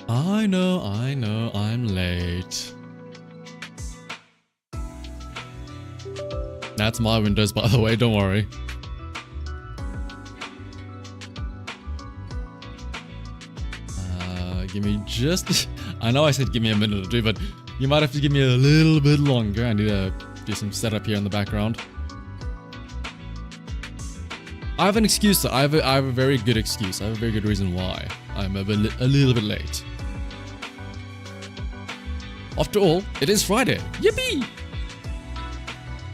I know, I'm late. That's my Windows, by the way, don't worry. Give me just... I know I said give me a minute or two, but you might have to give me a little bit longer. I need to do some setup here in the background. I have an excuse. I have a very good excuse. I have a very good reason why I'm a little bit late. After all, it is Friday. Yippee!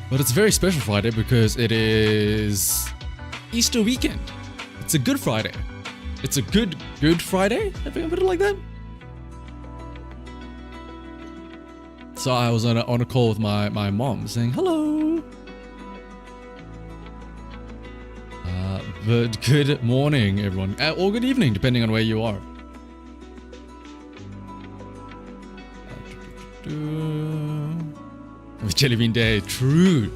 But it's a very special Friday because it is Easter weekend. It's a Good Friday. It's a good Friday, if I can put it like that. So I was on a call with my mom saying hello. But good morning, everyone. Or good evening, depending on where you are. With Jelly Bean Day, true.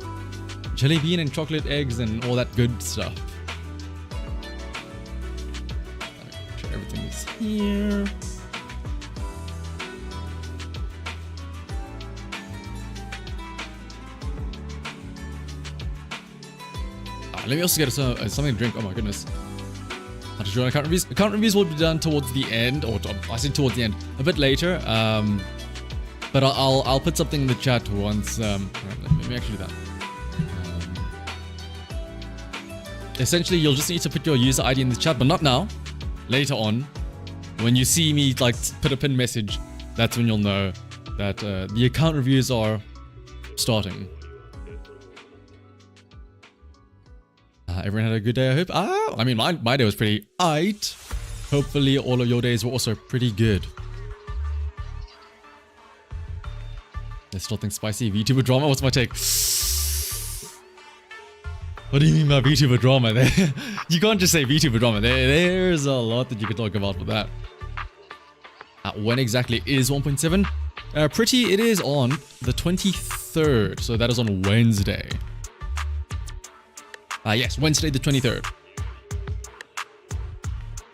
Jelly bean and chocolate eggs and all that good stuff. Make sure everything is here. Let me also get something to drink. Oh my goodness. How to join account reviews. Account reviews will be done towards the end, or I said towards the end, a bit later. But I'll put something in the chat once. Let me actually do that. Essentially, you'll just need to put your user ID in the chat, but not now. Later on, when you see me like put a pin message, that's when you'll know that the account reviews are starting. Everyone had a good day, I hope. I mean, my day was pretty aight. Hopefully, all of your days were also pretty good. There's still things spicy. VTuber drama? What's my take? What do you mean by VTuber drama? You can't just say VTuber drama. There's a lot that you could talk about with that. When exactly is 1.7? Pretty, it is on the 23rd. So that is on Wednesday. Yes, Wednesday the 23rd.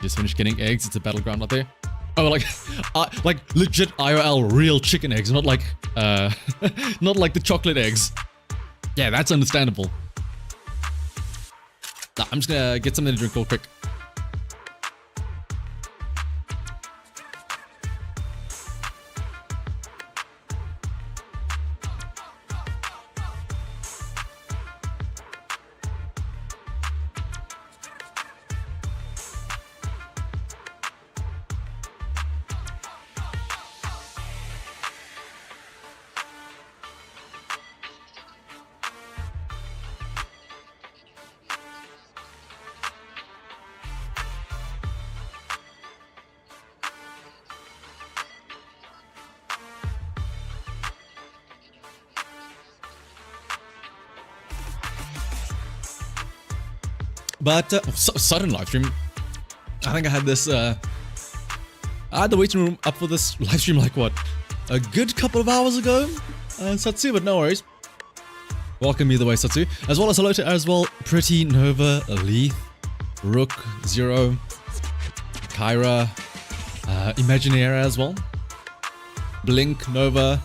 Just finished getting eggs. It's a battleground out there. Oh, like legit IRL real chicken eggs, not like not like the chocolate eggs. Yeah, that's understandable. I'm just gonna get something to drink real quick. But sudden live stream. I think I had this. I had the waiting room up for this live stream like what, a good couple of hours ago. Satsu, but no worries. Welcome either way, Satsu. As well as hello to as well, Pretty, Nova, Leith, Rook, Zero, Kyra, Imaginaire as well, Blink, Nova,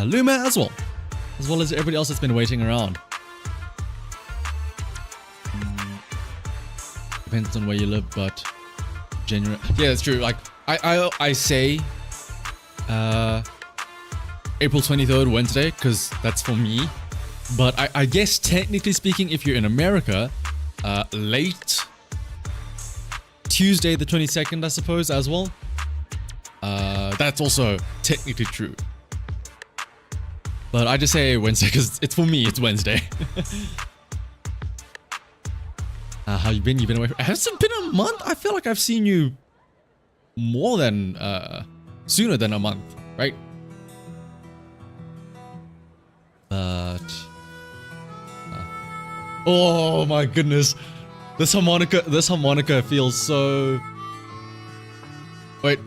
Luma as well as everybody else that's been waiting around. Depends on where you live, but generally, yeah, it's true. Like I say April 23rd, Wednesday, because that's for me. But I guess technically speaking, if you're in America, late Tuesday the 22nd, I suppose, as well. That's also technically true. But I just say Wednesday because it's for me, it's Wednesday. How you been? You've been away. Has it been a month? I feel like I've seen you more than sooner than a month, right? But oh my goodness, this harmonica feels so. Wait,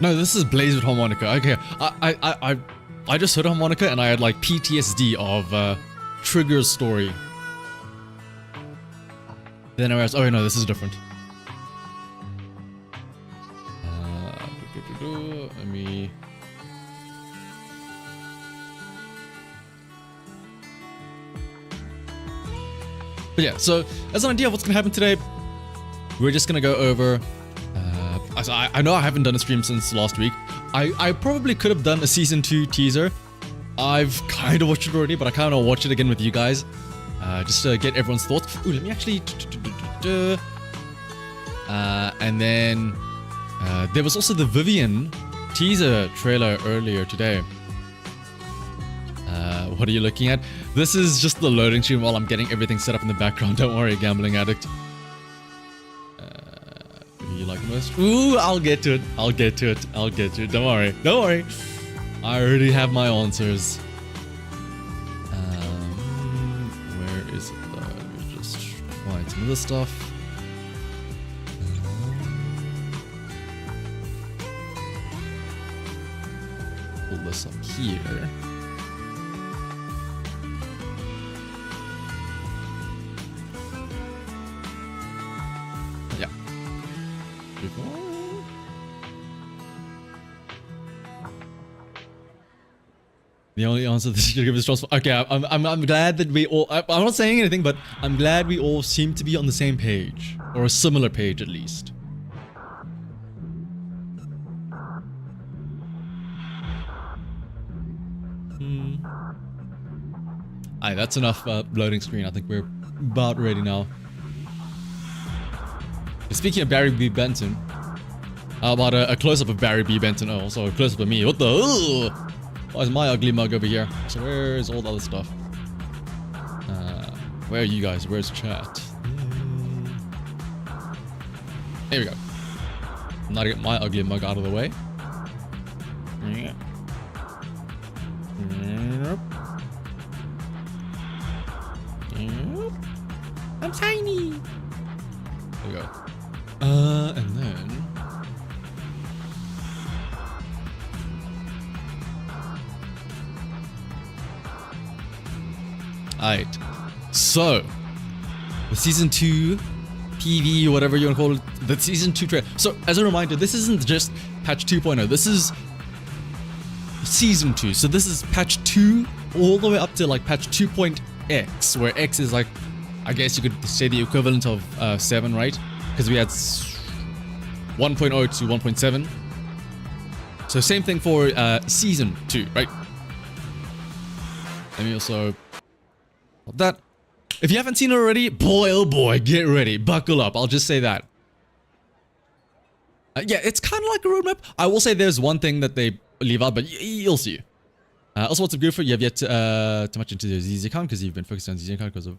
no, this is Blazed harmonica. Okay, I just heard harmonica and I had like PTSD of Trigger's story. Then I realized, oh no, this is different. let me... But yeah, so as an idea of what's gonna happen today, we're just gonna go over... I know I haven't done a stream since last week. I probably could have done a Season 2 teaser. I've kind of watched it already, but I kind of watch it again with you guys. Just to get everyone's thoughts. Ooh, let me actually... and then... there was also the Vivian teaser trailer earlier today. What are you looking at? This is just the loading screen while I'm getting everything set up in the background. Don't worry, gambling addict. Who do you like most? Ooh, I'll get to it. I'll get to it. I'll get to it. Don't worry. Don't worry. I already have my answers. Where is it though? Let me just find some of this stuff. Pull this up here. Yeah. The only answer this should give is trust. Okay, I'm glad that we all. I'm not saying anything, but I'm glad we all seem to be on the same page, or a similar page at least. Alright, that's enough loading screen. I think we're about ready now. Speaking of Barry B. Benton, how about a close-up of Barry B. Benton? Oh, also a close-up of me. What the? Ugh! Why is my ugly mug over here? So where is all the other stuff? Where are you guys? Where's chat? There we go. Now to get my ugly mug out of the way. I'm tiny. There we go. And then... Alright, so the Season 2 PV, whatever you want to call it, the Season 2 trailer. So, as a reminder, this isn't just patch 2.0, this is Season 2. So this is patch 2 all the way up to like patch 2.x, where X is like, I guess you could say the equivalent of 7, right? Because we had 1.0 to 1.7. So same thing for Season 2, right? Let me also... that. If you haven't seen it already, boy oh boy, get ready, buckle up. I'll just say that. Yeah, it's kind of like a roadmap. I will say there's one thing that they leave out, but you'll see. Also, what's up, Goofer? You have yet too much into the ZZ account because you've been focused on ZZ account because of...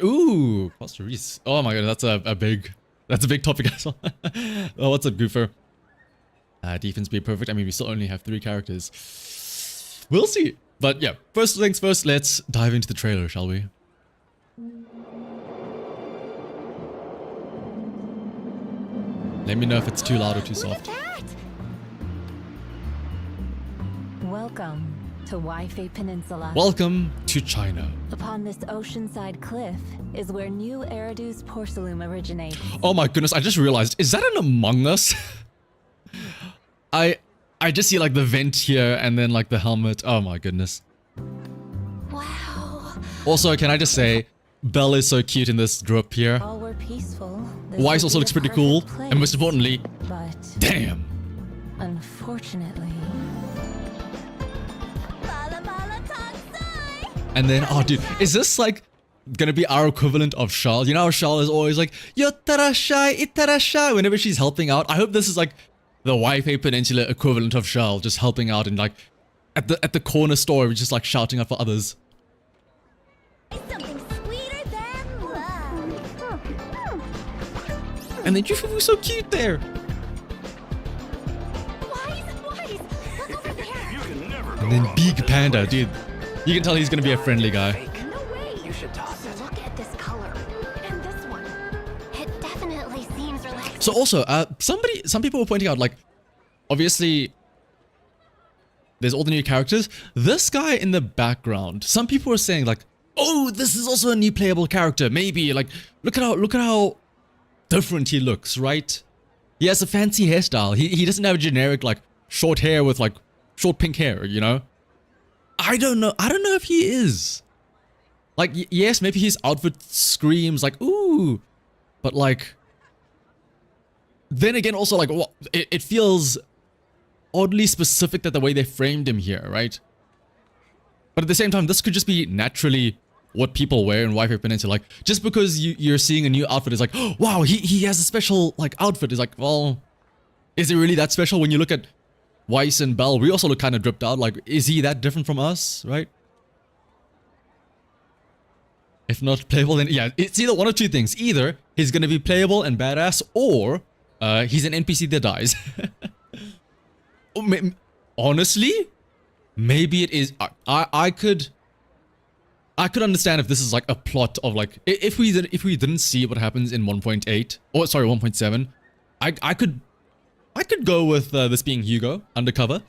Ooh, Costa Rica. Oh my god, that's a big topic as well. Oh, what's up, Goofer? Defense be perfect. I mean, we still only have 3 characters. We'll see. But yeah, first things first, let's dive into the trailer, shall we? Let me know if it's too loud or too soft. Welcome to Waifei Peninsula. Welcome to China. Upon this oceanside cliff is where New Eridu's porcelain originates. Oh my goodness, I just realized, is that an Among Us? I just see like the vent here and then like the helmet. Oh my goodness. Wow. Also, can I just say, Belle is so cute in this drip here. All were peaceful. Weiss also looks pretty cool. Place, And most importantly, but damn. Unfortunately. And then, oh dude, is this like gonna be our equivalent of Charles? You know how Charles is always like, Yotarashai, itarashai, whenever she's helping out. I hope this is like the Waifei Peninsula equivalent of Charles, just helping out and like at the corner store, just like shouting out for others. Something sweeter than love. And then Jufu was so cute there. Wise, look over there. And then Big Panda, dude. You can tell he's gonna be a friendly guy. No way. You should toss it. Look at this color and this one. It definitely seems relaxing. So also, some people were pointing out, like, obviously, there's all the new characters. This guy in the background, some people were saying like, oh, this is also a new playable character. Maybe like, look at how different he looks, right? He has a fancy hairstyle. He doesn't have a generic like short hair with like short pink hair, you know? I don't know. I don't know if he is. Like, yes, maybe his outfit screams like, ooh. But like, then again, also like, it feels oddly specific that the way they framed him here, right? But at the same time, this could just be naturally what people wear in Wi-Fi Peninsula. Like, just because you're seeing a new outfit, is like, oh, wow, he has a special like outfit. It's like, well, is it really that special? When you look at Weiss and Bell, we also look kind of dripped out. Like, is he that different from us, right? If not playable, then yeah, it's either one of two things. Either he's gonna be playable and badass, or he's an NPC that dies. Honestly, maybe it is. I could understand if this is like a plot of like, if we didn't see what happens in 1.8 or sorry 1.7, I could go with this being Hugo undercover,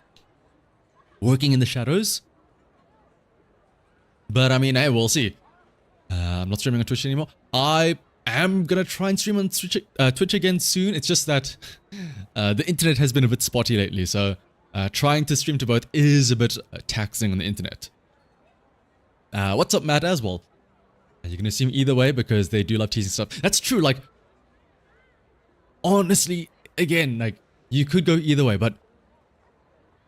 working in the shadows. But I mean, hey, we'll see. I'm not streaming on Twitch anymore. I am gonna try and stream on Twitch again soon. It's just that the internet has been a bit spotty lately, so trying to stream to both is a bit taxing on the internet. What's up, Matt, as well? You're gonna see me either way because they do love teasing stuff. That's true, like, honestly, again, like, you could go either way, but,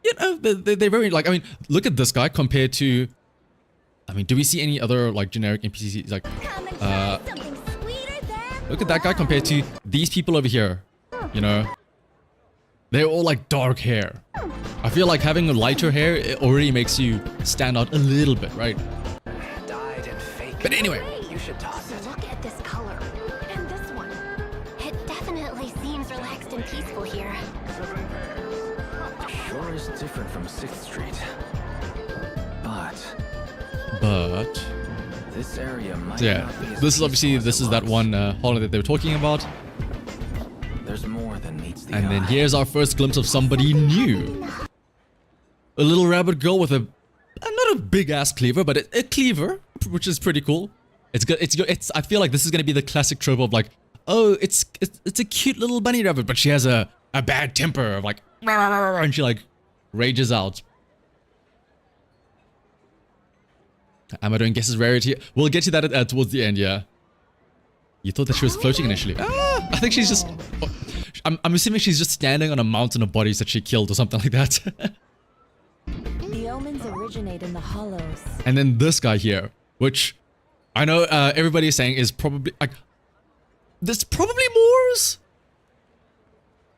you know, they're very, like, I mean, look at this guy compared to, I mean, do we see any other, like, generic NPCs, like, look at that guy compared to these people over here, you know? They're all, like, dark hair. I feel like having a lighter hair, it already makes you stand out a little bit, right? But anyway. You should toss it. Look at this color. And this one. It definitely seems relaxed and peaceful here. Sure is different from 6th Street. But this area might yeah, not be as this is obviously, peaceful as this it is that looks. one holiday that they were talking about. There's more than meets the And then eye. here's our first glimpse of somebody new. A little rabbit girl with a, not a big ass cleaver, but a cleaver, which is pretty cool. It's good. It's. I feel like this is gonna be the classic trope of like, oh, it's a cute little bunny rabbit, but she has a bad temper of like, and she like rages out. Am I doing guesses rarity? We'll get to that towards the end. Yeah. You thought that she was floating initially. Ah, I think she's just. I'm assuming she's just standing on a mountain of bodies that she killed or something like that. The omens originate in the hollows. And then this guy here, which I know everybody is saying is probably like, there's probably Moors.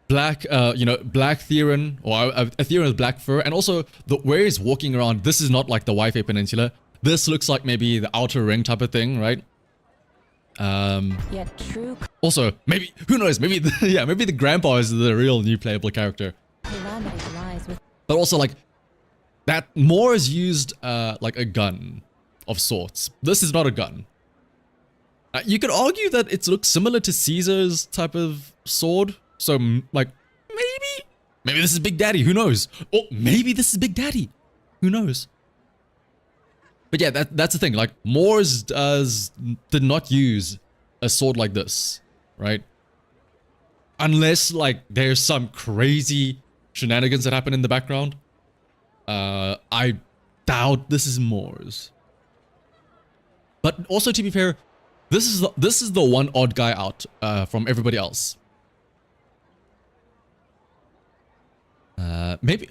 Black, you know, black Theron, or a Theron with black fur, and also where he's walking around. This is not like the Wi-Fi Peninsula. This looks like maybe the Outer Ring type of thing, right? Yet true Also, maybe, who knows? Maybe, yeah, maybe the grandpa is the real new playable character. calamity lies with. But also, like, that Moore is used like a gun of sorts. This is not a gun. You could argue that it looks similar to Caesar's type of sword. So, like, maybe this is Big Daddy. Who knows? Or maybe this is Big Daddy. Who knows? But yeah, that's the thing. Like, Moors did not use a sword like this, right? Unless, like, there's some crazy shenanigans that happen in the background. I doubt this is Moors. But also, to be fair, this is the one odd guy out from everybody else. Maybe.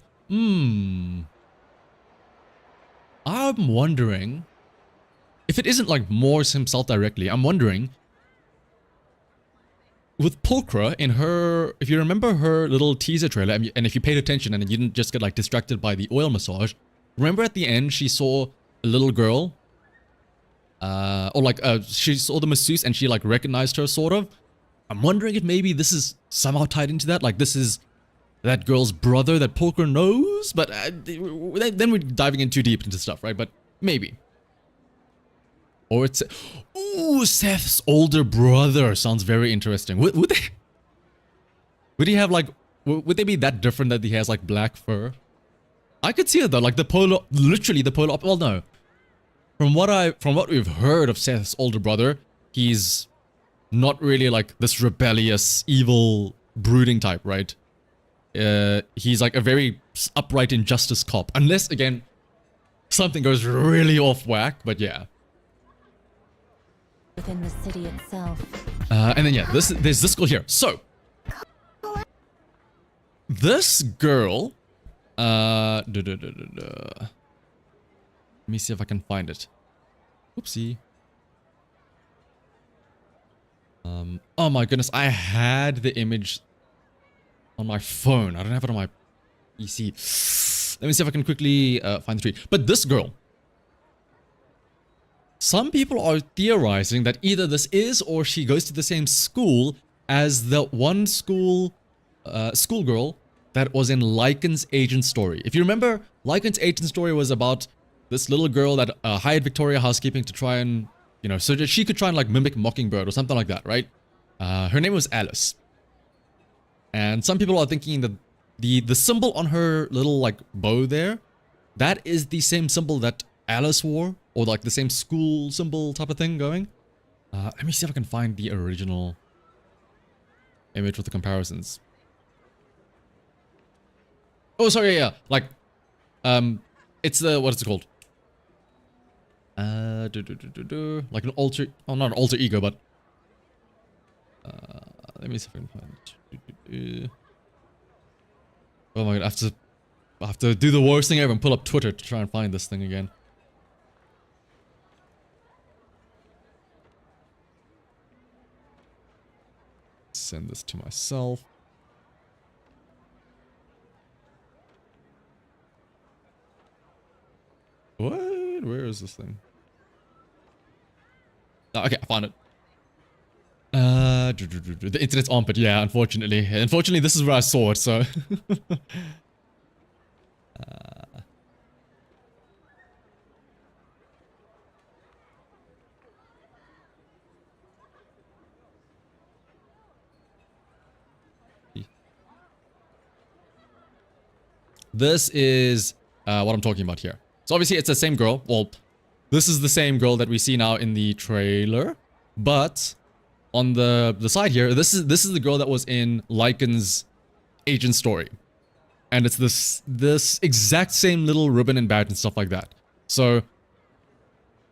I'm wondering if it isn't like Morse himself directly. I'm wondering with Pulchra in her, if you remember her little teaser trailer, and if you paid attention and you didn't just get like distracted by the oil massage, remember at the end she saw a little girl, or like she saw the masseuse and she like recognized her sort of. I'm wondering if maybe this is somehow tied into that, like this is that girl's brother that Pulchra knows, but then we're diving in too deep into stuff, right? But maybe. Or it's, ooh, Seth's older brother sounds very interesting. Would he have like, would they be that different that he has like black fur? I could see it though, like the polar, literally the polar, well no. From what we've heard of Seth's older brother, he's not really like this rebellious, evil brooding type, right? He's like a very upright injustice cop. Unless, again, something goes really off whack, but yeah. Within the city itself. And then, yeah, there's this girl here. So, this girl... Let me see if I can find it. Oopsie. Oh my goodness, I had the image on my phone. I don't have it on my PC. Let me see if I can quickly find the tweet. But this girl, some people are theorizing that either this is or she goes to the same school as the one schoolgirl that was in Lycan's Agent Story. If you remember, Lycan's Agent Story was about this little girl that hired Victoria Housekeeping to try and, you know, so that she could try and like mimic Mockingbird or something like that, right? Her name was Alice. And some people are thinking that the symbol on her little like bow there, that is the same symbol that Alice wore, or like the same school symbol type of thing going. Let me see if I can find the original image with the comparisons. Oh, sorry, yeah, like, it's the, what is it called? Like an alter, oh, not an alter ego, but, let me see if I can find it. Oh my god, I have to do the worst thing ever and pull up Twitter to try and find this thing again. Send this to myself. What? Where is this thing? Oh, okay, I found it. The internet's on, but yeah, unfortunately. Unfortunately, this is where I saw it, so... This is what I'm talking about here. So obviously it's the same girl. Well, this is the same girl that we see now in the trailer, but on the side here, this is the girl that was in Lycan's Agent Story, and it's this exact same little ribbon and badge and stuff like that. So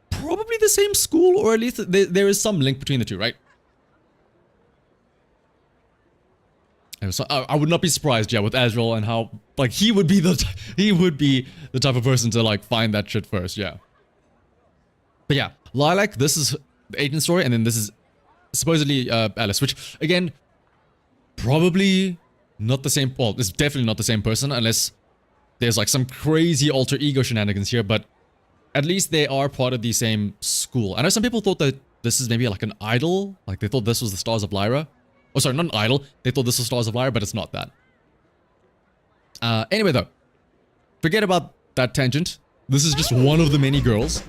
probably the same school, or at least there is some link between the two, right? So I would not be surprised, yeah, with Azrael and how like he would be the type of person to like find that shit first, yeah. But yeah, Lilac, this is the Agent Story, and then this is supposedly Alice, which again, probably not the same. Well, it's definitely not the same person unless there's like some crazy alter ego shenanigans here. But at least they are part of the same school. I know some people thought that this is maybe like an idol, like they thought this was the Stars of Lyra. Oh, sorry, not an idol. They thought this was Stars of Lyra, but it's not that. Anyway, though, forget about that tangent. This is just one of the many girls.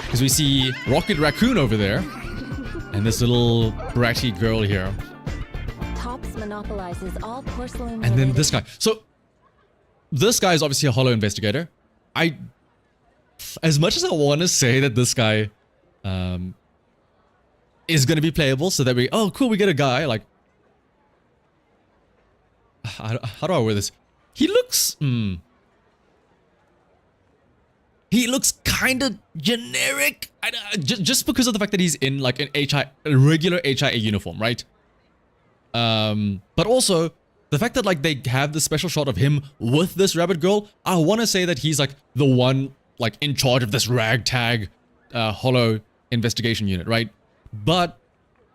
Because we see Rocket Raccoon over there. And this little bratty girl here. Tops monopolizes all porcelain. And then this guy. So, this guy is obviously a holo investigator. As much as I want to say that this guy... is going to be playable, so that oh cool, we get a guy, like, how do I wear this? He looks, he looks kind of generic, just because of the fact that he's in like a regular HIA uniform, right? But also, the fact that like they have this special shot of him with this rabbit girl, I want to say that he's like the one like in charge of this ragtag holo investigation unit, right? But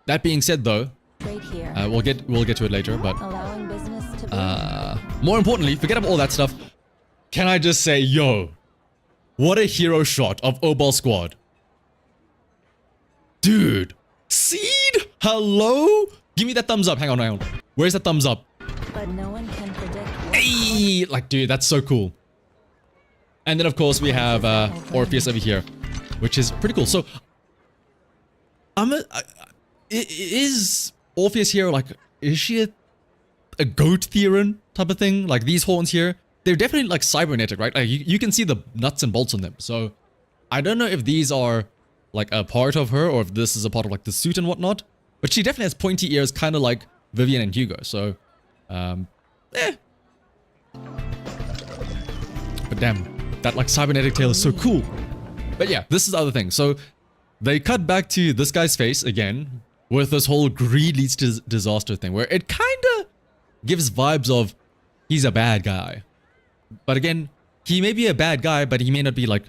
that being said, though, right here. we'll get to it later. But Allowing business to more importantly, forget about all that stuff. Can I just say, yo, what a hero shot of Obal Squad, dude! Seed, hello, give me that thumbs up. Hang on. Where's the thumbs up? but no one can predict. Hey, like, dude, that's so cool. And then of course we have Orpheus over here, which is pretty cool. So. Is Orpheus here like, is she a goat Theron type of thing? Like these horns here, they're definitely like cybernetic, right? Like you can see the nuts and bolts on them. So I don't know if these are like a part of her or if this is a part of like the suit and whatnot. But she definitely has pointy ears, kind of like Vivian and Hugo. So, eh. But damn, that like cybernetic tail is so cool. But yeah, this is the other thing. So they cut back to this guy's face again with this whole greed leads to disaster thing, where it kind of gives vibes of he's a bad guy. But again, he may be a bad guy, but he may not be like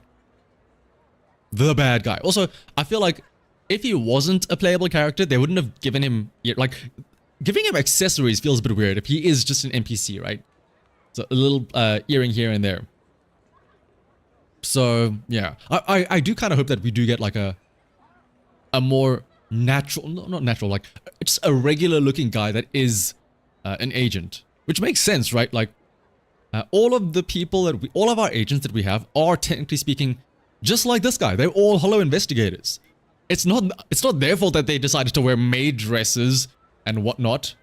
the bad guy. Also, I feel like if he wasn't a playable character, they wouldn't have given him, like, giving him accessories feels a bit weird if he is just an NPC, right? So a little earring here and there. So yeah, I do kind of hope that we do get like a more natural, not natural, like just a regular looking guy that is an agent, which makes sense, right? Like all of the people that all of our agents that we have are technically speaking just like this guy. They're all hollow investigators. It's not their fault that they decided to wear maid dresses and whatnot.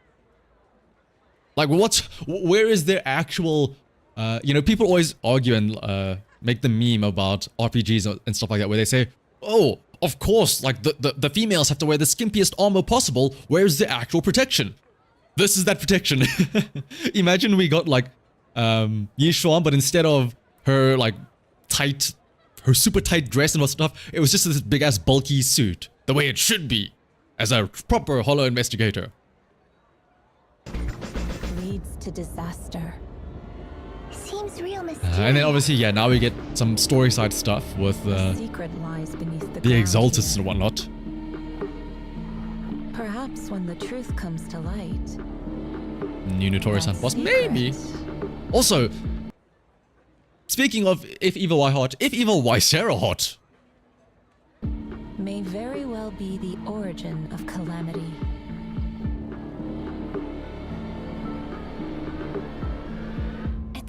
Like where is their actual you know, people always argue and make the meme about RPGs and stuff like that, where they say, oh, of course, like the females have to wear the skimpiest armor possible. Where's the actual protection? This is that protection. Imagine we got like Yi Xuan, but instead of her like her super tight dress and all stuff, it was just this big ass bulky suit, the way it should be as a proper hollow investigator. Leads to disaster. Seems real mysterious. And then obviously, yeah, now we get some story side stuff with Secret lies beneath the Exaltus and whatnot. Perhaps when the truth comes to light. New Notorious that Hunt boss, secret maybe. Also, speaking of if evil, why hot? If evil, why Sarah hot? May very well be the origin of calamity.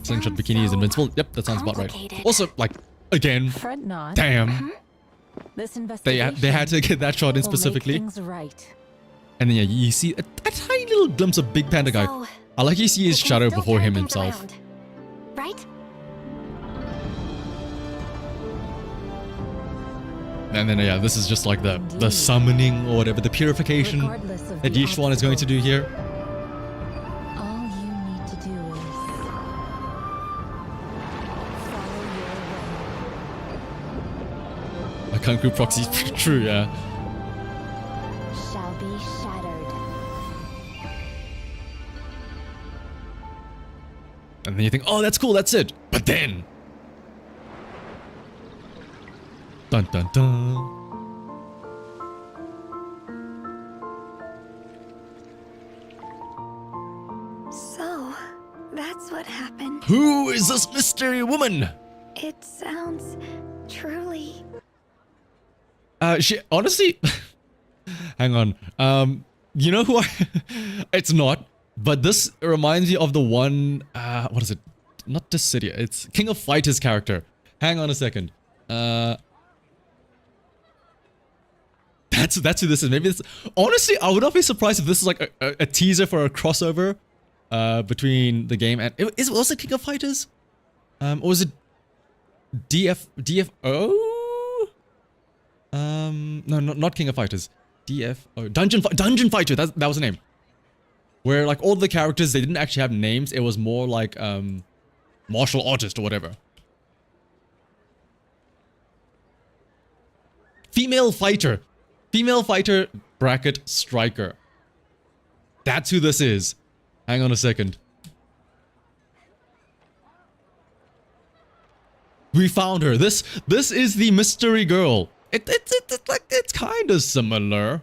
Slingshot bikini is invincible. Yep, that sounds about right. Also, like, again, Fret not. damn. This They investigation had to get that shot in will specifically. make things right. And then yeah, you see a tiny little glimpse of Big Panda guy. So, I like you see his we can shadow still before turn him things himself. around, right? And then yeah, this is just like the summoning or whatever, the purification Regardless of that the Yi Xuan is going to do here. all you need to do is follow your way. A Kung Fu proxy, true, yeah. Shall be shattered. And then you think, oh, that's cool, that's it. But then, dun dun dun. So, that's what happened. Who is this mystery woman? It sounds truly... She honestly, hang on. You know who I? It's not, but this reminds me of the one. What is it? Not Dissidia. It's King of Fighters character. Hang on a second. That's who this is. Maybe this. Honestly, I would not be surprised if this is like a teaser for a crossover between the game and was it King of Fighters? Or was it DFO? No, not King of Fighters. DFO. Dungeon Fighter. That was the name. Where like all the characters, they didn't actually have names. It was more like martial artist or whatever. Female fighter bracket striker. That's who this is. Hang on a second. We found her. This is the mystery girl. It's kind of similar.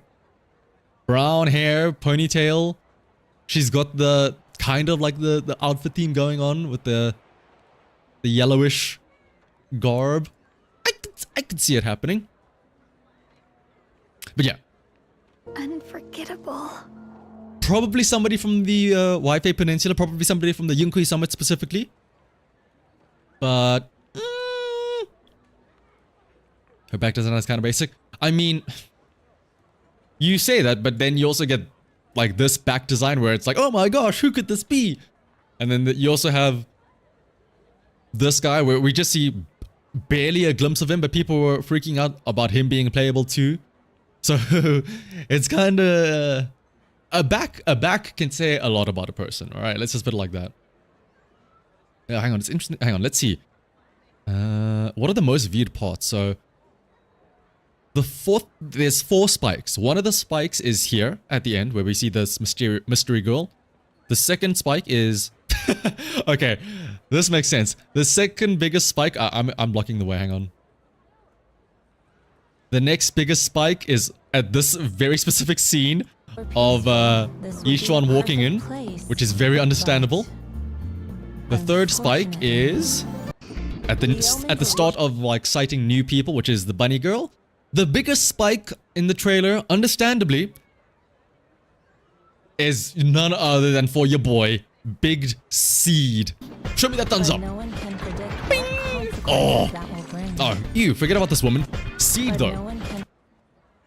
Brown hair, ponytail. She's got the kind of like the outfit theme going on with the yellowish garb. I could see it happening. But yeah, unforgettable. probably somebody from the Waifei Peninsula, probably somebody from the Yunqui Summit specifically. But her back design is kind of basic. I mean, you say that, but then you also get like this back design where it's like, oh my gosh, who could this be? And then you also have this guy where we just see barely a glimpse of him, but people were freaking out about him being playable too. So it's kind of a back can say a lot about a person. All right, let's just put it like that. Yeah, hang on, it's interesting. Hang on, let's see. What are the most viewed parts? So there's 4 spikes. One of the spikes is here at the end where we see this mystery girl. The second spike is okay. This makes sense. The second biggest spike. I'm blocking the way. Hang on. The next biggest spike is at this very specific scene of Yishuan walking in, which is very understandable. The third spike is at the start of like sighting new people, which is the bunny girl. The biggest spike in the trailer, understandably, is none other than for your boy, Big Seed. Show me that thumbs up. No one can predict what Oh. consequences that will bring. Oh, ew, forget about this woman. Seed But no though. one can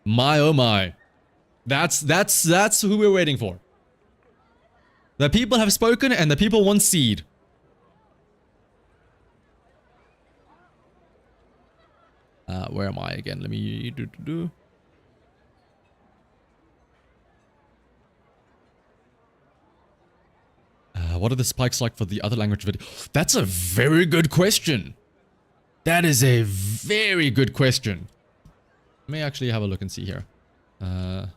My oh my. That's who we're waiting for. The people have spoken and the people want Seed. Where am I again? Let me do. What are the spikes like for the other language video? That's a very good question. That is a very good question. Let me actually have a look and see here. How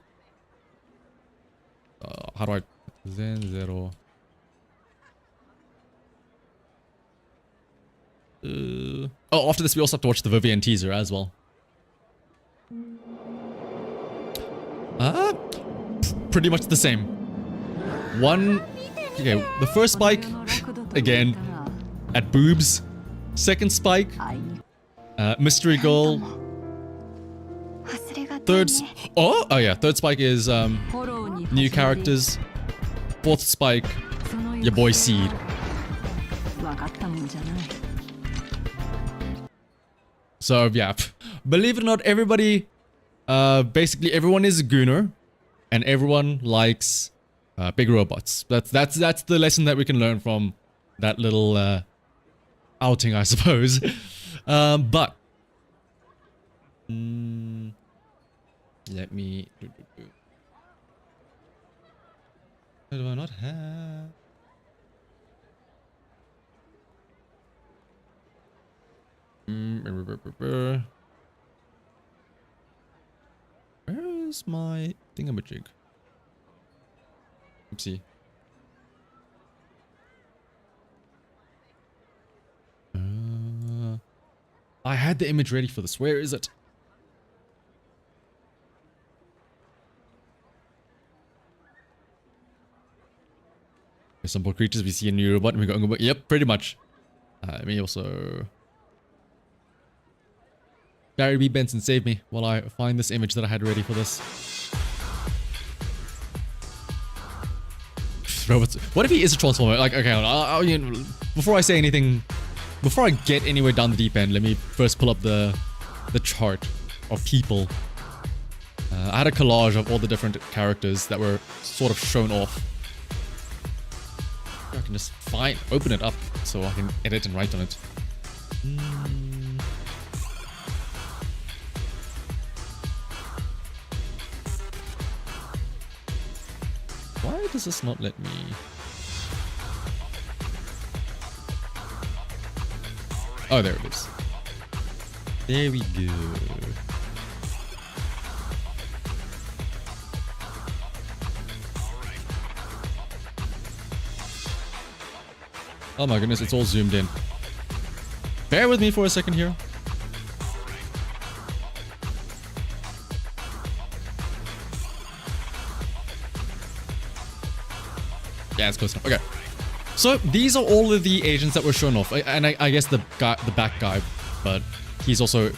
do I... Zen 0. Oh, after this we also have to watch the Vivian teaser as well. Pretty much the same. Okay, the first spike, again, at boobs. Second spike, mystery girl. Third spike is new characters. Fourth spike, your boy Seed. So yeah, believe it or not, everybody, basically everyone is a gooner, and everyone likes big robots. That's the lesson that we can learn from that little outing, I suppose. But let me. What do I not have? Where is my thingamajig? Oopsie. I had the image ready for this. Where is it? Simple creatures. We see a new robot and we go. Yep, pretty much. Let me also. Barry B. Benson, save me while I find this image that I had ready for this. Robots. What if he is a transformer? Like, okay, you know, before I say anything, before I get anywhere down the deep end, let me first pull up the chart of people. I had a collage of all the different characters that were sort of shown off. I can just open it up so I can edit and write on it. Why does this not let me? Oh, there it is. There we go. Oh my goodness, it's all zoomed in. Bear with me for a second here. Yeah, it's close enough. Okay. So these are all of the agents that were shown off. And I guess the back guy, but he's also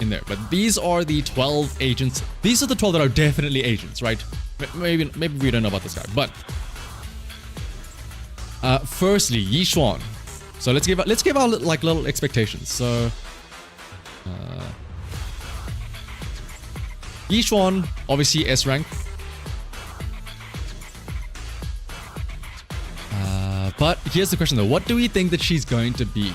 in there. But these are the 12 agents. These are the 12 that are definitely agents, right? Maybe we don't know about this guy, but firstly, Yishuan. So let's give our like little expectations. So Yishuan, obviously S rank. But here's the question though, what do we think that she's going to be?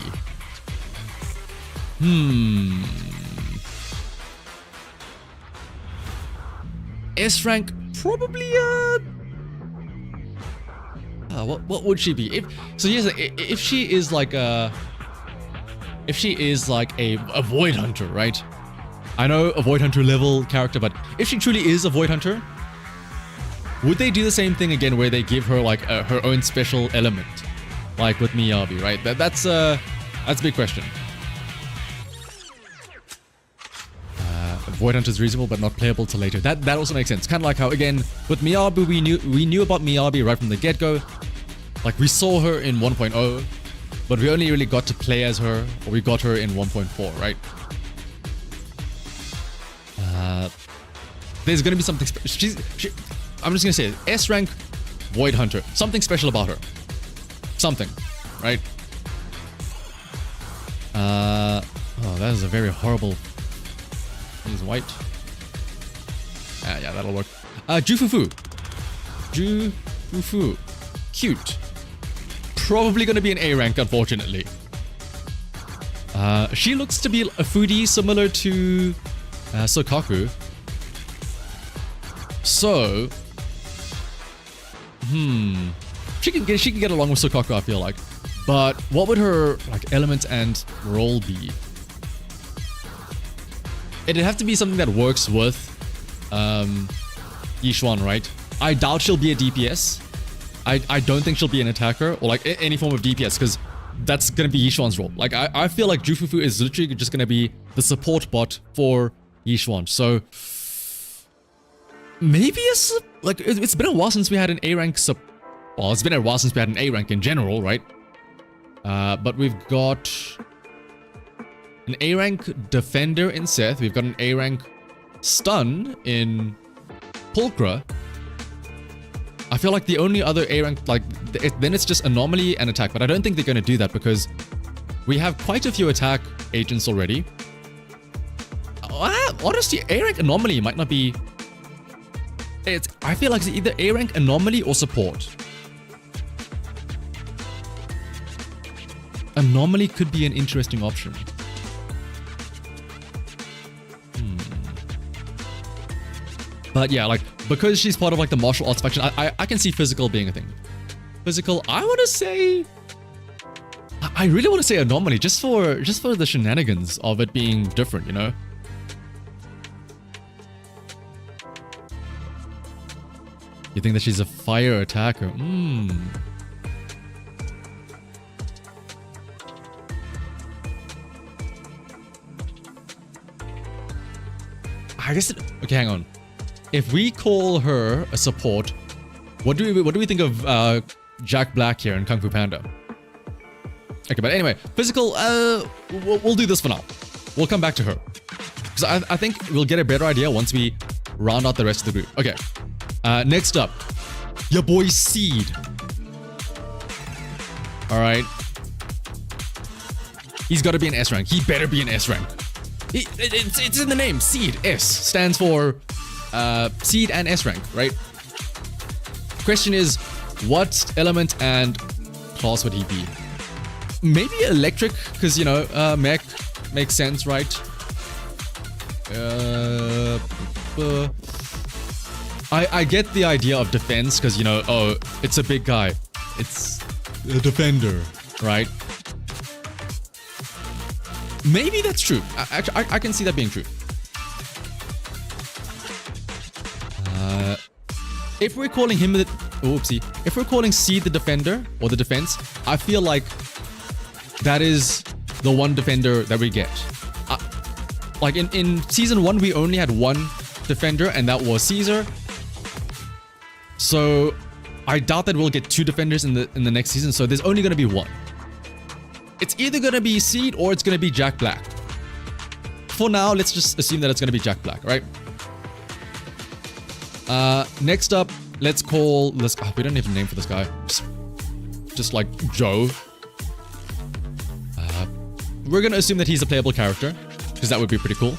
S rank, probably What would she be? So here's if she is like a Void Hunter, right? I know a Void Hunter level character, but if she truly is a Void Hunter, would they do the same thing again where they give her like her own special element, like with Miyabi, right? That's a big question. Void Hunter is reasonable but not playable till later. That also makes sense. Kind of like how again with Miyabi we knew about Miyabi right from the get-go. Like we saw her in 1.0, but we only really got to play as her, or we got her in 1.4, right? There's gonna be something. I'm just gonna say it. S rank Void Hunter. Something special about her. Something, right? Oh, that is a very horrible. He's white. Yeah, that'll work. Jufufu. Jufufu. Cute. Probably gonna be an A rank, unfortunately. She looks to be a foodie similar to Sokaku. So, she can get along with Sokaku, I feel like. But what would her like element and role be? It'd have to be something that works with Yishuan, right? I doubt she'll be a DPS. I don't think she'll be an attacker or like any form of DPS because that's gonna be Yishuan's role. Like I feel like Jufufu is literally just gonna be the support bot for Yishuan. So maybe it's been a while since we had an A rank well, it's been a while since we had an A rank in general, right? But we've got an A rank defender in Seth. We've got an A rank stun in Pulchra. I feel like the only other A rank, like, then it's just anomaly and attack, but I don't think they're going to do that because we have quite a few attack agents already. Honestly, A rank anomaly might not be. I feel like it's either A rank anomaly or support. Anomaly could be an interesting option. But yeah, like, because she's part of like the martial arts faction, I can see physical being a thing. Physical, I want to say, I really want to say anomaly just for the shenanigans of it being different, you know. You think that she's a fire attacker? I guess okay, hang on. If we call her a support, what do we think of Jack Black here in Kung Fu Panda? Okay, but anyway, physical, we'll do this for now. We'll come back to her. Because I think we'll get a better idea once we round out the rest of the group. Okay, next up, your boy Seed. Alright. He's gotta be an S rank. He better be an S rank. It's in the name, Seed. S stands for Seed and S rank, right? Question is, what element and class would he be? Maybe electric, because, you know, mech makes sense, right? I get the idea of defense, because, you know, oh, it's a big guy. It's a defender, right? Maybe that's true. I can see that being true. If we're calling him the... Oopsie. If we're calling Seed the defender or the defense, I feel like that is the one defender that we get. Like in season 1, we only had one defender, and that was Caesar. So I doubt that we'll get 2 defenders in the next season. So there's only going to be one. It's either going to be Seed or it's going to be Jack Black. For now, let's just assume that it's going to be Jack Black, right? Next up, let's call this. Oh, we don't have a name for this guy. Just like Joe. We're gonna assume that he's a playable character because that would be pretty cool.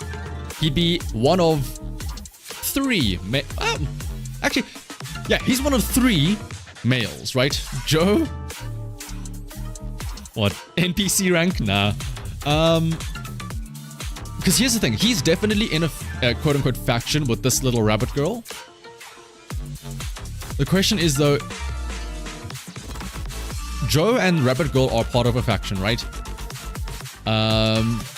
He'd be one of 3. Actually, yeah, he's one of 3 males, right? Joe. What? NPC rank? Nah. Because here's the thing. He's definitely in a quote-unquote faction with this little rabbit girl. The question is, though, Joe and Rabbit Girl are part of a faction, right?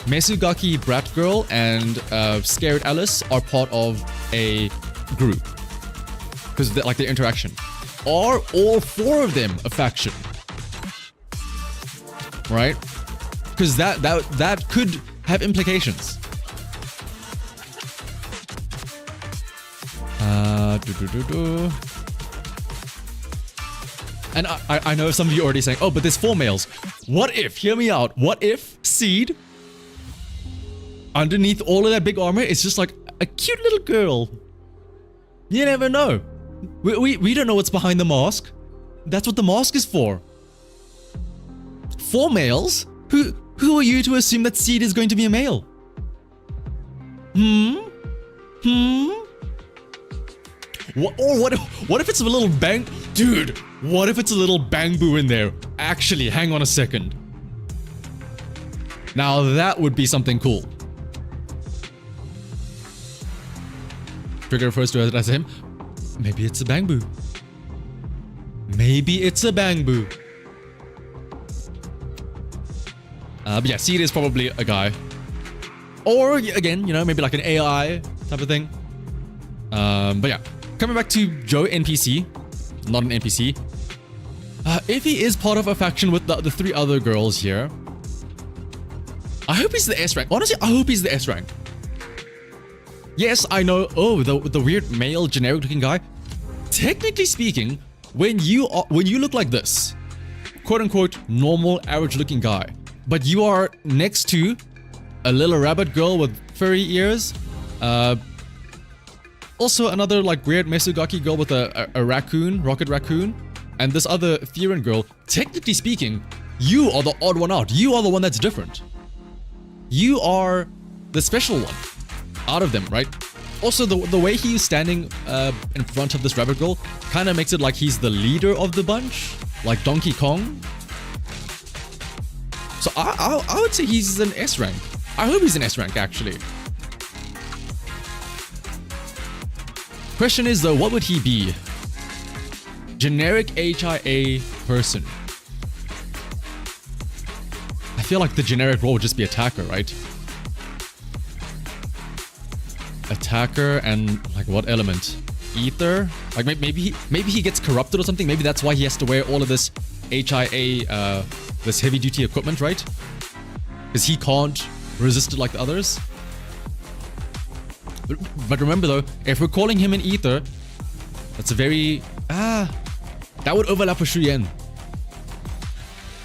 Mesugaki Brat Girl and Scared Alice are part of a group because like their interaction. Are all four of them a faction? Right? Because that could have implications. And I know some of you are already saying, oh, but there's 4 males. What if, hear me out, what if Seed, underneath all of that big armor, is just like a cute little girl? You never know. We don't know what's behind the mask. That's what the mask is for. 4 males? Who are you to assume that Seed is going to be a male? What if it's a little bang... Dude, what if it's a little bang boo in there? Actually, hang on a second. Now that would be something cool. Trigger refers to it as him. Maybe it's a bang boo. Maybe it's a bang boo. But yeah, Seed is probably a guy. Or, again, you know, maybe like an AI type of thing. But yeah, coming back to Joe NPC, not an NPC. If he is part of a faction with the 3 other girls here, I hope he's the S rank. Honestly, I hope he's the S rank. Yes, I know. Oh, the weird male generic looking guy. Technically speaking, when you look like this, quote unquote normal average looking guy, but you are next to a little rabbit girl with furry ears, also another like weird Mesugaki girl with a raccoon, rocket raccoon, and this other Theron girl, technically speaking, you are the odd one out. You are the one that's different. You are the special one out of them, right? Also, the way he's standing in front of this rabbit girl kind of makes it like he's the leader of the bunch, like Donkey Kong. So I would say he's an S rank. I hope he's an S rank, actually. Question is though, what would he be? Generic HIA person. I feel like the generic role would just be attacker, right? Attacker and like what element? Ether? Like maybe he gets corrupted or something. Maybe that's why he has to wear all of this HIA, this heavy duty equipment, right? Because he can't resist it like the others. But remember though, if we're calling him an ether, that's a very... that would overlap with Shuyen.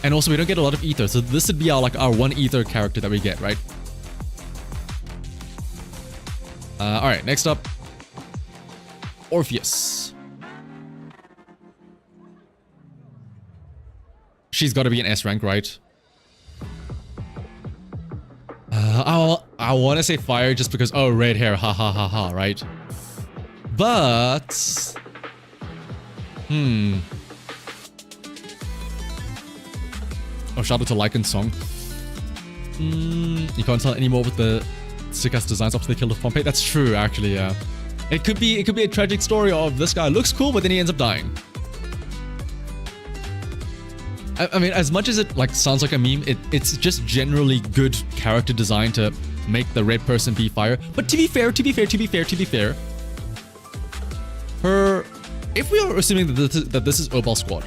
And also we don't get a lot of ether, so this would be our one ether character that we get, right? Alright, next up. Orpheus. She's gotta be an S rank, right? I want to say fire just because, oh, red hair, ha ha ha ha, right? But... Oh, shout out to Lycan's song. You can't tell anymore with the sick-ass designs after they killed off Pompeii. That's true, actually, yeah. It could be a tragic story of this guy looks cool, but then he ends up dying. I mean, as much as it like sounds like a meme, it's just generally good character design to make the red person be fire. But to be fair, if we are assuming that this is Obal Squad,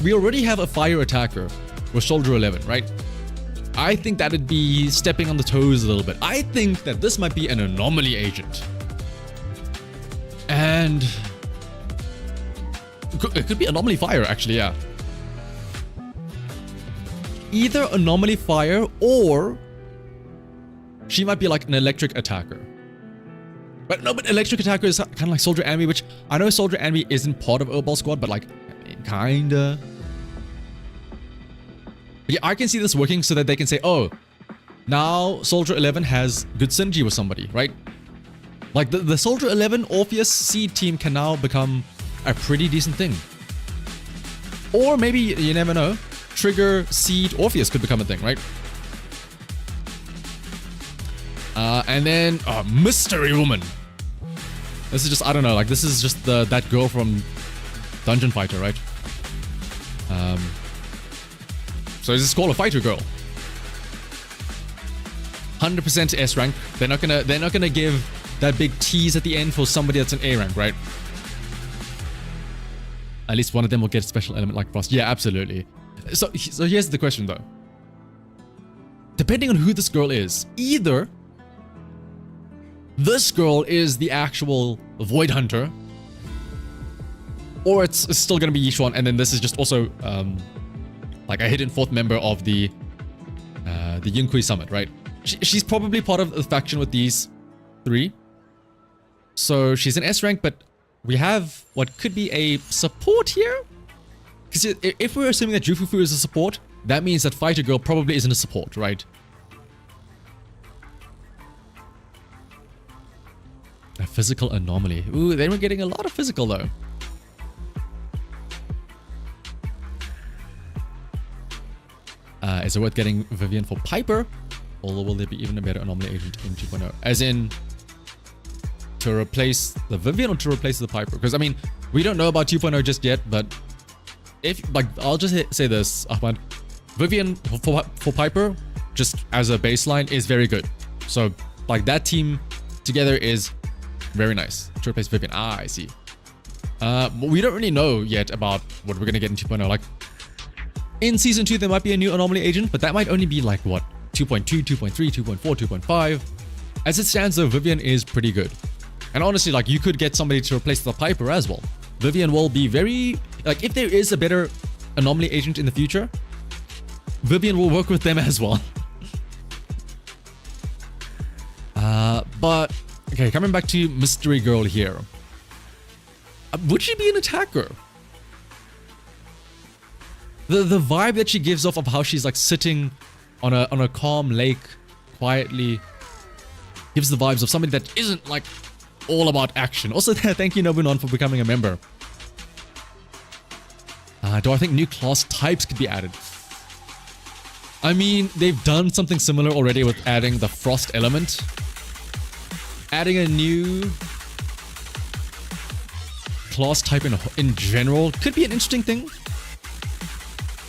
we already have a fire attacker with Soldier 11, right? I think that'd be stepping on the toes a little bit. I think that this might be an anomaly agent. And it could be anomaly fire, actually, yeah. Either anomaly fire or she might be like an electric attacker. But no, but electric attacker is kind of like Soldier Enemy, which I know Soldier Enemy isn't part of Obal Squad, but like kinda. But yeah, I can see this working so that they can say, oh, now Soldier 11 has good synergy with somebody, right? Like the Soldier 11 Orpheus Seed team can now become a pretty decent thing. Or maybe, you never know, Trigger, Seed, Orpheus could become a thing, right? And then Mystery Woman. This is just, I don't know, like this is just that girl from Dungeon Fighter, right? So just call a fighter girl. 100% S rank. They're not gonna give that big tease at the end for somebody that's an A rank, right? At least one of them will get a special element like Frost. Yeah, absolutely. So here's the question though. Depending on who this girl is, either this girl is the actual Void Hunter, or it's still gonna be Yishuan, and then this is just also like a hidden fourth member of the Yunkui Summit, right? She's probably part of the faction with these three. So she's an S rank, but we have what could be a support here. Because if we're assuming that Jufufu is a support, that means that Fighter Girl probably isn't a support, right? A physical anomaly. Ooh, then we're getting a lot of physical though. Is it worth getting Vivian for Piper? Or will there be even a better anomaly agent in 2.0? As in, to replace the Vivian or to replace the Piper? Because, I mean, we don't know about 2.0 just yet, but if, like, I'll just say this, Ahmad. Vivian for Piper, just as a baseline, is very good. So, like, that team together is very nice. To replace Vivian. Ah, I see. But we don't really know yet about what we're going to get in 2.0. Like, in Season 2, there might be a new anomaly agent, but that might only be, like, what? 2.2, 2.3, 2.4, 2.5. As it stands though, Vivian is pretty good. And honestly, like, you could get somebody to replace the Piper as well. Vivian will be very... Like, if there is a better anomaly agent in the future, Vivian will work with them as well. But, okay, coming back to Mystery Girl here. Would she be an attacker? The vibe that she gives off of how she's, like, sitting on a calm lake quietly gives the vibes of somebody that isn't like all about action. Also, thank you Nobunon for becoming a member. Do I think new class types could be added? I mean, they've done something similar already with adding the frost element. Adding a new class type in general could be an interesting thing.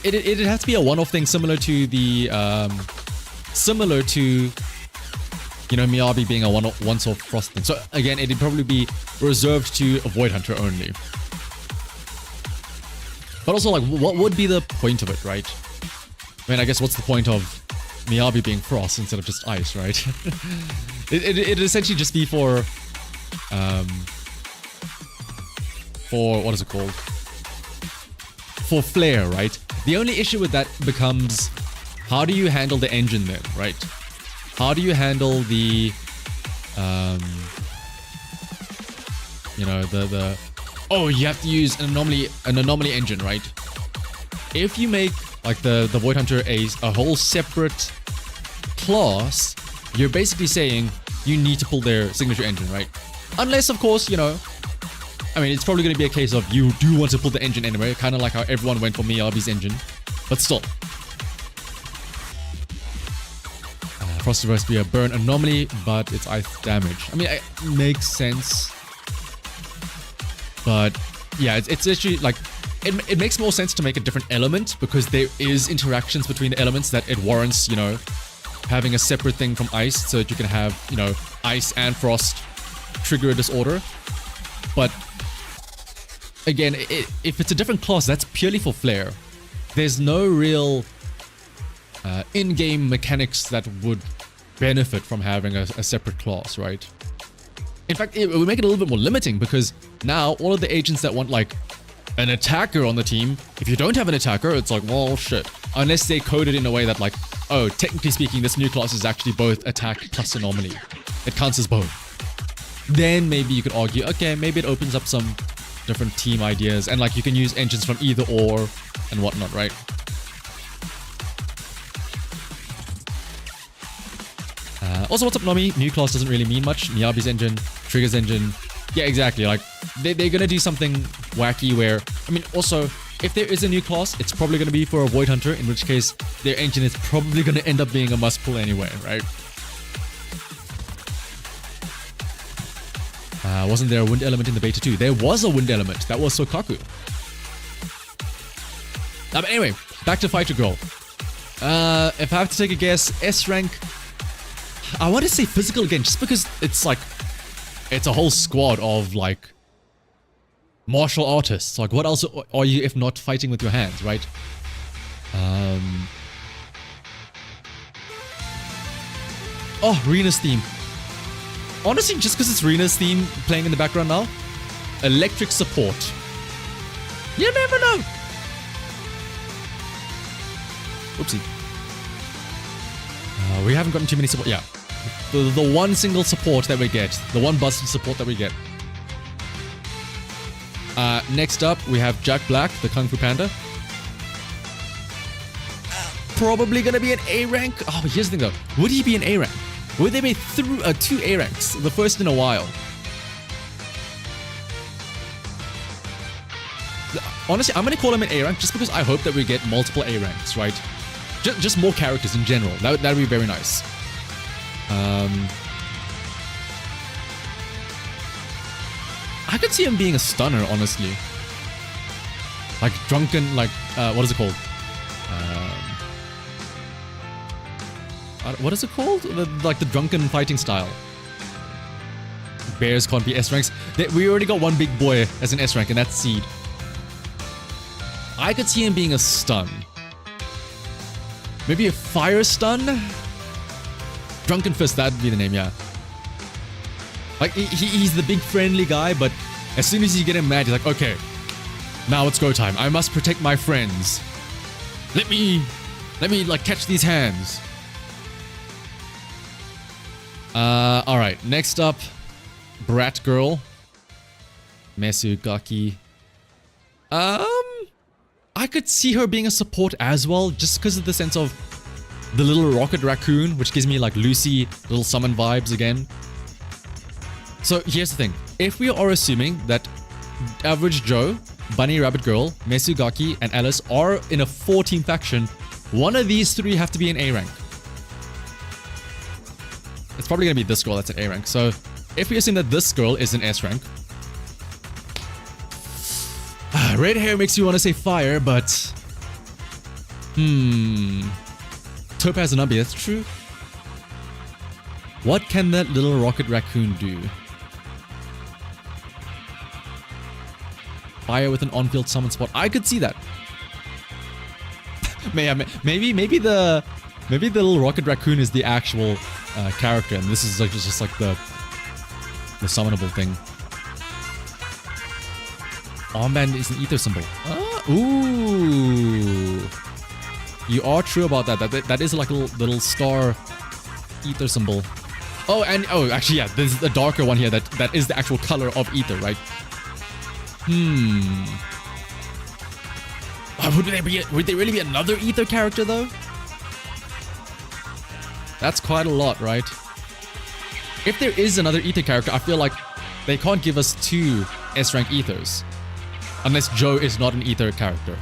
It has to be a one-off thing, similar to the you know, Miyabi being a once-off frost thing. So again, it'd probably be reserved to a Void Hunter only. But also, like, what would be the point of it, right? I mean, I guess what's the point of Miyabi being frost instead of just ice, right? It'd essentially just be for what is it called? For flair, right? The only issue with that becomes, how do you handle the engine then, right? How do you handle the, you know, oh, you have to use an anomaly engine, right? If you make, like, the Void Hunter a whole separate class, you're basically saying you need to pull their signature engine, right? Unless, of course, you know, I mean, it's probably going to be a case of you do want to pull the engine anyway, kind of like how everyone went for Miyabi's engine. But still. Frost is supposed to be a burn anomaly, but it's ice damage. I mean, it makes sense. But yeah, it's literally like, it makes more sense to make a different element because there is interactions between the elements that it warrants, you know, having a separate thing from ice so that you can have, you know, ice and frost trigger a disorder. But again, if it's a different class, that's purely for flair. There's no real in-game mechanics that would benefit from having a separate class, right? In fact, it would make it a little bit more limiting because now all of the agents that want like an attacker on the team, if you don't have an attacker, it's like, well, shit. Unless they code it in a way that like, oh, technically speaking, this new class is actually both attack plus anomaly. It counts as both. Then maybe you could argue, okay, maybe it opens up some different team ideas and like you can use engines from either or and whatnot, right? Also, what's up, Nomi? New class doesn't really mean much. Miyabi's engine, Trigger's engine. Yeah, exactly. Like, they're gonna do something wacky where... I mean, also, if there is a new class, it's probably gonna be for a Void Hunter, in which case, their engine is probably gonna end up being a must-pull anyway, right? Wasn't there a wind element in the beta too? There was a wind element. That was Sokaku. But anyway, back to Fighter Girl. If I have to take a guess, S rank. I want to say physical again, just because it's like, it's a whole squad of like martial artists. Like, what else are you if not fighting with your hands, right? Oh, Rena's theme. Honestly, just because it's Rena's theme playing in the background now, electric support. You never know. Oopsie. We haven't gotten too many support. Yeah. The one single support that we get. The one busted support that we get. Next up, we have Jack Black, the Kung Fu Panda. Probably gonna be an A rank. Oh, but here's the thing though. Would he be an A rank? Would there be two A ranks? The first in a while. Honestly, I'm gonna call him an A rank just because I hope that we get multiple A ranks, right? Just more characters in general. That would be very nice. I could see him being a stunner, honestly. Like drunken, like what is it called? What is it called? Like the drunken fighting style. Bears can't be S ranks. We already got one big boy as an S rank, and that's Seed. I could see him being a stun. Maybe a fire stun? Drunken Fist, that'd be the name, yeah. Like, he's the big friendly guy, but as soon as you get him mad, he's like, okay, now it's go time. I must protect my friends. Let me like catch these hands. Alright, next up, Brat Girl. Mesugaki. I could see her being a support as well, just because of the sense of the little rocket raccoon, which gives me like Lucy, little summon vibes again. So here's the thing. If we are assuming that Average Joe, Bunny Rabbit Girl, Mesugaki, and Alice are in a 4-team faction, one of these three have to be an A rank. It's probably going to be this girl that's an A rank. So if we assume that this girl is an S rank, red hair makes you want to say fire, but Topaz and Ubby, that's true. What can that little rocket raccoon do? Fire with an on-field summon spot. I could see that. maybe the little rocket raccoon is the actual character, and this is like just like the summonable thing. Armband is an ether symbol. Ooh. You are true about that. That is like a little star ether symbol. Oh, and actually, yeah, there's a darker one here that is the actual color of ether, right? Would there really be another ether character though? That's quite a lot, right? If there is another ether character, I feel like they can't give us 2 S rank ethers. Unless Joe is not an ether character.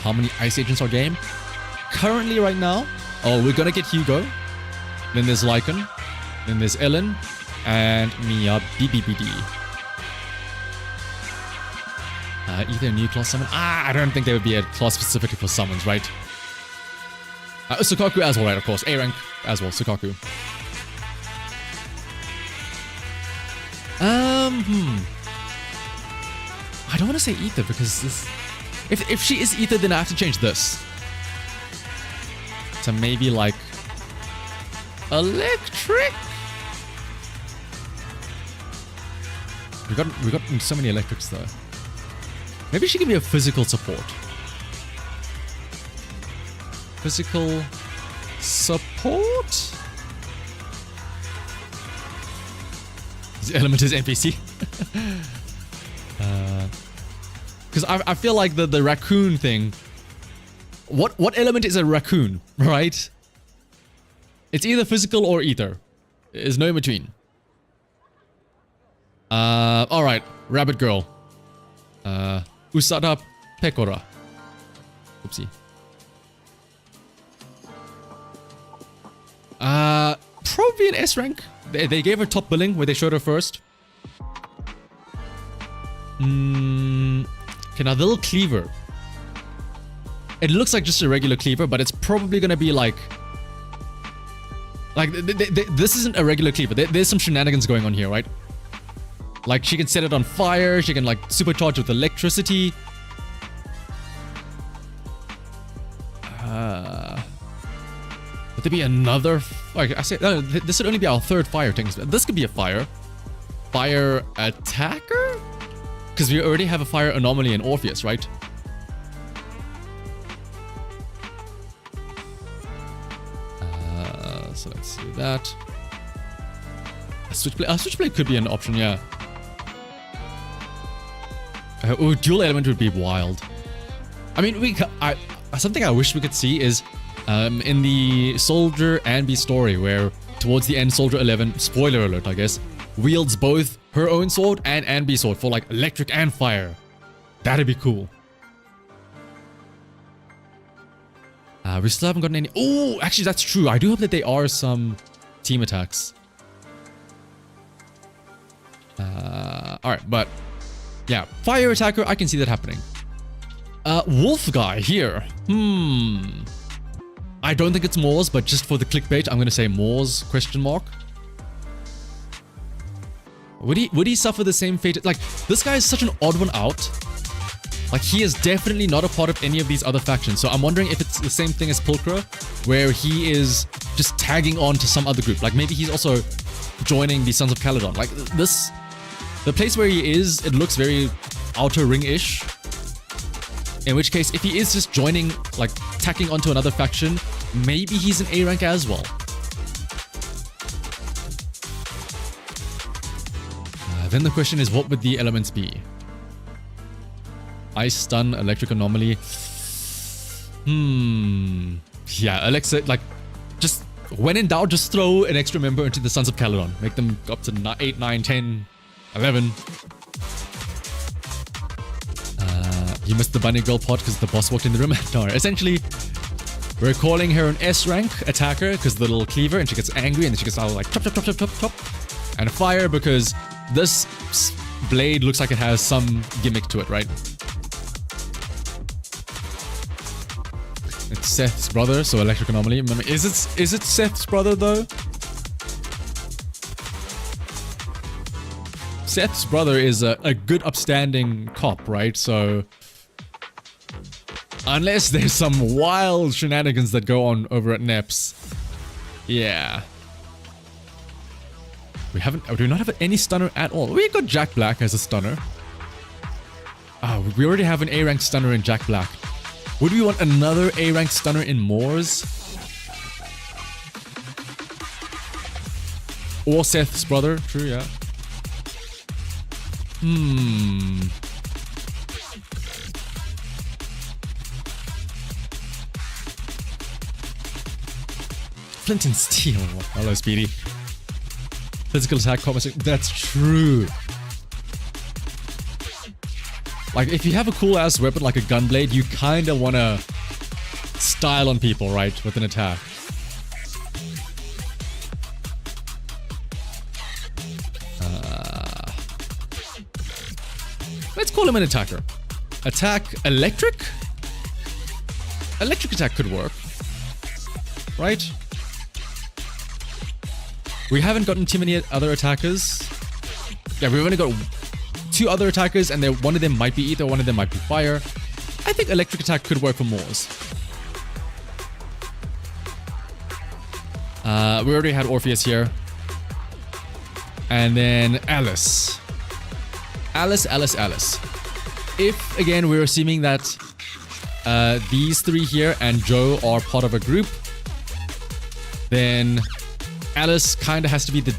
How many Ice Agents are game? Currently right now, we're gonna get Hugo. Then there's Lycan. Then there's Ellen. And Mia BBBD. Either a new class summon? I don't think there would be a class specifically for summons, right? Sukaku as well, right, of course. A rank as well, Sukaku. I don't want to say ether because this... If she is ether, then I have to change this. So maybe like... electric? We got so many electrics though. Maybe she can be a physical support. Physical support? The element is NPC. Because I feel like the raccoon thing. What element is a raccoon, right? It's either physical or ether. There's no in between. Alright, Rabbit Girl. Usada Pekora. Oopsie. Probably an S rank. They gave her top billing where they showed her first. Okay, now the little cleaver. It looks like just a regular cleaver, but it's probably gonna be like this isn't a regular cleaver. There's some shenanigans going on here, right? Like she can set it on fire. She can like supercharge with electricity. Would there be another? Like I said, no, this would only be our third fire thing. This could be a fire attacker, because we already have a fire anomaly in Orpheus, right? So let's do that. A switchblade could be an option, yeah. Oh, dual element would be wild. I mean, something I wish we could see is in the Soldier and B story, where towards the end, Soldier 11, spoiler alert, I guess, wields both her own sword and Anby sword for like electric and fire. That'd be cool. We still haven't gotten any. Oh, actually, that's true. I do hope that there are some team attacks. Alright, but yeah, fire attacker, I can see that happening. Wolf guy here. I don't think it's Moors, but just for the clickbait, I'm gonna say Moors, question mark. Would he suffer the same fate? Like, this guy is such an odd one out. Like, he is definitely not a part of any of these other factions. So I'm wondering if it's the same thing as Pulchra, where he is just tagging on to some other group. Like, maybe he's also joining the Sons of Caledon. Like, this, the place where he is, it looks very Outer Ring-ish. In which case, if he is just joining, like, tacking onto another faction, maybe he's an A rank as well. Then the question is, what would the elements be? Ice Stun, Electric Anomaly. Yeah, Alexa, like, just when in doubt, just throw an extra member into the Sons of Caledon. Make them go up to 8, 9, 10, 11. You missed the bunny girl part because the boss walked in the room. No, essentially, we're calling her an S rank attacker because the little cleaver, and she gets angry and then she gets all like chop, chop, chop, chop, chop, chop. And fire because this blade looks like it has some gimmick to it, right? It's Seth's brother, so Electric Anomaly. Is it Seth's brother though? Seth's brother is a good upstanding cop, right? So unless there's some wild shenanigans that go on over at Neps, yeah. We do not have any stunner at all. We got Jack Black as a stunner. We already have an A rank stunner in Jack Black. Would we want another A rank stunner in Moors? Or Seth's brother? True, yeah. Flint and Steel. Hello, Speedy. Physical attack, combat. That's true. Like, if you have a cool ass weapon like a gunblade, you kind of want to style on people, right? With an attack. Let's call him an attacker. Attack electric? Electric attack could work. Right? We haven't gotten too many other attackers. Yeah, we've only got 2 other attackers, and one of them might be ether, one of them might be fire. I think electric attack could work for Moors. We already had Orpheus here. And then Alice. Alice. If, again, we're assuming that these 3 here and Joe are part of a group, then Alice kind of has to be the...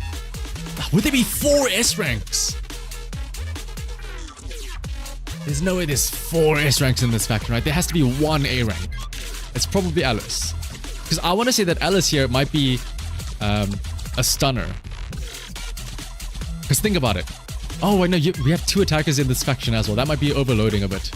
Would there be 4 S ranks? There's no way there's 4 S ranks in this faction, right? There has to be 1 A rank. It's probably Alice. Because I want to say that Alice here might be a stunner. Because think about it. Oh, wait, no, we have 2 attackers in this faction as well. That might be overloading a bit.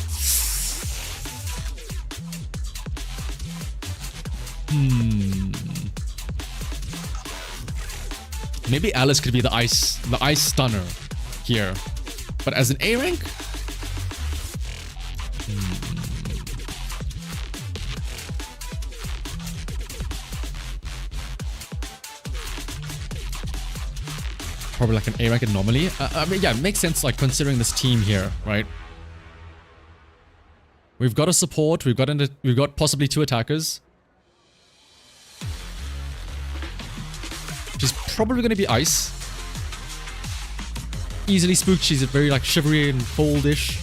Maybe Alice could be the ice stunner here. But as an A rank, probably like an A rank anomaly. I mean, yeah, it makes sense like considering this team here, right? We've got a support. We've got possibly 2 attackers. She's probably going to be ice. Easily spooked. She's very like shivery and cold-ish.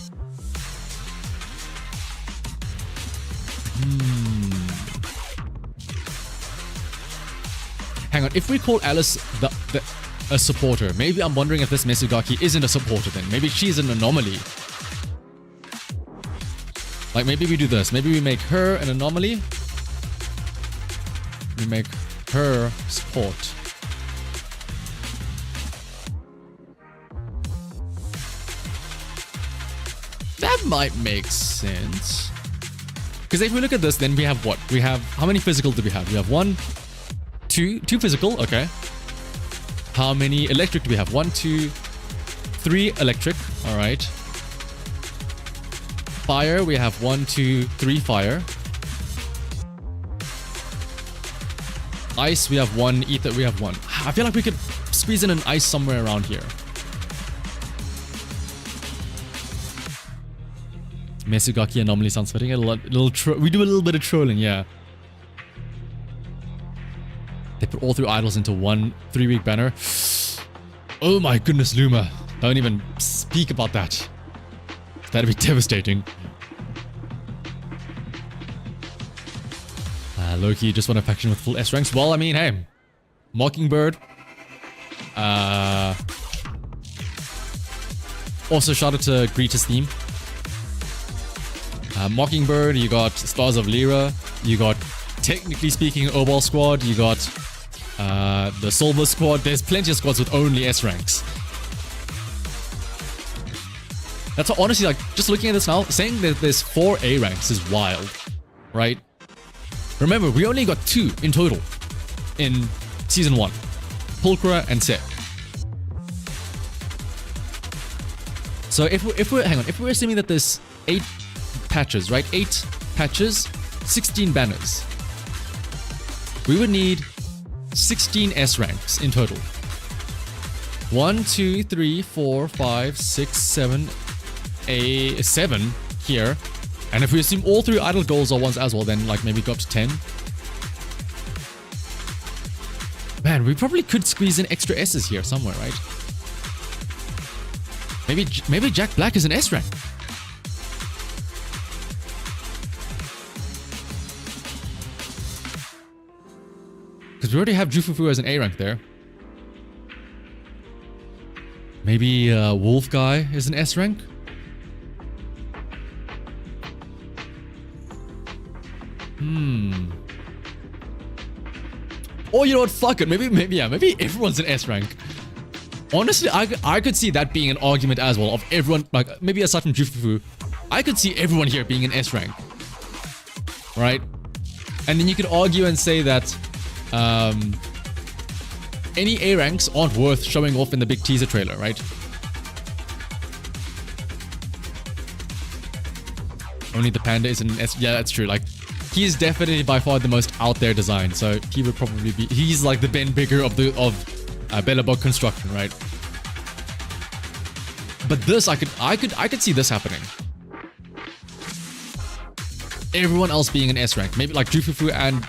Hang on. If we call Alice a supporter, maybe I'm wondering if this Mesugaki isn't a supporter then. Maybe she's an anomaly. Like maybe we do this. Maybe we make her an anomaly. We make her support. That might make sense. Because if we look at this, then we have what? We have, how many physical do we have? We have 1, 2 physical, okay. How many electric do we have? 1, 2, 3 electric, all right. Fire, we have 1, 2, 3 fire. Ice, we have 1. Ether, we have 1. I feel like we could squeeze in an ice somewhere around here. Mesugaki anomaly sounds fitting. We do a little bit of trolling, yeah. They put all 3 idols into 1 3-week banner. Oh my goodness, Luma. Don't even speak about that. That'd be devastating. Loki just won a faction with full S ranks. Well, I mean, hey. Mockingbird. Also, shout out to Greeta's theme. Mockingbird, you got Stars of Lyra, you got, technically speaking, Obol Squad, you got the Silver Squad. There's plenty of squads with only S ranks. That's what, honestly, like, just looking at this now, saying that there's 4 A ranks is wild, right? Remember, we only got 2 in total in Season 1. Pulchra and Set. So if we're assuming that there's 8 patches, right? 8 patches, 16 banners. We would need 16 S ranks in total. 1, 2, 3, 4, 5, 6, 7, 7 here. And if we assume all 3 idle goals are ones as well, then like maybe go up to 10. Man, we probably could squeeze in extra S's here somewhere, right? Maybe Jack Black is an S rank. Because we already have Jufufu as an A rank there. Maybe Wolf Guy is an S rank. Oh, you know what? Fuck it. Maybe everyone's an S rank. Honestly, I could see that being an argument as well of everyone, like maybe aside from Jufufu, I could see everyone here being an S rank. Right? And then you could argue and say that any A ranks aren't worth showing off in the big teaser trailer, right? Only the panda is an S. Yeah, that's true. Like, he's definitely by far the most out there design, so he would probably be. He's like the Ben Bigger of Bellabog construction, right? But this, I could see this happening. Everyone else being an S rank, maybe like Jufufu, and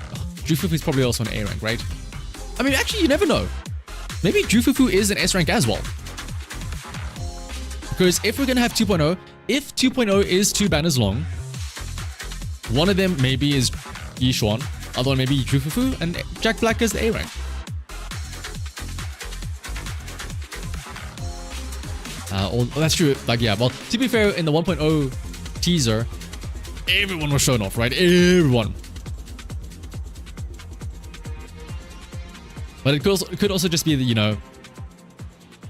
Jufufu is probably also an A rank, right? I mean, actually, you never know. Maybe Jufufu is an S rank as well. Because if we're gonna have 2.0, if 2.0 is 2 banners long, one of them maybe is Yishuan, other one maybe Jufufu, and Jack Black is the A rank. Oh, that's true. Like, yeah, well, to be fair, in the 1.0 teaser, everyone was shown off, right? Everyone. But it could also just be the, you know,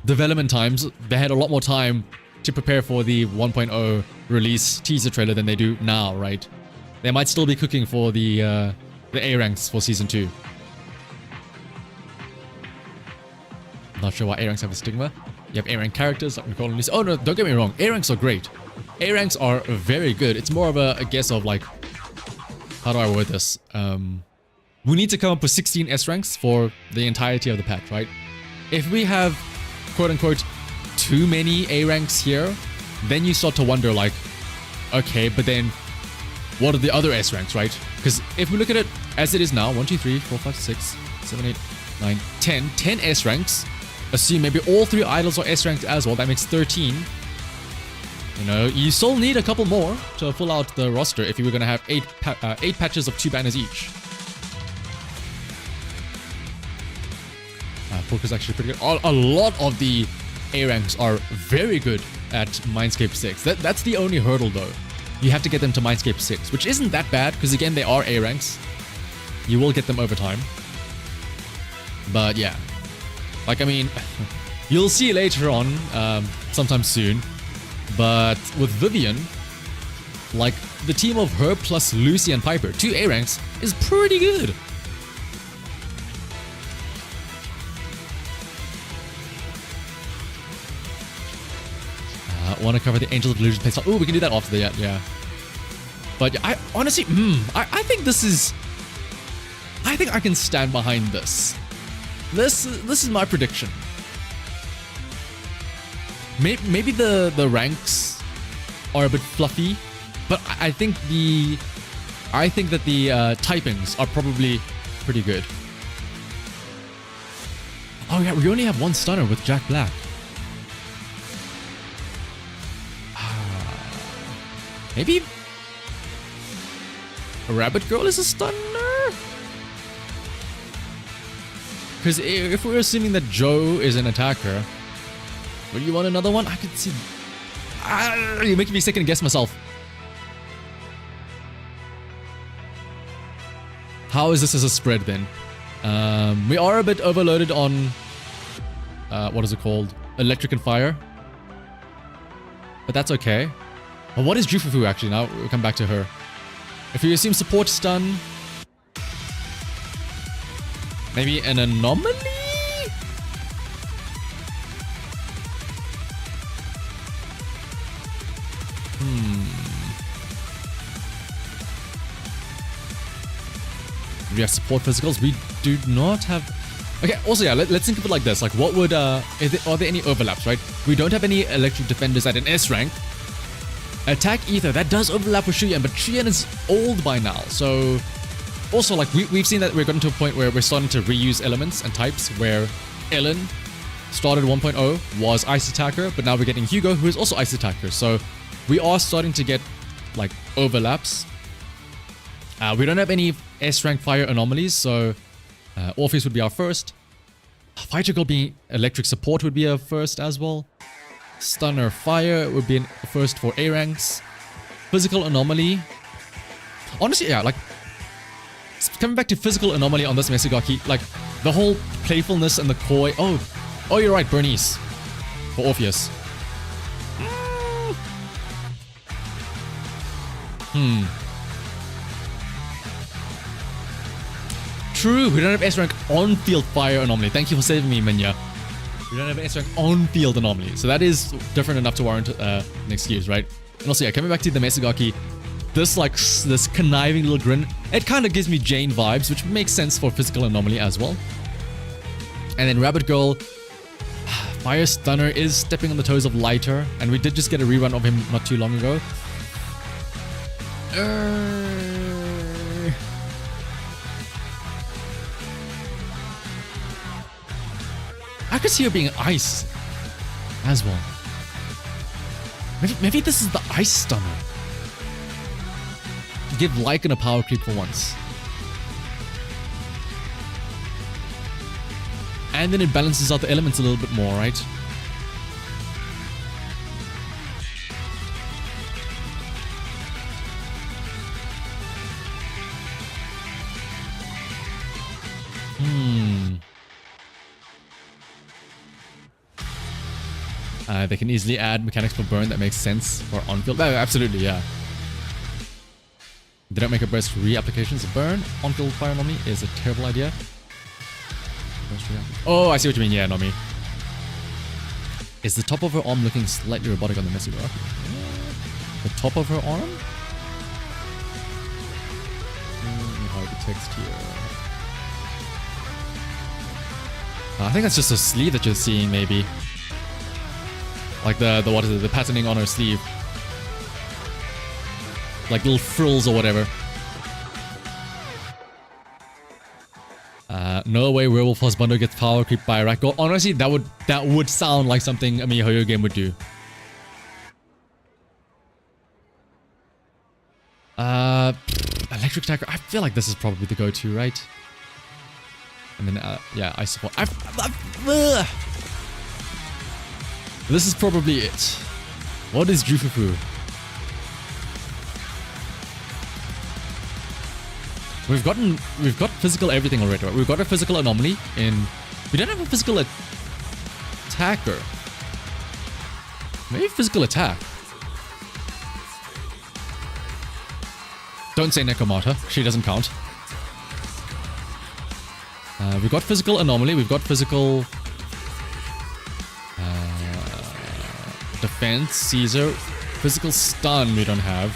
development times. They had a lot more time to prepare for the 1.0 release teaser trailer than they do now, right? They might still be cooking for the A ranks for Season 2. Not sure why A ranks have a stigma. You have A rank characters like Nicole and Lisa. Oh no, don't get me wrong. A ranks are great. A ranks are very good. It's more of a guess of like, how do I word this? We need to come up with 16 S ranks for the entirety of the patch, right? If we have quote unquote too many A ranks here, then you start to wonder like, okay, but then what are the other S ranks, right? Because if we look at it as it is now, 1, 2, 3, 4, 5, 6, 7, 8, 9, 10, 10 S ranks. Assume maybe all 3 idols are S ranked as well. That makes 13. You know, you still need a couple more to fill out the roster if you were going to have 8 patches of 2 banners each. Poker's actually pretty good. A lot of the A ranks are very good at Mindscape 6. That's the only hurdle though. You have to get them to Mindscape 6, which isn't that bad because again, they are A ranks. You will get them over time. But yeah. Like, I mean, you'll see later on, sometime soon. But with Vivian, like, the team of her plus Lucy and Piper, 2 A ranks, is pretty good. Want to cover the Angels of Illusion playstyle? Oh, we can do that after that, yeah. But I honestly, I think this is... I think I can stand behind this. This is my prediction. Maybe the ranks are a bit fluffy, but I think that the typings are probably pretty good. Oh yeah, we only have 1 stunner with Jack Black. Maybe a Rabbit Girl is a stunner? Because if we're assuming that Joe is an attacker, would you want another one? I could see... you're making me second guess myself. How is this as a spread then? We are a bit overloaded on... what is it called? Electric and Fire. But that's okay. Well, what is Jufufu actually? Now we'll come back to her. If we assume support stun... Maybe an anomaly? We have support physicals. We do not have... Okay, also yeah, let's think of it like this. Like what would... are there any overlaps, right? We don't have any electric defenders at an S rank. Attack Ether, that does overlap with Shuyan, but Shuyan is old by now, so... Also, like, we've seen that we're gotten to a point where we're starting to reuse elements and types, where Ellen started 1.0, was Ice Attacker, but now we're getting Hugo, who is also Ice Attacker, so we are starting to get, like, overlaps. We don't have any S-rank fire anomalies, so Orpheus would be our first. Fighter Girl being electric support would be our first as well. Stunner Fire would be a first for A ranks. Physical Anomaly. Honestly, yeah, like... Coming back to Physical Anomaly on this Mesugaki, like, the whole playfulness and the coy... Oh, you're right, Bernice. For Orpheus. True, we don't have S-rank on-field fire anomaly. Thank you for saving me, Minya. We don't have an S-rank on-field anomaly. So that is different enough to warrant an excuse, right? And also, yeah, coming back to the Mesugaki, this conniving little grin, it kind of gives me Jane vibes, which makes sense for Physical Anomaly as well. And then Rabbit Girl, Fire Stunner is stepping on the toes of Lighter, and we did just get a rerun of him not too long ago. I could see her being Ice as well. Maybe this is the Ice Stunner. Give Lycan a power creep for once. And then it balances out the elements a little bit more, right? They can easily add mechanics for burn that makes sense for on-field. Oh, absolutely, yeah. They don't make a burst reapplications. Burn on-field fire Nomi is a terrible idea. Oh, I see what you mean. Yeah, Nomi. Is the top of her arm looking slightly robotic on the Mesugaki? The top of her arm? Let me hide the text here. I think that's just a sleeve that you're seeing, maybe. Like the what is it? The patterning on her sleeve. Like little frills or whatever. No way Werewolf Husbando gets power creep by Ragdoll. Honestly, that would sound like something a MiHoYo game would do. Electric Attacker. I feel like this is probably the go-to, right? And then, yeah, I support. This is probably it. What is Jufufu? We've got physical everything already, right? We've got a physical anomaly in... We don't have a physical attacker. Maybe physical attack. Don't say Nekomata. She doesn't count. We've got physical anomaly. We've got physical... defense, Caesar. Physical stun we don't have.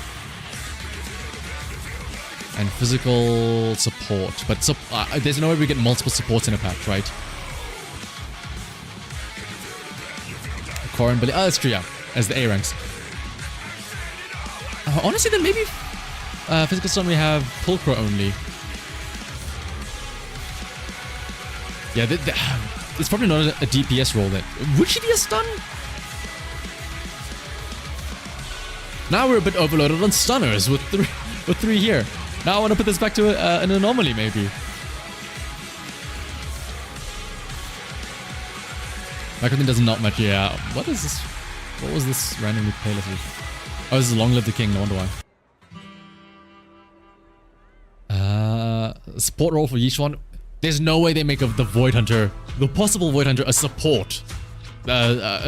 And physical support. But there's no way we get multiple supports in a pack, right? Corin, Billy. Oh, that's true, yeah. As the A ranks. Honestly, then maybe physical stun we have Pulcra only. Yeah, it's probably not a DPS role then. Would she be a stun? Now we're a bit overloaded on stunners with three here. Now I want to put this back to an anomaly, maybe. Microthing does not match. Yeah. What is this? What was this randomly playlisted? Oh, this is Long Live the King. No wonder why. Support role for each one. There's no way they make of the Void Hunter, the possible Void Hunter, a support.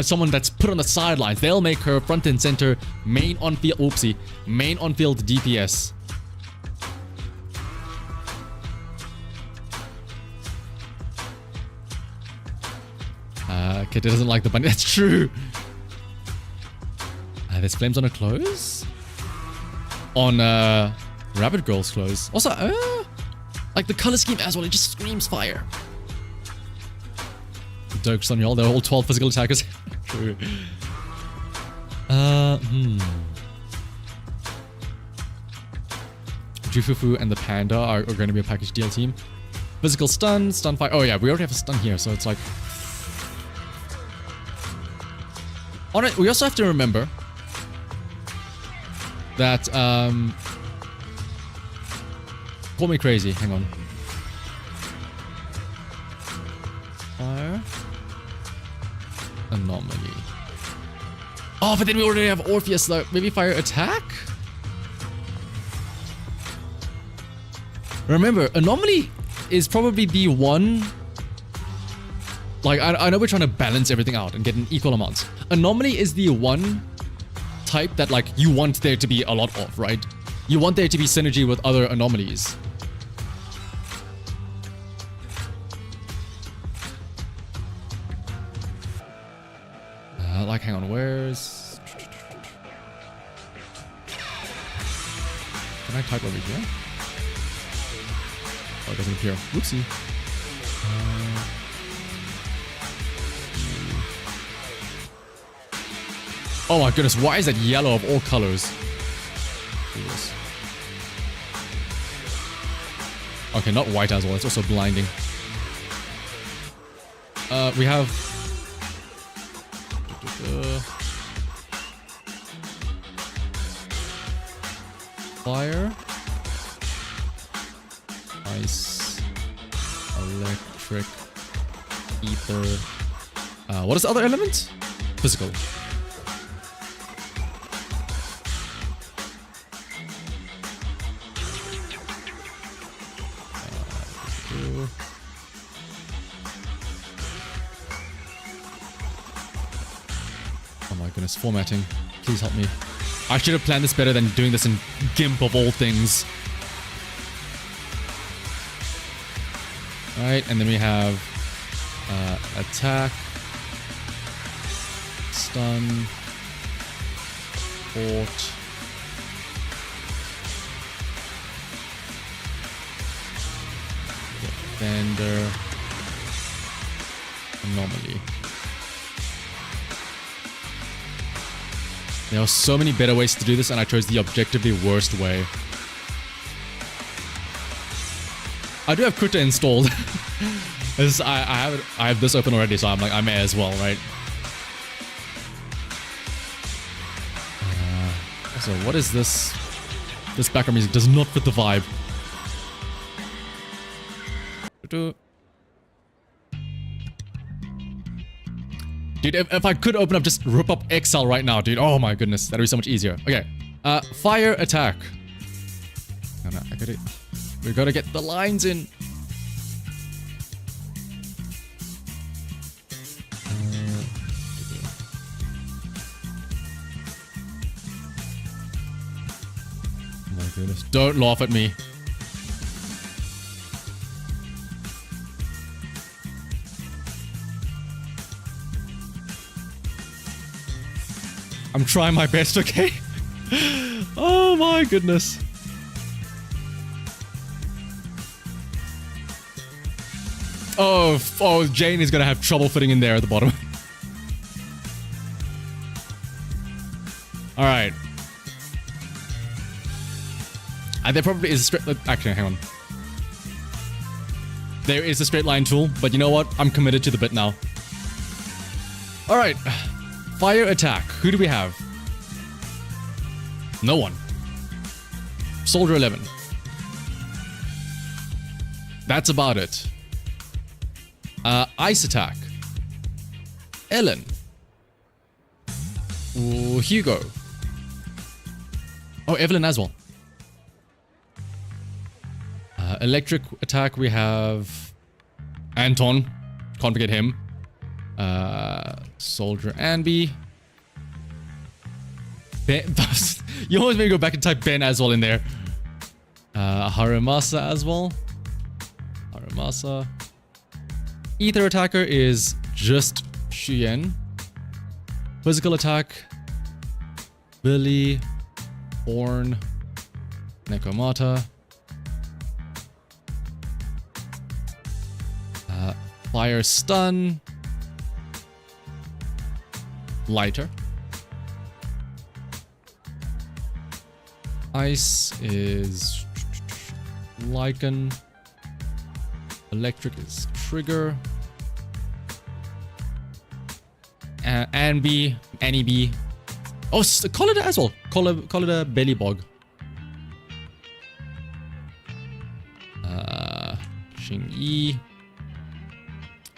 Someone that's put on the sidelines. They'll make her front and center, main on field. Oopsie, main on field DPS. Kid doesn't like the bunny. That's true. There's flames on her clothes. On Rabbit Girl's clothes. Also, like the color scheme as well. It just screams fire. Dokes on y'all. They're all 12 physical attackers. True. Jufufu and the Panda are going to be a package deal team. Physical stun, stun fire. Oh yeah, we already have a stun here, so it's like... Alright, we also have to remember that, call me crazy, hang on. Fire. Anomaly. Oh, but then we already have Orpheus, though. Maybe fire attack? Remember, Anomaly is probably the one... Like, I know we're trying to balance everything out and get an equal amount. Anomaly is the one type that, like, you want there to be a lot of, right? You want there to be synergy with other anomalies. Like, hang on, where's... Can I type over here? Oh, it doesn't appear. Whoopsie. Oh my goodness, why is that yellow of all colors? Jesus. Okay, not white as well, it's also blinding. We have... Fire. Ice. Electric. Ether. What is the other element? Physical. Oh my goodness, formatting. Please help me. I should have planned this better than doing this in GIMP of all things. Alright, and then we have attack, stun, fort, defender, anomaly. There are so many better ways to do this, and I chose the objectively worst way. I do have Krita installed. I have this open already, so I'm like, I may as well, right? So what is this? This background music does not fit the vibe. Dude, if I could open up, just rip up Excel right now, dude. Oh my goodness, that'd be so much easier. Okay, fire attack. No, we gotta get the lines in. Oh my goodness, don't laugh at me. I'm trying my best, okay? Oh my goodness. Oh, Jane is gonna have trouble fitting in there at the bottom. Alright. There probably is a straight... Actually, hang on. There is a straight line tool, but you know what? I'm committed to the bit now. Alright. Fire attack. Who do we have? No one. Soldier 11. That's about it. Ice attack. Ellen. Ooh, Hugo. Oh, Evelyn as well. Electric attack, we have Anton. Can't forget him. Soldier Anby. Ben. You always maybe go back and type Ben as well in there. Harumasa as well. Harumasa. Ether attacker is just Shuyen. Physical attack. Billy. Horn. Nekomata. Fire stun. Lighter. Ice is Lycan. Electric is Trigger. Annie B. Oh, call it as well. Call it a belly bog. Xing Yi.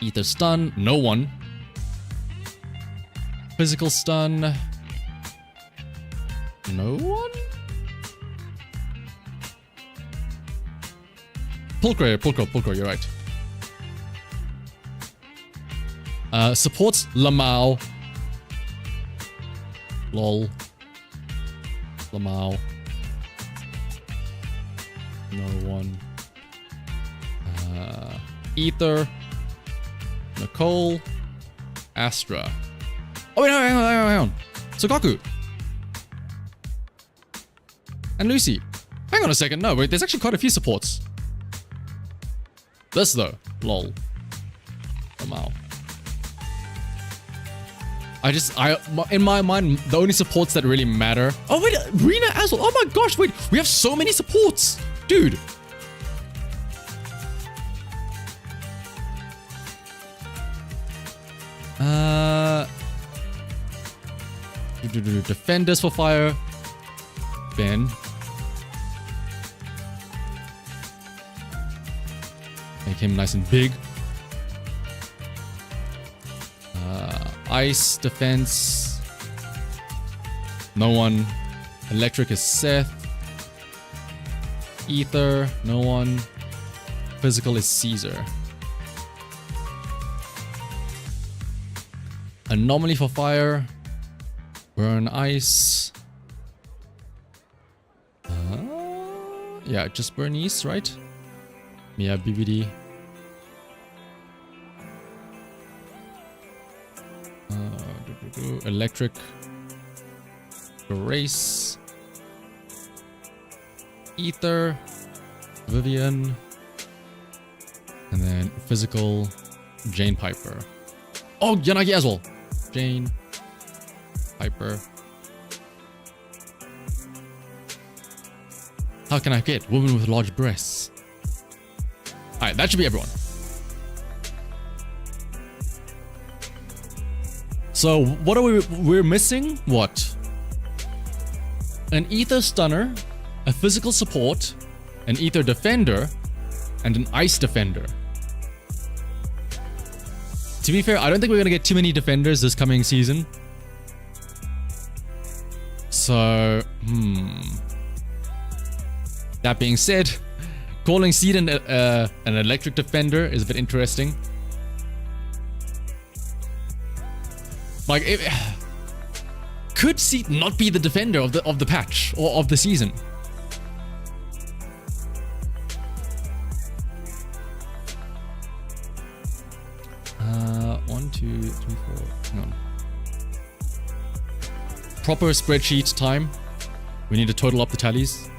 Ether stun. No one. Physical stun. No one? Pulcro, you're right. Supports Lamau. Lol. Lamau. No one. Ether. Nicole. Astra. Oh wait, hang on. Sogaku. And Lucy. Hang on a second. No, wait, there's actually quite a few supports. This though. Lol. Lamau. In my mind, the only supports that really matter. Oh wait, Rena as well. Oh my gosh, wait, we have so many supports, dude. Defenders for fire. Ben. Make him nice and big. Ice defense. No one. Electric is Seth. Ether. No one. Physical is Caesar. Anomaly for fire. Burn ice. Yeah, just Bernice, right? Yeah, BBD. Electric. Race. Ether. Vivian. And then physical. Jane Piper. Oh, Yanagi as well. Jane. Piper. How can I get woman with large breasts? Alright, that should be everyone. So what are we're missing? What? An ether stunner, a physical support, an ether defender, and an ice defender. To be fair, I don't think we're gonna get too many defenders this coming season. So, that being said, calling Seed an electric defender is a bit interesting. Like, could Seed not be the defender of the patch or of the season? One, two, three, four. Hang on. Proper spreadsheet time. We need to total up the tallies.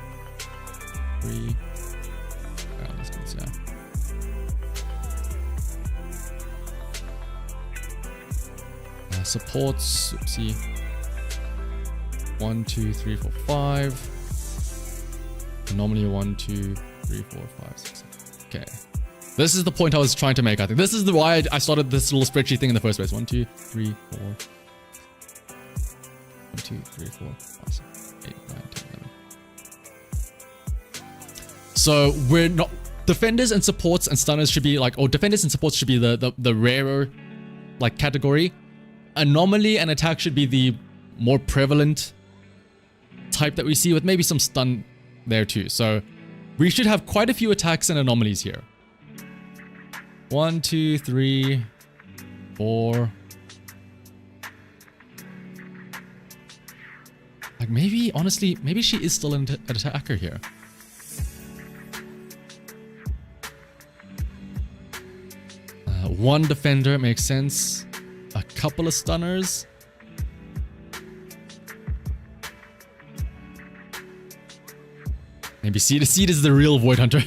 3. Let's go, yeah. Supports. Oopsie. 1, 2, 3, 4, 5. Anomaly 1, 2, 3, 4, 5, 6, 7. Okay. This is the point I was trying to make, I think. This is why I started this little spreadsheet thing in the first place. 1, 2, 3, 4. 1, 2, 3, 4, 5, 6, 8, 9, 10, 11. So we're not... Defenders and supports and stunners should be like... Or defenders and supports should be the rarer like category. Anomaly and attack should be the more prevalent type that we see, with maybe some stun there too. So we should have quite a few attacks and anomalies here. 1, 2, 3, 4. Like maybe, honestly, maybe she is still an attacker here. One defender makes sense. A couple of stunners. Maybe Seed is the real Void Hunter.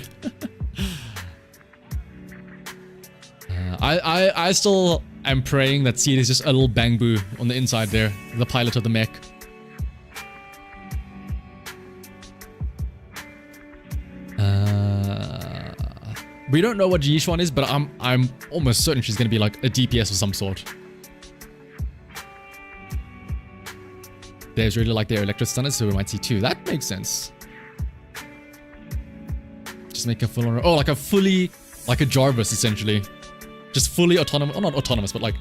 I still am praying that Seed is just a little bangbu on the inside there, the pilot of the mech. We don't know what Yishuan is, but I'm almost certain she's gonna be like a DPS of some sort. There's really like their electro stunners, so we might see 2. That makes sense. Just make a full on, oh, like a fully, like a Jarvis essentially. Just fully autonomous, oh, not autonomous, but like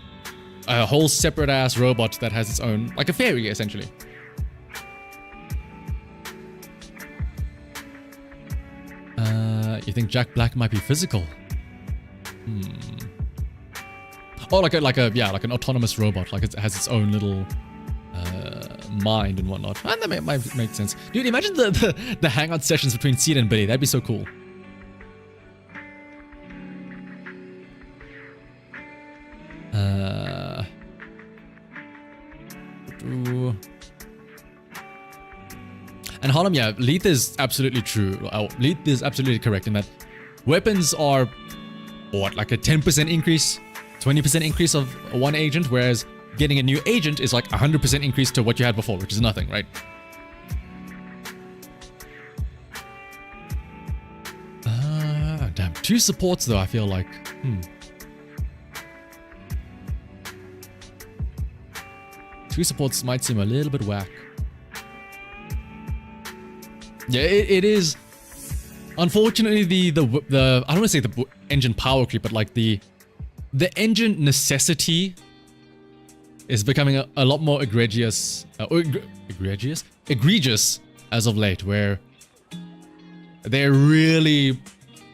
a whole separate ass robot that has its own, like a fairy essentially. You think Jack Black might be physical? Oh, like an autonomous robot, like it has its own little mind and whatnot. And that might make sense. Dude, imagine the hangout sessions between Seed and Billy. That'd be so cool. And Harlem, yeah, Leith is absolutely true. Leith is absolutely correct in that weapons are, what, like a 10% increase, 20% increase of one agent, whereas getting a new agent is like 100% increase to what you had before, which is nothing, right? Damn. 2 supports though, I feel like. 2 supports might seem a little bit whack. Yeah, it is. Unfortunately, the I don't want to say the engine power creep, but like the engine necessity is becoming a lot more egregious as of late, where they're really,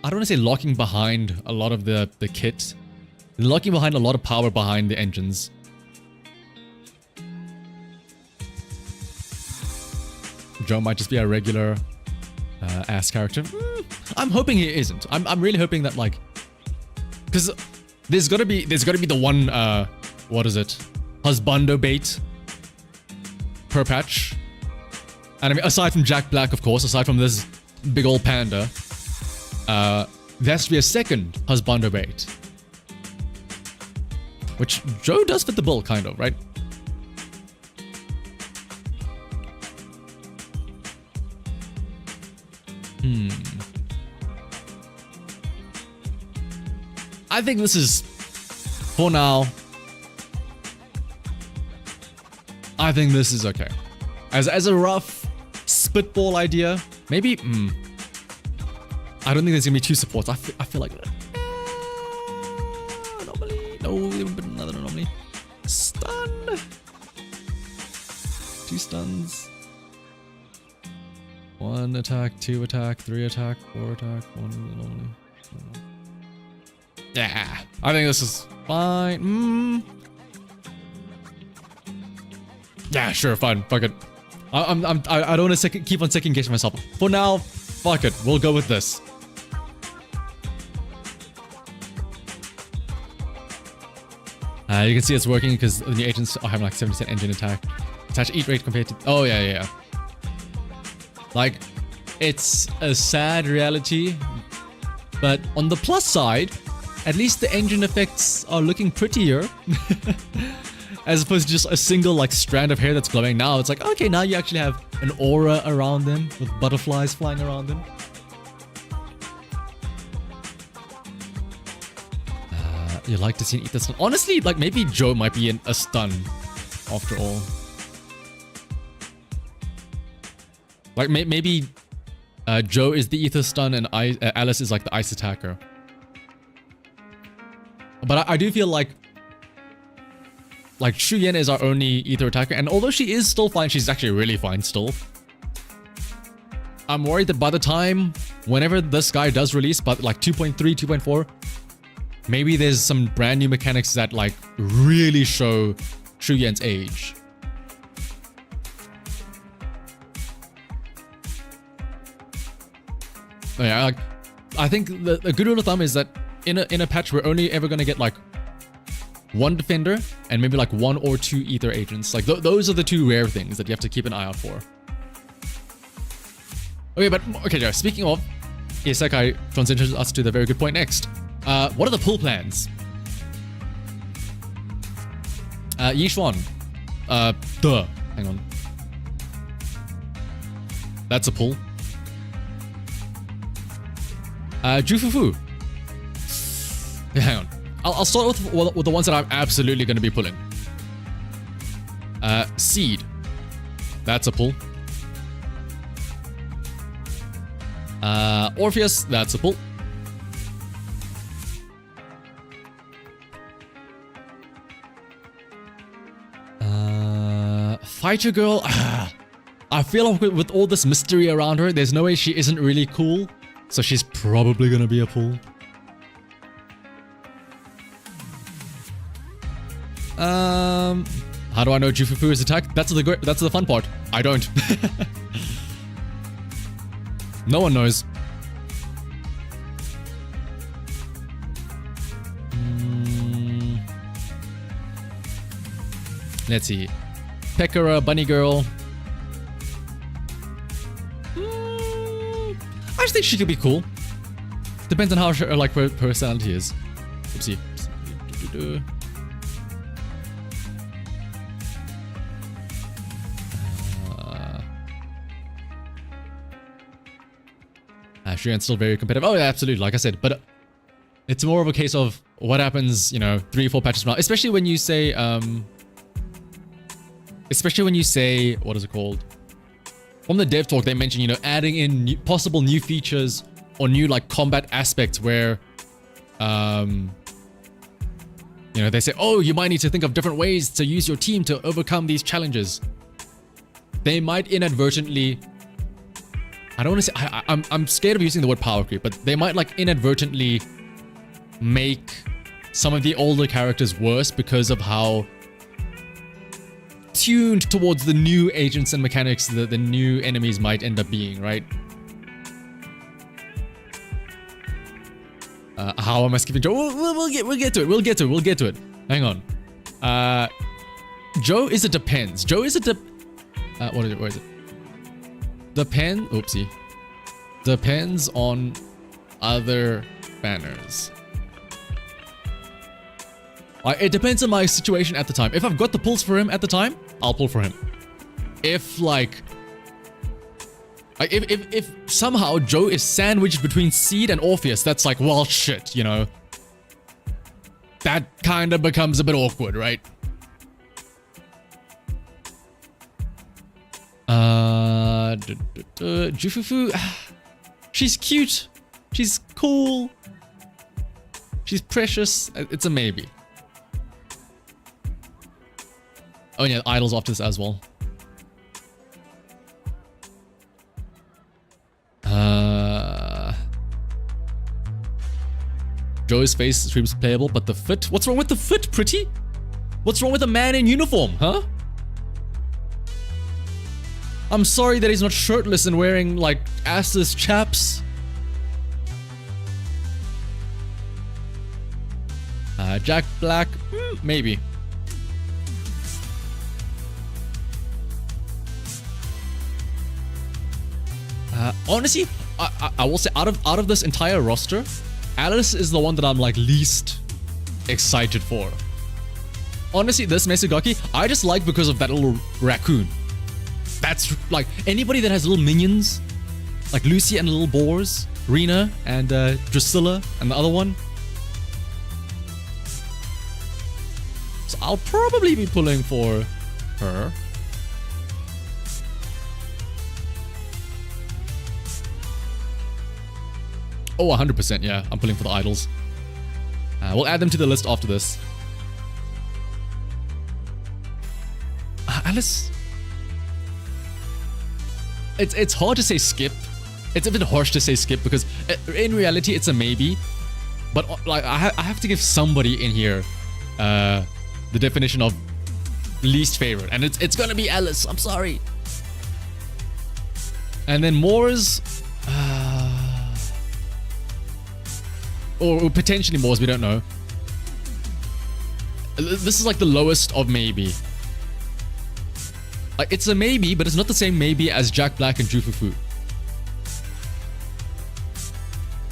I don't want to say locking behind a lot of the kit, locking behind a lot of power behind the engines. Joe might just be a regular ass character. I'm hoping he isn't. I'm really hoping that, like, because there's gotta be the one what is it, husbando bait per patch. And I mean, aside from Jack Black, of course, aside from this big old panda, there has to be a second husbando bait, which Joe does fit the bill, kind of, right? I think this is, for now, I think this is okay. As a rough spitball idea, maybe, I don't think there's gonna be 2 supports. I feel like, anomaly, no, there would be another anomaly. Stun. 2 stuns. 1 attack, 2 attack, 3 attack, 4 attack, 1 anomaly. Yeah, I think this is fine. Yeah, sure, fine. Fuck it. I don't want to keep on second guessing myself. For now, fuck it. We'll go with this. You can see it's working because the new agents are having like 70% engine attack. Attach eat rate compared to. Oh yeah. Like, it's a sad reality, but on the plus side, at least the engine effects are looking prettier. As opposed to just a single like strand of hair that's glowing. Now it's like, okay, now you actually have an aura around them with butterflies flying around them. You'd like to see an ether stun. Honestly, like maybe Joe might be a stun after all. Like maybe Joe is the ether stun and Alice is like the ice attacker. But I do feel like Shu Yan is our only ether attacker, and although she is still fine, she's actually really fine still. I'm worried that by the time, whenever this guy does release, but like 2.3, 2.4, maybe there's some brand new mechanics that like really show Shu Yan's age. Yeah, like, I think the good rule of thumb is that in a patch we're only ever gonna get like 1 defender and maybe like 1 or 2 ether agents. Like those are the 2 rare things that you have to keep an eye out for. Okay, Joe, speaking of, Isekai transitions us to the very good point next. What are the pull plans? Yishuan. Hang on. That's a pull. Jufufu. Hang on. I'll start with the ones that I'm absolutely going to be pulling. Seed. That's a pull. Orpheus. That's a pull. Fighter Girl. I feel like with all this mystery around her, there's no way she isn't really cool. So she's probably going to be a pull. How do I know Jufufu is attack? That's the fun part. I don't. No one knows. Let's see. Pekara, Bunny Girl. I just think she could be cool. Depends on how her like her personality is. Oopsie. Shuyan's still very competitive. Oh yeah, absolutely. Like I said, but it's more of a case of what happens, 3-4 patches from now. Especially when you say, what is it called? From the dev talk, they mentioned, adding in possible new features or new like combat aspects where, they say, oh, you might need to think of different ways to use your team to overcome these challenges. They might inadvertently, I don't want to say, I'm scared of using the word power creep, but they might like inadvertently make some of the older characters worse because of how tuned towards the new agents and mechanics that the new enemies might end up being, right? How am I skipping Joe? We'll get to it. Hang on. Joe is a depends. Joe is a where is it? Depends on other banners. It depends on my situation at the time. If I've got the pulls for him at the time, I'll pull for him. If like Like, if somehow Joe is sandwiched between Seed and Orpheus, that's like, well, shit, you know? That kind of becomes a bit awkward, right? Jufufu, she's cute. She's cool. She's precious. It's a maybe. Oh yeah, idols after this as well. Joe's face seems playable, but the fit? What's wrong with the fit, pretty? What's wrong with a man in uniform, huh? I'm sorry that he's not shirtless and wearing, like, assless chaps. Jack Black? Maybe. Honestly, I will say out of this entire roster, Alice is the one that I'm like least excited for. Honestly, this Mesugaki, I just like because of that little raccoon. That's like anybody that has little minions, like Lucy and little boars, Rena and Drusilla and the other one. So I'll probably be pulling for her. Oh, 100%, yeah. I'm pulling for the idols. We'll add them to the list after this. Alice... It's hard to say skip. It's a bit harsh to say skip because in reality, it's a maybe. But like, I have to give somebody in here the definition of least favorite. And it's gonna be Alice. I'm sorry. And then Moore's... or potentially Moore's, we don't know. This is like the lowest of maybe. Like, it's a maybe, but it's not the same maybe as Jack Black and Jufufu.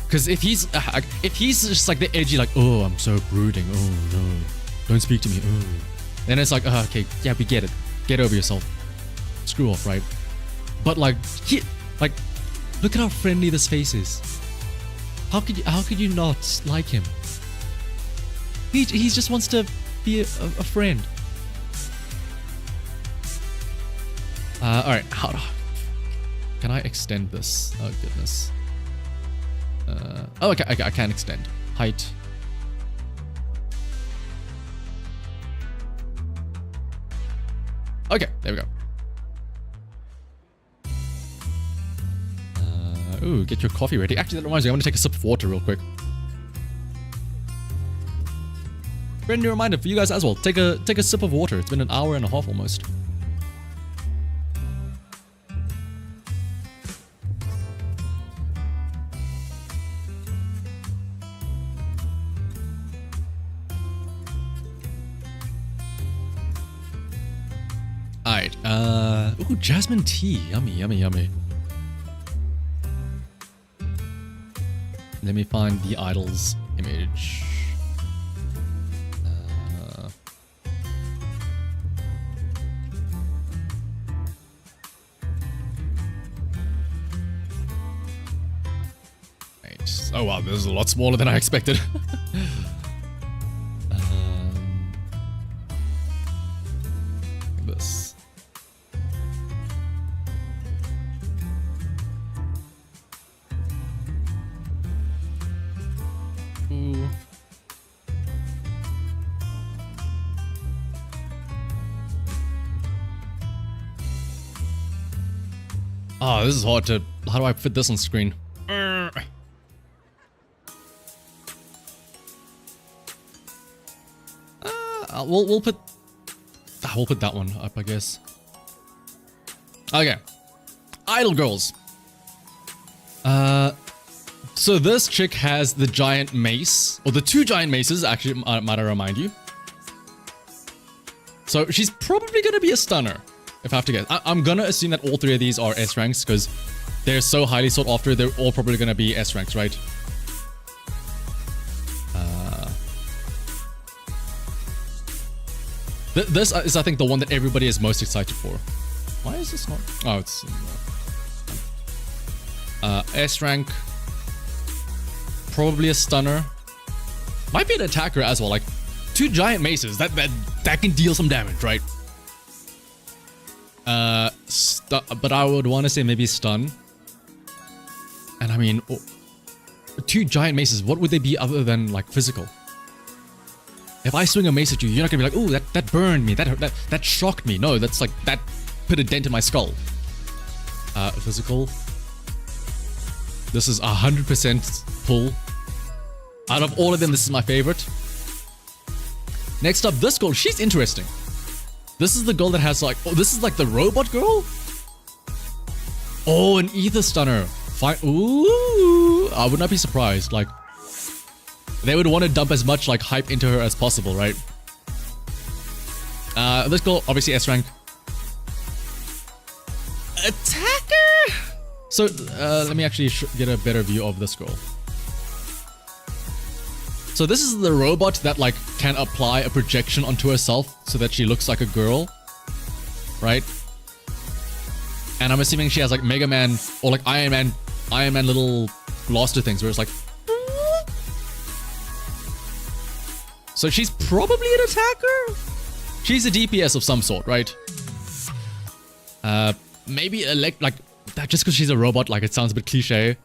Because if he's just like the edgy, like, oh, I'm so brooding, oh no, don't speak to me, oh. Then it's like, oh, okay, yeah, we get it. Get over yourself. Screw off, right? But like, look at how friendly this face is. How could you not like him? He just wants to be a friend. Alright, how can I extend this? Oh goodness. Oh, okay, I can extend. Height. Okay, there we go. Ooh, get your coffee ready. Actually, that reminds me, I want to take a sip of water real quick. Friendly reminder for you guys as well. Take a sip of water. It's been an hour and a half almost. Alright, ooh, jasmine tea. Yummy, yummy, yummy. Let me find the idol's image. Right. Oh wow, this is a lot smaller than I expected. This. Ooh. Oh, this is hard to... How do I fit this on screen? We'll put... we'll put that one up, I guess. Okay. Idol girls. So this chick has the giant mace, or the two giant maces, actually, might I remind you. So she's probably gonna be a stunner, if I have to guess. I'm gonna assume that all three of these are S ranks, because they're so highly sought after, they're all probably gonna be S ranks, right? This is, I think, the one that everybody is most excited for. Why is this not? Oh, it's... S rank. Probably a stunner. Might be an attacker as well. Like 2 giant maces. That can deal some damage, right? But I would want to say maybe stun. And I mean, 2 giant maces. What would they be other than like physical? If I swing a mace at you, you're not gonna be like, "Ooh, that burned me. That shocked me." No, that's like that put a dent in my skull. Physical. This is 100% pull. Out of all of them, this is my favorite. Next up, this girl. She's interesting. This is the girl that has like... Oh, this is like the robot girl? Oh, an ether stunner. Fine. Ooh. I would not be surprised. Like, they would want to dump as much like hype into her as possible, right? This girl, obviously S rank. Attacker! So, let me actually get a better view of this girl. So this is the robot that like can apply a projection onto herself so that she looks like a girl, right? And I'm assuming she has like Mega Man or like Iron Man little blaster things where it's like... So she's probably an attacker? She's a DPS of some sort, right? Maybe like that just because she's a robot, like it sounds a bit cliche.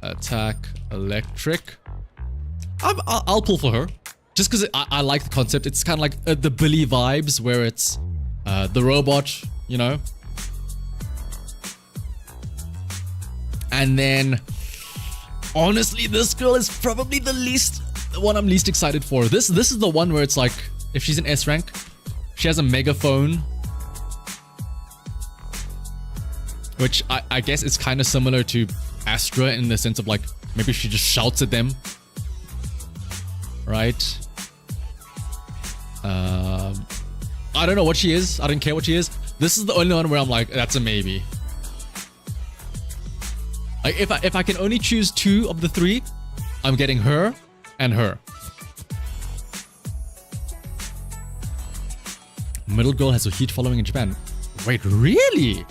Attack electric. I'll pull for her just because I like the concept. It's kind of like the Billy vibes where it's the robot, you know. And then honestly, this girl is probably the one I'm least excited for. This is the one where it's like if she's an S rank, she has a megaphone, which I guess is kind of similar to Astra in the sense of like maybe she just shouts at them, right? I don't know what she is. I don't care what she is. This is the only one where I'm like, that's a maybe. Like if I can only choose 2 of the 3, I'm getting her and her. Middle girl has a huge following in Japan. Wait, really?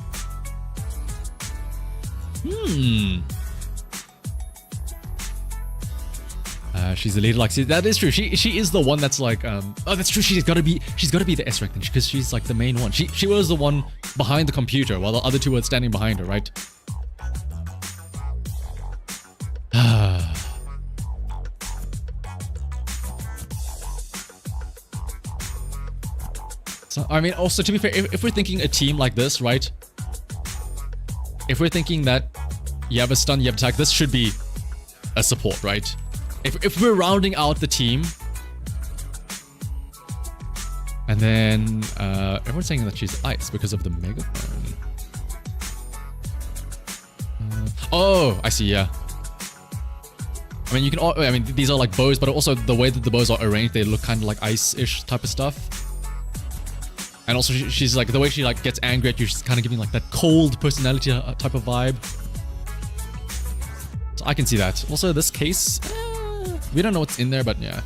She's the leader. Like, see, that is true. She is the one that's like, oh, that's true. She's got to be the S rank because she's like the main one. She was the one behind the computer while the other 2 were standing behind her, right? So, I mean, also to be fair, if we're thinking a team like this, right? If we're thinking that you have a stun, you have attack, this should be a support, right? If we're rounding out the team, and then everyone's saying that she's ice because of the megaphone. Oh, I see. Yeah. I mean, you can. I mean, these are like bows, but also the way that the bows are arranged, they look kind of like ice-ish type of stuff. And also, she's like the way she like gets angry at you. She's kind of giving like that cold personality type of vibe. So I can see that. Also, this case, we don't know what's in there, but yeah.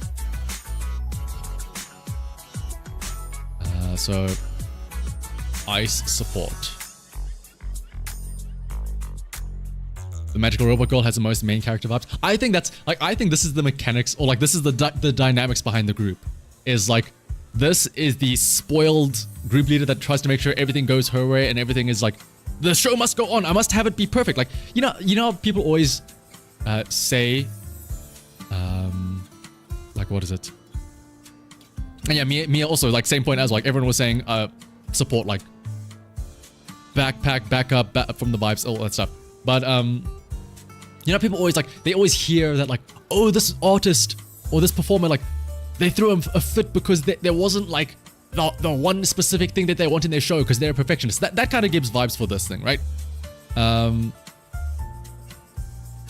So ice support. The magical robot girl has the most main character vibes. I think that's like, I think this is the mechanics, or like this is the dynamics behind the group. Is like, this is the spoiled group leader that tries to make sure everything goes her way and everything is like, the show must go on. I must have it be perfect. Like, you know how people always say, like, what is it? And yeah, Mia also, like, same point as, like, everyone was saying, support, like, backpack, backup, from the vibes, all that stuff. But, you know, people always, like, they always hear that, like, oh, this artist or this performer, like, they threw him a fit because there wasn't, like, the one specific thing that they want in their show because they're a perfectionist. That kind of gives vibes for this thing, right? But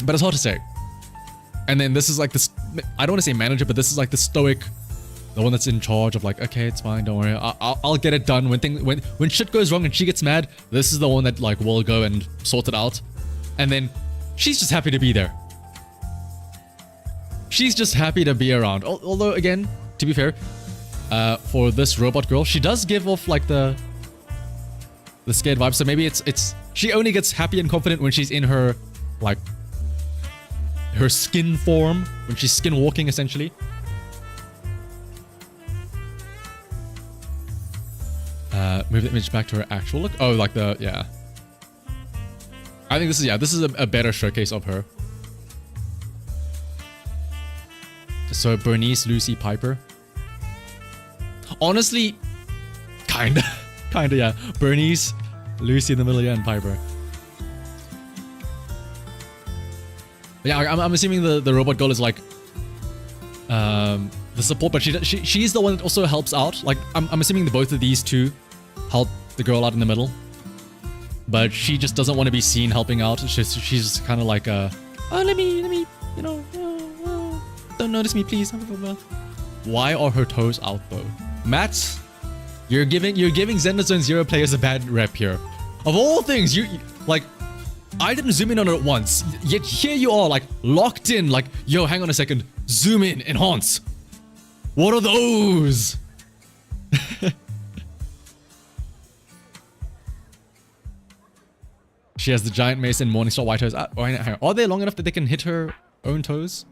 it's hard to say. And then this is, like, this, I don't want to say manager, but this is, like, the stoic... The one that's in charge of like, okay, it's fine, don't worry, I'll get it done. When shit goes wrong and she gets mad, this is the one that like will go and sort it out. And then she's just happy to be there. She's just happy to be around. Although again, to be fair, for this robot girl, she does give off like the the scared vibe. So maybe it's she only gets happy and confident when she's in her like her skin form, when she's skin walking essentially. Move the image back to her actual look. Oh, like the yeah. I think this is a better showcase of her. So Bernice, Lucy, Piper. Honestly, kinda, yeah. Bernice, Lucy in the middle, yeah, and Piper. Yeah, I'm assuming the robot girl is like the support, but she's the one that also helps out. Like I'm assuming both of these two help the girl out in the middle, but she just doesn't want to be seen helping out. She's just kind of like oh let me you know don't notice me please. Why are her toes out though? Matt, you're giving Zenless Zone 0 players a bad rep here. Of all things, you like, I didn't zoom in on it once, yet here you are like locked in like, yo, hang on a second, zoom in, enhance. What are those? She has the giant mace and Morningstar white toes. Are they long enough that they can hit her own toes?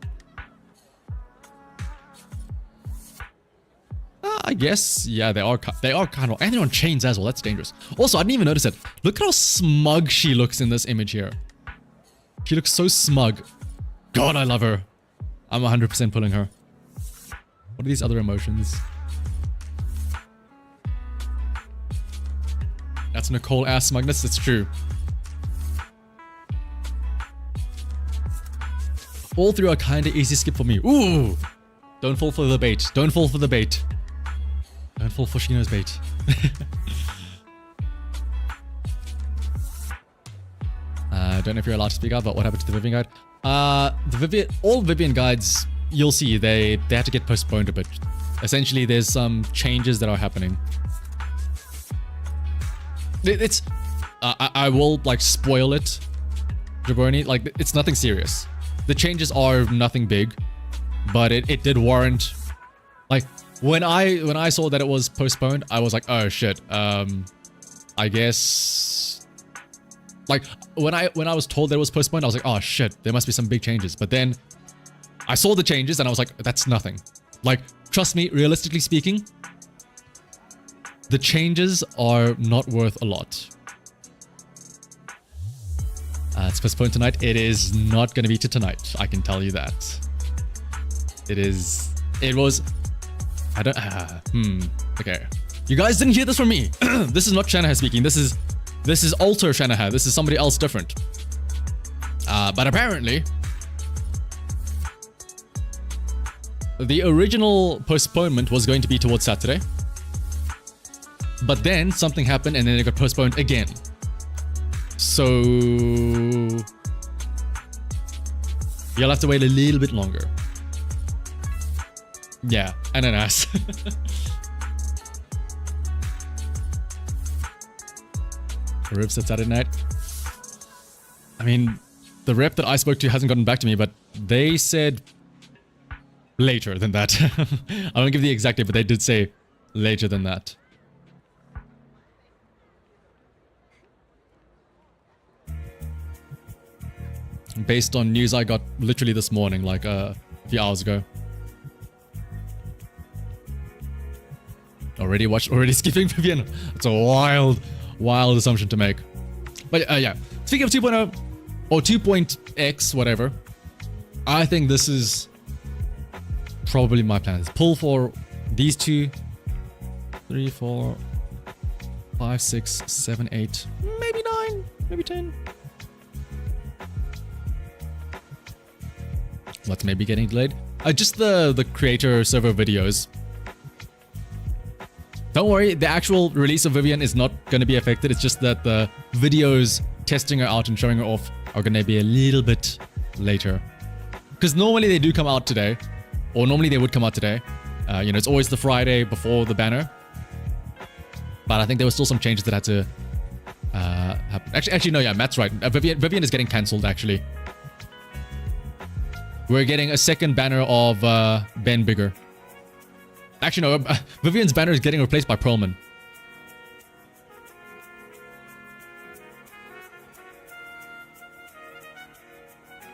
I guess, yeah, they are kind of, and they're on chains as well. That's dangerous. Also, I didn't even notice it. Look at how smug she looks in this image here. She looks so smug. God, I love her. I'm 100% pulling her. What are these other emotions? That's Nicole ass smugness. It's true. All three are kind of easy skip for me. Ooh! Don't fall for the bait. Don't fall for the bait. Don't fall for Shino's bait. Don't know if you're allowed to speak out about what happened to the Vivian guide. All Vivian guides, you'll see, they had to get postponed a bit. Essentially, there's some changes that are happening. It's... I will, like, spoil it, Jabroni. Like, it's nothing serious. The changes are nothing big, but it did warrant... Like, when I saw that it was postponed, I was like, oh shit. I guess... Like, when I was told that it was postponed, I was like, oh shit, there must be some big changes. But then, I saw the changes and I was like, that's nothing. Like, trust me, realistically speaking, the changes are not worth a lot. It's postponed tonight. It is not going to be to tonight. I can tell you that. It was... I don't... Okay. You guys didn't hear this from me. This is not shanahavt speaking. This is alter shanahavt. This is somebody else different. But apparently... The original postponement was going to be towards Saturday. But then something happened and then it got postponed again. So... You'll have to wait a little bit longer. Yeah, and an ass. Rips at Saturday night. I mean, the rep that I spoke to hasn't gotten back to me, but they said later than that. I won't give the exact date, but they did say later than that. Based on news I got literally this morning, like a few hours ago. Already skipping Vivian. It's a wild assumption to make. But yeah, speaking of 2.0 or 2.x, whatever, I think this is probably my plan. Pull for these 2, 3, 4, 5, 6, 7, 8, maybe 9, maybe 10. What's maybe getting delayed? Just the creator server videos. Don't worry, the actual release of Vivian is not going to be affected. It's just that the videos testing her out and showing her off are going to be a little bit later. Because normally they do come out today. Or normally they would come out today. You know, it's always the Friday before the banner. But I think there were still some changes that had to happen. Actually, no, yeah, Matt's right. Vivian is getting cancelled, actually. We're getting a second banner of Ben Bigger. Actually, no, Vivian's banner is getting replaced by Perlman.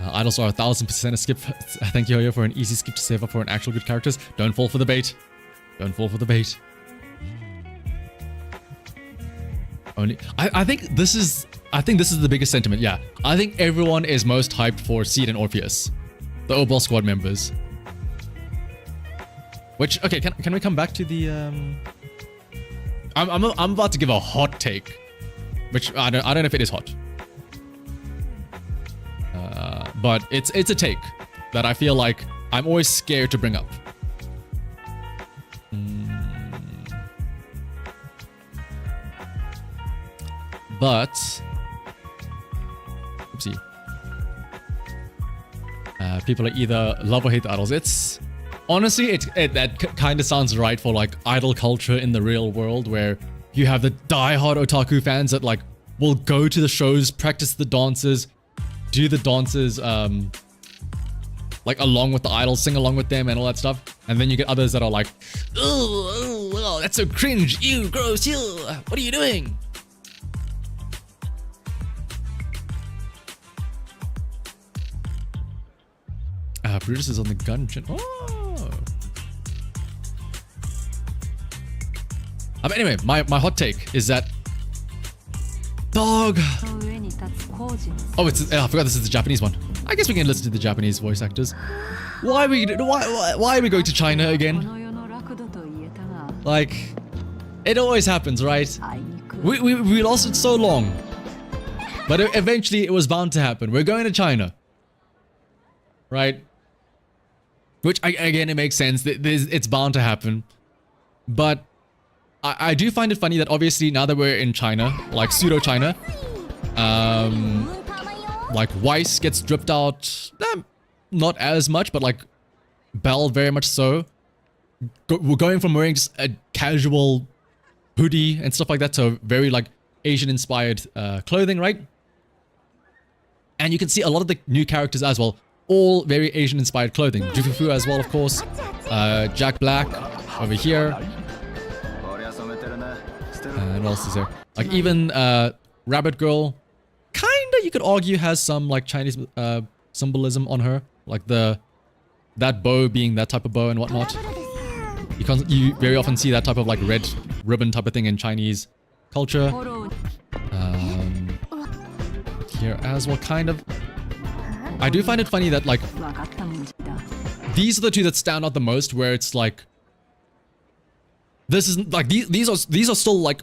Idols are 1000% a skip. Thank you, Hoyo, for an easy skip to save up for an actual good characters. Don't fall for the bait. Don't fall for the bait. Only I think this is the biggest sentiment. Yeah, I think everyone is most hyped for Seed and Orpheus, the Obol squad members. Which, okay, can we come back to the I'm about to give a hot take, which I don't know if it is hot. But it's a take that I feel like I'm always scared to bring up. But oopsie. People are either love or hate the idols. It's honestly that kind of sounds right for like idol culture in the real world, where you have the die-hard otaku fans that like will go to the shows, practice the dances, do the dances like along with the idols, sing along with them and all that stuff. And then you get others that are like, oh, that's so cringe, ew, gross, ew, what are you doing? Brutus is on the gungeon. Oh. But anyway, my hot take is that dog. Oh, I forgot this is the Japanese one. I guess we can listen to the Japanese voice actors. Why are we going to China again? Like, it always happens, right? We lost it so long, but eventually it was bound to happen. We're going to China, right? Which, again, it makes sense. It's bound to happen. But I do find it funny that obviously now that we're in China, like pseudo-China, like Weiss gets dripped out, not as much, but like Belle very much so. We're going from wearing just a casual hoodie and stuff like that to very like Asian-inspired clothing, right? And you can see a lot of the new characters as well. All very Asian-inspired clothing. Jufufu as well, of course. Jack Black over here. And what else is there? Like even Rabbit Girl, kinda you could argue has some like Chinese symbolism on her, like that bow being that type of bow and whatnot. You very often see that type of like red ribbon type of thing in Chinese culture. Here as well, kind of. I do find it funny that like these are the two that stand out the most, where it's like this is like these are still like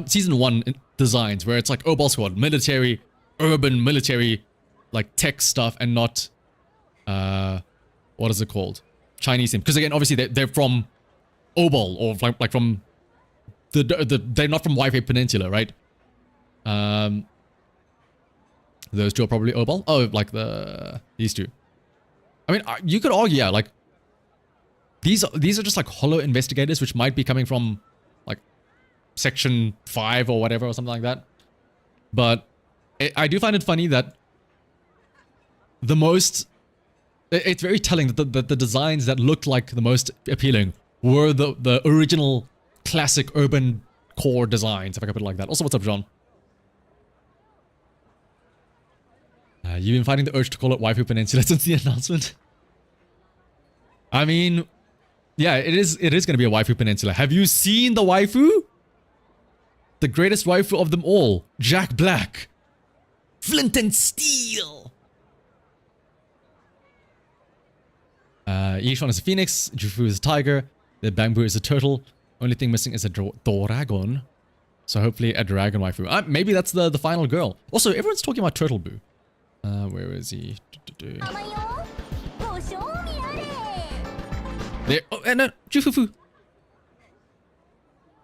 season 1 designs, where it's like Obol Squad, military, urban military, like tech stuff, and not what is it called, Chinese theme. Because again, obviously they're from Obol, or like from they're not from Wi-Fi Peninsula, right? Those two are probably Obol. Oh, like these two. I mean, you could argue, yeah, like these are just like hollow investigators, which might be coming from like section 5 or whatever, or something like that. But I do find it funny that it's very telling that the designs that looked like the most appealing were the original classic urban core designs, if I could put it like that. Also, what's up, John? You've been fighting the urge to call it Waifu Peninsula since the announcement. I mean, yeah, it is going to be a Waifu Peninsula. Have you seen the waifu? The greatest waifu of them all, Jack Black. Flint and Steel. Yishuan is a phoenix, Jufu is a tiger, the bamboo is a turtle. Only thing missing is a dragon. So hopefully a dragon waifu. Maybe that's the final girl. Also, everyone's talking about Turtle Boo. Where is he? There. Oh, and Jufufu.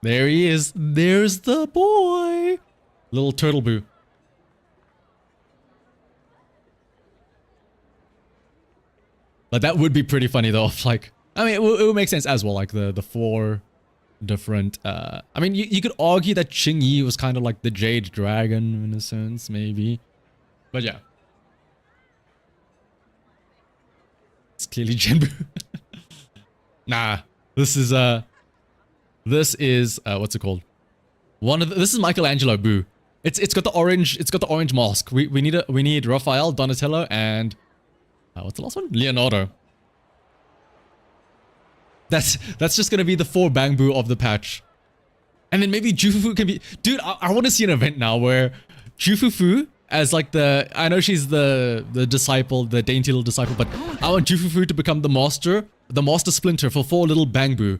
There he is. There's the boy. Little Turtle Boo. But that would be pretty funny though. Like, I mean, it would make sense as well. Like the 4 different. I mean, you could argue that Qing Yi was kind of like the Jade Dragon in a sense, maybe. But yeah. It's clearly Genbu. Nah, this is what's it called? This is Michelangelo Boo. It's got the orange mask. We need Raphael, Donatello, and What's the last one? Leonardo. That's just gonna be the 4 Bangbu of the patch. And then maybe Jufufu can be... Dude, I want to see an event now where Jufufu as like the... I know she's the disciple, the dainty little disciple, but I want Jufufu to become the master splinter for 4 little Bangbu.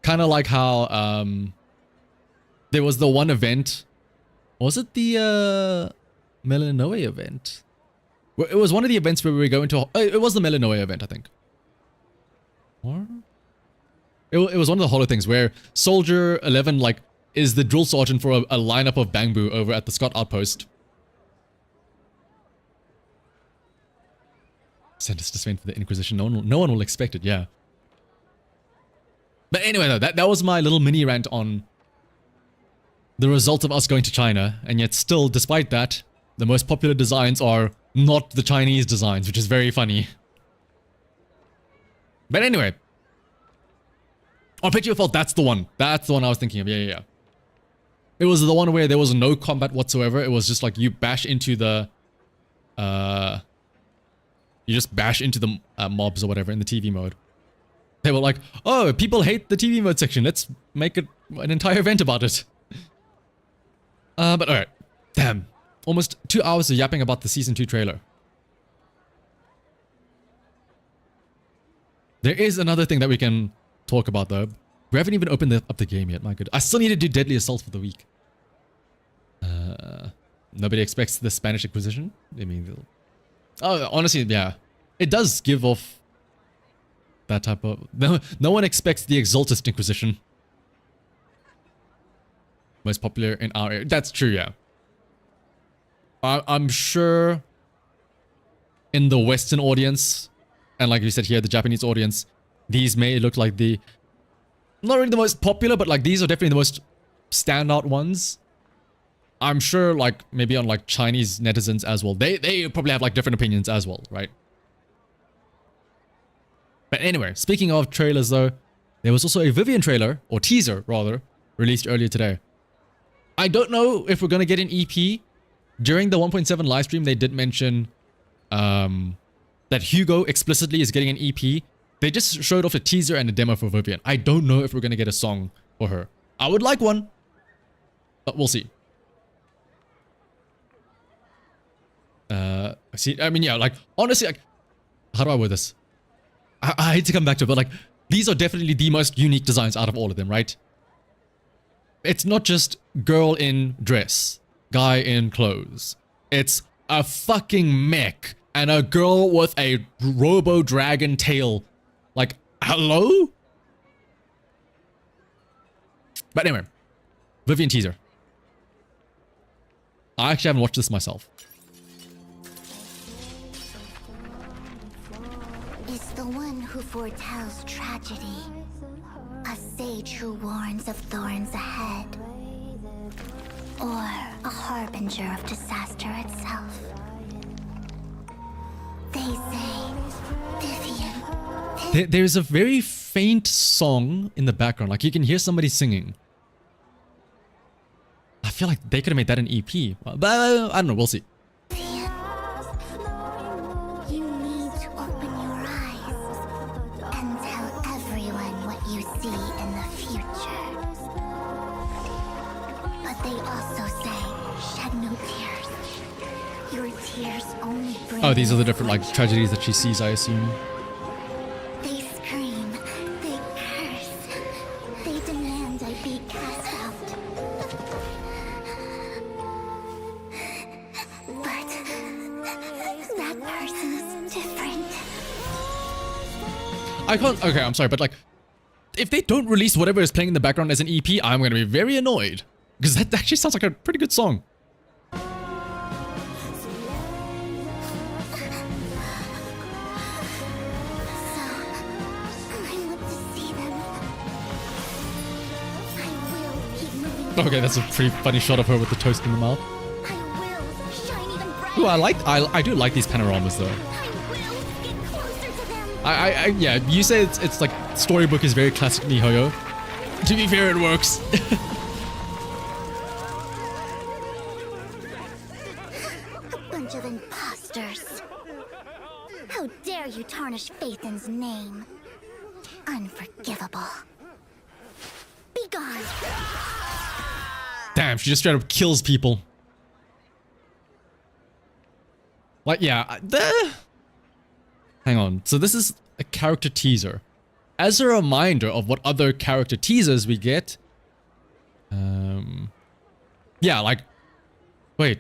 Kind of like how there was the one event. Was it the Melanoe event? Well, it was one of the events where we were going to... it was the Melanoe event, I think. Or... It was one of the holo things where Soldier 11 like is the drill sergeant for a lineup of Bangbu over at the Scott outpost. Send us to Spain for the Inquisition. No one will expect it. Yeah. But anyway, though, that was my little mini rant on the result of us going to China, and yet still, despite that, the most popular designs are not the Chinese designs, which is very funny. But anyway. Oh, Picture of Fault, that's the one. That's the one I was thinking of. Yeah. It was the one where there was no combat whatsoever. It was just like you bash into the... you just bash into the mobs or whatever in the TV mode. They were like, oh, people hate the TV mode section. Let's make it an entire event about it. But alright. Damn. Almost 2 hours of yapping about the Season 2 trailer. There is another thing that we can talk about though. We haven't even opened up the game yet, my good. I still need to do Deadly Assault for the week. Nobody expects the Spanish Inquisition. I mean, oh, honestly, yeah. It does give off that type of... No one expects the Exaltist Inquisition. Most popular in our area. That's true, yeah. I'm sure in the Western audience, and like you said here, the Japanese audience, these may look like the... Not really the most popular, but like these are definitely the most standout ones. I'm sure like maybe on like Chinese netizens as well. They probably have like different opinions as well, right? But anyway, speaking of trailers though, there was also a Vivian trailer, or teaser rather, released earlier today. I don't know if we're going to get an EP. During the 1.7 live stream, they did mention that Hugo explicitly is getting an EP. They just showed off a teaser and a demo for Vivian. I don't know if we're going to get a song for her. I would like one, but we'll see. See, I mean, yeah, like, honestly, like, how do I word this? I hate to come back to it, but like, these are definitely the most unique designs out of all of them, right? It's not just girl in dress, guy in clothes. It's a fucking mech and a girl with a robo-dragon tail. Like, hello? But anyway, Vivian teaser. I actually haven't watched this myself. Is the one who foretells tragedy, a sage who warns of thorns ahead, or a harbinger of disaster itself? They say, Vivian. There's a very faint song in the background, like you can hear somebody singing. I feel like they could have made that an EP, but I don't know, we'll see. You need to open your eyes and tell everyone what you see in the future. But they also say, shed no tears. Your tears only bring... Oh, these are the different like tragedies that she sees, I assume. They scream, they curse, they demand I be cast out. But that person is different. I can't... Okay, I'm sorry, but like, if they don't release whatever is playing in the background as an EP, I'm going to be very annoyed. Because that actually sounds like a pretty good song. Okay, that's a pretty funny shot of her with the toast in the mouth. Ooh, I do like these panoramas though. Yeah, you say it's like storybook is very classic MiHoYo. To be fair, it works. A bunch of imposters. How dare you tarnish Phaethon's name? Unforgivable. Be gone. Damn, she just straight up kills people. Like, yeah, hang on. So this is a character teaser. As a reminder of what other character teasers we get. Yeah, like, wait.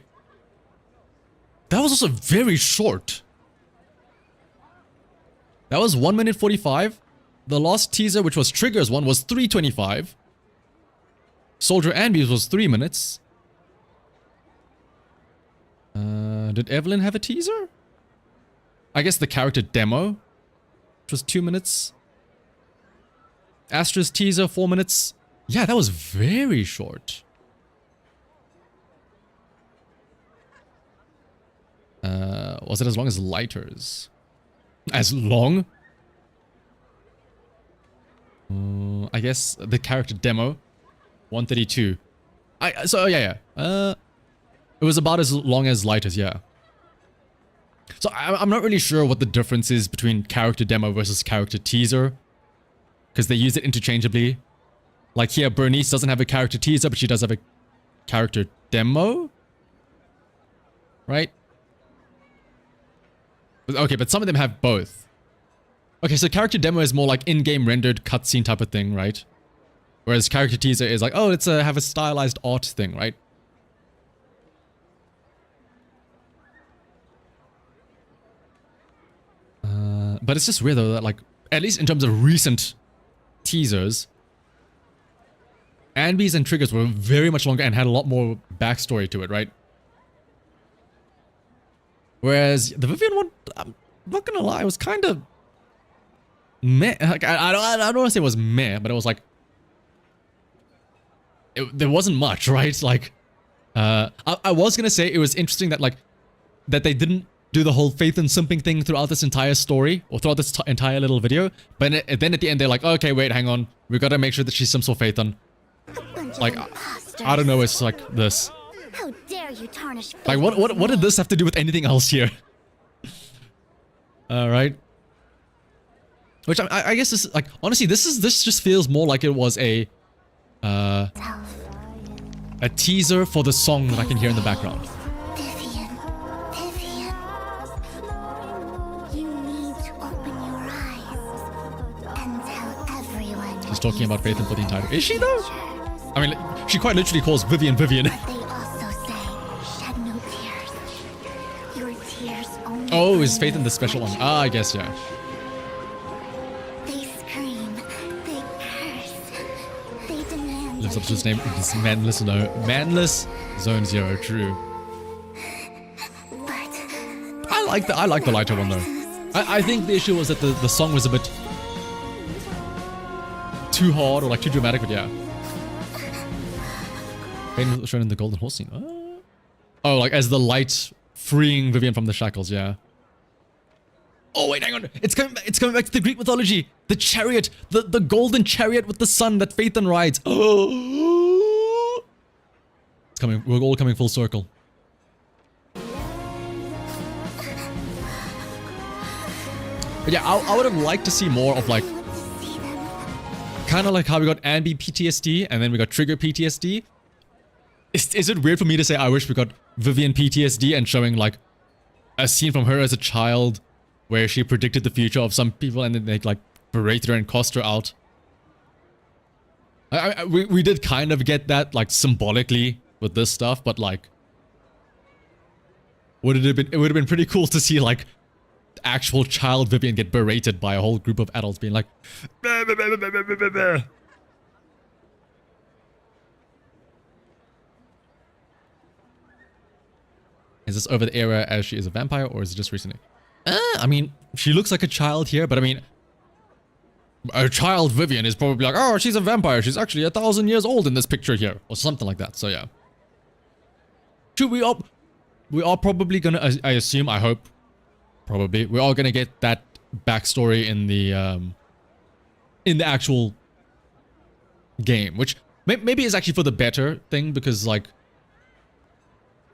That was also very short. That was 1 minute 45. The last teaser, which was Trigger's one, was 3:25. Soldier and Bees was 3 minutes. Did Evelyn have a teaser? I guess the character demo, which was 2 minutes. Astra's teaser, 4 minutes. Yeah, that was very short. Was it as long as Lighters? As long? I guess the character demo, 132. So yeah. It was about as long as Lighters, yeah. So I'm not really sure what the difference is between character demo versus character teaser, because they use it interchangeably. Like here, Bernice doesn't have a character teaser, but she does have a character demo, right? Okay, but some of them have both. Okay, so character demo is more like in-game rendered cutscene type of thing, right? Whereas character teaser is like, oh, let's have a stylized art thing, right? But it's just weird though that, like, at least in terms of recent teasers, Anby's and Trigger's were very much longer and had a lot more backstory to it, right? Whereas the Vivian one, I'm not gonna lie, it was kind of meh. Like, I don't want to say it was meh, but it was like, there wasn't much, right? Like, I was gonna say it was interesting that, like, that they didn't do the whole faith and simping thing throughout this entire story, or throughout this entire little video, but then at the end they're like, okay, wait, hang on, we gotta make sure that she simps for Phaethon. Like, I don't know, it's like this. How dare you tarnish Like, what did this have to do with anything else here? Right? Which I guess this, like, honestly, this just feels more like it was a teaser for the song that I can hear in the background. Vivian, you need to open your eyes and tell everyone. She's talking about Phaethon for the entire. Is she though? I mean, she quite literally calls Vivian Vivian. They also say, shed no tears. Your tears only. Oh, is Phaethon the special one? Ah, I guess, yeah. They scream, they curse, they demand. Lives up to his name. It's Manless Zone Zero. True. But I like the lighter one though. I think the issue was that the song was a bit too hard or like too dramatic, but yeah. Phaethon was shown in the golden horse scene. Oh, like as the light freeing Vivian from the shackles, yeah. Oh wait, hang on. It's coming back to the Greek mythology. The chariot, the golden chariot with the sun that Phaethon rides. Oh, it's coming. We're all coming full circle. But yeah, I would have liked to see more of like, kind of like how we got Anby PTSD and then we got Trigger PTSD. Is it weird for me to say I wish we got Vivian PTSD and showing like a scene from her as a child where she predicted the future of some people and then they like berated her and cost her out? We did kind of get that like symbolically with this stuff, but like, it would have been pretty cool to see like actual child Vivian get berated by a whole group of adults being like, bah, bah, bah, bah, bah, bah, bah, bah. Is this over the era as she is a vampire, or is it just recently? I mean, she looks like a child here, but I mean, a child Vivian is probably like, oh, she's a vampire. She's actually 1,000 years old in this picture here, or something like that. So yeah. Should we are probably gonna, I assume, I hope, probably, we're all gonna get that backstory in the actual game, which maybe is actually for the better thing, because like,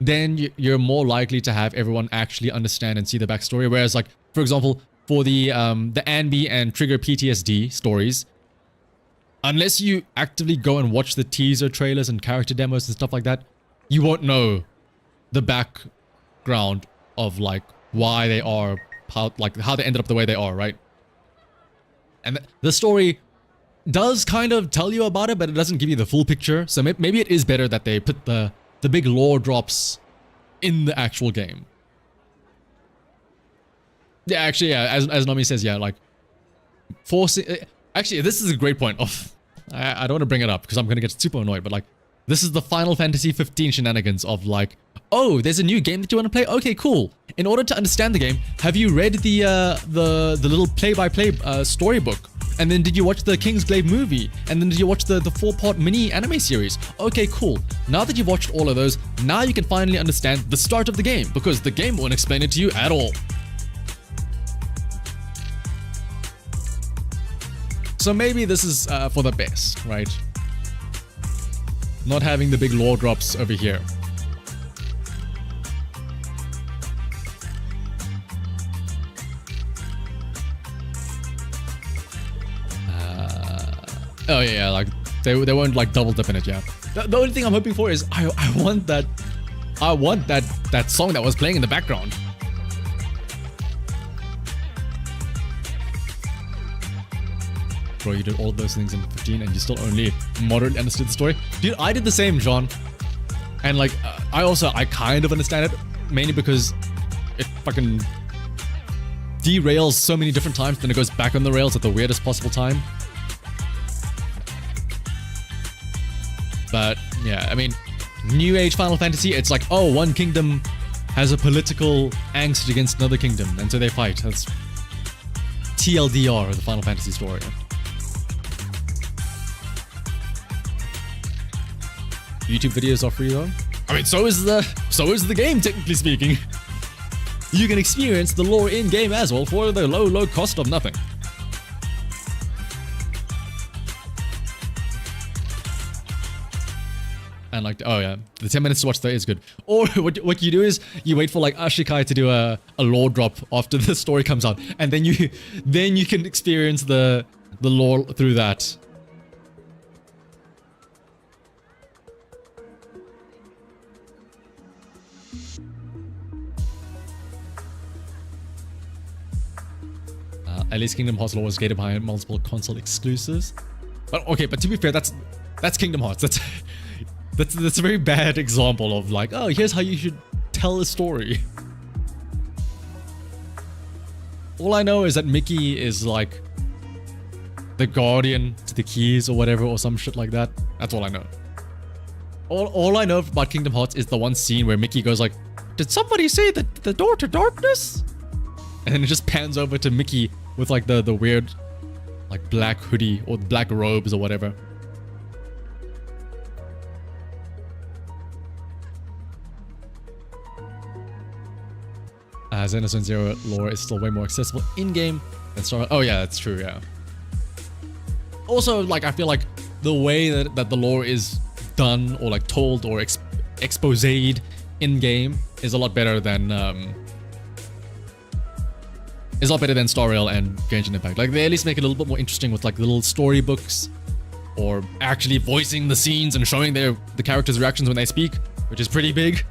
then you're more likely to have everyone actually understand and see the backstory. Whereas, like, for example, for the Anby and Trigger PTSD stories, unless you actively go and watch the teaser trailers and character demos and stuff like that, you won't know the background of, like, why they are, how they ended up the way they are, right? And the story does kind of tell you about it, but it doesn't give you the full picture. So maybe it is better that they put the big lore drops in the actual game. Yeah, actually, yeah, as Nomi says, yeah, like, forcing... Actually, this is a great point. I don't want to bring it up because I'm going to get super annoyed, but, like, this is the Final Fantasy 15 shenanigans of, like, oh, there's a new game that you want to play? Okay, cool. In order to understand the game, have you read the little play-by-play storybook? And then did you watch the Kingsglaive movie? And then did you watch the 4-part mini anime series? Okay, cool. Now that you've watched all of those, now you can finally understand the start of the game, because the game won't explain it to you at all. So maybe this is for the best, right? Not having the big lore drops over here. Oh yeah, like they won't like double dip in it, yeah. The only thing I'm hoping for is I want that song that was playing in the background. Bro, you did all of those things in 15 and you still only moderately understood the story. Dude, I did the same, John. And like, I kind of understand it, mainly because it fucking derails so many different times, then it goes back on the rails at the weirdest possible time. But yeah, I mean, New Age Final Fantasy, it's like, oh, one kingdom has a political angst against another kingdom, and so they fight. That's TLDR, the Final Fantasy story. YouTube videos are free though. I mean, so is the game, technically speaking. You can experience the lore in game as well for the low cost of nothing. And like, oh yeah, the 10 minutes to watch that is good. Or what you do is you wait for like Ashikai to do a lore drop after the story comes out, and then you can experience the lore through that. At least Kingdom Hearts lore was gated behind multiple console exclusives. But okay, but to be fair, that's Kingdom Hearts. That's a very bad example of like, oh, here's how you should tell a story. All I know is that Mickey is like the guardian to the keys or whatever, or some shit like that. That's all I know. All I know about Kingdom Hearts is the one scene where Mickey goes like, did somebody say the door to darkness? And then it just pans over to Mickey with like the weird like black hoodie or black robes or whatever. Zenless Zero lore is still way more accessible in-game than Star. Oh yeah, that's true, yeah. Also, like, I feel like the way that the lore is done or like told or exposed in-game is a lot better than Star Rail and Genshin Impact. Like, they at least make it a little bit more interesting with like little storybooks or actually voicing the scenes and showing the characters' reactions when they speak, which is pretty big.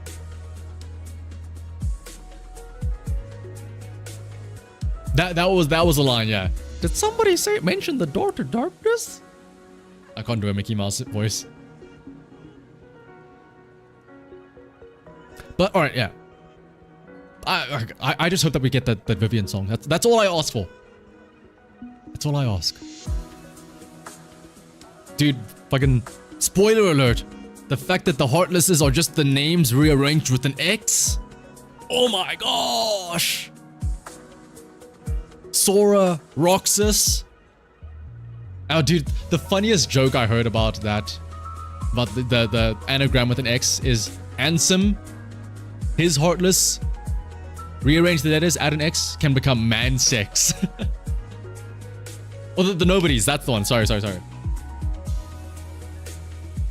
That was a line, yeah. Did somebody mention the door to darkness? I can't do a Mickey Mouse voice. But alright, yeah. I just hope that we get that Vivian song. That's all I ask for. That's all I ask. Dude, fucking spoiler alert. The fact that the Heartlesses are just the names rearranged with an X? Oh my gosh! Sora, Roxas. Oh, dude, the funniest joke I heard about the anagram with an X is Ansem, his Heartless, rearrange the letters, add an X, can become man sex. Oh, the nobodies, that's the one. Sorry.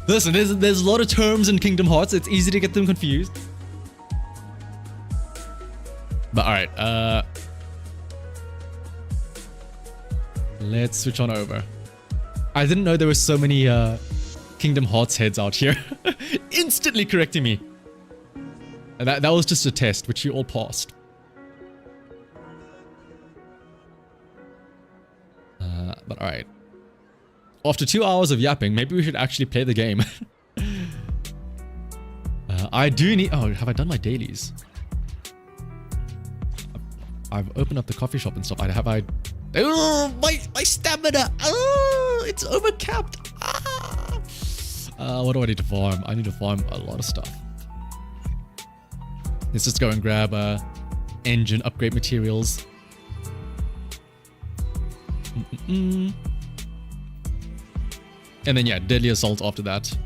Listen, there's a lot of terms in Kingdom Hearts. It's easy to get them confused. But alright, let's switch on over. I didn't know there were so many Kingdom Hearts heads out here. Instantly correcting me. And that was just a test, which you all passed. But alright. After 2 hours of yapping, maybe we should actually play the game. I do need... Oh, have I done my dailies? I've opened up the coffee shop and stuff. Oh, my stamina! Oh, it's overcapped! What do I need to farm? I need to farm a lot of stuff. Let's just go and grab engine upgrade materials. And then yeah, Deadly Assault after that.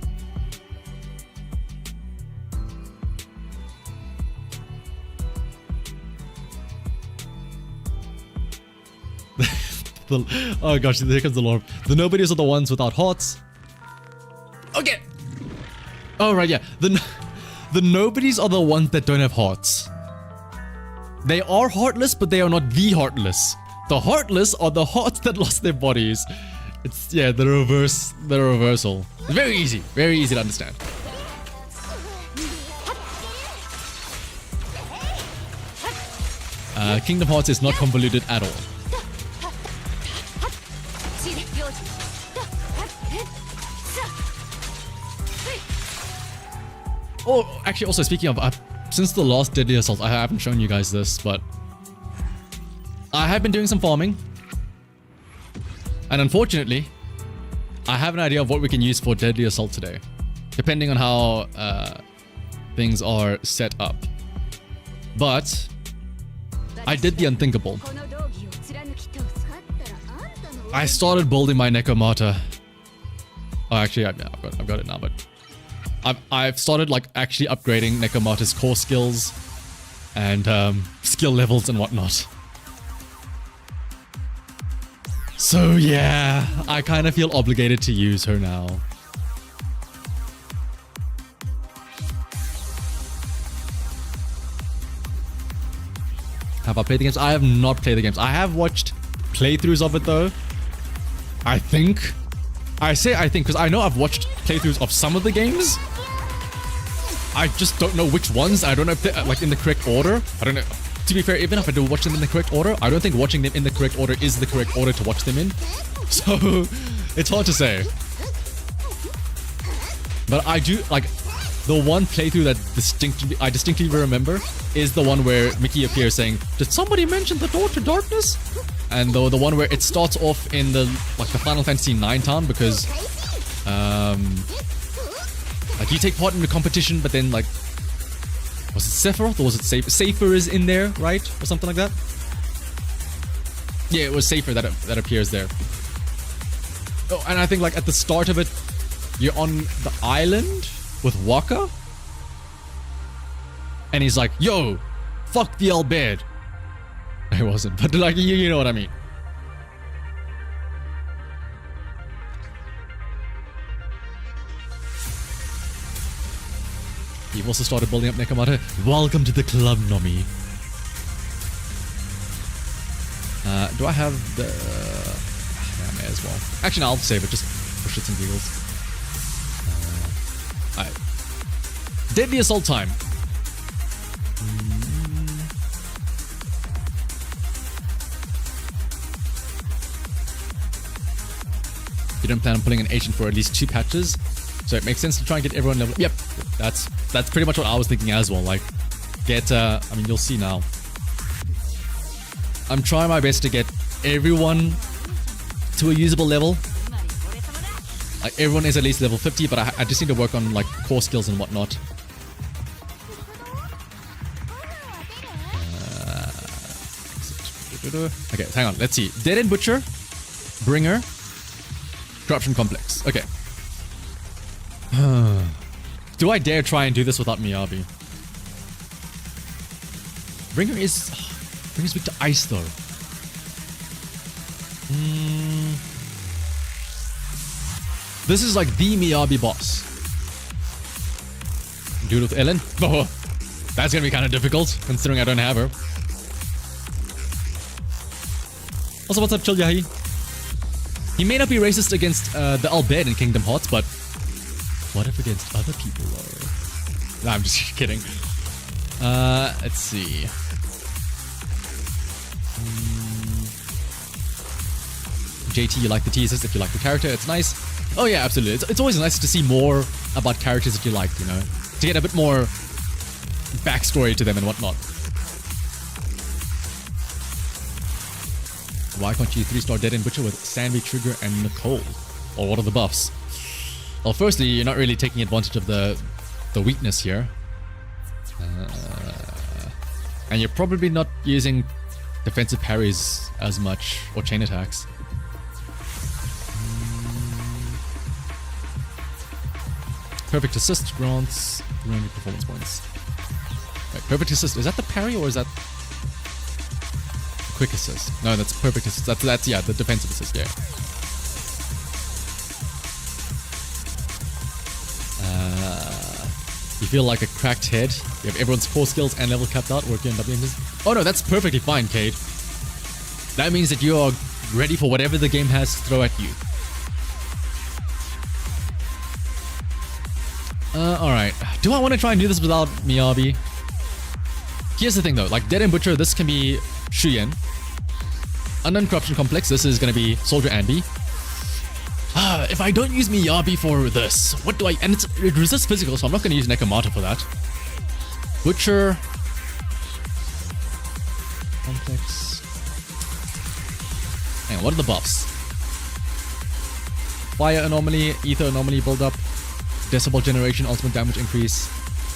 Oh gosh, here comes the lore. The nobodies are the ones without hearts. Okay. Oh right, yeah. The nobodies are the ones that don't have hearts. They are heartless, but they are not the heartless. The heartless are the hearts that lost their bodies. It's, yeah, the reversal. Very easy to understand. Kingdom Hearts is not convoluted at all. Oh, actually, also speaking of, since the last Deadly Assault, I haven't shown you guys this, but I have been doing some farming. And unfortunately, I have an idea of what we can use for Deadly Assault today, depending on how things are set up. But I did the unthinkable. I started building my Nekomata. Oh, actually, I've got it now, but I've started like actually upgrading Nekomata's core skills and skill levels and whatnot. So yeah, I kind of feel obligated to use her now. Have I played the games? I have not played the games. I have watched playthroughs of it though. I think. I say I think because I know I've watched playthroughs of some of the games. I just don't know which ones. I don't know if they're like in the correct order. I don't know. To be fair, even if I do watch them in the correct order, I don't think watching them in the correct order is the correct order to watch them in. So, it's hard to say. But I do, like, the one playthrough that I distinctly remember is the one where Mickey appears saying, "Did somebody mention the door to darkness?" And the one where it starts off in the Final Fantasy IX town because, like, you take part in the competition, but then, like, was it Sephiroth or was it Safer? Safer is in there, right? Or something like that? Yeah, it was Safer that appears there. Oh, and I think like at the start of it, you're on the island with Waka. And he's like, "Yo, fuck the Albed." It wasn't, but like, you know what I mean. You've also started building up Nekomata. Welcome to the club, Nomi. Do I have the... Yeah, I may as well. Actually, no, I'll save it just for shits and giggles. Alright. Deadly Assault time. You don't plan on pulling an agent for at least 2 patches? So it makes sense to try and get everyone level. Yep, that's pretty much what I was thinking as well. Like, get I mean, you'll see now. I'm trying my best to get everyone to a usable level. Like, everyone is at least level 50, but I just need to work on like core skills and whatnot. Okay, hang on. Let's see. Dead End Butcher, Bringer, Corruption Complex. Okay. Do I dare try and do this without Miyabi? Bringer is weak to ice though. This is like the Miyabi boss. Dude with Ellen? Oh, that's gonna be kind of difficult considering I don't have her. Also, what's up, Chill Yahi? He may not be racist against the Albed in Kingdom Hearts, but what if against other people, though? Nah, I'm just kidding. Let's see. JT, you like the teasers if you like the character. It's nice. Oh yeah, absolutely. It's always nice to see more about characters that you like, you know? To get a bit more backstory to them and whatnot. Why can't you 3-star Dead and Butcher with Sandy, Trigger, and Nicole? Or what are the buffs? Well, firstly, you're not really taking advantage of the weakness here. And you're probably not using defensive parries as much, or chain attacks. Perfect Assist grants 300 performance points. Wait, Perfect Assist, is that the parry or is that Quick Assist? No, that's Perfect Assist. That's yeah, the defensive assist, yeah. You feel like a cracked head. You have everyone's core skills and level capped out. Working on W. Oh no, that's perfectly fine, Cade. That means that you are ready for whatever the game has to throw at you. Alright. Do I want to try and do this without Miyabi? Here's the thing though, like Dead and Butcher, this can be Shuyen. Unknown Corruption Complex, this is gonna be Soldier Anby. If I don't use Miyabi for this, what do I... And it resists physical, so I'm not gonna use Nekomata for that. Butcher. Complex. Hang on, what are the buffs? Fire Anomaly, Ether Anomaly build-up, Decibel Generation, Ultimate Damage Increase,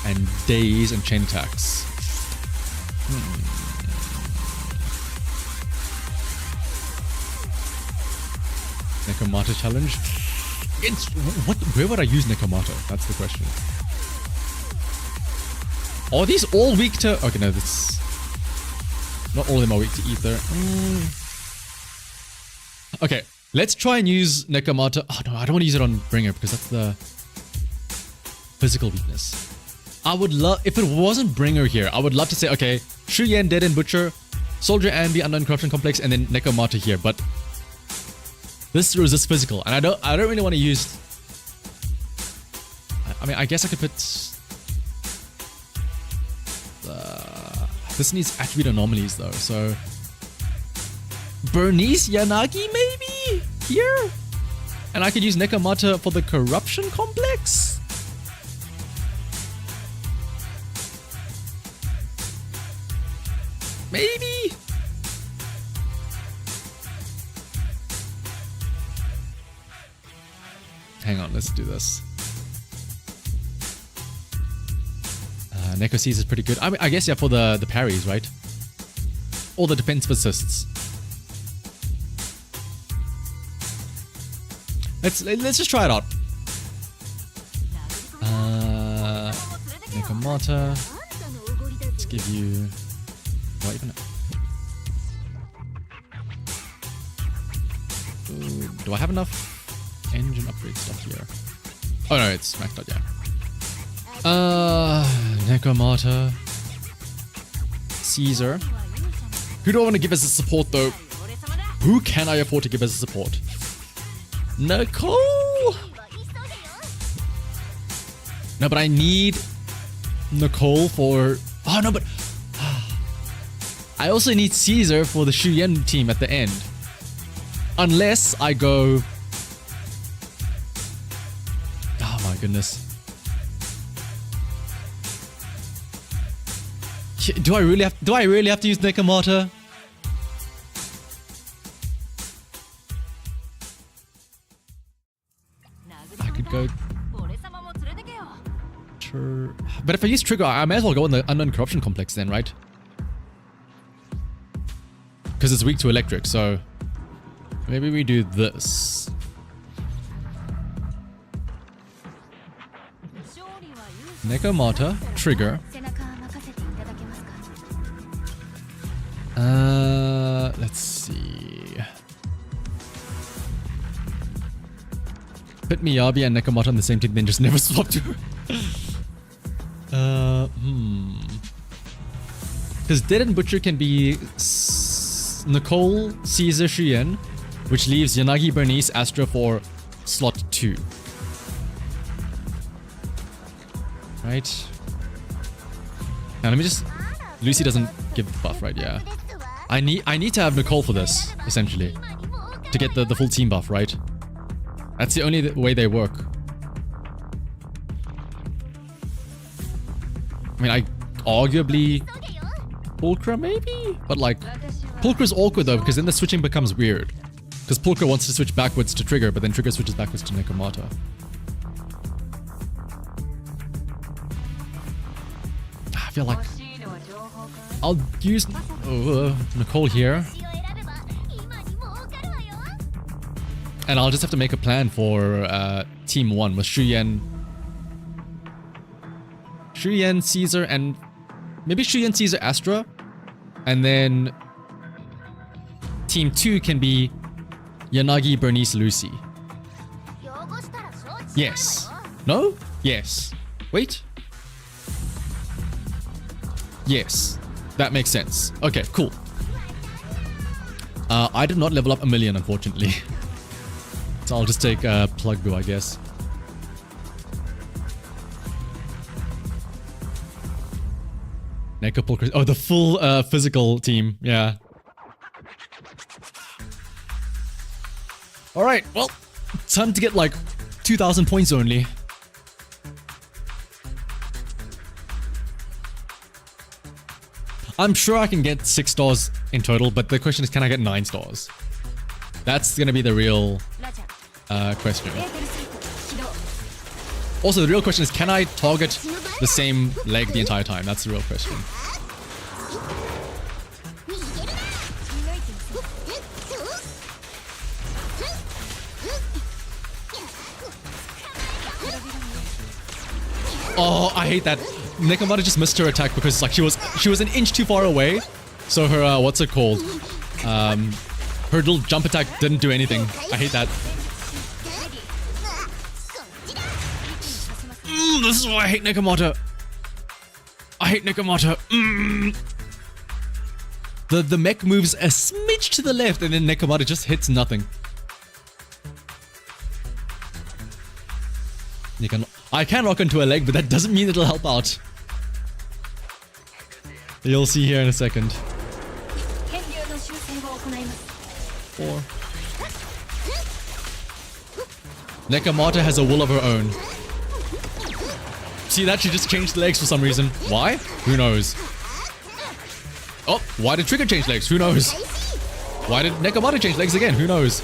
and Daze and Chain Attacks. Nekomata challenge. Where would I use Nekomata? That's the question. Are these all weak to... Okay, no, that's... Not all of them are weak to Ether. Okay, let's try and use Nekomata. Oh no, I don't want to use it on Bringer because that's the physical weakness. I would love... If it wasn't Bringer here, I would love to say, okay, Shuyen, Dead and Butcher, Soldier Anby, Unknown Corruption Complex, and then Nekomata here, but... This resists physical, and I don't really want to use... I mean, I guess I could put... This needs attribute anomalies though, so... Bernice Yanagi maybe? Here? And I could use Nekomata for the Corruption Complex? Maybe? Hang on, let's do this. Neko Seas is pretty good. I mean, I guess, yeah, for the parries, right? Or the defensive assists. Let's just try it out. Nekomata. Let's give you... What even? Ooh, do I have enough engine upgrade stuff here? Oh no, it's maxed out, yeah. Nekomata. Caesar. Who do I want to give as a support though? Who can I afford to give as a support? Nicole! No, but I need Nicole for... Oh no, but... I also need Caesar for the Shuyen team at the end. Unless I go... Oh my goodness. Do I really have to use Nekomata? I could go... Sure. But if I use Trigger, I may as well go on the Unknown Corruption Complex then, right? Because it's weak to electric, so... Maybe we do this. Nekomata, Trigger. Let's see. Put Miyabi and Nekomata on the same team, then just never swap to her. Because Dead and Butcher can be it's Nicole, Caesar, Shuyen, which leaves Yanagi, Bernice, Astra for slot 2. Right. Now let me just... Lucy doesn't give the buff, right? Yeah. I need to have Nicole for this, essentially. To get the full team buff, right? That's the only way they work. I mean, I arguably... Pulchra, maybe? But like... Pulchra's awkward though, because then the switching becomes weird. Because Pulchra wants to switch backwards to Trigger, but then Trigger switches backwards to Nekomata. I feel like... I'll use Nicole here. And I'll just have to make a plan for Team 1 with Shuyen, Caesar, and maybe Shuyen, Caesar, Astra. And then Team 2 can be Yanagi, Bernice, Lucy. Yes. No? Yes. Wait. Yes. That makes sense. Okay, cool. I did not level up a million, unfortunately. So I'll just take Plug Boo, I guess. Neko Pulchra. Oh, the full physical team. Yeah. Alright, well, time to get like 2,000 points only. I'm sure I can get 6 stars in total, but the question is, can I get 9 stars? That's gonna be the real question. Also, the real question is, can I target the same leg the entire time? That's the real question. Oh, I hate that. Nekomata just missed her attack because like she was an inch too far away. So her what's it called? Her little jump attack didn't do anything. I hate that. This is why I hate Nekomata. I hate Nekomata. The mech moves a smidge to the left and then Nekomata just hits nothing. I can rock into a leg, but that doesn't mean it'll help out. You'll see here in a second. 4. Nekomata has a will of her own. See that? She just changed legs for some reason. Why? Who knows? Oh, why did Trigger change legs? Who knows? Why did Nekomata change legs again? Who knows?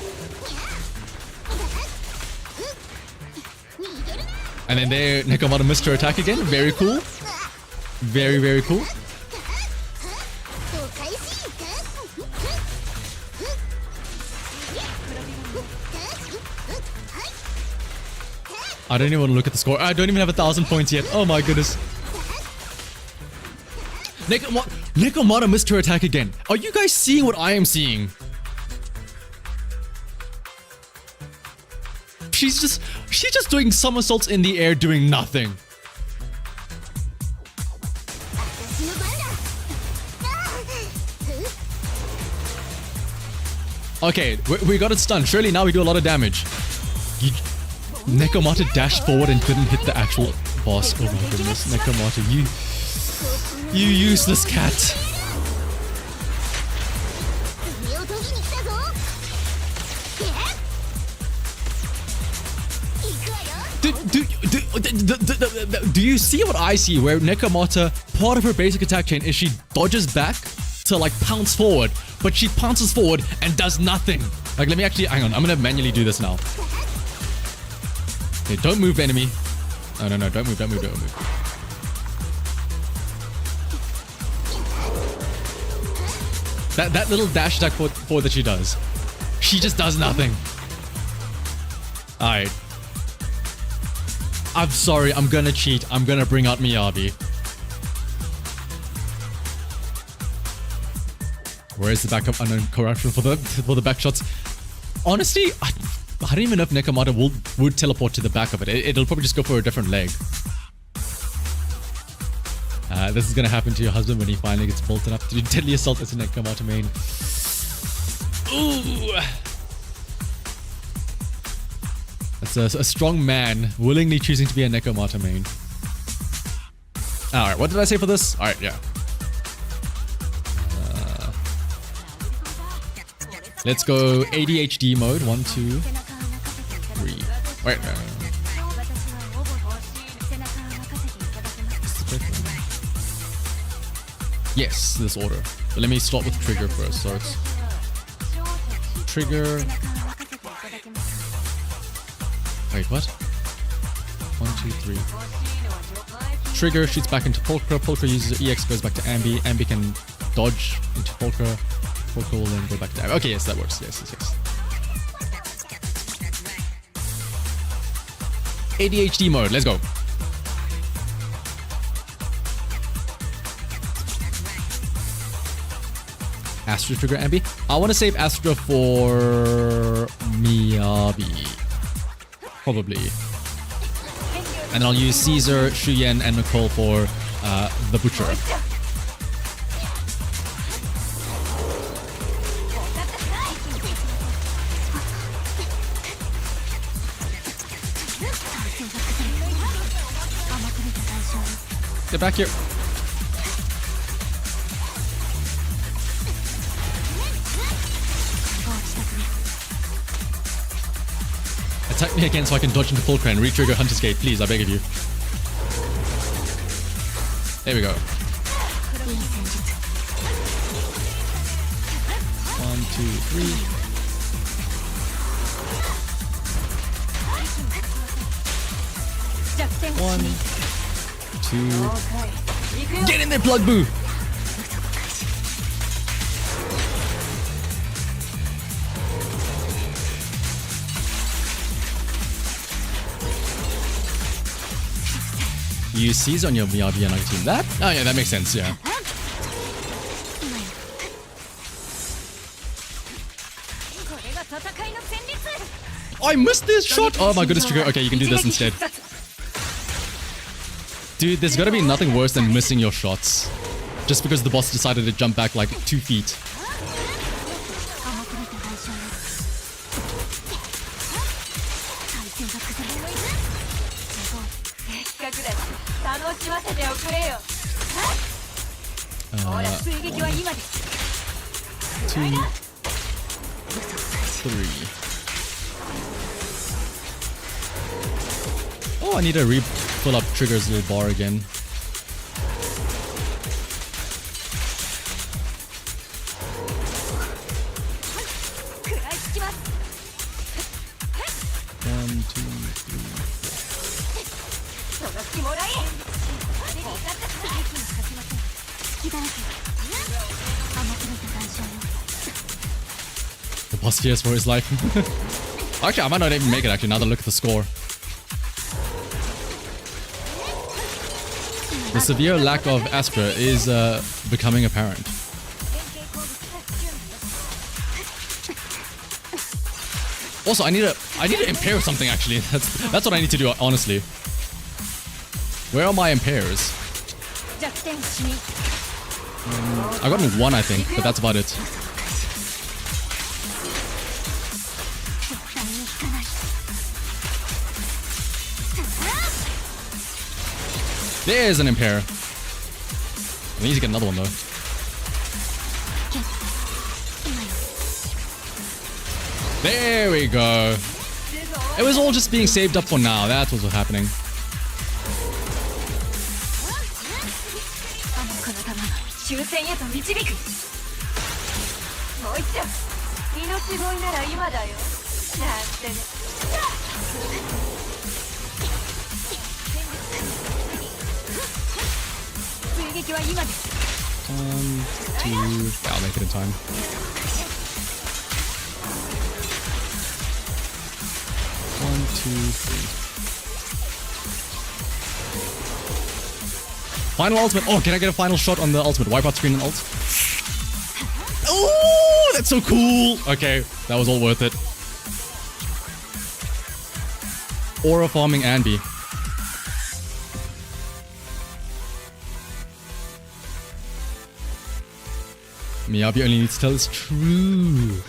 And then there, Nekomata missed her attack again. Very cool. Very, very cool. I don't even want to look at the score. I don't even have 1,000 points yet. Oh my goodness. Nekomata missed her attack again. Are you guys seeing what I am seeing? She's just doing somersaults in the air doing nothing. Okay, we got it stunned. Surely now we do a lot of damage. Nekomata dashed forward and didn't hit the actual boss. Oh my goodness, Nekomata, you useless cat. Do you see what I see? Where Nekomata, part of her basic attack chain is she dodges back to like pounce forward, but she pounces forward and does nothing. Like, let me actually, hang on, I'm gonna manually do this now. Okay, don't move, enemy. No, don't move, don't move. That little dash attack forward that she does. She just does nothing. Alright. I'm sorry, I'm gonna cheat. I'm gonna bring out Miyabi. Where is the backup unknown corruption for the back shots? Honestly, I don't even know if Nekomata would teleport to the back of it. It'll probably just go for a different leg. This is gonna happen to your husband when he finally gets bolted up to do deadly assault as a Nekomata main. Ooh. That's a strong man willingly choosing to be a Nekomata main. Alright, what did I say for this? Alright, yeah. Let's go ADHD mode. 1, 2, 3. Wait, yes, this order. But let me start with trigger first. So it's trigger. Wait, what? 1, 2, 3. Trigger shoots back into Pulchra. Pulchra uses EX, goes back to Ambi. Ambi can dodge into Pulchra. Pulchra will then go back to Ambi. Okay, yes, that works. Yes. ADHD mode. Let's go. Astra trigger Ambi. I want to save Astra for Miyabi. Probably. And I'll use Caesar, Shuyen, and Nicole for the Butcher. Get back here. Attack me again so I can dodge into Pulchra and re-trigger Hunter's Gate, please, I beg of you. There we go. 1, 2, 3. 1, 2. Get in there, Plug Boo! You Caesar on your Miyabi and team. That? Oh yeah, that makes sense, yeah. Oh, I missed this shot! Oh my goodness, trigger. Okay, you can do this instead. Dude, there's gotta be nothing worse than missing your shots. Just because the boss decided to jump back like 2 feet. Two, 3. Oh, I need to pull up Trigger's little bar again. One, 2, 3. The boss fears for his life. Actually, I might not even make it actually, now that I look at the score. The severe lack of Astra is becoming apparent. Also, I need to impair something actually. That's what I need to do, honestly. Where are my impairs? I got 1, I think, but that's about it. There's an impair. I need to get another one though. There we go. It was all just being saved up for now. That's what's happening. I'll make it in time. 1, 2, 3. Final ultimate. Oh, can I get a final shot on the ultimate? Wipe out screen and ult. Oh, that's so cool. Okay, that was all worth it. Aura farming Anby. Miyabi only needs to tell us true.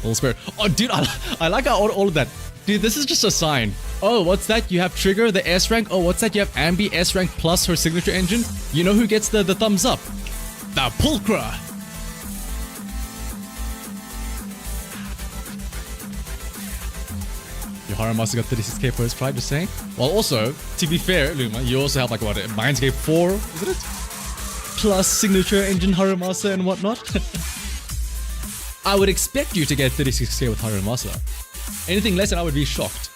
Little spirit. Oh, dude, I like how all of that. Dude, this is just a sign. Oh, what's that? You have Trigger, the S rank. Oh, what's that? You have Ambi S rank plus her signature engine. You know who gets the thumbs up? The Pulcra. Your Horror Master got 36k first try, just saying. Well, also, to be fair, Luma, you also have like what? Mindscape 4, isn't it? Plus signature engine Horror Master and whatnot. I would expect you to get 36k with Horror Master. Anything less and I would be shocked.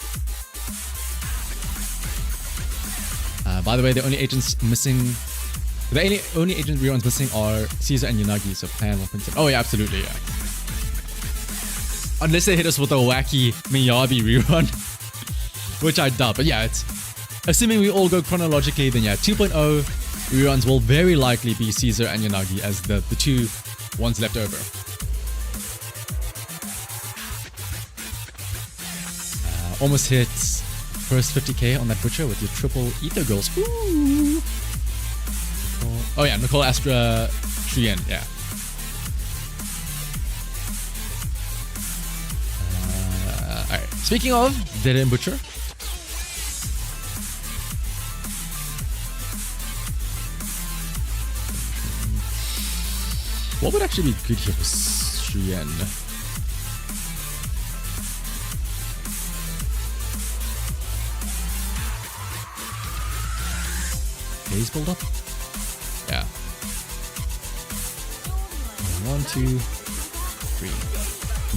By the way, the only agents missing... The only agent reruns missing are Caesar and Yanagi, so plan 1.7. Oh yeah, absolutely, yeah. Unless they hit us with a wacky Miyabi rerun. Which I doubt, but yeah, it's... Assuming we all go chronologically, then yeah, 2.0 reruns will very likely be Caesar and Yanagi as the two ones left over. Almost hits first 50k on that Butcher with your triple Ether Girls. Ooh. Oh yeah, Nicole Astra Shuyen, yeah. Alright, speaking of Dead End Butcher. What would actually be good here for Shuyen? Base build up? Yeah. 1, 2, 3.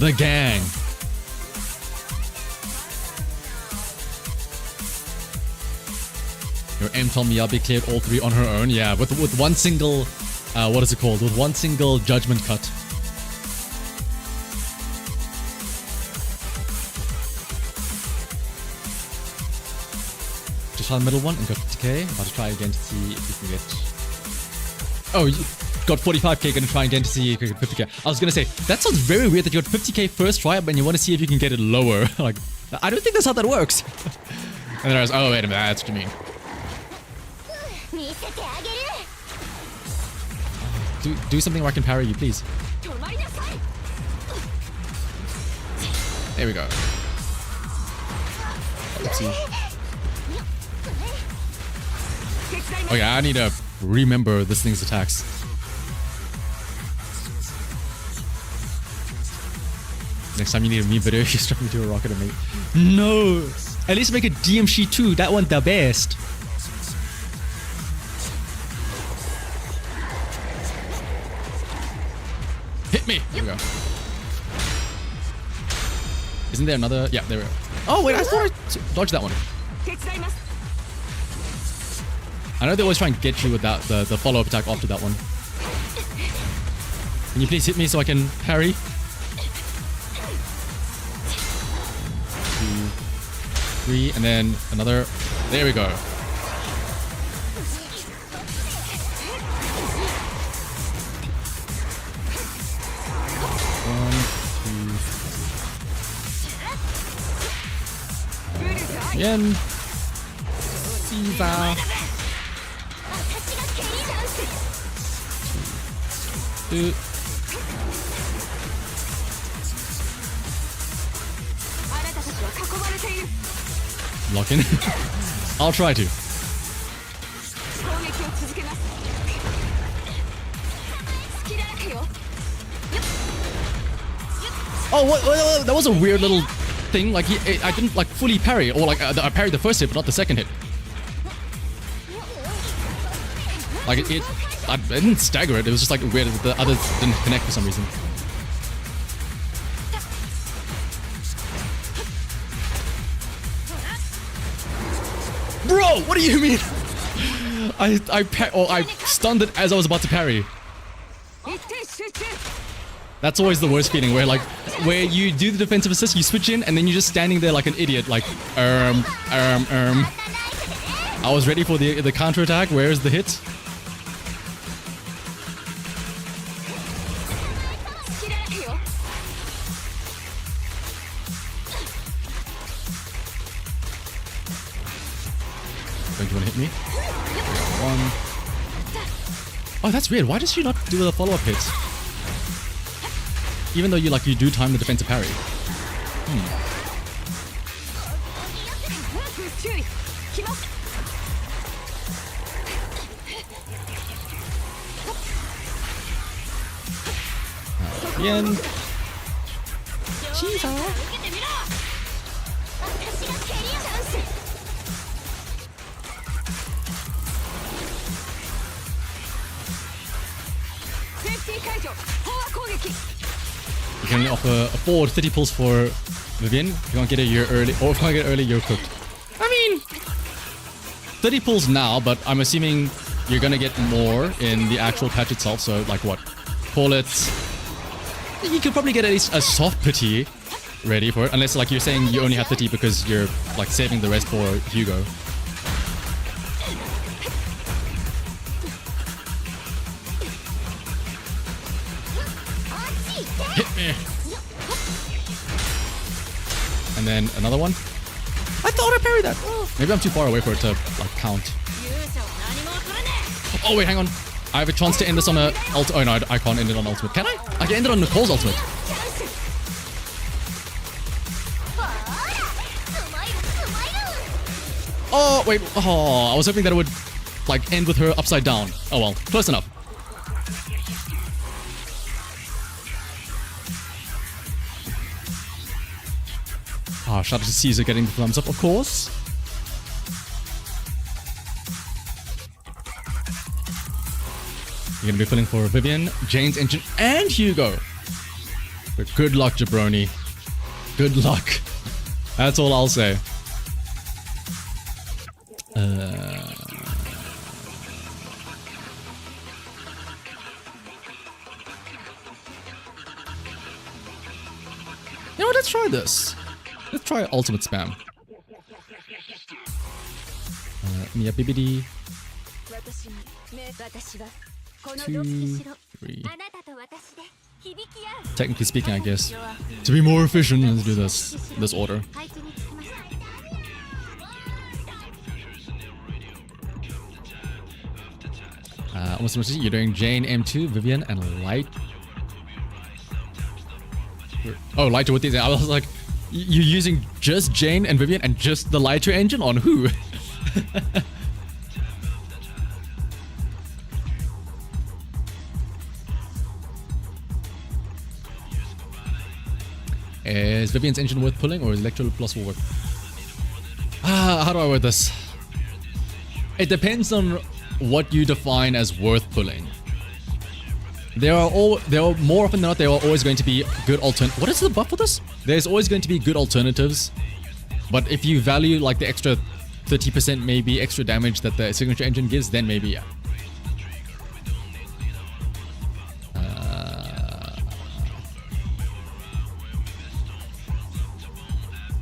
The gang! Your M told me Miyabi cleared all 3 on her own. Yeah, with one single... what is it called? With one single judgment cut. Just try the middle one and got 50k. About to try again to see if you can get... Oh, you got 45k, gonna try again to see if you can get 50k. I was gonna say, that sounds very weird that you got 50k first try, but you want to see if you can get it lower. Like, I don't think that's how that works. And then I was, oh wait a minute, that's what you mean. Do something where I can parry you, please. There we go. Oopsie. Okay, I need to remember this thing's attacks. Next time you need a meme video, you strap me to a rocket and make... No! At least make a DMC 2, that one the best. Hit me! There we go. Isn't there another? Yeah, there we go. Oh wait, I thought I dodged that one. I know they always try and get you with that the follow-up attack after that one. Can you please hit me so I can parry? 2, 3, and then another. There we go. Again. Caesar. 2. Lock in. I'll try to. Oh, what? That was a weird little thing. Like I didn't like fully parry, or like I parried the first hit, but not the second hit. Like I didn't stagger it. It was just like weird that the others didn't connect for some reason. Bro, what do you mean? I stunned it as I was about to parry. That's always the worst feeling, where where you do the defensive assist, you switch in, and then you're just standing there like an idiot, like I was ready for the counter attack. Where is the hit? Don't you want to hit me? 1. Oh, that's weird. Why does she not do the follow-up hits? Even though you do time the defensive parry. Vivian. You can afford 30 pulls for Vivian. If you can't get it year early, or if you can't get it early, you're cooked. I mean, 30 pulls now, but I'm assuming you're gonna get more in the actual patch itself. So, like what? Call it. You could probably get at least a soft pity ready for it, unless like you're saying you only have 30 because you're like saving the rest for Hugo. Hit me. And then another one. I thought I parried that. Maybe I'm too far away for it to like count. Oh wait, hang on. I have a chance to end this on a ult. Oh no, I can't end it on ultimate. Can I? I can end it on Nicole's ultimate. Oh wait. Oh, I was hoping that it would like end with her upside down. Oh well, close enough. Oh, shout out to Caesar getting the thumbs up, of course. You're gonna be filling for Vivian, Jane's engine, and Hugo. But good luck, jabroni. Good luck. That's all I'll say. You know what? Let's try this. Let's try ultimate spam. Mia BBD. 2, 3. Technically speaking, I guess. To be more efficient, let's do this order. You're doing Jane, M2, Vivian, and Light. Oh, Lighter with these. I was like, you're using just Jane and Vivian and just the Lighter engine on who? Is Vivian's engine worth pulling, or is Electro Plus will work? How do I word this? It depends on what you define as worth pulling. There are more often than not, there are always going to be good What is the buff for this? There's always going to be good alternatives. But if you value like the extra 30% maybe extra damage that the signature engine gives, then maybe yeah.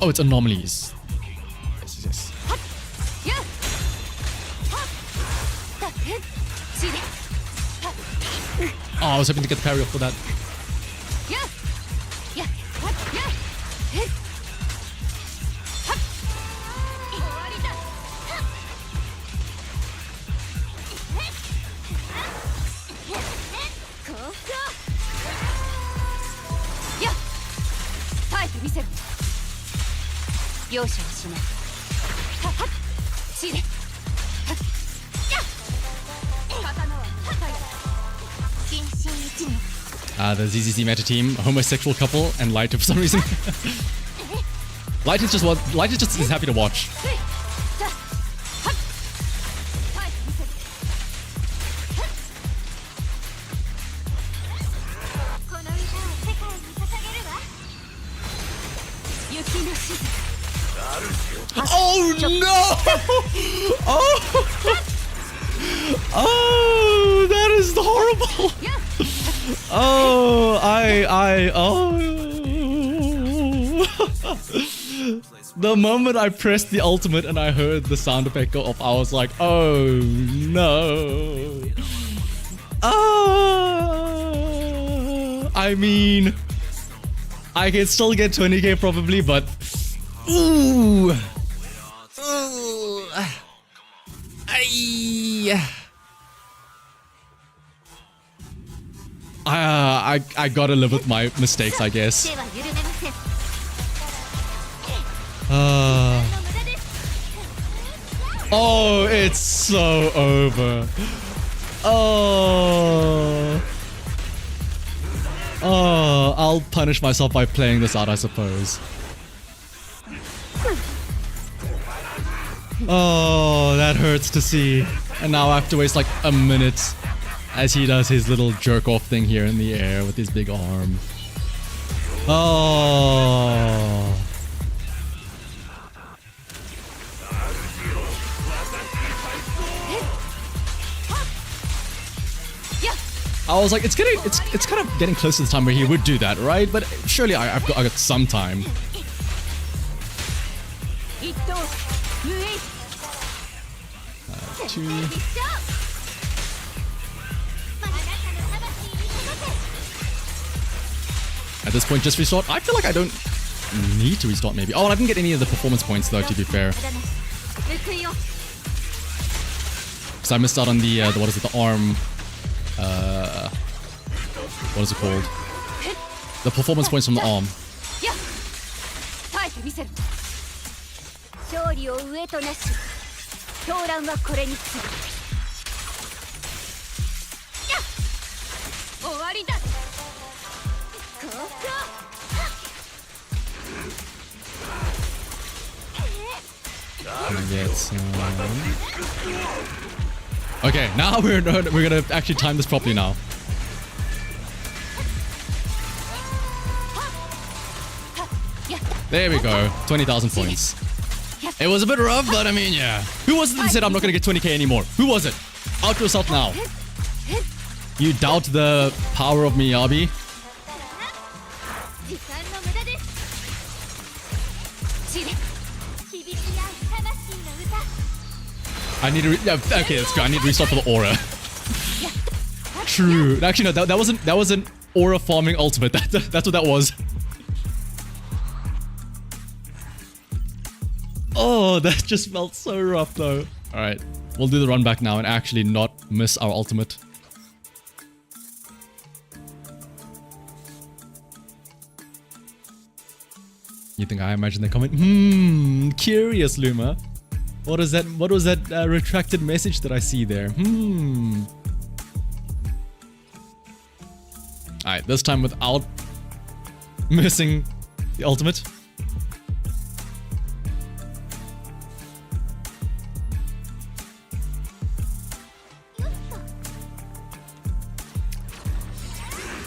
Oh, it's anomalies. Yes. Oh, I was hoping to get the parry off for that. The ZZZ meta team, homosexual couple, and Lighter for some reason. Lighter just is happy to watch. Oh no! Oh! Oh, that is horrible! Oh, the moment I pressed the ultimate and I heard the sound effect go off, I was like, oh no. I mean, I can still get 20k probably, but ooh. I gotta live with my mistakes, I guess. 手は緩めません。 Oh, it's so over. Oh. Oh, I'll punish myself by playing this out, I suppose. Oh, that hurts to see. And now I have to waste like a minute as he does his little jerk-off thing here in the air with his big arm. Oh. I was like, it's kind of getting close to the time where he would do that, right? But surely I got some time. Two. At this point, just restart. I feel like I don't need to restart, maybe. Oh, and I didn't get any of the performance points, though, to be fair. Because I missed out on the what is it, the arm... what is it called? The performance points from the arm. Okay, now we're gonna actually time this properly now. There we go, 20,000 points. It was a bit rough, but I mean, yeah. Who was it that said I'm not gonna get 20k anymore? Who was it? Out yourself now. You doubt the power of Miyabi? I need to okay, let's go. I need to restart for the aura. True. Actually, no. That wasn't aura farming ultimate. That's what that was. Oh, that just felt so rough, though. All right, we'll do the run back now and actually not miss our ultimate. You think I imagine the comment? Curious, Luma. What is that? What was that retracted message that I see there? Alright, this time without missing the ultimate.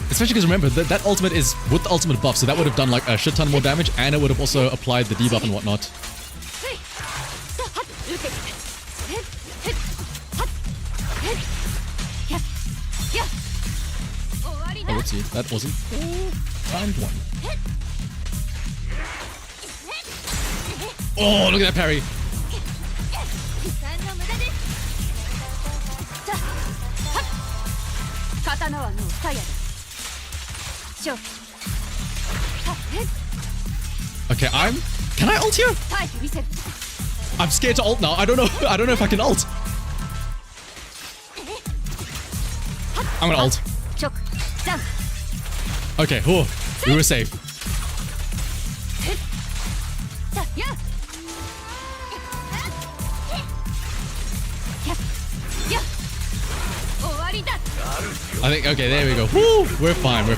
Especially because remember, that ultimate is with the ultimate buff, so that would have done like a shit ton more damage, and it would have also applied the debuff and whatnot. Oh, let's see. That wasn't timed one. Oh, look at that parry. Okay, can I ult here? I'm scared to ult now. I don't know if I can ult. I'm gonna ult. Okay, we were safe. I think, okay, there we go. Woo! We're fine. One,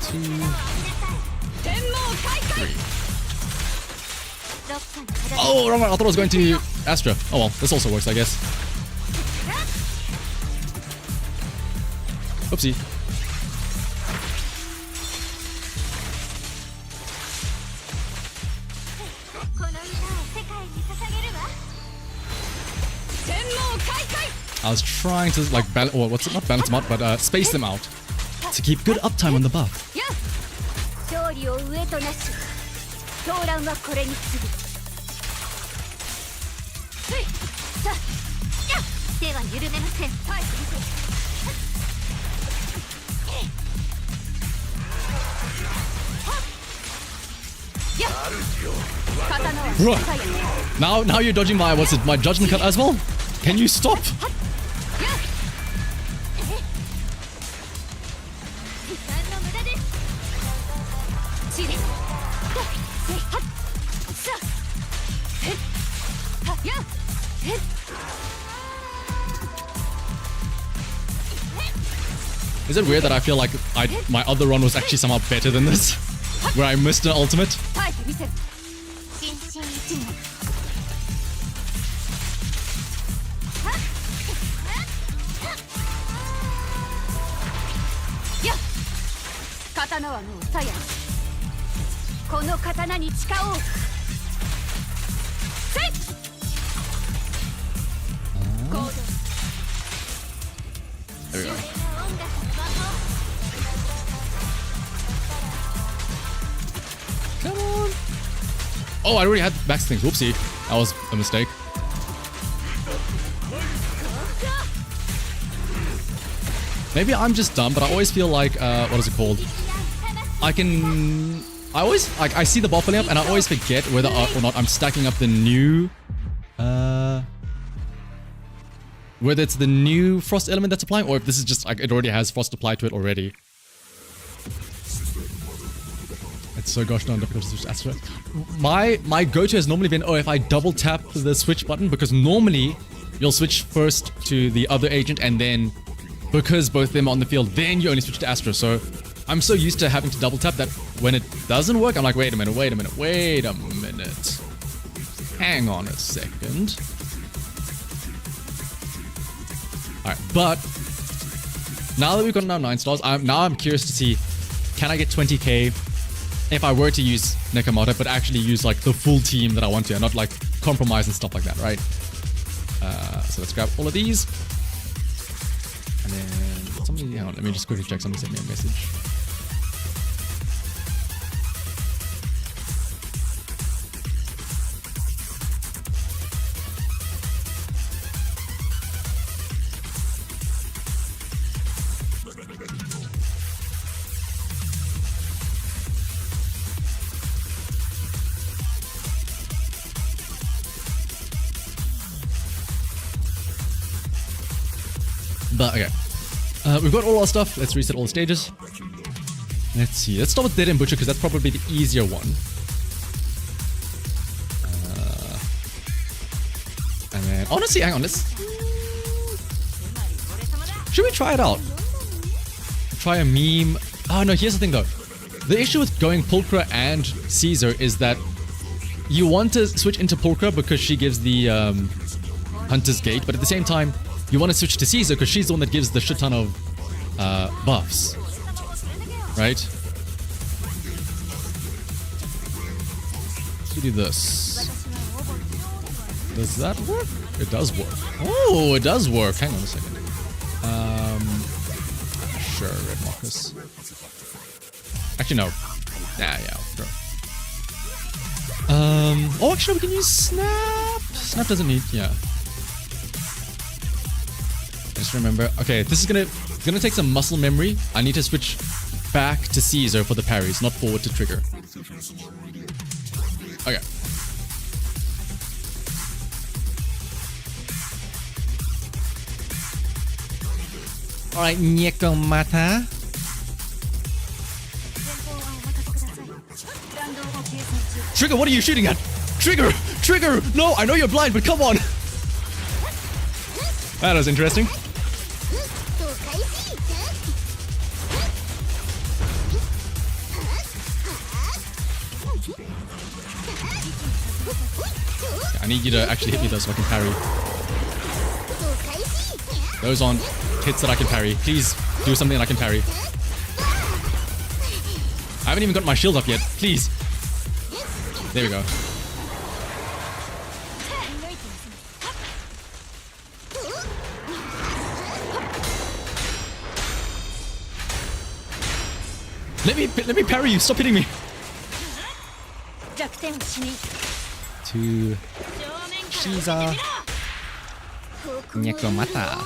two, three. Oh, wrong one. I thought I was going to Astra. Oh well, this also works, I guess. Oopsie. I was trying to like balance, or what's it, not balance them out, but space them out to keep good uptime on the buff. は緩めません。はい。Bro, now you're dodging my what's it? My judgment cut as well. Can you stop? Is it weird that I feel like my other run was actually somehow better than this? Where I missed an ultimate? There we go. Come on. Oh, I already had max things. Whoopsie. That was a mistake. Maybe I'm just dumb, but I always feel like, what is it called? I see the bot filling up and I always forget whether or not I'm stacking up the new, whether it's the new frost element that's applying or if this is just like it already has frost applied to it already. It's so gosh darn difficult to switch Astro. My go-to has normally been, if I double tap the switch button, because normally you'll switch first to the other agent and then because both of them are on the field, then you only switch to Astro. So I'm so used to having to double tap that when it doesn't work, I'm like, wait a minute. Hang on a second. Alright, but now that we've got now 9 stars, I'm curious to see, can I get 20k if I were to use Nekomata, but actually use like the full team that I want to, and not like compromise and stuff like that, right? So let's grab all of these. And then somebody, hang on, let me just quickly check. Somebody sent me a message. But okay, we've got all our stuff. Let's reset all the stages. Let's see. Let's start with Dead and Butcher because that's probably the easier one. And then honestly, hang on. Should we try it out? Try a meme. Oh no, here's the thing though. The issue with going Pulchra and Caesar is that you want to switch into Pulchra because she gives the Hunter's Gate, but at the same time, you want to switch to Caesar because she's the one that gives the shit ton of buffs. Right? Let's do this. Does that work? It does work. Oh, it does work. Hang on a second. Sure, Red Marcus. Actually, no. Yeah, sure. Oh, actually, we can use Snap. Snap doesn't need, yeah. Just remember, okay, this is gonna take some muscle memory. I need to switch back to Caesar for the parries, not forward to trigger. Okay. Alright, Nekomata. Trigger, what are you shooting at? Trigger! Trigger! No, I know you're blind, but come on! That was interesting. I need you to actually hit me though so I can parry. Those aren't hits that I can parry. Please do something that I can parry. I haven't even got my shield up yet. Please. There we go. Let me parry you. Stop hitting me. To Shiza. Nekomata.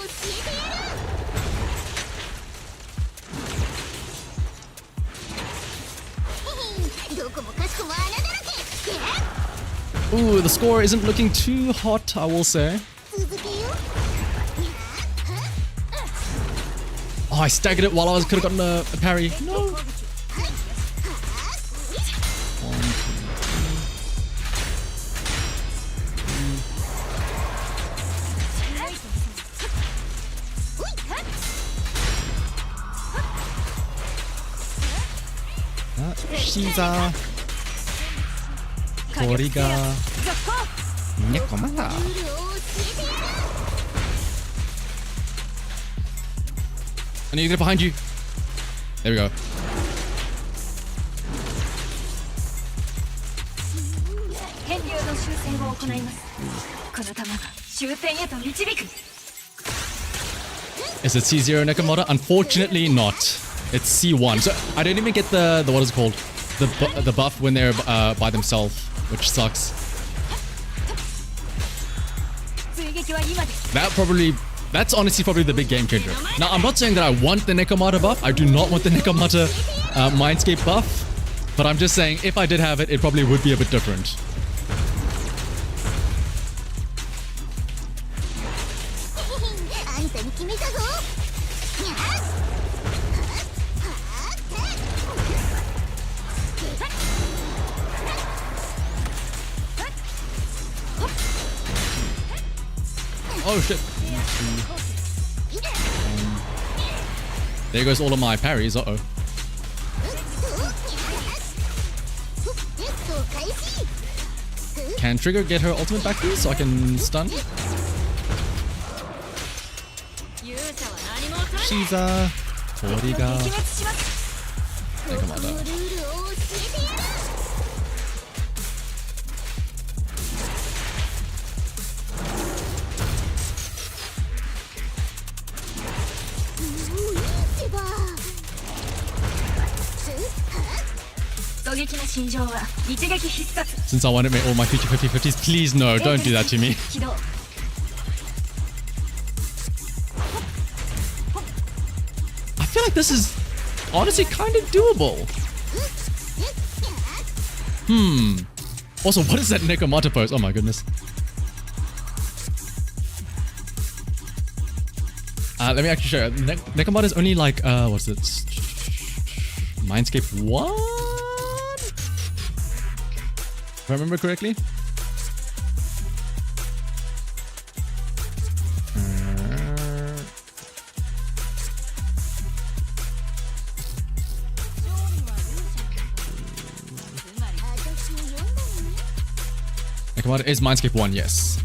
Ooh, the score isn't looking too hot, I will say. Oh, I staggered it while I could have gotten a parry. No. 1, 2, 3.シーザー。鳥が。猫また。I need to get behind you. There we go. Is it C0 Nekomata? Unfortunately not. It's C1. So I didn't even get the what is it called? The buff when they're by themselves, which sucks. That's honestly probably the big game changer. Now, I'm not saying that I want the Nekomata buff. I do not want the Nekomata Mindscape buff. But I'm just saying, if I did have it, it probably would be a bit different. Oh shit. There goes all of my parries. Uh-oh. Can Trigger get her ultimate back please so I can stun? Shiza. Toriga. Nekomata. Since I want to make all my future 50-50s, please no, don't do that to me. I feel like this is honestly kind of doable. Also, what is that Nekomata pose? Oh my goodness. Let me actually show you. Nekomata is only like, what's it? Mindscape 1? If I remember correctly. Nekomata is Mindscape 1, yes.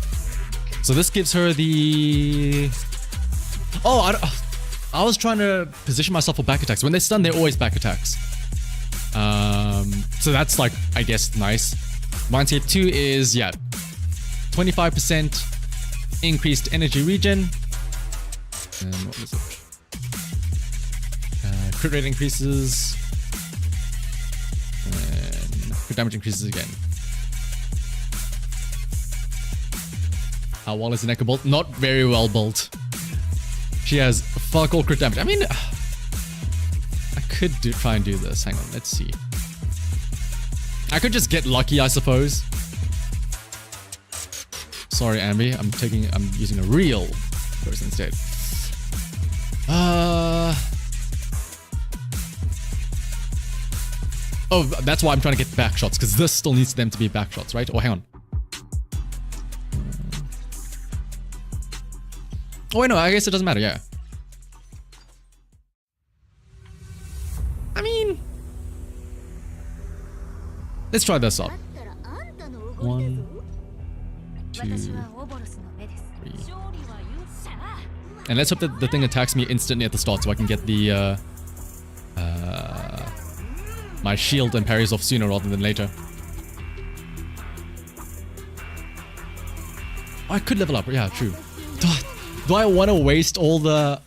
So this gives her the... Oh, I was trying to position myself for back attacks. When they stun, they're always back attacks. So that's like, I guess, nice. Mindscape 2 is, yeah, 25% increased energy regen. And what was it? Crit rate increases. And crit damage increases again. How well is the Neko Bolt? Not very well built. She has fuck all crit damage. I mean, I could try and do this. Hang on, let's see. I could just get lucky, I suppose. Sorry, Ambi. I'm using a real person instead. Oh, that's why I'm trying to get back shots, because this still needs them to be back shots, right? Oh, hang on. Oh, wait, no, I guess it doesn't matter, yeah. I mean... Let's try this out. 1, 2, 3. And let's hope that the thing attacks me instantly at the start so I can get the my shield and parries off sooner rather than later. Oh, I could level up, yeah, true. Do I want to waste all the...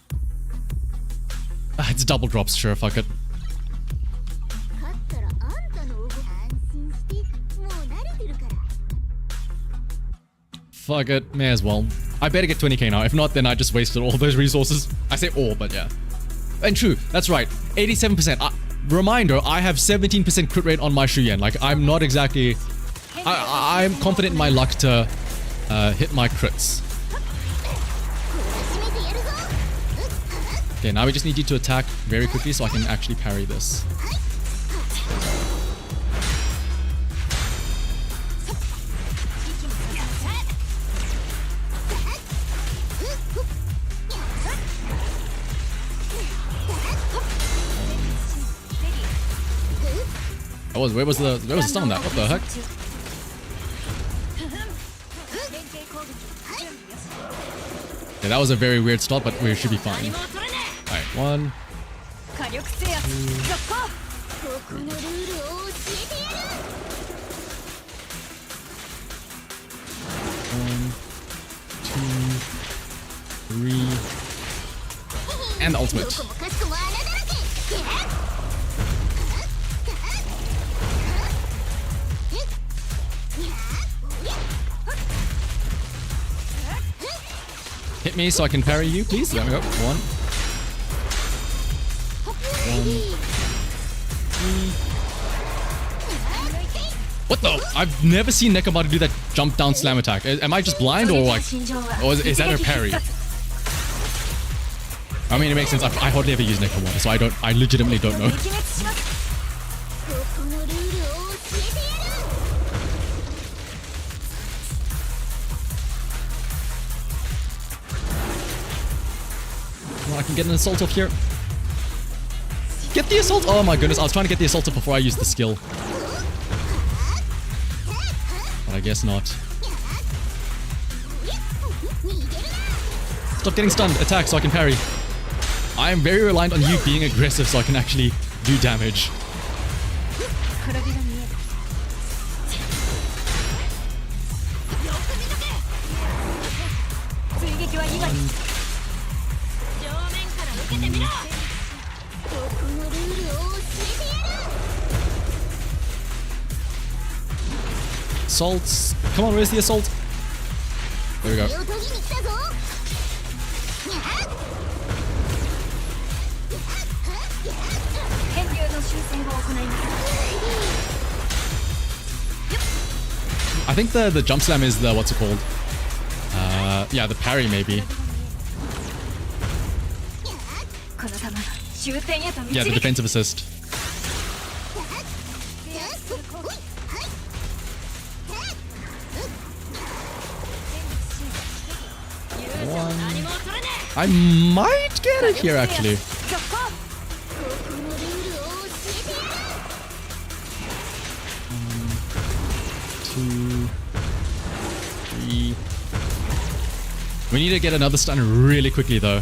it's double drops, sure, fuck it. Fuck it, may as well. I better get 20k now. If not, then I just wasted all those resources. I say all, but yeah. And true, that's right. 87%. Reminder, I have 17% crit rate on my Shuyan. Like, I'm not exactly... I'm confident in my luck to hit my crits. Okay, now we just need you to attack very quickly so I can actually parry this. Where was the stun on that? What the heck? Yeah, that was a very weird start, but we should be fine. Alright, 1, 2, 3. 1, 2, 3. And the ultimate. Hit me so I can parry you, please. There we go. 1, 2, 3. What the? I've never seen Nekomata do that jump down slam attack. Am I just blind or like... Or is that her parry? I mean, it makes sense. I hardly ever use Nekomata, so I legitimately don't know. I can get an assault off here. Get the assault! Oh my goodness, I was trying to get the assault off before I used the skill. But I guess not. Stop getting stunned. Attack so I can parry. I am very reliant on you being aggressive so I can actually do damage. Assaults. Come on, where's the assault? There we go. I think the jump slam is the, what's it called? Yeah, the parry maybe. Yeah, the defensive assist. I might get it here actually. 1, 2, 3. We need to get another stun really quickly though.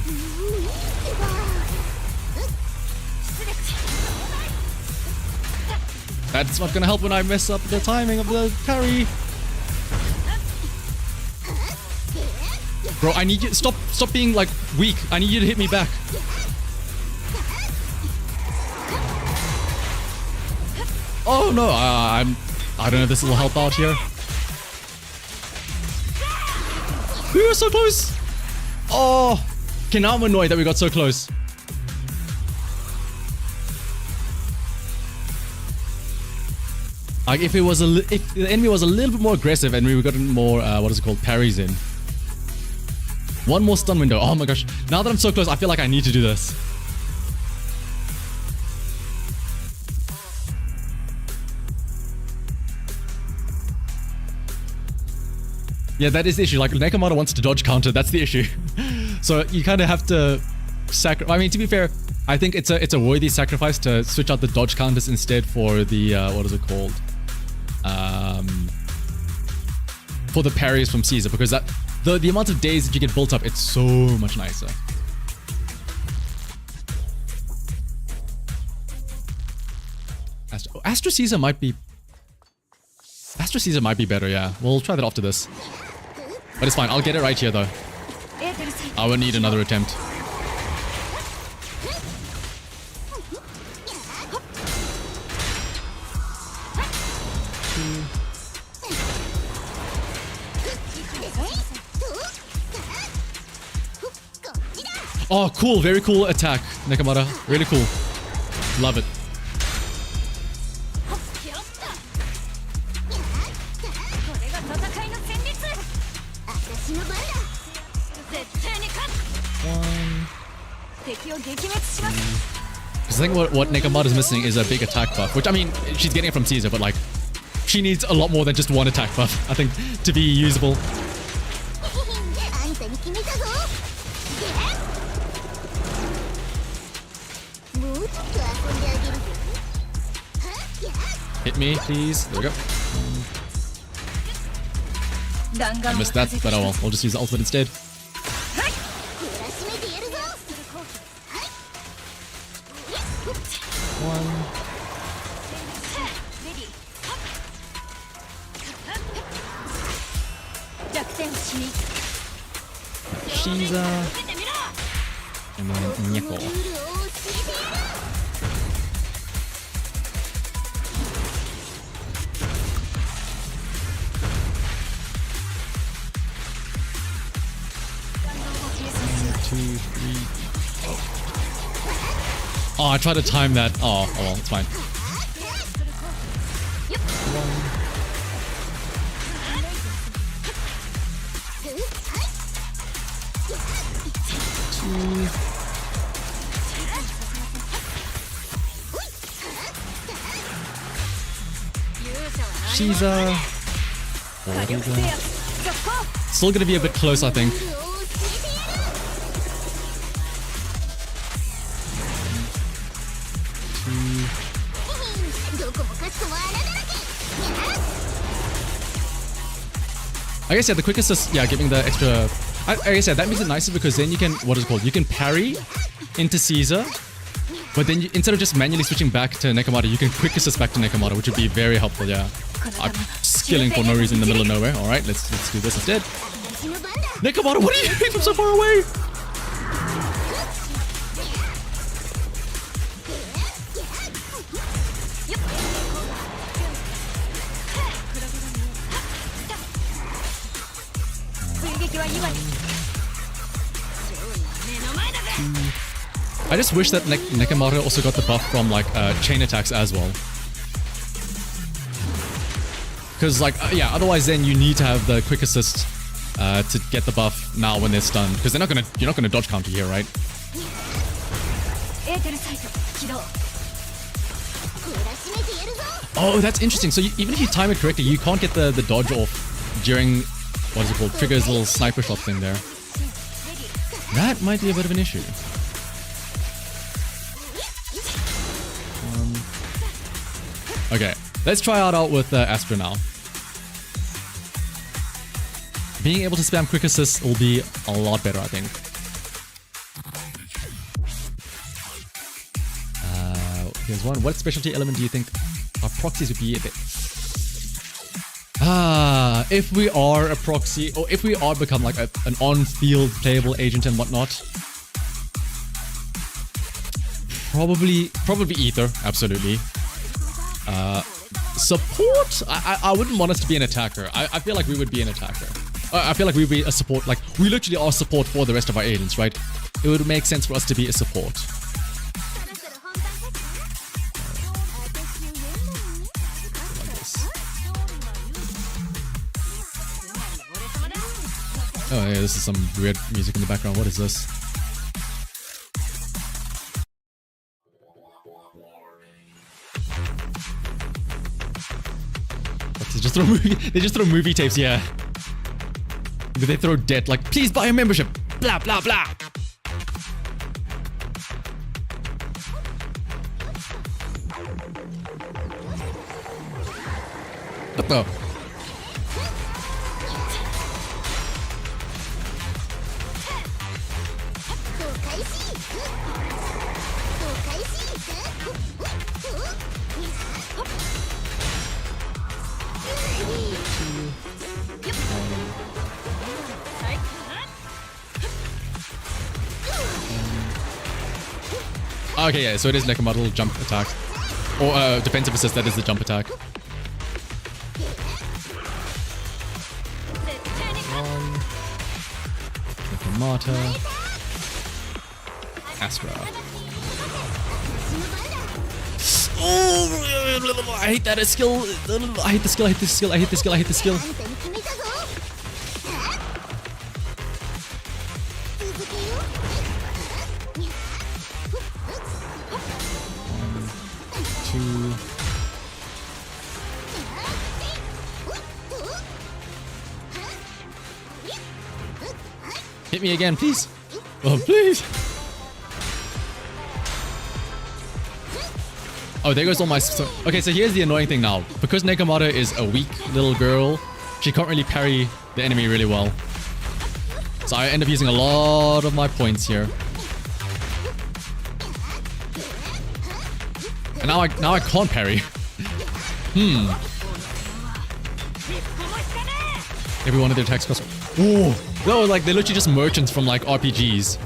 That's not gonna help when I mess up the timing of the parry. Bro, I need you. Stop being like weak. I need you to hit me back. Oh no, I don't know if this will help out here. We were so close. Oh, okay, now I'm annoyed that we got so close. Like if the enemy was a little bit more aggressive and we got more what is it called, parries in. One more stun window. Oh my gosh. Now that I'm so close, I feel like I need to do this. Yeah, that is the issue. Like, Nekomata wants to dodge counter. That's the issue. So you kind of have to sacrifice. I mean, to be fair, I think it's a worthy sacrifice to switch out the dodge counters instead for the, what is it called? For the parries from Caesar, because that... The amount of days that you get built up, it's so much nicer. Astro Caesar might be... Astro Caesar might be better, yeah. We'll try that after this. But it's fine, I'll get it right here though. I will need another attempt. Oh, cool. Very cool attack, Nekomata. Really cool. Love it. Because I think what Nekomata is missing is a big attack buff, which I mean, she's getting it from Caesar, but like, she needs a lot more than just one attack buff, I think, to be usable. Hit me, please. There we go. I missed that, but oh well. We'll just use the ultimate instead. One. Shiza. And then Nyeko. Oh, I tried to time that. Oh well, it's fine. She's still gonna be a bit close, I think. I guess, yeah, the quick assist, yeah, giving the extra... I guess, yeah, that makes it nicer because then you can... What is it called? You can parry into Caesar, but then you, instead of just manually switching back to Nekomata, you can quick assist back to Nekomata, which would be very helpful, yeah. I'm skilling for no reason in the middle of nowhere. Alright, let's do this instead. Nekomata, what are you doing from so far away? I just wish that Nekomata also got the buff from like chain attacks as well. Because like yeah, otherwise then you need to have the quick assist to get the buff now when they're stunned. Because you're not gonna dodge counter here, right? Oh, that's interesting. So even if you time it correctly, you can't get the dodge off during what is it called? Trigger's little sniper shot thing there. That might be a bit of an issue. Okay, let's try it out with Astra now. Being able to spam quick assist will be a lot better, I think. Here's one. What specialty element do you think our proxies would be a bit? If we are a proxy, or if we are become like an on-field playable agent and whatnot, probably Ether, absolutely. Support? I wouldn't want us to be an attacker. I feel like we would be an attacker. I feel like we'd be a support. Like, we literally are support for the rest of our agents, right? It would make sense for us to be a support. Oh yeah, this is some weird music in the background. What is this? They just throw movie tapes, yeah. But they throw debt, like, please buy a membership. Blah, blah, blah. What the? Okay, yeah, so it is like a model jump attack. Or defensive assist, that is the jump attack. Nekomata. Astra. Oh, I hate that skill. I hate the skill. I hate the skill. I hate the skill. I hate the skill. 2. Hit me again, please. Oh, please. Oh, there goes all my... Okay, so here's the annoying thing now. Because Nekomata is a weak little girl, she can't really parry the enemy really well. So I end up using a lot of my points here. And now I can't parry. Every one of their attacks costs... Oh, no, like they're literally just merchants from like RPGs.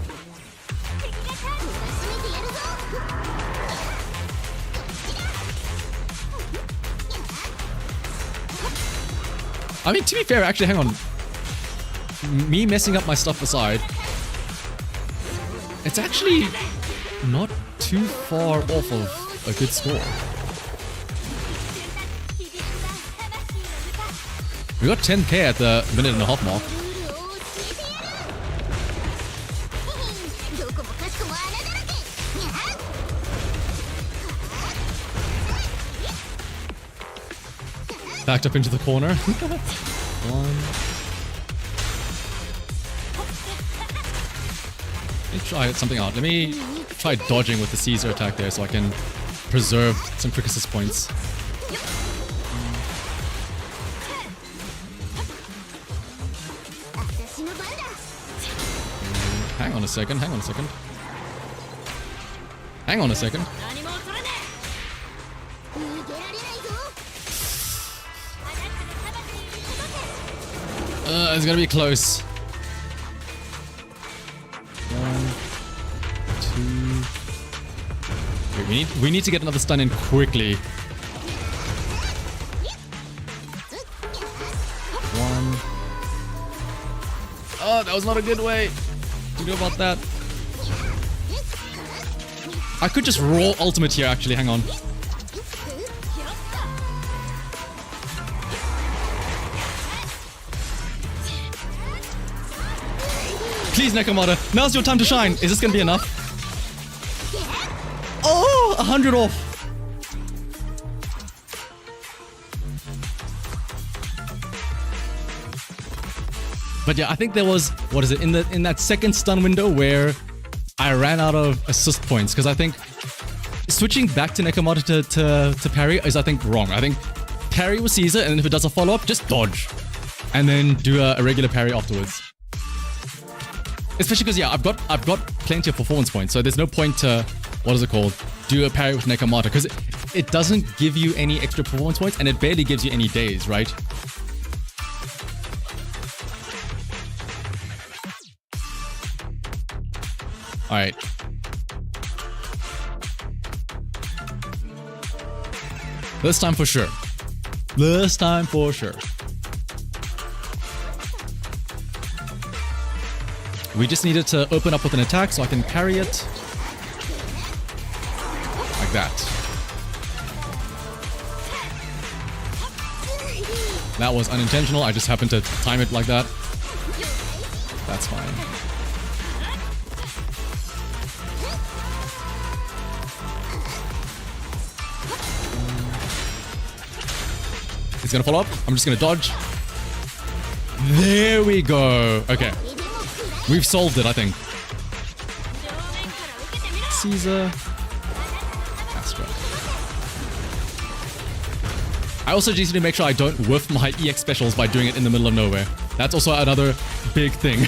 I mean, to be fair, actually, hang on. Me messing up my stuff aside, it's actually not too far off of a good score. We got 10k at the minute and a half mark. Backed up into the corner. 1. Let me try something out. Let me try dodging with the Caesar attack there so I can preserve some quick assist points. Hang on a second, hang on a second. Hang on a second. It's gonna be close. 1, 2. Wait, we need to get another stun in quickly. 1. Oh, that was not a good way to do about that. I could just roll ultimate here, actually. Hang on. Please, Nekomata, now's your time to shine. Is this gonna be enough? Oh, 100 off. But yeah, I think there was, what is it, in that second stun window where I ran out of assist points, because I think switching back to Nekomata to parry is, I think, wrong. I think parry with Caesar, and if it does a follow-up, just dodge. And then do a regular parry afterwards. Especially because, yeah, I've got plenty of performance points, so there's no point to, what is it called, do a parry with Nekomata, because it doesn't give you any extra performance points, and it barely gives you any days, right? Alright. This time for sure. This time for sure. We just needed to open up with an attack so I can parry it. Like that. That was unintentional. I just happened to time it like that. That's fine. It's gonna follow up. I'm just gonna dodge. There we go. Okay. We've solved it, I think. Caesar. Astra. I also just need to make sure I don't whiff my EX specials by doing it in the middle of nowhere. That's also another big thing.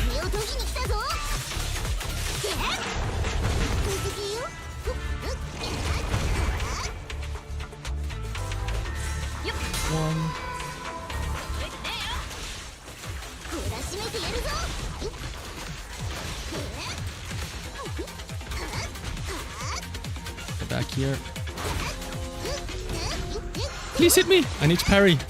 1. Get back here. Please hit me! I need to parry. 1.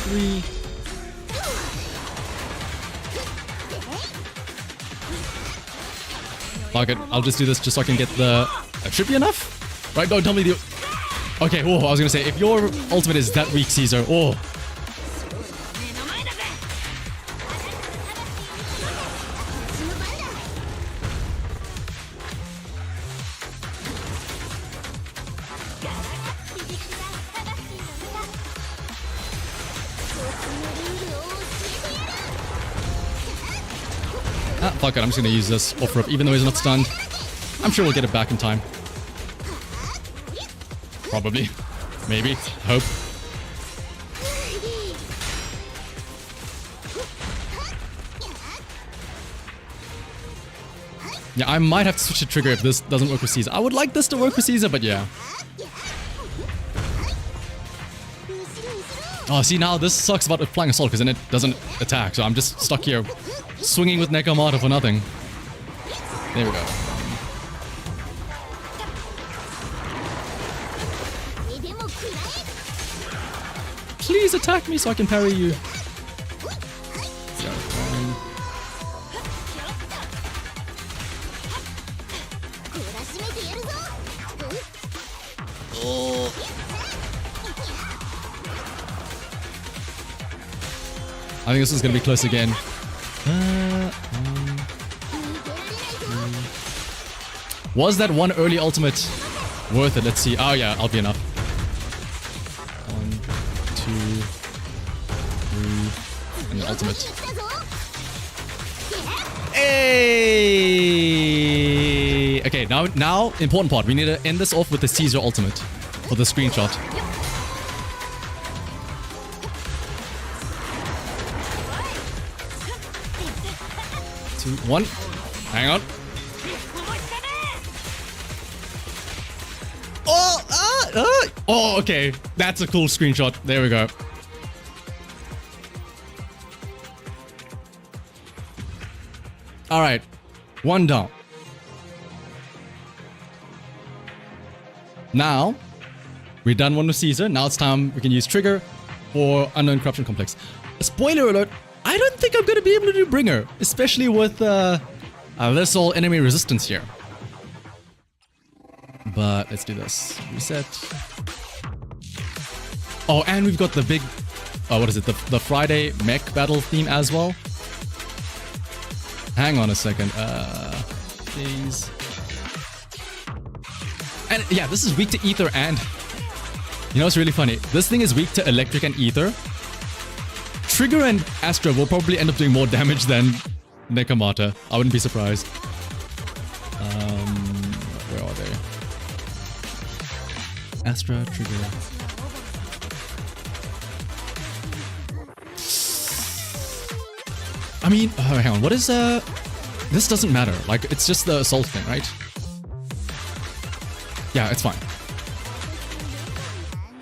3. Fuck it, I'll just do this just so I can get the... should be enough? Right, don't tell me the... Okay, oh, I was gonna say, if your ultimate is that weak, Caesar, oh. Ah, fuck it, I'm just gonna use this offer up, even though he's not stunned. I'm sure we'll get it back in time. Probably. Maybe. Hope. Yeah, I might have to switch the trigger if this doesn't work with Caesar. I would like this to work with Caesar, but yeah. Oh, see, now this sucks about applying assault because then it doesn't attack. So I'm just stuck here swinging with Nekomata for nothing. There we go. Please attack me so I can parry you. Oh. I think this is going to be close again. Was that one early ultimate worth it? Let's see. Oh yeah, I'll be enough. 1, 2, 3, and the ultimate. Hey! Okay, now important part. We need to end this off with the Caesar ultimate for the screenshot. 2, 1. Hang on. Oh, okay. That's a cool screenshot. There we go. All right. 1 down. Now, we're done one with Caesar. Now it's time we can use Trigger for Unknown Corruption Complex. Spoiler alert, I don't think I'm going to be able to do Bringer, especially with this whole enemy resistance here. But let's do this. Reset. Oh, and we've got the big... what is it? The Friday mech battle theme as well. Hang on a second. Please. And yeah, this is weak to Ether and... You know, it's really funny. This thing is weak to Electric and Ether. Trigger and Astra will probably end up doing more damage than Nekomata. I wouldn't be surprised. Where are they? Astra, Trigger. I mean, hang on, what is, this doesn't matter. Like, it's just the assault thing, right? Yeah, it's fine.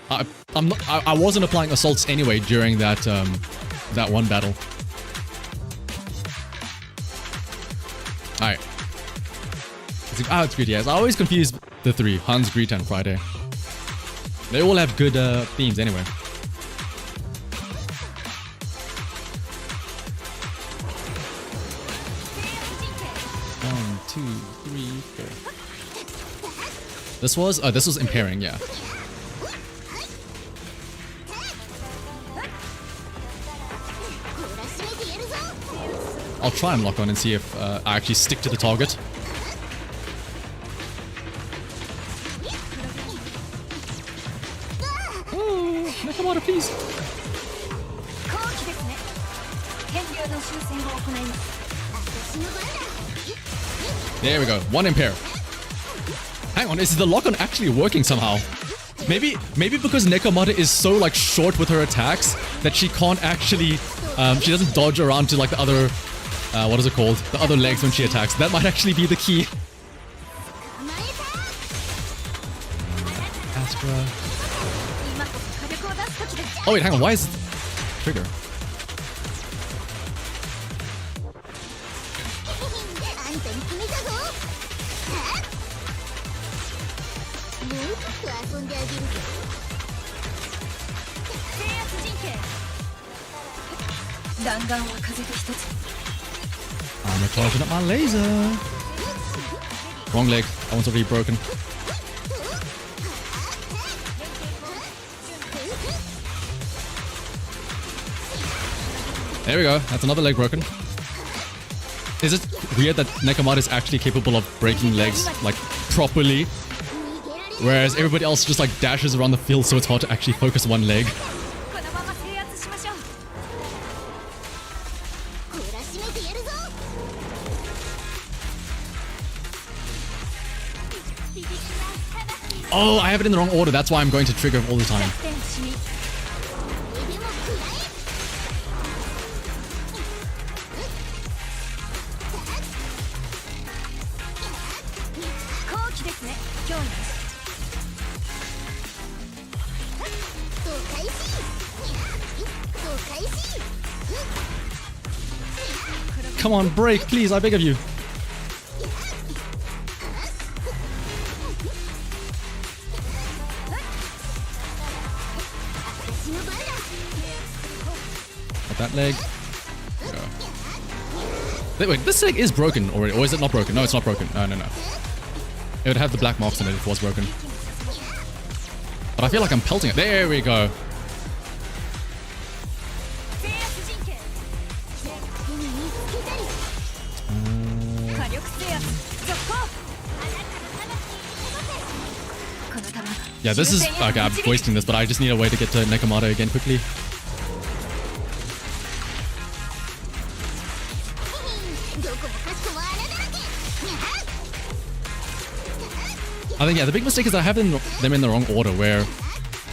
I wasn't applying assaults anyway during that, that one battle. Alright. It's good, yes. I always confuse the 3, Hans, Greta, and Friday. They all have good, themes anyway. 1, 2, 3, 4. This was impairing, yeah. I'll try and lock on and see if I actually stick to the target. Oh, Nekomata, please. There we go. 1 impair. Hang on, is the lock-on actually working somehow? Maybe because Nekomata is so like short with her attacks that she can't actually she doesn't dodge around to like the other what is it called? The other legs when she attacks. That might actually be the key. Astra. Oh wait, hang on, why is it Trigger? I'm recharging up my laser. Wrong leg. That one's already broken. There we go. That's another leg broken. Is it weird that Nekomata is actually capable of breaking legs, like, properly? Whereas everybody else just, like, dashes around the field, so it's hard to actually focus one leg. Oh, I have it in the wrong order. That's why I'm going to trigger all the time. Come on, break, please, I beg of you. Got that leg. Wait, this leg is broken already, or is it not broken? No, it's not broken. No. It would have the black marks on it if it was broken. But I feel like I'm pelting it. There we go. Yeah, this is... Okay, I'm wasting this, but I just need a way to get to Nekomata again quickly. I think, yeah, the big mistake is I have them in the wrong order, where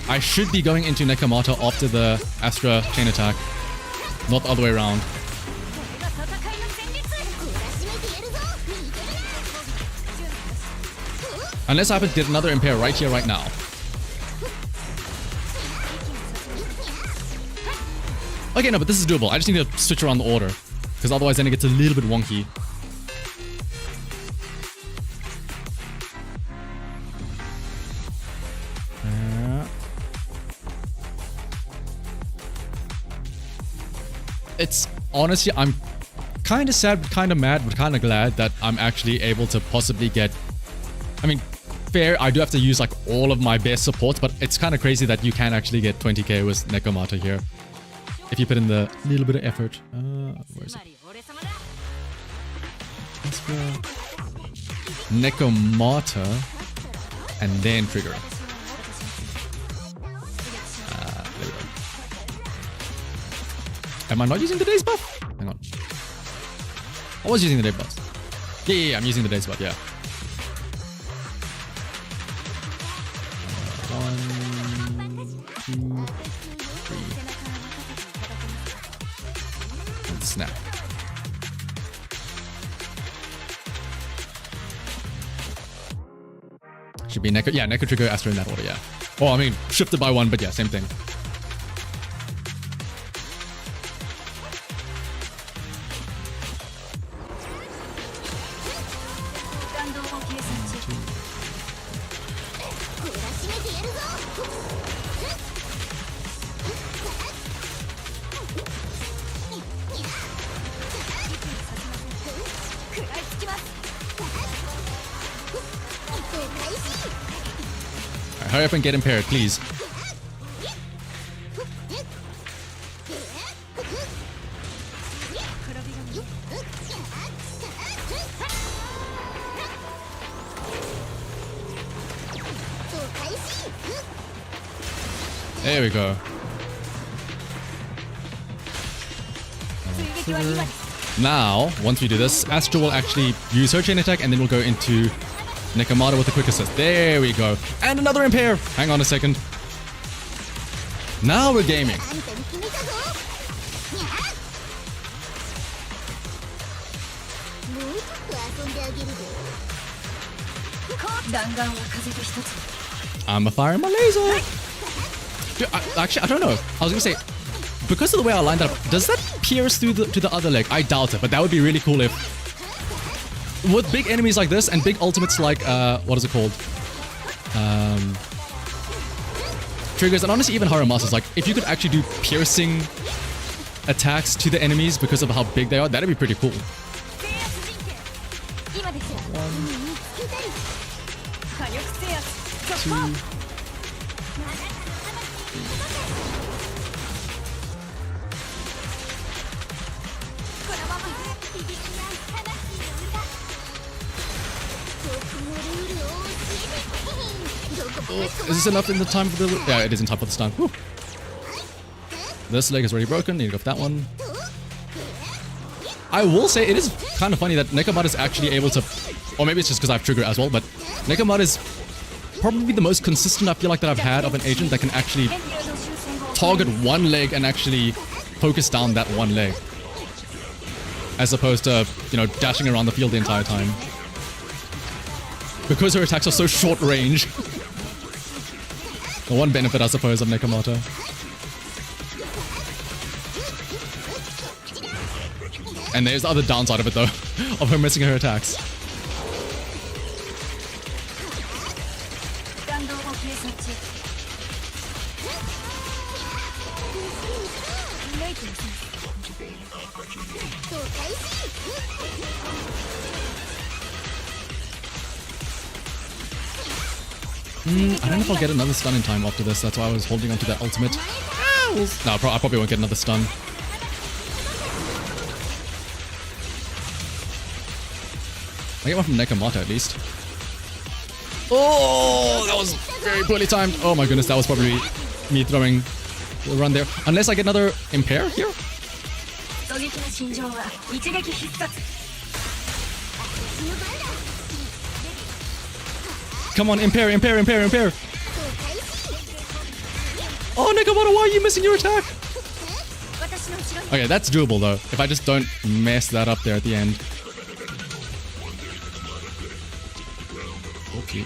I should be going into Nekomata after the Astra chain attack, not the other way around. Unless I happen to get another impair right here, right now. Okay, no, but this is doable. I just need to switch around the order, because otherwise then it gets a little bit wonky. It's honestly, I'm kind of sad, but kind of mad, but kind of glad that I'm actually able to possibly get... I mean, fair, I do have to use like all of my best supports, but it's kind of crazy that you can actually get 20k with Nekomata here. If you put in the little bit of effort. Where is it? Let's go. Nekomata. And then trigger. There we go. Am I not using the days buff? Hang on. I was using the days buff. Yeah, I'm using the days buff, yeah. 1, 2, 3. And snap. Should be Neko. Yeah, Neko trigger Astra in that order, yeah. Oh, I mean, shifted by 1, but yeah, same thing. Hurry up and get impaired, please. There we go. Now, once we do this, Astra will actually use her chain attack and then we'll go into Nekomata with a quick assist. There we go. And another impair. Hang on a second. Now we're gaming. I'm a fire my laser. Dude, actually, I don't know. I was gonna say, because of the way I lined up, does that pierce through to the other leg? I doubt it, but that would be really cool if, with big enemies like this and big ultimates like, what is it called? Triggers, and honestly even Haramasa, like, if you could actually do piercing attacks to the enemies because of how big they are, that'd be pretty cool. Two. Is this enough in the time for the... Yeah, it is in time for the stun. Whew. This leg is already broken. Need to go for that one. I will say it is kind of funny that Nekomata is actually able to... Or maybe it's just because I have trigger as well, but Nekomata is probably the most consistent I feel like that I've had of an agent that can actually target one leg and actually focus down that one leg. As opposed to, you know, dashing around the field the entire time. Because her attacks are so short range. The one benefit, I suppose, of Nekomata. And there's the other downside of it, though, of her missing her attacks. I don't know if I'll get another stun in time after this. That's why I was holding on to that ultimate. No, I probably won't get another stun. I get one from Nekomata at least. Oh, that was very poorly timed. Oh my goodness, that was probably me throwing the run there. Unless I get another impair here. Come on, impair. Oh, Nekomata, why are you missing your attack? Okay, that's doable though. If I just don't mess that up there at the end. Okay.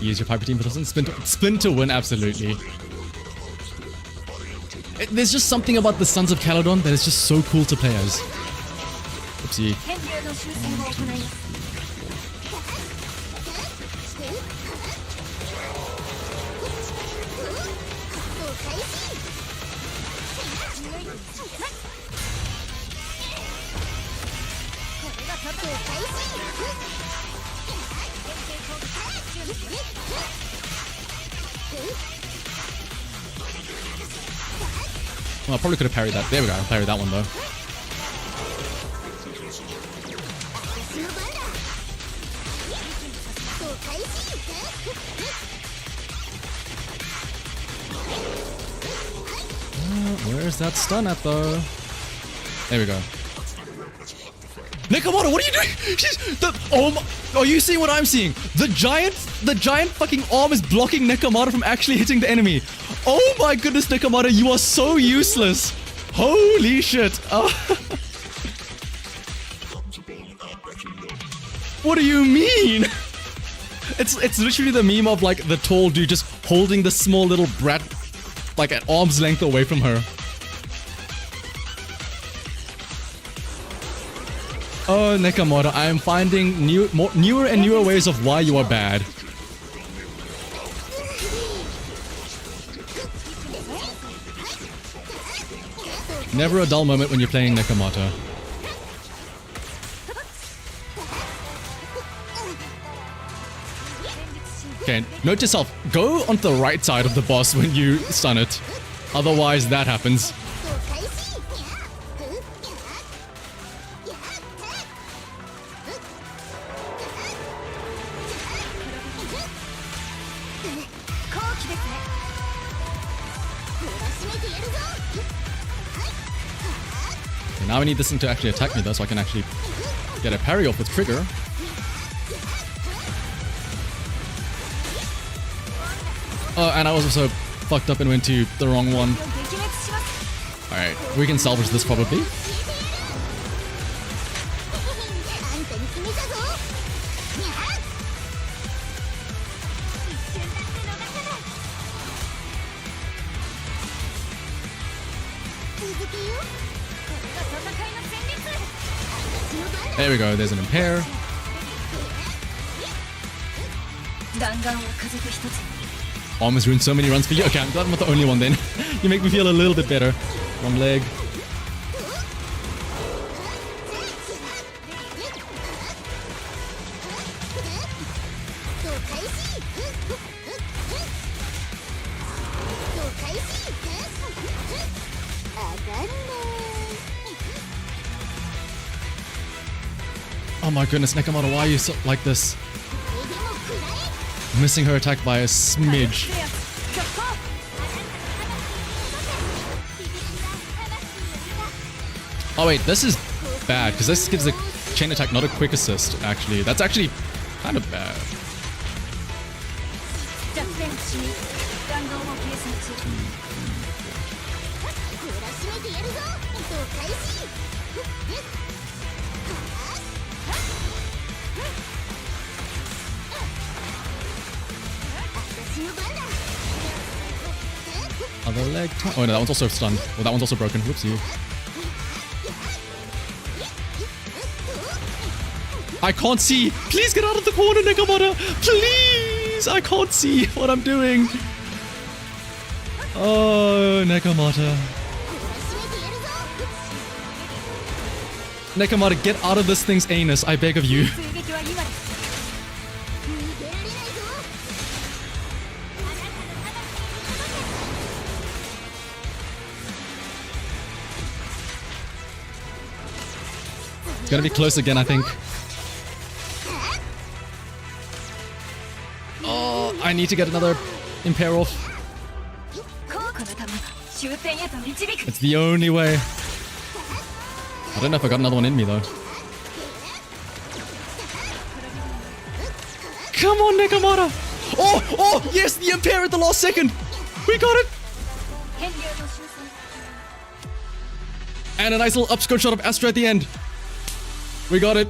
Use your Piper team for spin to win, absolutely. There's just something about the Sons of Caledon that is just so cool to play as. Oopsie. Well, I probably could have parried that. There we go. I parried that one though. Where's that stun at though? There we go. Nekomata, what are you doing? Oh my, are you seeing what I'm seeing? The giant fucking arm is blocking Nekomata from actually hitting the enemy. Oh my goodness, Nekomata, you are so useless. Holy shit. Oh. What do you mean? It's literally the meme of like the tall dude just holding the small little brat like at arm's length away from her. Oh, Nekomata, I am finding newer and newer ways of why you are bad. Never a dull moment when you're playing Nekomata. Okay, note to yourself, go on the right side of the boss when you stun it. Otherwise, that happens. Now I need this thing to actually attack me though, so I can actually get a parry off with trigger. Oh, and I was also fucked up and went to the wrong one. Alright, we can salvage this probably. There we go, there's an impair. Almost ruined so many runs for you. Okay, I'm glad I'm not the only one then. You make me feel a little bit better. Wrong leg. Oh my goodness, Nakamura, why are you so like this? Missing her attack by a smidge. Oh wait, this is bad, because this gives a chain attack, not a quick assist, actually. That's actually kind of bad. Other leg. Oh no, that one's also stunned. Well, that one's also broken. Whoopsie. I can't see. Please get out of the corner, Nakamura. Please. I can't see what I'm doing. Oh, Nakamura. Nakamura, get out of this thing's anus. I beg of you. It's gonna be close again, I think. Oh, I need to get another impair off. It's the only way. I don't know if I got another one in me though. Come on, Nakamura! Oh, yes, the impair at the last second. We got it. And a nice little upskirt shot of Astra at the end. We got it.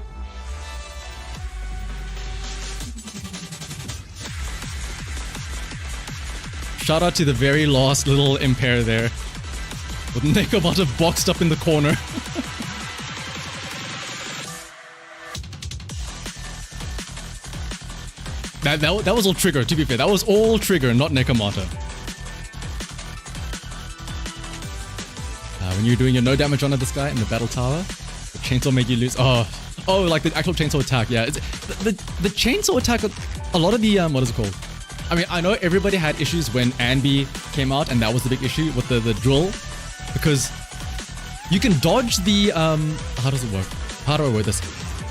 Shout out to the very last little impair there. With Nakamura boxed up in the corner. that was all trigger, to be fair. That was all trigger, not Nakamura. When you're doing your no damage on this guy in the battle tower, the chainsaw made you lose. Oh, like the actual chainsaw attack. Yeah, it's, the chainsaw attack. A lot of the what is it called? I mean, I know everybody had issues when Anby came out, and that was the big issue with the drill, because you can dodge the how does it work? How do I word this?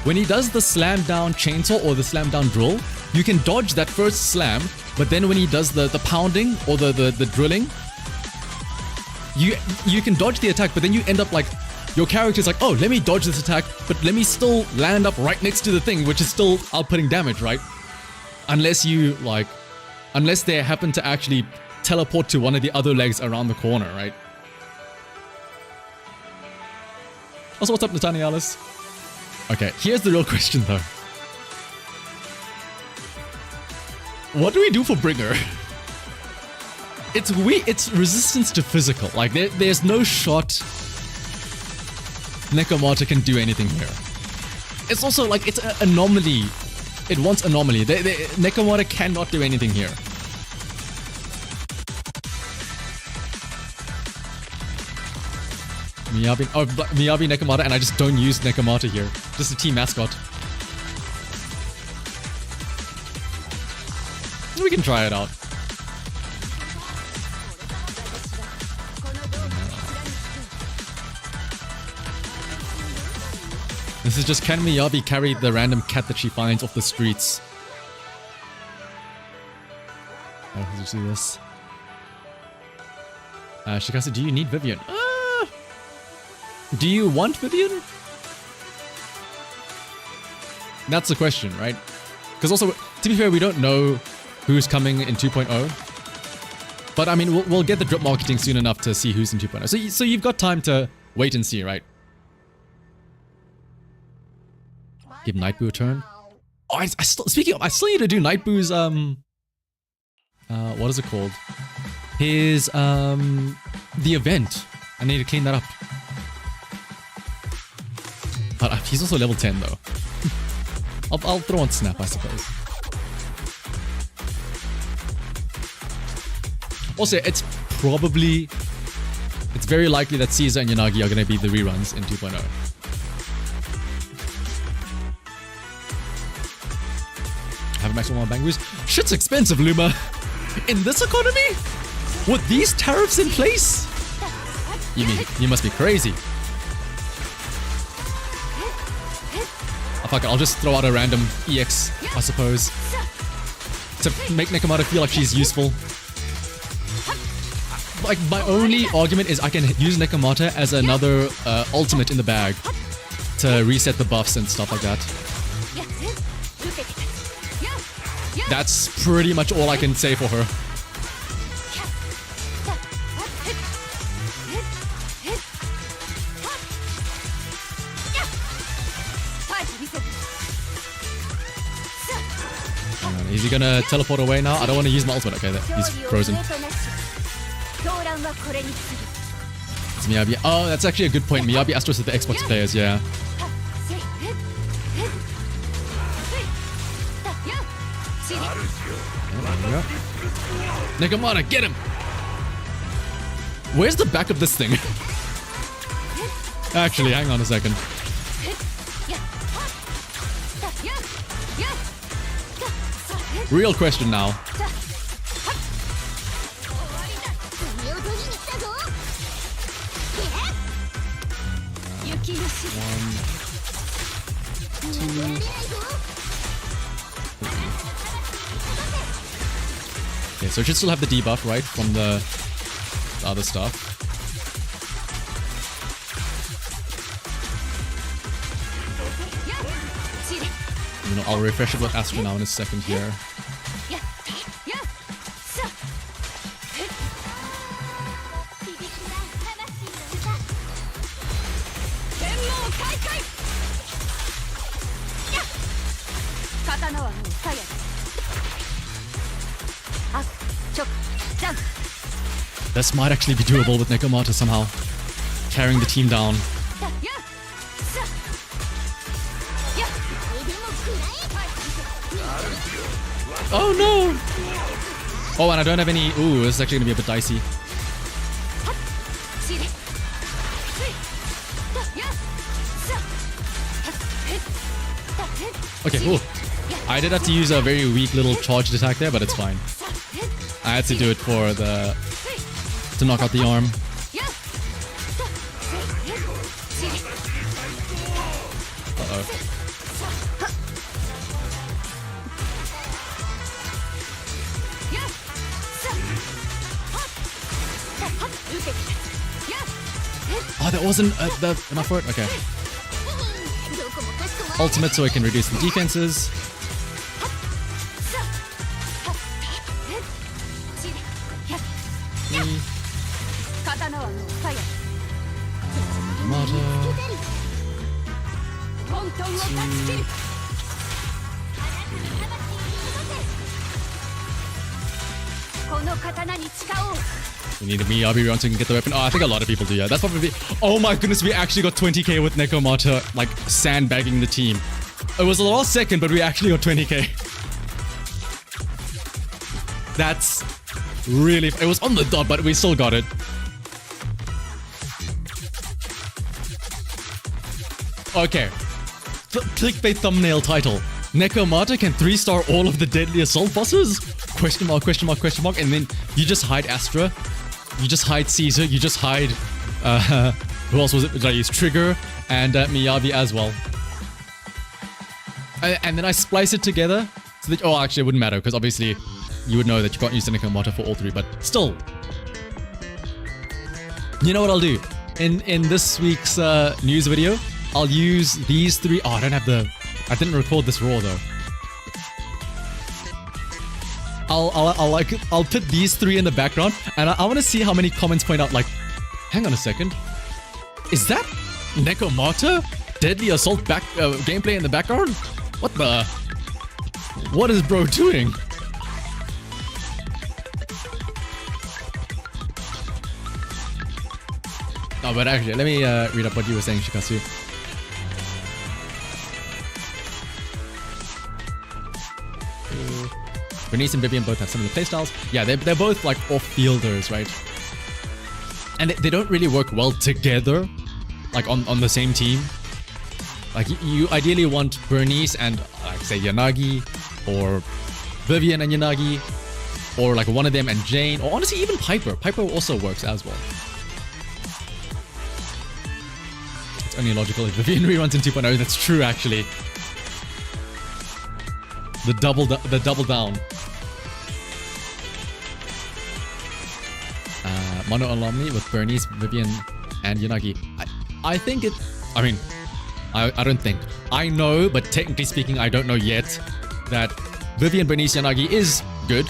When he does the slam down chainsaw or the slam down drill, you can dodge that first slam, but then when he does the pounding or the drilling, you can dodge the attack, but then you end up like, your character's like, oh, let me dodge this attack, but let me still land up right next to the thing, which is still outputting damage, right? Unless they happen to actually teleport to one of the other legs around the corner, right? Also, what's up, Nathanialis? Okay, here's the real question though. What do we do for Bringer? It's resistance to physical. Like, there's no shot Nakamura can do anything here. It's also like, it's an anomaly. It wants anomaly. Nakamura cannot do anything here. Miyabi Nakamura, and I just don't use Nakamura here. Just a team mascot. We can try it out. This is just, can Miyabi carry the random cat that she finds off the streets? Oh, did you see this? Shikasa, do you need Vivian? Do you want Vivian? That's the question, right? Because also, to be fair, we don't know who's coming in 2.0. But I mean, we'll get the drip marketing soon enough to see who's in 2.0. So you've got time to wait and see, right? Give Nightboo a turn. Oh, I still need to do Nightboo's what is it called? His the event. I need to clean that up. But he's also level 10 though. I'll throw on Snap, I suppose. Also, it's very likely that Caesar and Yanagi are going to be the reruns in 2.0. Have a maximum bang boost. Shit's expensive, Luma. In this economy? With these tariffs in place? You mean, you must be crazy. Oh, fuck it, I'll just throw out a random EX, I suppose. To make Nekomata feel like she's useful. Like, my only argument is I can use Nekomata as another ultimate in the bag to reset the buffs and stuff like that. That's pretty much all I can say for her. Is he gonna teleport away now? I don't want to use my ultimate. Okay, he's frozen. It's Miyabi. Oh, that's actually a good point. Miyabi Astros are the Xbox players, yeah. Nekomata, get him! Where's the back of this thing? Actually, hang on a second. Real question now. Okay, so it should still have the debuff, right, from the other stuff. You know, I'll refresh it with Astra now in a second here. This might actually be doable with Nekomata somehow. Carrying the team down. Oh no! Oh, and I don't have any... Ooh, this is actually going to be a bit dicey. Okay, cool. I did have to use a very weak little charged attack there, but it's fine. I had to do it for the... to knock out the arm. Uh-oh. Oh, that wasn't enough for it? Okay. Ultimate so I can reduce the defenses. We need a Miyabi run so we can get the weapon. Oh, I think a lot of people do, yeah. That's probably... Oh my goodness, we actually got 20k with Nekomata, like, sandbagging the team. It was a last second, but we actually got 20k. That's really... It was on the dot, but we still got it. Okay. Clickbait thumbnail title. Nekomata can 3-star all of the deadly assault bosses? Question mark, question mark, question mark. And then you just hide Astra. You just hide Caesar. You just hide... who else was it? Did I use Trigger? And Miyabi as well. And then I splice it together. So that, oh, actually, it wouldn't matter. Because obviously, you would know that you can't use the Nekomata for all three. But still. You know what I'll do? In this week's news video, I'll use these three... Oh, I don't have the... I didn't record this raw, though. I'll put these three in the background, and I want to see how many comments point out, like, hang on a second, is that Nekomata deadly assault back gameplay in the background? What is bro doing? Oh, but actually, let me read up what you were saying, Shikasu. Bernice and Vivian both have similar playstyles. Yeah, they're both like off-fielders, right? And they don't really work well together, like on the same team. Like you ideally want Bernice and like say Yanagi, or Vivian and Yanagi, or like one of them and Jane, or honestly even Piper. Piper also works as well. It's only logical if Vivian reruns in 2.0. That's true actually. The double down. Mono Alumni with Bernice, Vivian, and Yanagi. I think it. I mean, I don't think. I know, but technically speaking, I don't know yet that Vivian, Bernice, Yanagi is good.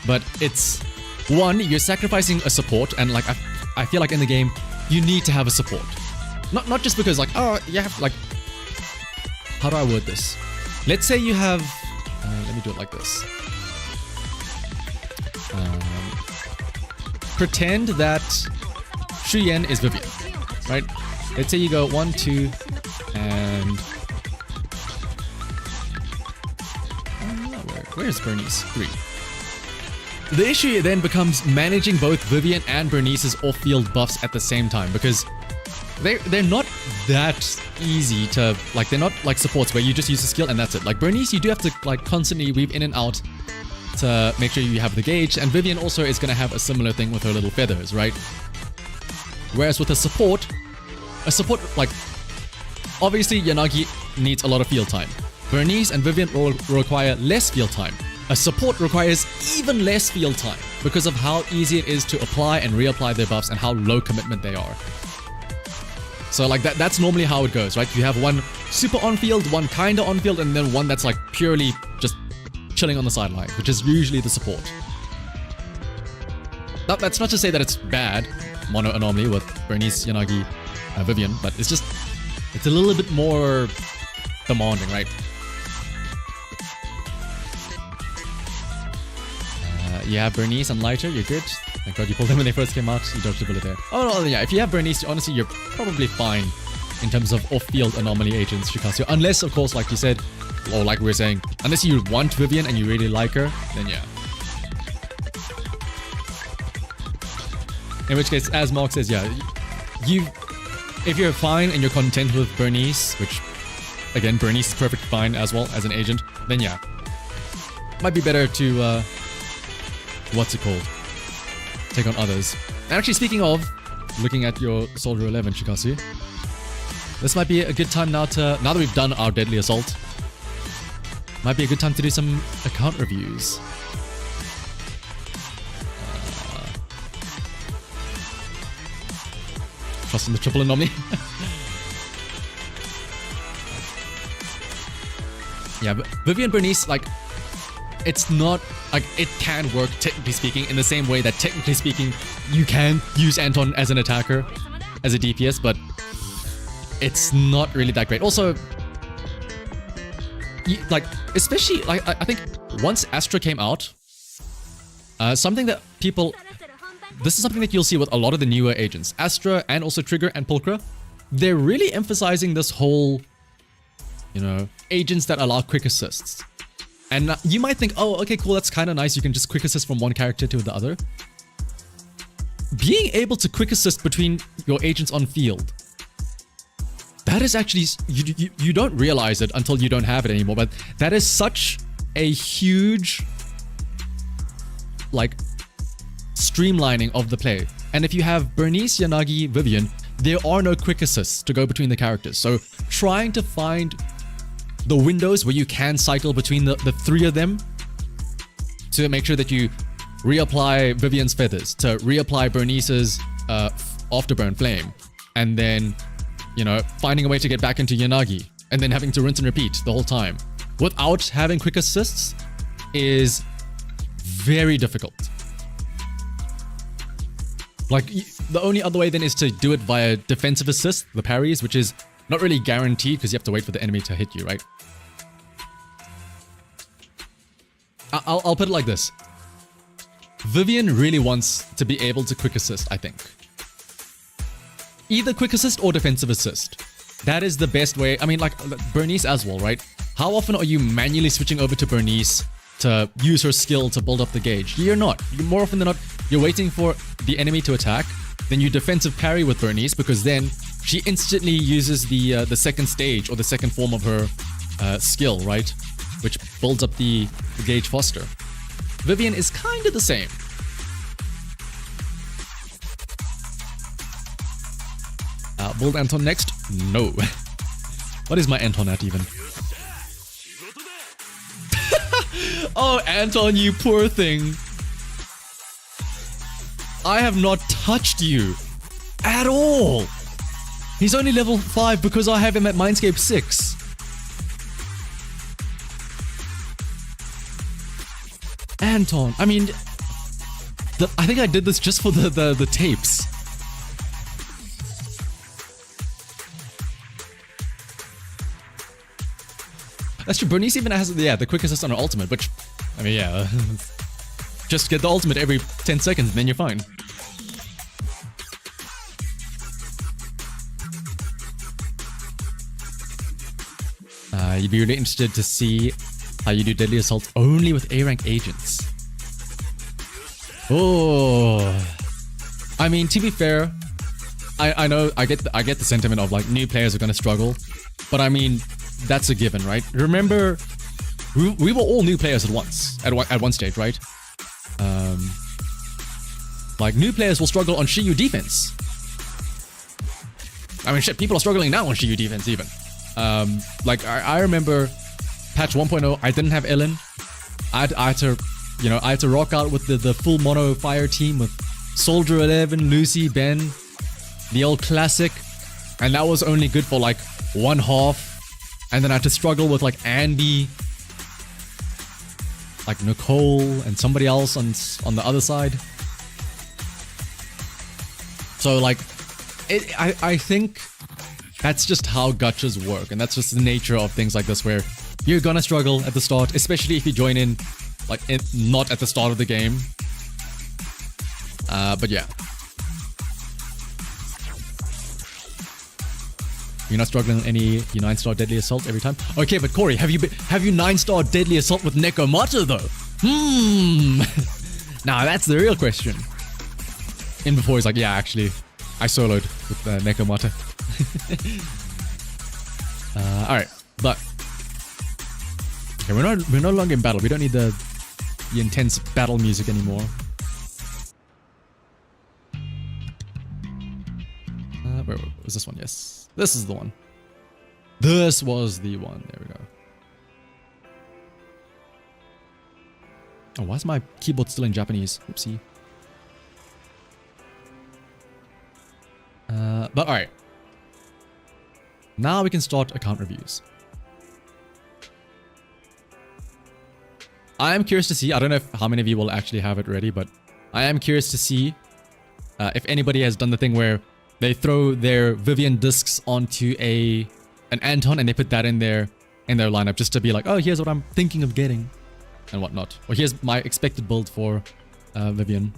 But it's one, you're sacrificing a support, and like I feel like in the game you need to have a support. Not just because like you have like, how do I word this? Let's say you have. Let me do it like this. Pretend that Shuyen is Vivian, right? Let's say you go 1, 2, and where's Bernice? 3. The issue then becomes managing both Vivian and Bernice's off-field buffs at the same time, because they're not that easy to like. They're not like supports where you just use a skill and that's it. Like Bernice, you do have to like constantly weave in and out to make sure you have the gauge, and Vivian also is going to have a similar thing with her little feathers, right? Whereas with a support like obviously Yanagi needs a lot of field time. Bernice and Vivian will require less field time. A support requires even less field time because of how easy it is to apply and reapply their buffs and how low commitment they are. So like that's normally how it goes, right? You have one super on field, one kinda on field, and then one that's like purely just chilling on the sideline, which is usually the support. That's not to say that it's bad, mono anomaly with Bernice, Yanagi, Vivian, but it's a little bit more demanding, right? You have Bernice and Lighter, you're good. Thank God you pulled them when they first came out, you dodged a bullet there. Oh no, yeah, if you have Bernice, honestly, you're probably fine in terms of off-field anomaly agents, Shikasu. Unless, of course, like you said, or like we were saying, unless you want Vivian and you really like her, then yeah. In which case, as Mark says, yeah, if you're fine and you're content with Bernice, which, again, Bernice is perfectly fine as well as an agent, then yeah. Might be better to, what's it called? Take on others. And actually, speaking of, looking at your Soldier 11, Shikasu, this might be a good time now that we've done our Deadly Assault, might be a good time to do some account reviews. Trust in the triple anomaly. Yeah, but Vivian, Bernice, like, it's not, like, it can work, technically speaking, in the same way that, technically speaking, you can use Anton as an attacker, as a DPS, but it's not really that great. Also, like, especially, like, I think once Astra came out, something that people, this is something that you'll see with a lot of the newer agents, Astra and also Trigger and Pulchra, they're really emphasizing this whole, you know, agents that allow quick assists. And you might think, oh, okay, cool, that's kind of nice. You can just quick assist from one character to the other. Being able to quick assist between your agents on field, that is actually, you don't realize it until you don't have it anymore, but that is such a huge, like, streamlining of the play. And if you have Bernice, Yanagi, Vivian, there are no quick assists to go between the characters. So trying to find the windows where you can cycle between the three of them to make sure that you reapply Vivian's feathers, to reapply Bernice's afterburn flame, and then, you know, finding a way to get back into Yanagi, and then having to rinse and repeat the whole time without having quick assists is very difficult. Like, the only other way then is to do it via defensive assist, the parries, which is not really guaranteed because you have to wait for the enemy to hit you, right? I'll put it like this. Vivian really wants to be able to quick assist, I think. Either quick assist or defensive assist. That is the best way. I mean, like, Bernice as well, right? How often are you manually switching over to Bernice to use her skill to build up the gauge. You're not. More often than not, you're waiting for the enemy to attack, then you defensive parry with Bernice, because then she instantly uses the second stage or the second form of her skill, right? Which builds up the gauge faster. Vivian is kind of the same. Build Anton next? No. What is my Anton at even? Oh, Anton, you poor thing. I have not touched you at all. He's only level 5 because I have him at Mindscape 6. Anton, I mean, I think I did this just for the tapes. That's true. Bernice even has the quick assist on her ultimate, which, I mean, yeah, just get the ultimate every 10 seconds, and then you're fine. You'd be really interested to see how you do Deadly Assault only with A-rank agents. Oh, I mean, to be fair, I know I get the sentiment of like new players are gonna struggle, but I mean that's a given, right? Remember, we were all new players at once at one stage, right? Like new players will struggle on Shiyu defense. I mean, shit, people are struggling now on Shiyu defense even. Like I remember patch 1.0, I didn't have Ellen. I had to rock out with the full mono fire team with Soldier 11, Lucy, Ben, the old classic, and that was only good for like one half. And then I had to struggle with like Andy, like Nicole, and somebody else on the other side. So like, I think that's just how gachas work, and that's just the nature of things like this, where you're gonna struggle at the start, especially if you join in like not at the start of the game. But yeah, you're not struggling any 9-star Deadly Assault every time. Okay, but Corey, have you 9-star Deadly Assault with Nekomata though? Now that's the real question. And before he's like, yeah, actually, I soloed with Nekomata. All right, but okay, we're no longer in battle. We don't need the intense battle music anymore. Where was this one? Yes, this is the one. This was the one. There we go. Oh, why is my keyboard still in Japanese? Oopsie. But all right. Now we can start account reviews. I am curious to see, I don't know how many of you will actually have it ready, but I am curious to see if anybody has done the thing where they throw their Vivian discs onto an Anton and they put that in their lineup just to be like, oh, here's what I'm thinking of getting and whatnot. Or here's my expected build for Vivian.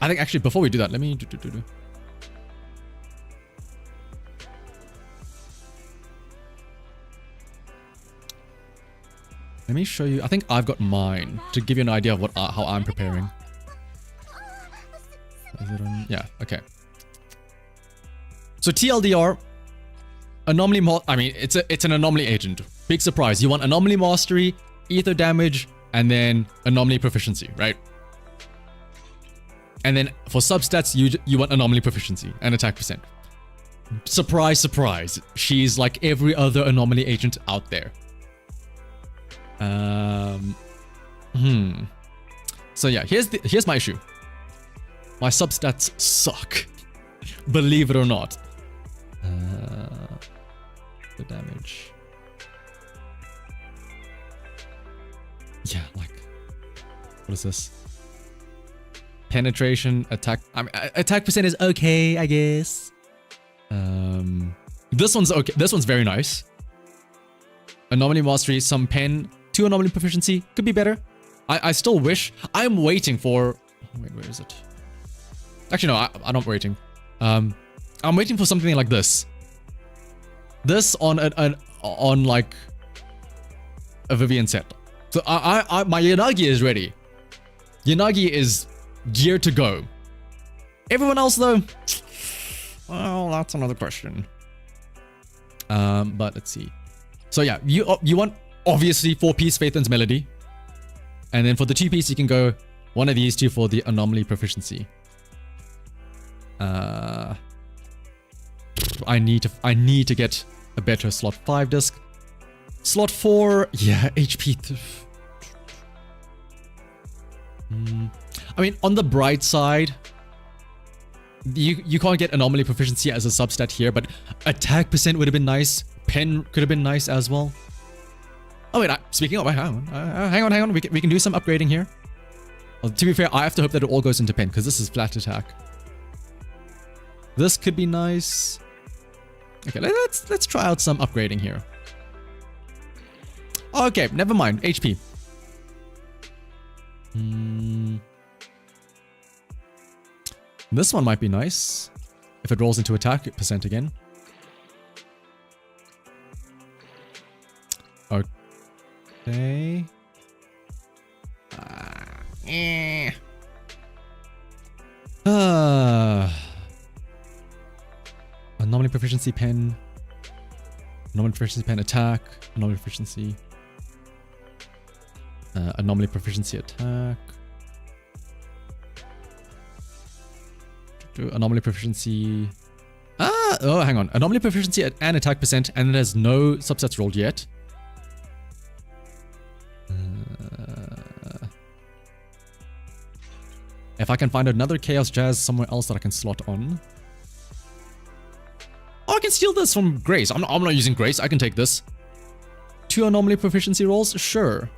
I think actually before we do that, let me Let me show you. I think I've got mine to give you an idea of how I'm preparing. Is it on? Yeah, okay. So TLDR, anomaly I mean, it's an anomaly agent. Big surprise. You want anomaly mastery, ether damage, and then anomaly proficiency, right? And then for substats, you want anomaly proficiency and attack percent. Surprise, surprise. She's like every other anomaly agent out there. So yeah, here's my issue. My substats suck. Believe it or not. The damage. Yeah, like, what is this? Penetration, attack. I mean, attack percent is okay, I guess. This one's okay. This one's very nice. Anomaly mastery, some pen, 2 anomaly proficiency. Could be better. I still wish. I'm waiting for. Wait, where is it? Actually, no. I'm not waiting. I'm waiting for something like this, this on on like a Vivian set. So my Yanagi is ready. Yanagi is geared to go. Everyone else though, well, that's another question. But let's see. So yeah, you want obviously 4-piece Faith and Melody, and then for the 2-piece you can go one of these two for the anomaly proficiency. I need to get a better slot 5 disc. Slot 4, yeah, HP. I mean, on the bright side, you can't get anomaly proficiency as a substat here, but attack percent would have been nice. Pen could have been nice as well. Oh wait, speaking of, hang on, we can do some upgrading here. Well, to be fair, I have to hope that it all goes into pen because this is flat attack. This could be nice. Okay, let's try out some upgrading here. Okay, never mind. HP. This one might be nice if it rolls into attack percent again. Okay. Anomaly proficiency pen. Anomaly proficiency pen attack. Anomaly proficiency. Anomaly proficiency attack. Anomaly proficiency. Oh, hang on. Anomaly proficiency and attack percent, and it has no subsets rolled yet. If I can find another Chaos Jazz somewhere else that I can slot on. Oh, I can steal this from Grace. I'm not using Grace. I can take this. 2 anomaly proficiency rolls? Sure.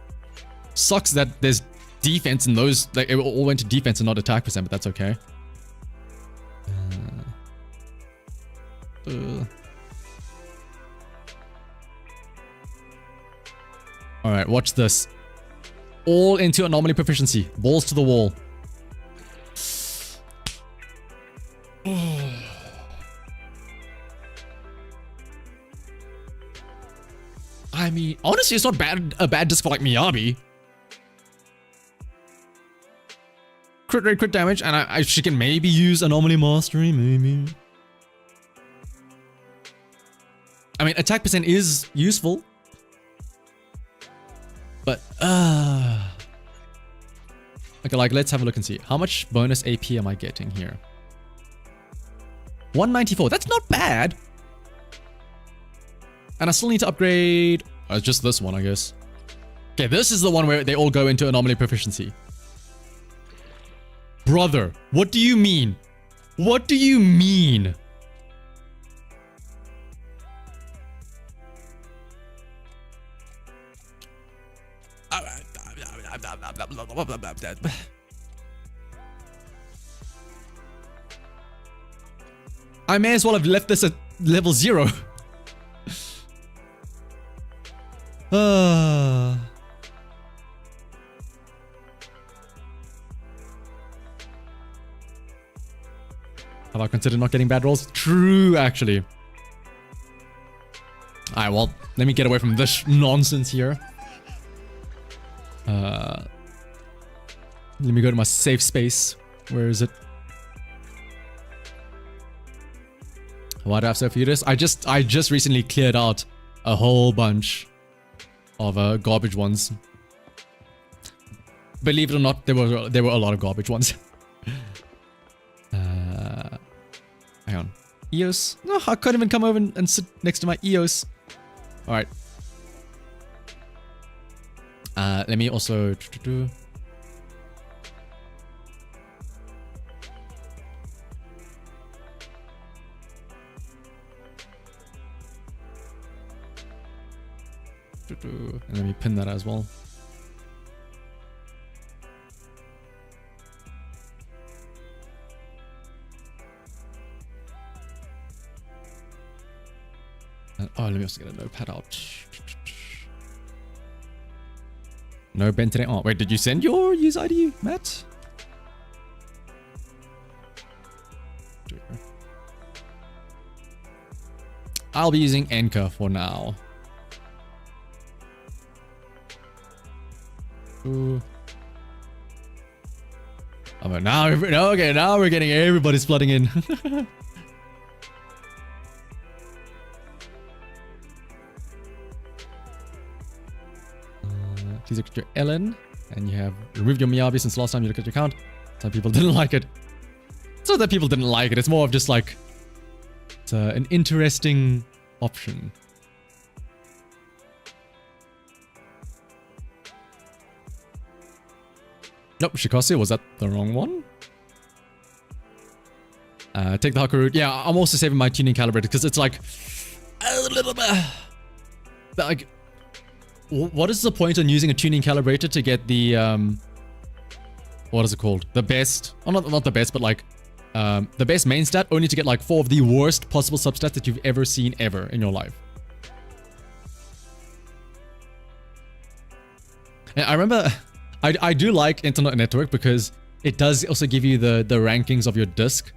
Sucks that there's defense in those. Like, it all went to defense and not attack percent, but that's okay. Alright, watch this. All into anomaly proficiency. Balls to the wall. I mean, honestly, it's not a bad disc for like Miyabi. Crit rate, crit damage, and she can maybe use Anomaly Mastery, maybe. I mean, attack percent is useful. But, okay, like, let's have a look and see. How much bonus AP am I getting here? 194, that's not bad. And I still need to upgrade... just this one, I guess. Okay, this is the one where they all go into anomaly proficiency. Brother, what do you mean? What do you mean? I may as well have left this at level 0. Have I considered not getting bad rolls? True, actually. Alright, well, let me get away from this nonsense here. Let me go to my safe space. Where is it? Why do I have so few of this? I just recently cleared out a whole bunch of garbage ones. Believe it or not, there were a lot of garbage ones. Hang on. EOS? No, I couldn't even come over and sit next to my EOS. Alright. Let me also... And let me pin that as well. Oh, let me also get a notepad out. No Ben today. Oh, wait, did you send your user ID, Matt? I'll be using Enka for now. Ooh. Oh, but now, okay, now we're getting everybody's flooding in. Please look at your Ellen, and you have removed your Miyabi since last time you looked at your account. Some people didn't like it. It's not that people didn't like it, it's more of just like, it's an interesting option. Nope, Shikase, was that the wrong one? Take the Haku route. Yeah, I'm also saving my tuning calibrator because it's like a little bit like, what is the point on using a tuning calibrator to get the what is it called? The best, or not the best, but like the best main stat, only to get like 4 of the worst possible substats that you've ever seen ever in your life. And I remember I do like Internet Network because it does also give you the rankings of your disc.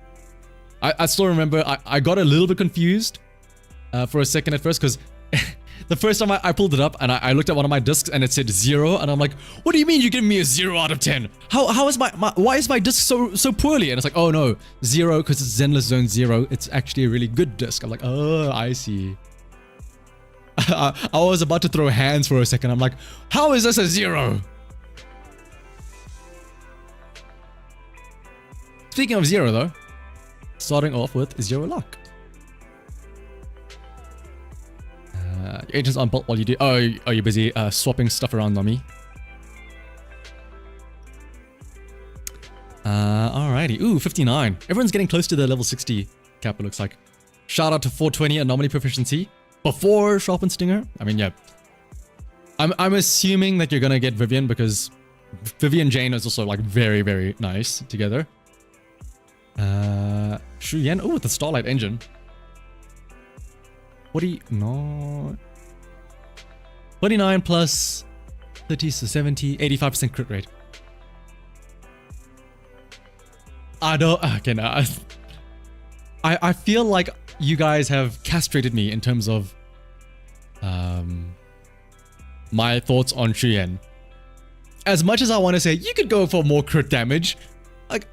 I still remember I got a little bit confused for a second at first because the first time I pulled it up and I looked at one of my discs and it said 0 and I'm like, what do you mean you're giving me a 0 out of 10? How is why is my disc so poorly? And it's like, oh no, 0 because it's Zenless Zone 0. It's actually a really good disc. I'm like, oh, I see. I was about to throw hands for a second. I'm like, how is this a 0? Speaking of 0 though, starting off with 0 luck. Your agent's on bolt while you do. Oh, you're busy swapping stuff around on me. Alrighty. Ooh, 59. Everyone's getting close to the level 60 cap, it looks like. Shout out to 420 anomaly proficiency before sharpened stinger. I mean, yeah. I'm assuming that you're gonna get Vivian because Vivian Jane is also like very, very nice together. Shu Yan. Oh, with the Starlight engine. What do you... No... 29 plus 30, so 70, 85% crit rate. I don't... Okay, no. I feel like you guys have castrated me in terms of... my thoughts on Shu Yan. As much as I want to say, you could go for more crit damage. Like...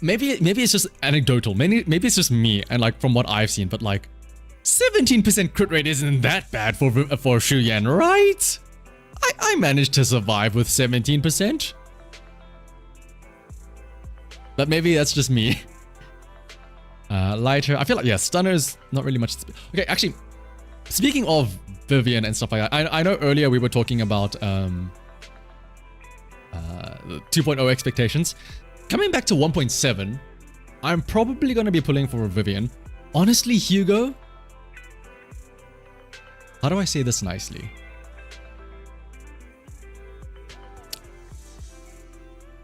Maybe it's just anecdotal. Maybe it's just me and like from what I've seen, but like 17% crit rate isn't that bad for Shu Yan, right? I managed to survive with 17%. But maybe that's just me. Lighter. I feel like, yeah, Stunner's not really much. Okay, actually, speaking of Vivian and stuff like that, I know earlier we were talking about the 2.0 expectations. Coming back to 1.7, I'm probably going to be pulling for a Vivian. Honestly, Hugo, how do I say this nicely?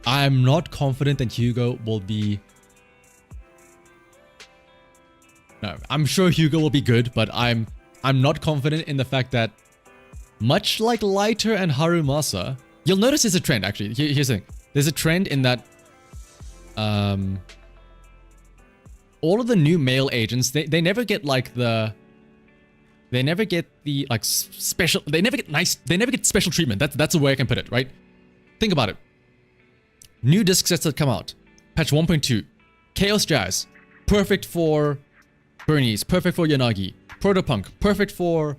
I'm not confident that Hugo will be... No, I'm sure Hugo will be good, but I'm not confident in the fact that much like Lighter and Harumasa, you'll notice there's a trend actually. Here's the thing. There's a trend in that all of the new male agents, they never get like the... They never get the like special... They never get special treatment. That's the way I can put it, right? Think about it. New disc sets that come out. Patch 1.2. Chaos Jazz. Perfect for Bernice. Perfect for Yanagi. Protopunk. Perfect for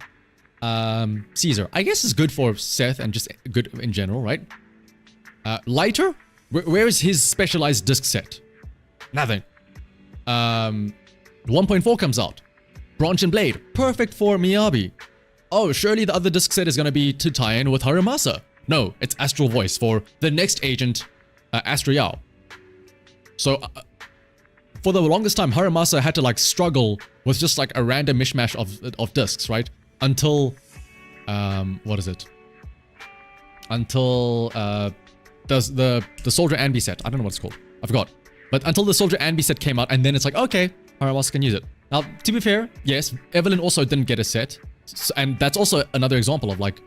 Caesar. I guess it's good for Seth and just good in general, right? Lighter? Where is his specialized disc set? Nothing. 1.4 comes out. Branch and Blade. Perfect for Miyabi. Oh, surely the other disc set is going to be to tie in with Harumasa. No, it's Astral Voice for the next agent, Astro Yao. So, for the longest time, Harumasa had to like struggle with just like a random mishmash of discs, right? Until, what is it? Until, the Soldier Anby set. I don't know what it's called. I forgot. But until the Soldier Anby set came out, and then it's like, okay, Harumasa can use it. Now, to be fair, yes, Evelyn also didn't get a set. So, and that's also another example of like,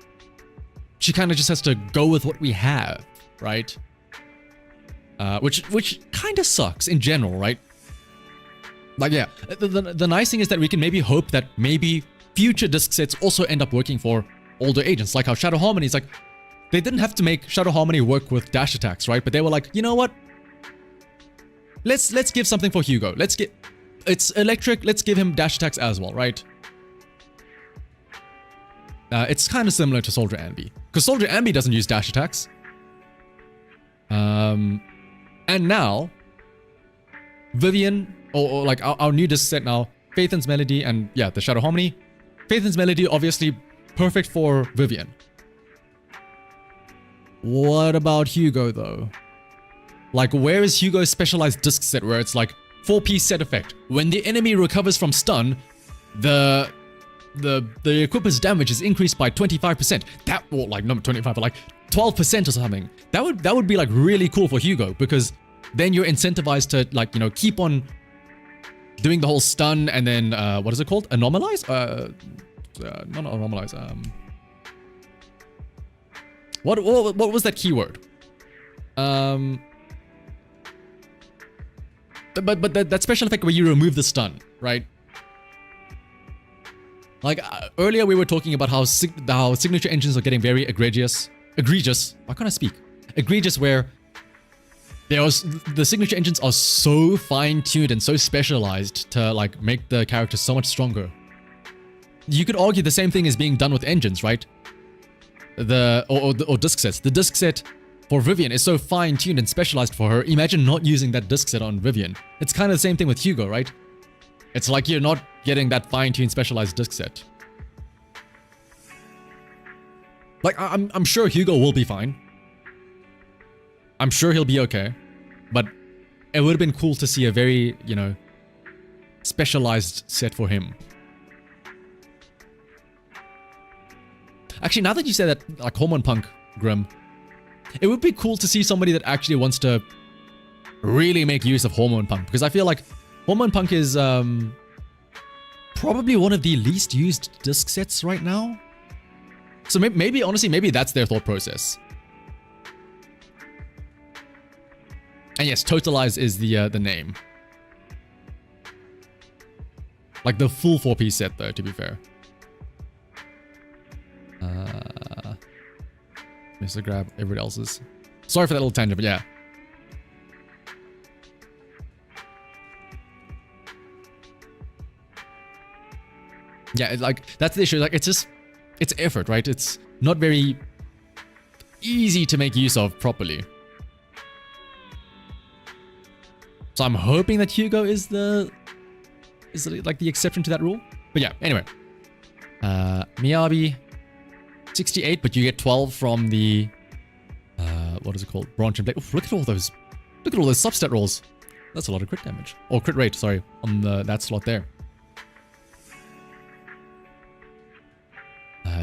she kind of just has to go with what we have, right? Which kind of sucks in general, right? Like, yeah, the nice thing is that we can maybe hope that maybe future disc sets also end up working for older agents. Like how Shadow Harmony is like, they didn't have to make Shadow Harmony work with dash attacks, right? But they were like, you know what? Let's give something for Hugo. It's electric. Let's give him dash attacks as well, right? It's kind of similar to Soldier Ambi, because Soldier Ambi doesn't use dash attacks. And now, Vivian, or like our new disc set now, Phaethon's Melody and yeah, the Shadow Harmony. Phaethon's Melody, obviously perfect for Vivian. What about Hugo though? Like, where is Hugo's specialized disc set where it's like 4-piece set effect? When the enemy recovers from stun, the equipment's damage is increased by 25%. That, or like not 25, but like 12% or something. That would be like really cool for Hugo, because then you're incentivized to, like, you know, keep on doing the whole stun and then what is it called? Anomalize? Not anomalize. What was that keyword? But that special effect where you remove the stun, right? Like earlier we were talking about how signature engines are getting very egregious. Why can't I speak? Egregious, where the signature engines are so fine-tuned and so specialized to like make the character so much stronger. You could argue the same thing is being done with engines, right? Or disc sets. The disc set for Vivian is so fine-tuned and specialized for her. Imagine not using that disc set on Vivian. It's kind of the same thing with Hugo, right? It's like you're not getting that fine-tuned specialized disc set. Like, I'm sure Hugo will be fine. I'm sure he'll be okay. But it would have been cool to see a very, you know, specialized set for him. Actually, now that you say that, like Hormone Punk, Grim, it would be cool to see somebody that actually wants to really make use of Hormone Punk, because I feel like Hormone Punk is probably one of the least used disc sets right now. So maybe honestly, maybe that's their thought process. And yes, Totalize is the name. Like the full 4-piece set though, to be fair. Mr. Grab everybody else's. Sorry for that little tangent, but yeah. Yeah, like that's the issue. Like it's effort, right? It's not very easy to make use of properly. So I'm hoping that Hugo is like the exception to that rule. But yeah, anyway. Miyabi, 68, but you get 12 from the what is it called? Branch and Blade. Oof, look at all those substat rolls. That's a lot of crit damage. Or crit rate, sorry, on that slot there.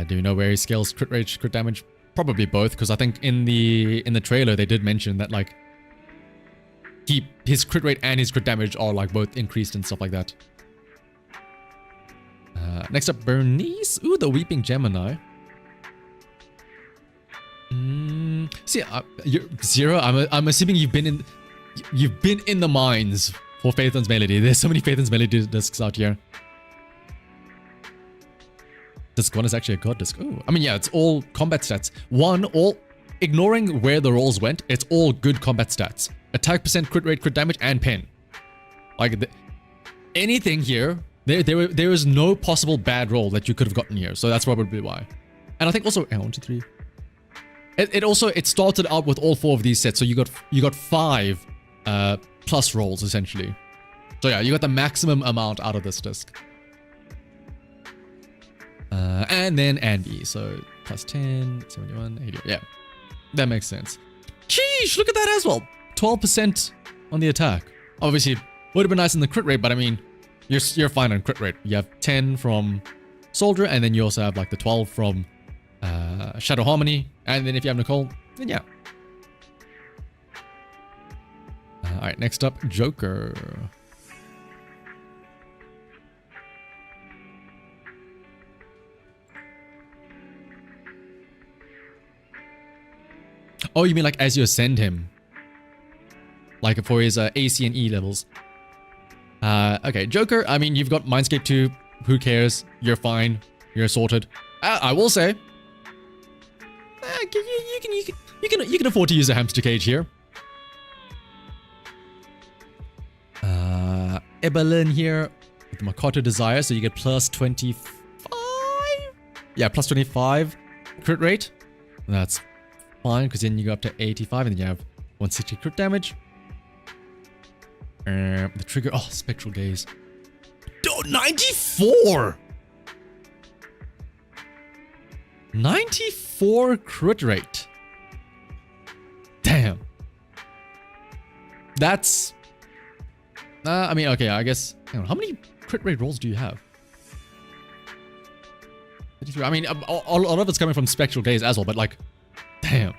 Do you know where he scales crit rate, crit damage? Probably both, because I think in the trailer they did mention that like his crit rate and his crit damage are like both increased and stuff like that. Next up, Bernice. Ooh, the Weeping Gemini. See, you're, Zero. I'm assuming you've been in the mines for Phaethon's Melody. There's so many Phaethon's Melody discs out here. Disc 1 is actually a god disc. Oh, I mean, yeah, it's all combat stats. Ignoring where the rolls went, it's all good combat stats. Attack percent, crit rate, crit damage, and pen. Like anything here, there is no possible bad roll that you could have gotten here. So that's probably why. And I think also 1, 2, 3. It started out with all 4 of these sets, so you got 5 plus rolls essentially. So yeah, you got the maximum amount out of this disc. And then Andy, so plus 10, 71, 80. Yeah, that makes sense. Sheesh, look at that as well. 12% on the attack. Obviously, would have been nice in the crit rate, but I mean, you're fine on crit rate. You have 10 from Soldier, and then you also have like the 12 from Shadow Harmony, and then if you have Nicole, then yeah. Alright, next up, Joker. Oh, you mean like as you ascend him? Like for his AC and E levels? Okay, Joker, I mean, you've got Mindscape 2. Who cares? You're fine. You're sorted. I will say, you can afford to use a hamster cage here. Evelyn here with the Makoto Desire, so you get plus 25. Yeah, plus 25 crit rate. That's fine, because then you go up to 85, and then you have 160 crit damage. The trigger, oh, Spectral Gaze. Oh, 94! 94 crit rate. Damn. That's... I mean, okay, I guess... Hang on, how many crit rate rolls do you have? 33. I mean, a lot of it's coming from Spectral Gaze as well, but like... Damn.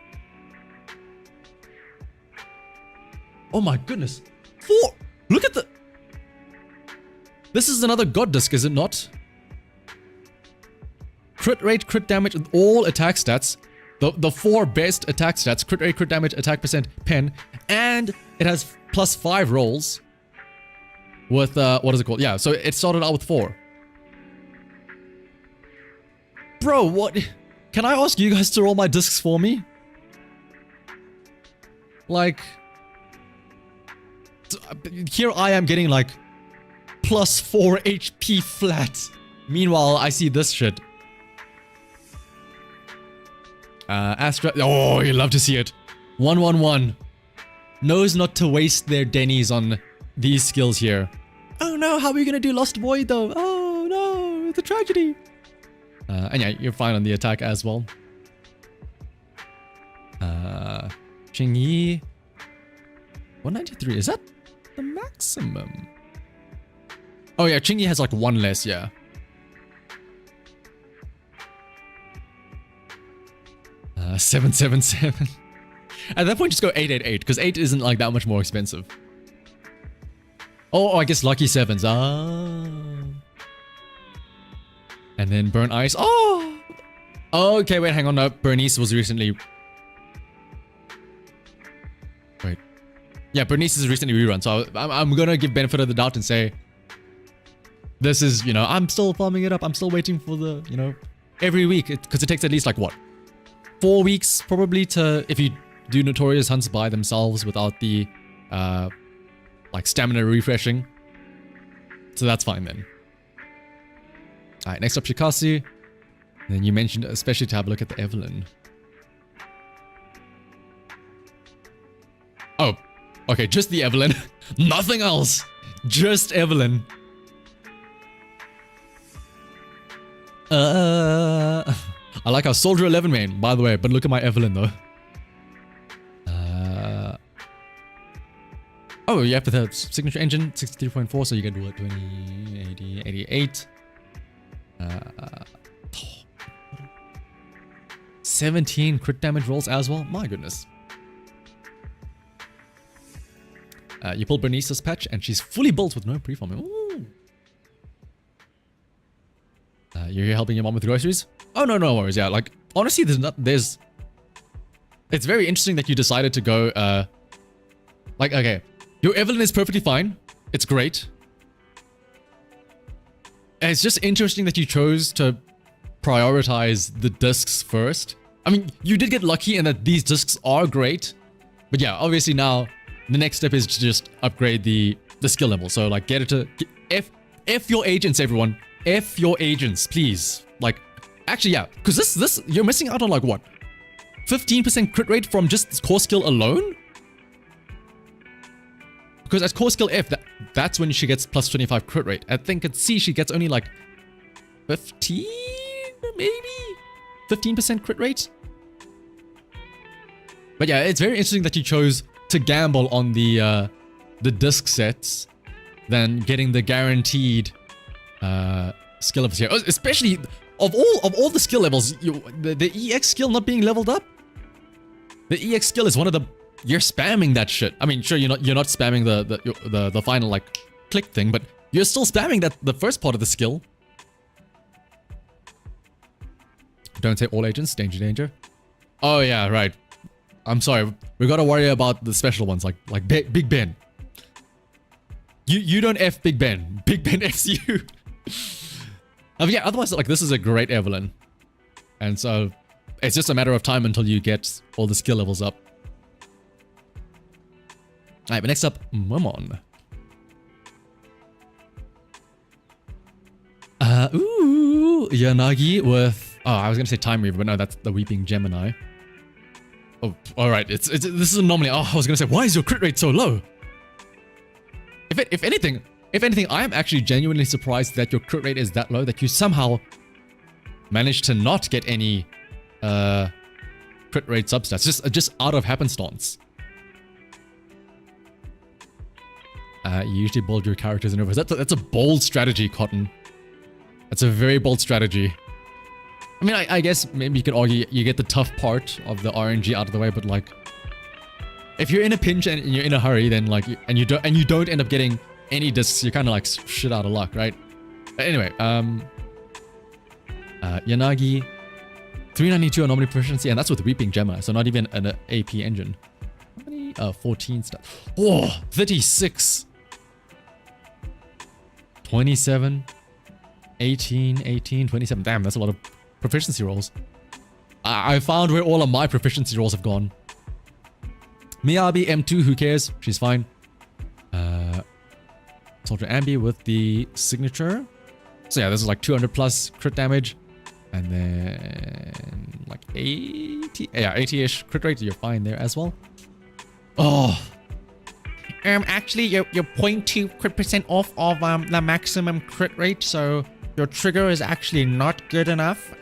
Oh my goodness. 4! Look at the... This is another God Disc, is it not? Crit rate, crit damage, all attack stats. The 4 best attack stats. Crit rate, crit damage, attack percent, pen. And it has plus 5 rolls. With, what is it called? Yeah, so it started out with 4. Bro, what? Can I ask you guys to roll my discs for me? Like... Here I am getting like... plus 4 HP flat. Meanwhile, I see this shit. Astra... Oh, you love to see it. 111. Knows not to waste their Denny's on these skills here. Oh no, how are we gonna do Lost Void though? Oh no, it's a tragedy. And yeah, you're fine on the attack as well. Qingyi... 193, is that the maximum? Oh yeah, Qingyi has like 1 less, yeah. Uh, 777. At that point, just go 888, because 8 isn't like that much more expensive. Oh, I guess lucky 7s. Ah. And then Burn Ice. Oh! Okay, wait, hang on. No, Bernice was recently... Wait. Yeah, Bernice is recently rerun, so I'm gonna give benefit of the doubt and say... This is, you know, I'm still farming it up. I'm still waiting for the, you know, every week. Because it takes at least like, what? 4 weeks, probably, to... If you do Notorious hunts by themselves without the, like, stamina refreshing. So that's fine then. Alright, next up, Shikasi. And then you mentioned, especially to have a look at the Evelyn. Oh, okay, just the Evelyn. Nothing else. Just Evelyn. I like our Soldier 11 main, by the way, but look at my Evelyn though. Oh, yeah, for the signature engine, 63.4, so you get what, 20, 80, 88. 17 crit damage rolls as well. My goodness. You pull Bernice's patch, and she's fully built with no pre-farming. Ooh. You're here helping your mom with groceries? Oh, no, no worries. Yeah, like, honestly, there's... It's very interesting that you decided to go, like, okay. Your Evelyn is perfectly fine. It's great. And it's just interesting that you chose to prioritize the discs first. I mean, you did get lucky in that these discs are great. But yeah, obviously now, the next step is to just upgrade the skill level. So, like, get it to... F your agents, everyone. F your agents, please. Like, actually, yeah. Because this, you're missing out on, like, what? 15% crit rate from just core skill alone? Because at core skill F, that's when she gets plus 25 crit rate. I think at C, she gets only like 15, maybe? 15% crit rate? But yeah, it's very interesting that you chose to gamble on the disc sets than getting the guaranteed skill levels here. Especially, of all the skill levels, the EX skill not being leveled up? The EX skill is one of the... You're spamming that shit. I mean, sure, you're not spamming the final, like, click thing, but you're still spamming the first part of the skill. Don't say all agents. Danger, danger. Oh, yeah, right. I'm sorry. We gotta worry about the special ones, like Big Ben. You don't F Big Ben. Big Ben F's you. Yeah, otherwise, like, this is a great Evelyn. And so, it's just a matter of time until you get all the skill levels up. Alright, but next up, Momon. Ooh, Yanagi with... Oh, I was going to say Time Reaver, but no, that's the Weeping Gemini. Oh, alright, this is an anomaly. Oh, I was going to say, why is your crit rate so low? If anything, I am actually genuinely surprised that your crit rate is that low, that you somehow managed to not get any crit rate substats, just out of happenstance. You usually build your characters in reverse. That's a bold strategy, Cotton. That's a very bold strategy. I mean, I guess maybe you could argue you get the tough part of the RNG out of the way, but like, if you're in a pinch and you're in a hurry, then like, and you don't end up getting any discs, you're kind of like shit out of luck, right? Anyway, Yanagi, 392 anomaly proficiency, and that's with Weeping Gemini, so not even an AP engine. How many? 14 stats. Oh, 36. 27. 18, 27. Damn, that's a lot of proficiency rolls. I found where all of my proficiency rolls have gone. Miyabi, M2, who cares? She's fine. Soldier Ambi with the signature. So yeah, this is like 200 plus crit damage. And then like 80. Yeah, 80-ish crit rate. You're fine there as well. Oh. Actually, you're 0.2 crit percent off of the maximum crit rate, so your trigger is actually not good enough.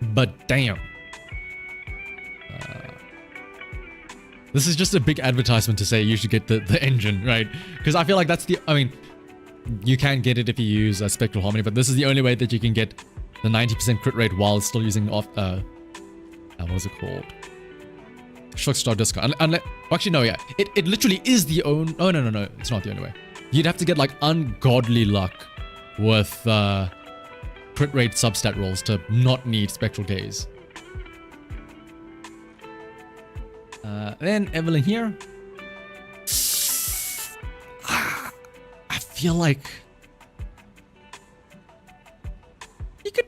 But damn. This is just a big advertisement to say you should get the engine, right? Because I feel like that's the... I mean, you can get it if you use Spectral Harmony, but this is the only way that you can get the 90% crit rate while still using off... what was it called? Shockstar Disco. Actually, no, yeah. It literally is the only... Oh, no. It's not the only way. You'd have to get, like, ungodly luck with crit rate substat rolls to not need Spectral Gaze. Then Evelyn here. I feel like... You could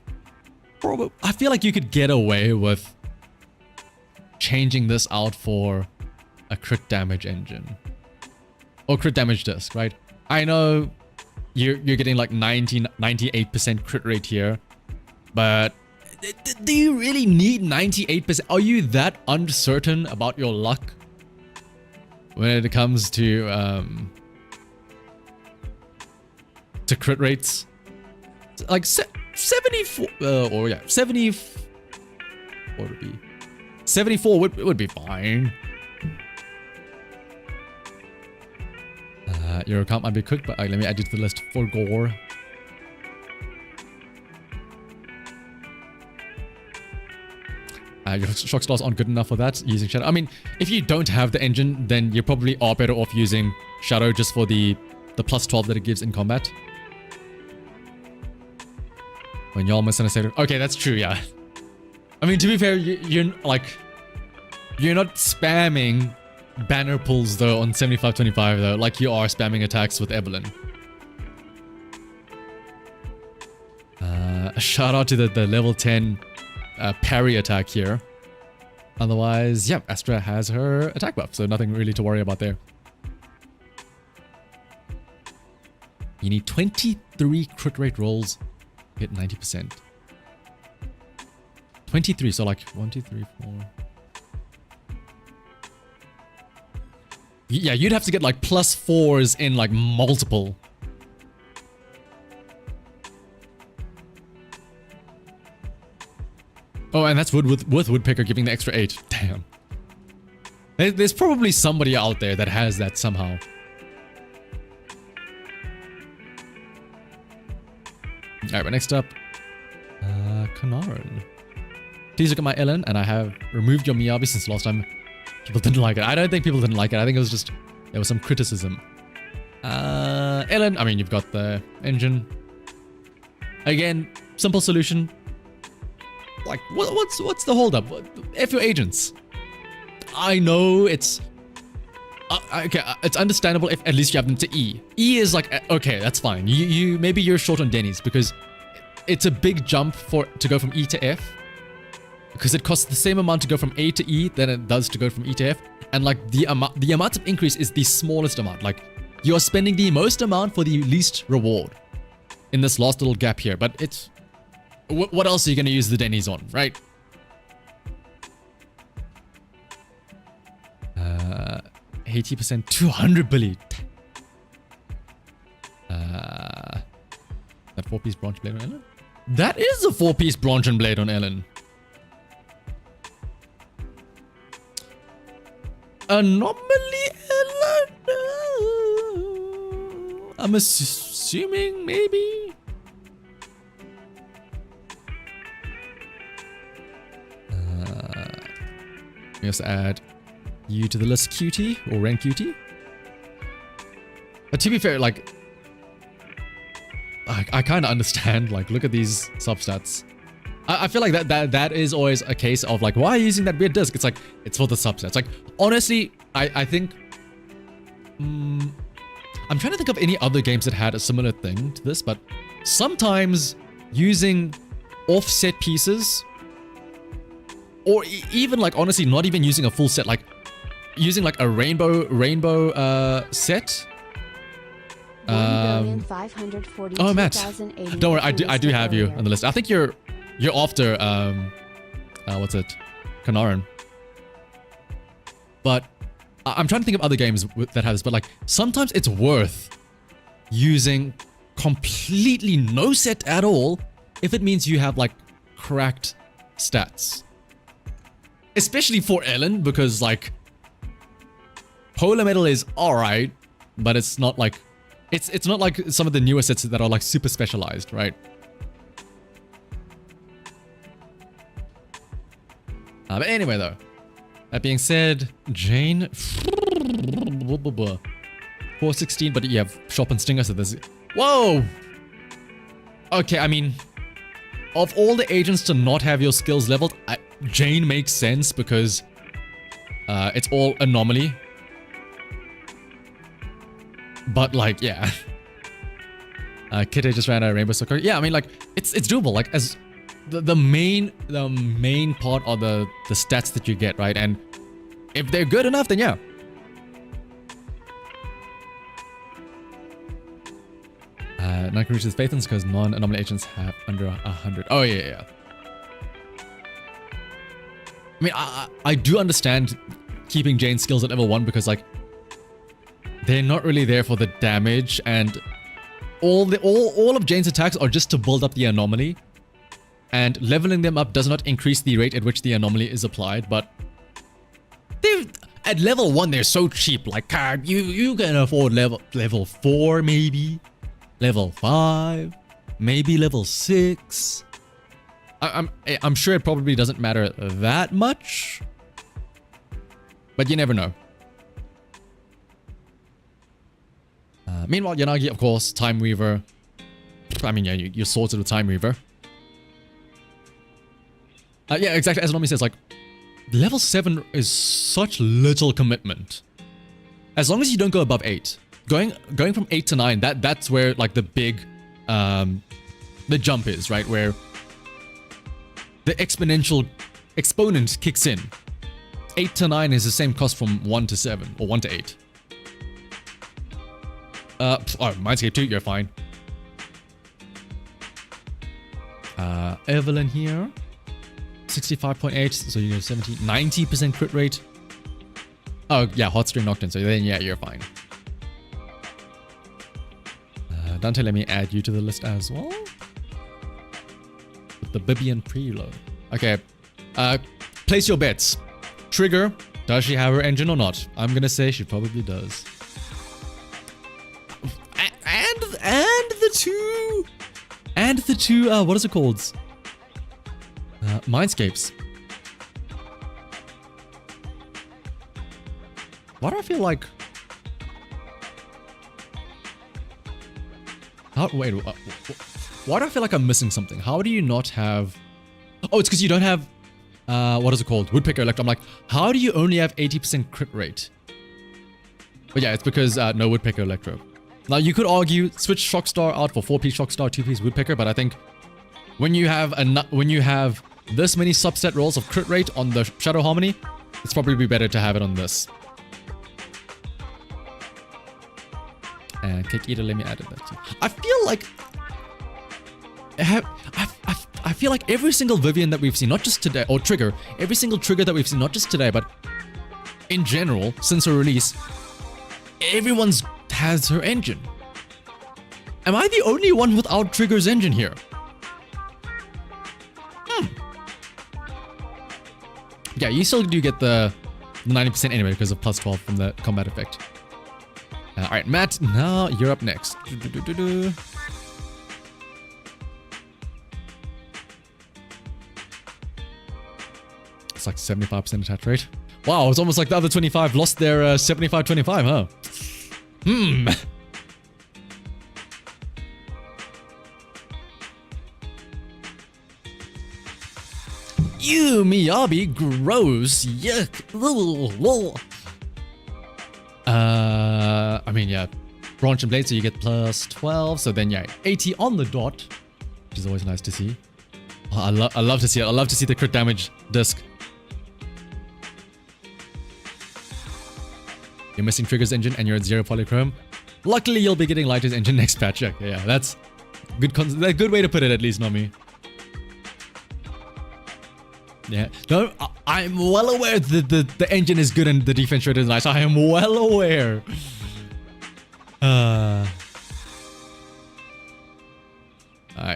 probably... I feel like you could get away with changing this out for a crit damage engine or crit damage disc, right? I know you're getting like 98% crit rate here, but do you really need 98%? Are you that uncertain about your luck when it comes to crit rates? Like 74 or yeah, 70. What would it be? 74 would be fine. Your account might be quick, but let me add you to the list for gore. Your shock stars aren't good enough for that, using Shadow. I mean, if you don't have the engine, then you probably are better off using Shadow just for the plus 12 that it gives in combat. When y'all miss an assault. Okay, that's true, yeah. I mean, to be fair, you're not spamming banner pulls though on 75-25 though, like you are spamming attacks with Evelyn. A shout out to the level 10 parry attack here. Otherwise, yeah, Astra has her attack buff, so nothing really to worry about there. You need 23 crit rate rolls to hit 90%. 23, so like 1, 2, 3, 4. Yeah, you'd have to get like +4s in like multiple. Oh, and that's with Woodpecker giving the extra 8. Damn. There's probably somebody out there that has that somehow. Alright, but next up, Kanaran. Please look at my Ellen, and I have removed your Miyabi since last time. People didn't like it. I don't think people didn't like it. I think it was just, there was some criticism. Ellen, I mean, you've got the engine. Again, simple solution. Like, what's the holdup? F your agents. I know it's Okay, it's understandable if at least you have them to E. E is like, okay, that's fine. You maybe you're short on Denny's because it's a big jump to go from E to F. Because it costs the same amount to go from A to E than it does to go from E to F. And like the amount of increase is the smallest amount. Like you're spending the most amount for the least reward in this last little gap here. But it's, what else are you going to use the Denny's on, right? 80%, 200 billion. That 4-piece bronze blade on Ellen? That is a 4-piece bronze blade on Ellen. Anomaly Ellen? I'm assuming maybe. We also add you to the list, cutie, or rank cutie. But to be fair, like, I kind of understand. Like, look at these substats. I feel like that is always a case of like, why are you using that weird disc? It's like, it's for the substats. Like, honestly, I think, I'm trying to think of any other games that had a similar thing to this, but sometimes using offset pieces, or even like, honestly, not even using a full set, like using like a rainbow set. Oh, Matt, don't worry, I do have you on the list. I think you're after what's it, Kanaran. But I'm trying to think of other games that have this. But like sometimes it's worth using completely no set at all if it means you have like cracked stats, especially for Ellen, because like Polar Metal is alright, but it's not like it's not like some of the newer sets that are like super specialized, right? But anyway, though, that being said, Jane, 416, but you have Shop and Stinger, so there's, whoa. Okay, I mean, of all the agents to not have your skills leveled, Jane makes sense because it's all anomaly. But like, yeah. Kitty just ran a Rainbow Soccer. Yeah, I mean, like, it's doable. Like, as the main part are the stats that you get, right? And if they're good enough, then yeah. Not gonna reach his faithfulness because non-anomaly agents have under 100. Oh yeah. I mean, I do understand keeping Jane's skills at level 1 because like they're not really there for the damage, and all of Jane's attacks are just to build up the anomaly, and leveling them up does not increase the rate at which the anomaly is applied. But at level 1 they're so cheap. Like, you can afford level 4 maybe, level 5, maybe level 6. I'm sure it probably doesn't matter that much, but you never know. Meanwhile, Yanagi, of course, Time Weaver. I mean, yeah, you're sorted with Time Weaver. Yeah, exactly. As Nomi says, like, level 7 is such little commitment. As long as you don't go above 8. Going from 8 to 9, that's where, like, the big, the jump is, right? Where the exponent kicks in. 8 to 9 is the same cost from 1 to 7, or 1 to 8. Oh, Mindscape 2, you're fine. Evelyn here. 65.8, so you get 90% crit rate. Oh, yeah, Hot String Nocturne, so then, yeah, you're fine. Dante, let me add you to the list as well. With the Vivian preload. Okay, place your bets. Trigger, does she have her engine or not? I'm gonna say she probably does. And the two, what is it called? Mindscapes. Why do I feel like... wait, why do I feel like I'm missing something? How do you not have... Oh, it's because you don't have... what is it called? Woodpecker Elect. I'm like, how do you only have 80% crit rate? But yeah, it's because no Woodpecker Electro. Now you could argue switch Shockstar out for 4-piece Shockstar, 2-piece Woodpecker, but I think when you have this many subset rolls of crit rate on the Shadow Harmony, it's probably better to have it on this. And Cake Eater, let me add it that too. I feel like I feel like every single Vivian that we've seen, not just today, or trigger, every single trigger that we've seen, not just today, but in general, since her release, everyone's has her engine. Am I the only one without Trigger's engine here? Yeah, you still do get the 90% anyway because of plus 12 from the combat effect. Alright, Matt, now you're up next. It's like 75% attach rate. Wow, it's almost like the other 25 lost their 75-25, huh? Ew, Miyabi, gross, yuck. I mean, yeah, branch and blade, so you get plus 12, so then yeah, 80 on the dot, which is always nice to see. Oh, I love to see it. I love to see the crit damage disc. You're missing Trigger's engine and you're at 0 polychrome. Luckily, you'll be getting Lighter's engine next patch. Yeah, that's a good way to put it, at least, Nami. Yeah, no, I'm well aware that the engine is good and the defense rate is nice. I am well aware. Alright,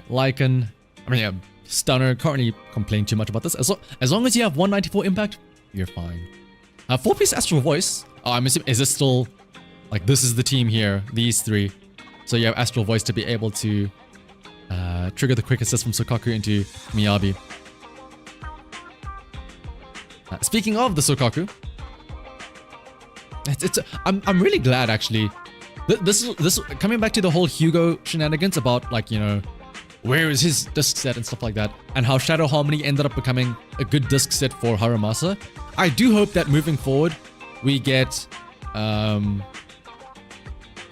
Lycan. I mean, yeah, Stunner. Can't really complain too much about this. As long as you have 194 impact, you're fine. 4-piece Astral Voice. Oh, I'm assuming, is this still, like, this is the team here, these three. So you have Astral Voice to be able to trigger the quick assist from Sokaku into Miyabi. Speaking of the Sokaku, I'm really glad actually. This coming back to the whole Hugo shenanigans about, like, you know, where is his disc set and stuff like that, and how Shadow Harmony ended up becoming a good disc set for Haramasa. I do hope that moving forward we get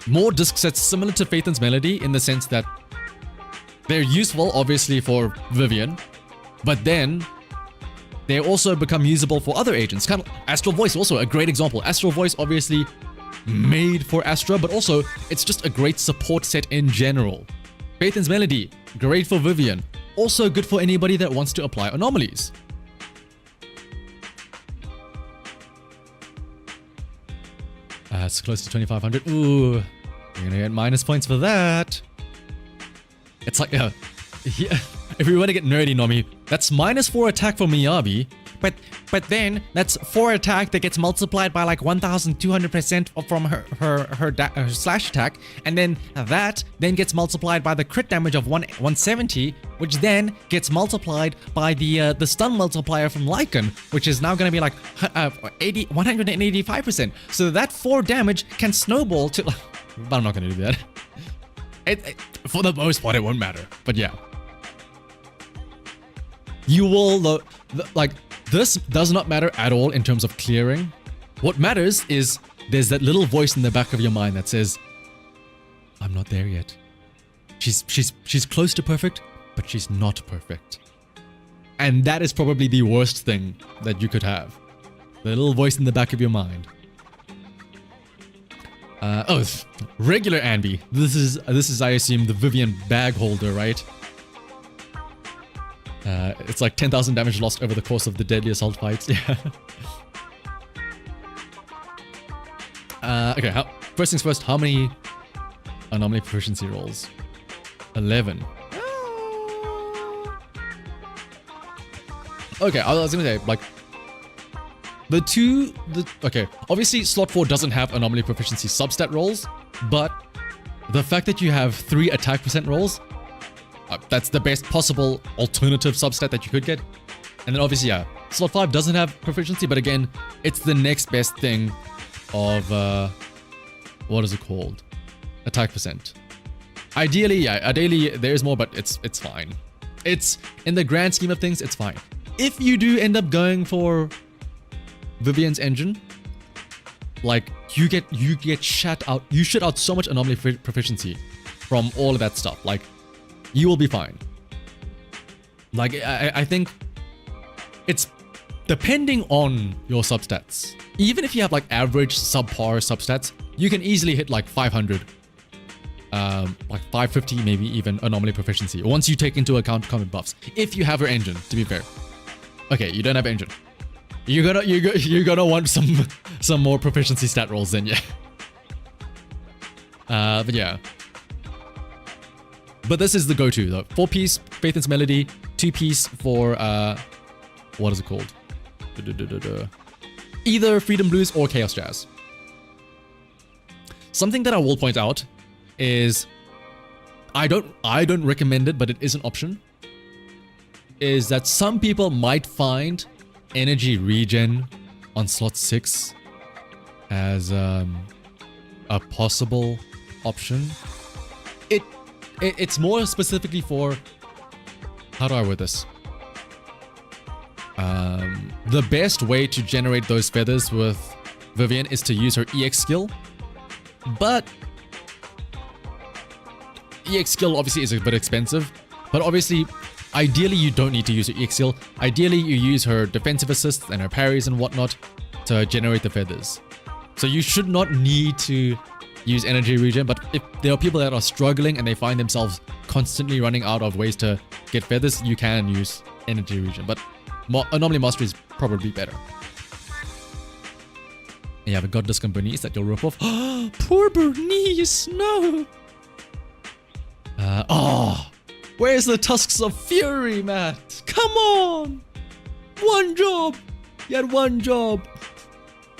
more disc sets similar to Phaethon's Melody, in the sense that they're useful obviously for Vivian, but then they also become usable for other agents. Kind of Astral Voice, also a great example. Astral Voice obviously made for Astra, but also it's just a great support set in general. Phaethon's Melody, great for Vivian. Also good for anybody that wants to apply anomalies. It's close to 2,500. Ooh, you're gonna get minus points for that. It's like, yeah, if we want to get nerdy, Nomi, that's minus 4 attack for Miyabi, but then that's 4 attack that gets multiplied by like 1,200% from her slash attack, and then that then gets multiplied by the crit damage of 170, which then gets multiplied by the stun multiplier from Lycan, which is now going to be like 185%. So that 4 damage can snowball to, but I'm not going to do that. For the most part, it won't matter. But yeah, you will like, this does not matter at all in terms of clearing. What matters is there's that little voice in the back of your mind that says, I'm not there yet. She's close to perfect, but she's not perfect. And that is probably the worst thing that you could have. The little voice in the back of your mind. Regular Anby. This is I assume the Vivian bag holder, right? It's like 10,000 damage lost over the course of the Deadly Assault fights. Yeah. Okay, first things first, how many anomaly proficiency rolls? 11. Okay, I was gonna say, like, okay, obviously slot 4 doesn't have anomaly proficiency substat rolls, but the fact that you have 3 attack percent rolls, that's the best possible alternative substat that you could get. And then obviously, yeah, slot 5 doesn't have proficiency, but again, it's the next best thing of, what is it called? Attack percent. Ideally, there's more, but it's fine. It's, in the grand scheme of things, it's fine. If you do end up going for Vivian's engine, like you get shut out. You shut out so much anomaly proficiency from all of that stuff. Like you will be fine. Like I think it's depending on your substats. Even if you have like average subpar substats, you can easily hit like 500, like 550 maybe even anomaly proficiency once you take into account common buffs. If you have your engine, to be fair. Okay, you don't have engine. You're gonna want some more proficiency stat rolls then, yeah. But yeah. But this is the go-to though. 4-piece Faith and Melody, 2-piece for what is it called? Either Freedom Blues or Chaos Jazz. Something that I will point out is I don't recommend it, but it is an option. Is that some people might find energy regen on slot 6 as a possible option. It's more specifically for, how do I word this? The best way to generate those feathers with Vivian is to use her EX skill, but EX skill obviously is a bit expensive, but obviously ideally you don't need to use her EX skill. Ideally you use her defensive assists and her parries and whatnot to generate the feathers. So you should not need to use energy regen, but if there are people that are struggling and they find themselves constantly running out of ways to get feathers, you can use energy regen, but Anomaly Mastery is probably better. You have a Godless Bernice that you'll rip off. Poor Bernice, no! Where's the Tusks of Fury, Matt? Come on! One job! You had one job!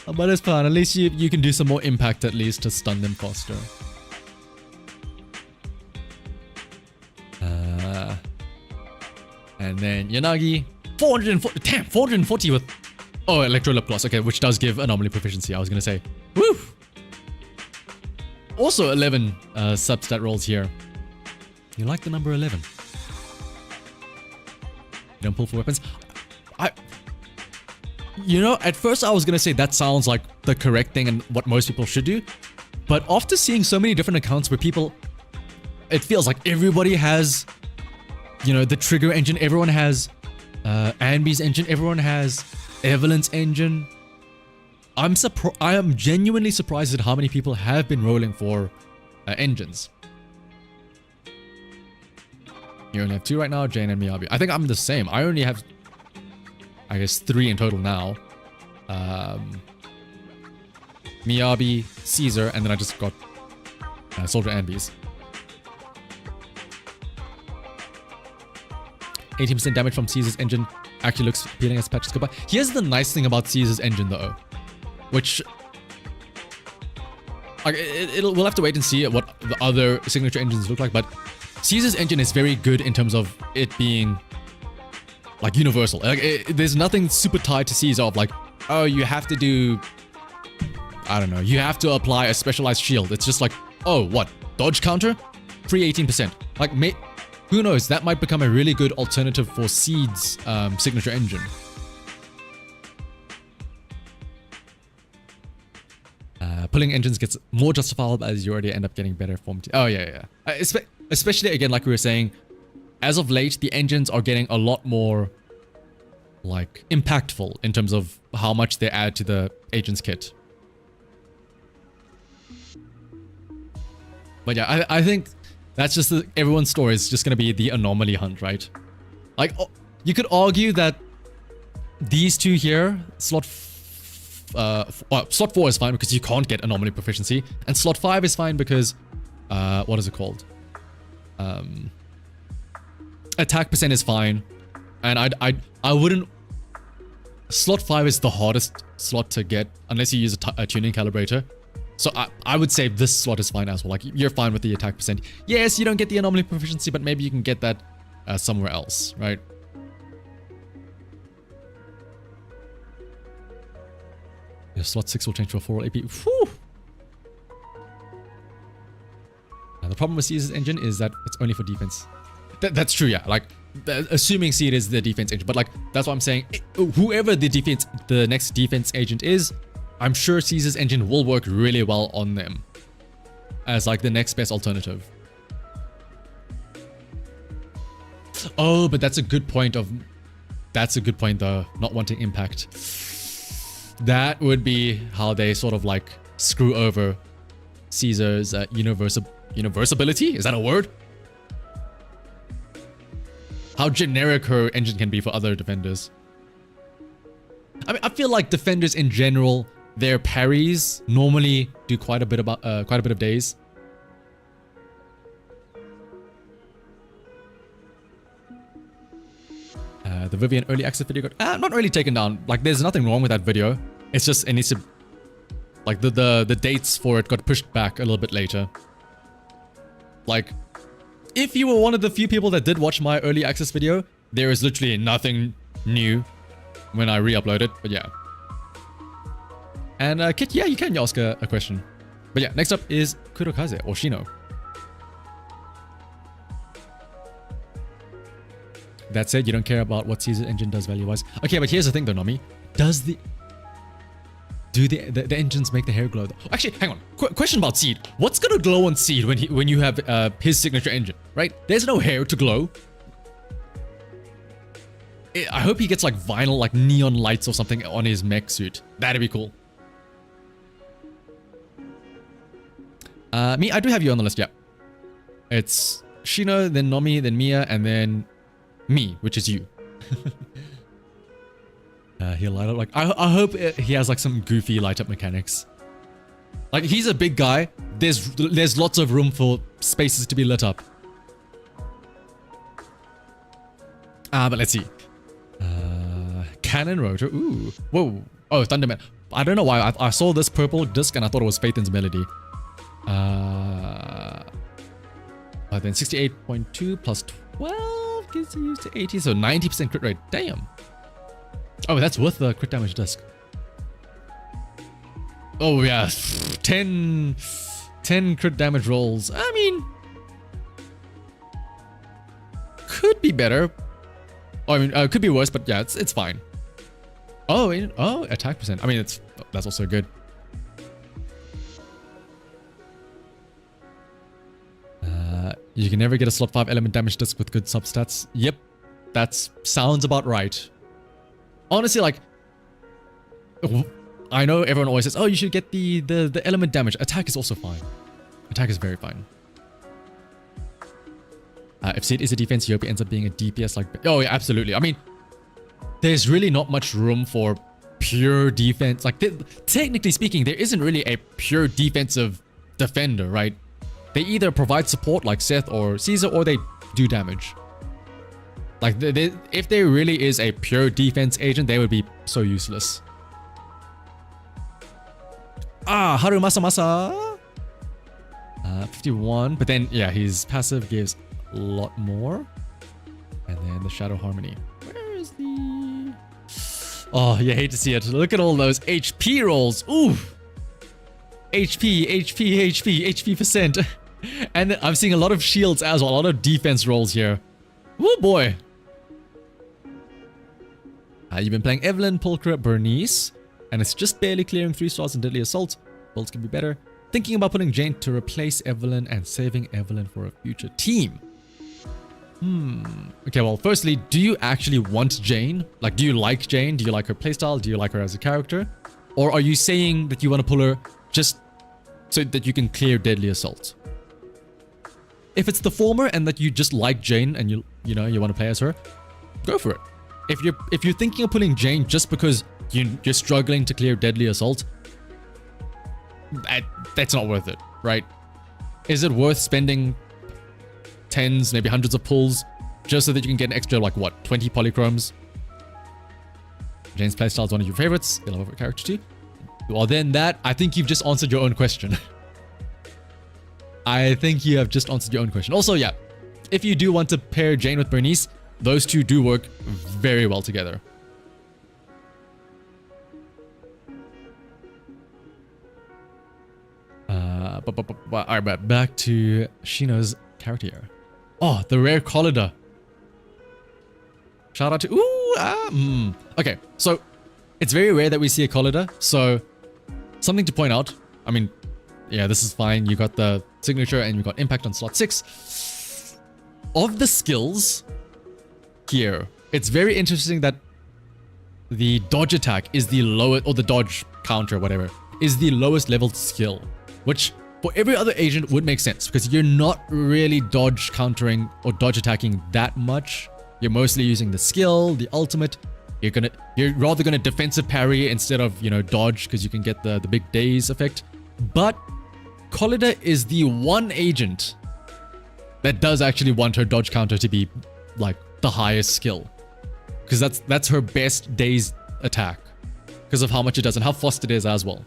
But it's fine, at least you can do some more impact at least to stun them faster. And then Yanagi, 440, damn, 440 with, oh, Electro Lip Gloss, okay, which does give anomaly proficiency, I was gonna say. Woo! Also 11 substat rolls here. You like the number 11? You don't pull for weapons? You know, at first I was gonna say that sounds like the correct thing and what most people should do. But after seeing so many different accounts where people, it feels like everybody has, you know, the Trigger engine, everyone has Anby's engine, everyone has Evelyn's engine. I am genuinely surprised at how many people have been rolling for engines. You only have 2 right now, Jane and Miyabi. I think I'm the same. I only have, I guess, 3 in total now. Miyabi, Caesar, and then I just got Soldier Anby's. 18% damage from Caesar's engine actually looks appealing as patches go by. Here's the nice thing about Caesar's engine though, which we'll have to wait and see what the other signature engines look like, but Caesar's engine is very good in terms of it being like universal. Like there's nothing super tied to Caesar of like, oh, you have to do, I don't know, you have to apply a specialized shield. It's just like, oh, what, dodge counter? Free 18%. Like, who knows, that might become a really good alternative for Seed's signature engine. Pulling engines gets more justifiable as you already end up getting better form. Oh, yeah. Especially, again, like we were saying, as of late, the engines are getting a lot more, like, impactful in terms of how much they add to the agent's kit. But yeah, I think that's just everyone's story is just going to be the anomaly hunt, right? Like, you could argue that these two here, slot 4 is fine because you can't get anomaly proficiency, and slot 5 is fine because, what is it called? Attack percent is fine, and I wouldn't. Slot 5 is the hardest slot to get unless you use a tuning calibrator. So I would say this slot is fine as well. Like, you're fine with the attack percent. Yes, you don't get the anomaly proficiency, but maybe you can get that somewhere else, right? Your slot 6 will change to a 4 AP. Whew! Now, the problem with Caesar's engine is that it's only for defense. That's true, yeah. Like, assuming Seed is the defense agent, but like, that's what I'm saying. Whoever the next defense agent is, I'm sure Caesar's engine will work really well on them as like the next best alternative. Oh, but that's a good point though, not wanting impact. That would be how they sort of like screw over Caesar's universability? Is that a word? How generic her engine can be for other defenders. I mean, I feel like defenders in general, their parries normally do quite a bit of days. The Vivian early access video got not really taken down. Like, there's nothing wrong with that video. It's just it needs to, like, the dates for it got pushed back a little bit later. Like, if you were one of the few people that did watch my early access video, there is literally nothing new when I re-upload it. But yeah. And Kit, yeah, you can ask a question. But yeah, next up is Kurokaze or Shino. That said, you don't care about what Caesar's engine does value-wise. Okay, but here's the thing though, Nami. Do the engines make the hair glow? Actually, hang on. Question about Seed. What's gonna glow on Seed when you have his signature engine, right? There's no hair to glow. I hope he gets like vinyl, like neon lights or something on his mech suit. That'd be cool. Me, I do have you on the list, yeah. It's Shino, then Nomi, then Mia, and then me, which is you. He'll light up like I hope he has like some goofy light up mechanics. Like, he's a big guy. There's lots of room for spaces to be lit up. But let's see. Cannon rotor. Ooh. Whoa. Oh, Thunderman. I don't know why I saw this purple disc and I thought it was Phaeton's Melody. Then 68.2 plus 12 gets you to 80, so 90% crit rate. Damn. Oh, that's worth the crit damage disc. Oh yeah, 10 crit damage rolls. I mean, could be better. Oh, I mean, could be worse, but yeah, it's fine. Oh, attack percent. I mean, that's also good. You can never get a slot 5 element damage disc with good substats. Yep, that sounds about right. Honestly, like, I know everyone always says, oh, you should get the element damage. Attack is also fine. Attack is very fine. If Sid is a defense, Yopi ends up being a DPS like... Oh, yeah, absolutely. I mean, there's really not much room for pure defense. Like, technically speaking, there isn't really a pure defensive defender, right? They either provide support like Seth or Caesar, or they do damage. Like, if there really is a pure defense agent, they would be so useless. Haru Masamasa. 51. But then, yeah, his passive gives a lot more. And then the Shadow Harmony. Where is the... Oh, you hate to see it. Look at all those HP rolls. Ooh. HP percent. And I'm seeing a lot of shields as well. A lot of defense rolls here. Oh boy. You've been playing Evelyn, Pulchra, Bernice, and it's just barely clearing 3 stars in Deadly Assault. Builds can be better. Thinking about putting Jane to replace Evelyn and saving Evelyn for a future team. Okay, well, firstly, do you actually want Jane? Like, do you like Jane? Do you like her playstyle? Do you like her as a character? Or are you saying that you want to pull her just so that you can clear Deadly Assault? If it's the former and that you just like Jane and you want to play as her, go for it. If you're thinking of pulling Jane just because you're struggling to clear Deadly Assault, that's not worth it, right? Is it worth spending tens, maybe hundreds of pulls just so that you can get an extra, like, what, 20 polychromes? Jane's playstyle is one of your favorites. You love her character too. Well, then I think you've just answered your own question. I think you have just answered your own question. Also, yeah, if you do want to pair Jane with Bernice, those two do work very well together. Alright, but back to Shino's character here. Oh, the rare Collida. Shout out to... Okay, so it's very rare that we see a Collida, so something to point out. I mean, yeah, this is fine. You got the signature and you got impact on slot 6. Of the skills here, it's very interesting that the dodge attack is the lowest, or the dodge counter, whatever, is the lowest leveled skill, which for every other agent would make sense because you're not really dodge countering or dodge attacking that much. You're mostly using the skill, the ultimate. You're rather gonna defensive parry instead of, you know, dodge because you can get the big daze effect. But Collider is the one agent that does actually want her dodge counter to be like the highest skill, because that's her best daze attack because of how much it does and how fast it is as well.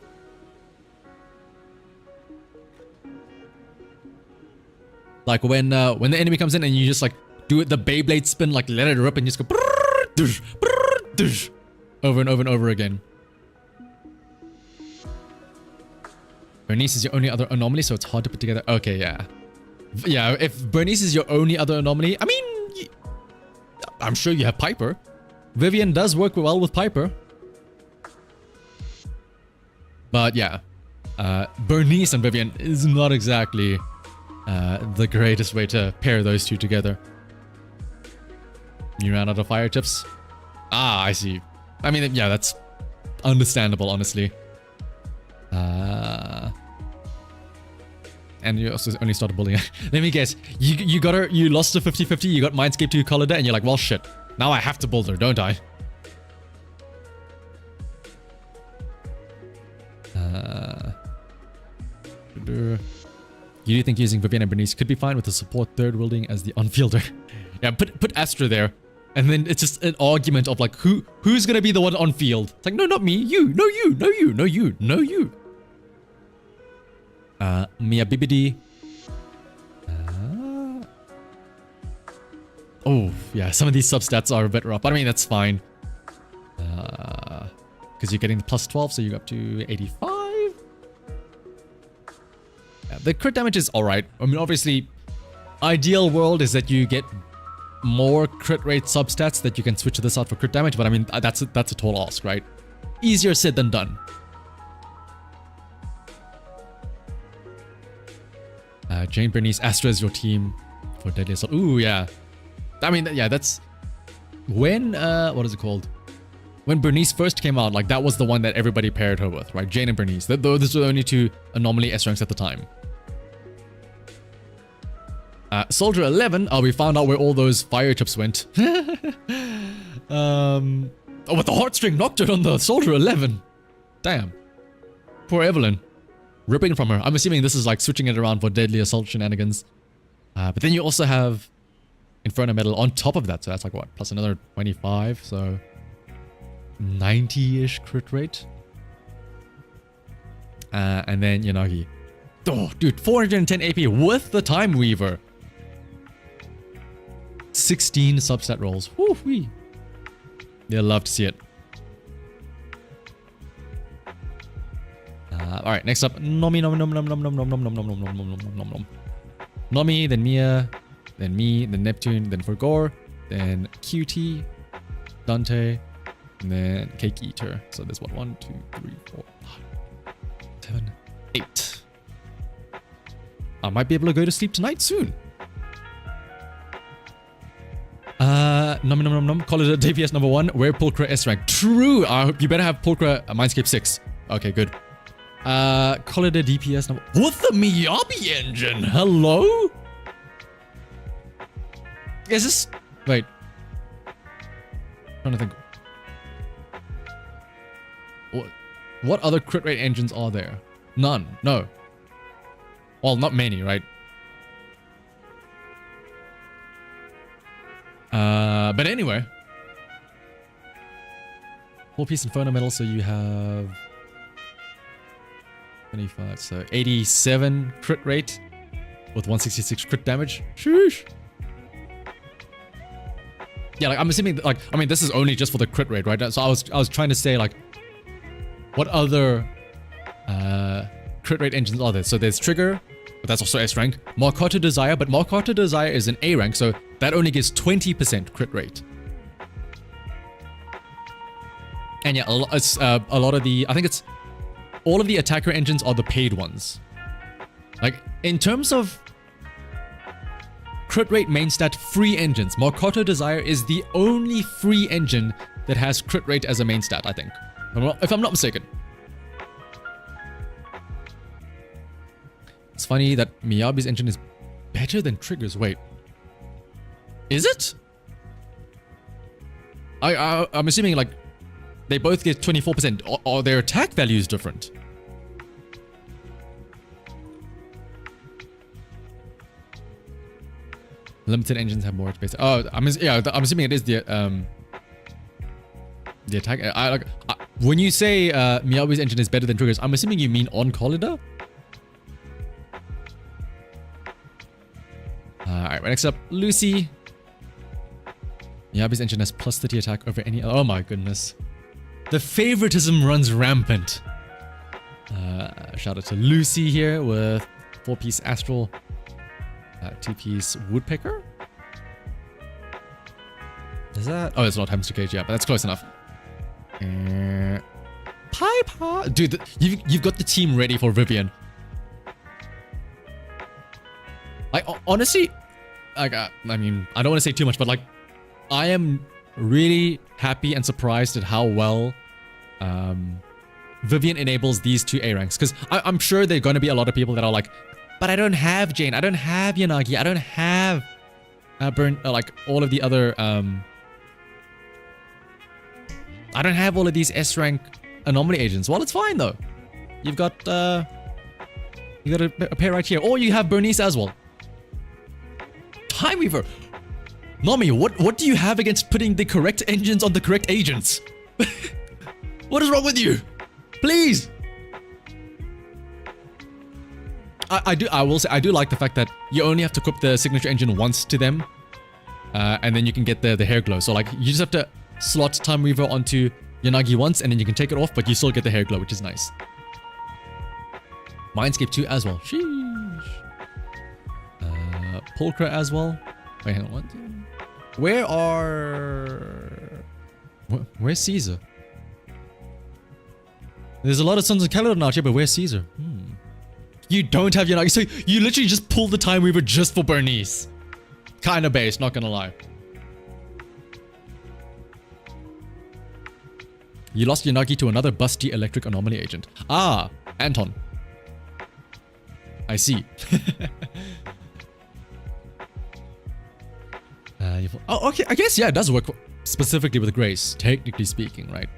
Like when the enemy comes in and you just like do it, the Beyblade spin, like let it rip and you just go over and over and over again. Bernice is your only other anomaly, so it's hard to put together. Okay, yeah. Yeah, if Bernice is your only other anomaly, I mean, I'm sure you have Piper. Vivian does work well with Piper. But yeah, Bernice and Vivian is not exactly the greatest way to pair those two together. You ran out of fire tips? Ah, I see. I mean, yeah, that's understandable, honestly. And you also only started bullying. Let me guess. You lost to 50-50, you got Mindscape to Collider, and you're like, well, shit. Now I have to build her, don't I? You do think using Vivian and Bernice could be fine with the support third wielding as the on-fielder? Yeah, put Astra there. And then it's just an argument of like, who's gonna be the one on field? It's like, no, not me, you, no you, no you, no you, no you. Mia Bibidi. Oh, yeah, some of these substats are a bit rough, but I mean, that's fine. Because you're getting the plus 12, so you go up to 85. Yeah, the crit damage is alright. I mean, obviously, ideal world is that you get more crit rate substats that you can switch this out for crit damage, but I mean, that's a tall ask, right? Easier said than done. Jane, Bernice, Astra is your team for Deadly Assault. Ooh, yeah. I mean, yeah, that's... When, what is it called? When Bernice first came out, like, that was the one that everybody paired her with, right? Jane and Bernice. Those were the only two anomaly S ranks at the time. Soldier 11, we found out where all those fire chips went. Oh, but the heartstring knocked it on the Soldier 11. Damn. Poor Evelyn. Ripping from her. I'm assuming this is like switching it around for Deadly Assault shenanigans. But then you also have Inferno Medal on top of that. So that's like what? Plus another 25. So 90-ish crit rate. And then Yanagi. Oh, dude. 410 AP with the Time Weaver. 16 substat rolls. Woo-wee. They'll love to see it. Alright, next up. Nomi, then Mia, then me, then Neptune, then Forgore, then QT, Dante, and then Cake Eater. So there's what? 1, 2, 3, 4, 5, 7, 8. I might be able to go to sleep tonight soon. Call it a DPS number 1. Wear Pulchra S rank. True. You better have Pulchra Mindscape 6. Okay, good. Call it a DPS number. What the Miyabi engine? Hello? Is this? Wait. Trying to think. What other crit rate engines are there? None. No. Well, not many, right? But anyway. 4-piece Inferno Medal, so you have 25, so 87 crit rate with 166 crit damage. Sheesh. Yeah, like I'm assuming, like, I mean, this is only just for the crit rate, right? So I was trying to say, like, what other crit rate engines are there? So there's Trigger, but that's also S rank. Markata Desire, but Markata Desire is an A rank, so that only gives 20% crit rate. And yeah, it's a lot of the, I think it's all of the attacker engines are the paid ones. Like, in terms of crit rate main stat free engines, Markoto Desire is the only free engine that has crit rate as a main stat, I think. If I'm not mistaken. It's funny that Miyabi's engine is better than Trigger's. Wait. Is it? I'm assuming, like, they both get 24%. Are their attack values different? Limited engines have more space. Oh, I'm assuming it is the attack. When you say Miyabi's engine is better than Trigger's, I'm assuming you mean on Collider? Alright, next up, Lucy. Miyabi's engine has plus 30 attack over any other. Oh my goodness. The favoritism runs rampant. Shout out to Lucy here with 4-piece Astral, 2-piece Woodpecker. Is that? Oh, it's not Hamster Cage, yeah, but that's close enough. Piper! Dude, you've got the team ready for Vivian. Like, honestly, like, I mean, I don't want to say too much, but like, I am really happy and surprised at how well Vivian enables these two A ranks. Because I'm sure there are going to be a lot of people that are like, but I don't have Jane, I don't have Yanagi, I don't have like all of the other I don't have all of these S rank anomaly agents. Well, it's fine though. You've got a pair right here, or you have Bernice as well. Time Weaver. Nami, what do you have against putting the correct engines on the correct agents? What is wrong with you? Please. I will say I do like the fact that you only have to equip the signature engine once to them, and then you can get the hair glow. So like you just have to slot Time Weaver onto Yanagi once, and then you can take it off, but you still get the hair glow, which is nice. Mindscape 2 as well. Sheesh. Pulcra as well. Wait, hang on. What? Where's Caesar? There's a lot of Sons of Caledon out here, but where's Caesar? You don't have Yanagi, so you literally just pulled the Time Weaver just for Bernice. Kinda base, not gonna lie. You lost Yanagi to another busty electric anomaly agent. Ah, Anton. I see. Oh, okay. I guess, yeah, it does work specifically with Grace, technically speaking, right?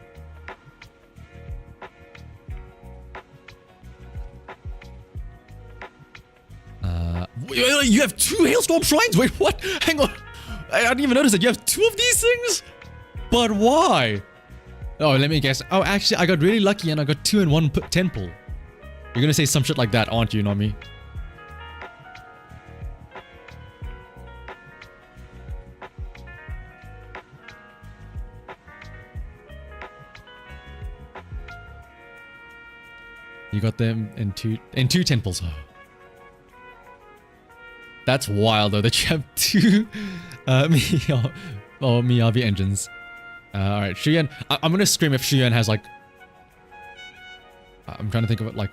You have 2 Hailstorm Shrines? Wait, what? Hang on. I didn't even notice that you have 2 of these things? But why? Oh, let me guess. Oh, actually, I got really lucky and I got 2 in 1 temple. You're gonna say some shit like that, aren't you, Nami? You got them in two temples. Oh. That's wild though that you have 2 Miyabi engines. Alright, Shuyan. I'm gonna scream if Shuyan has like... I'm trying to think of it like...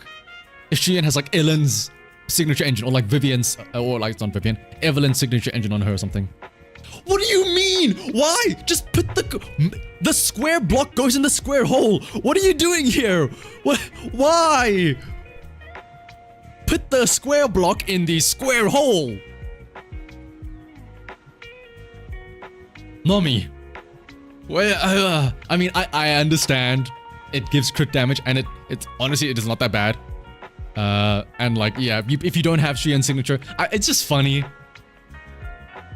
If Shuyan has like Ellen's signature engine, or like Vivian's, or like it's not Vivian, Evelyn's signature engine on her or something. What do you mean? Why? Just put the square block goes in the square hole. What are you doing here? What? Why? Put the square block in the square hole. Nami. Well, I mean, I understand it gives crit damage, and it's honestly, it is not that bad. And like, yeah, if you don't have Shuyan's signature, it's just funny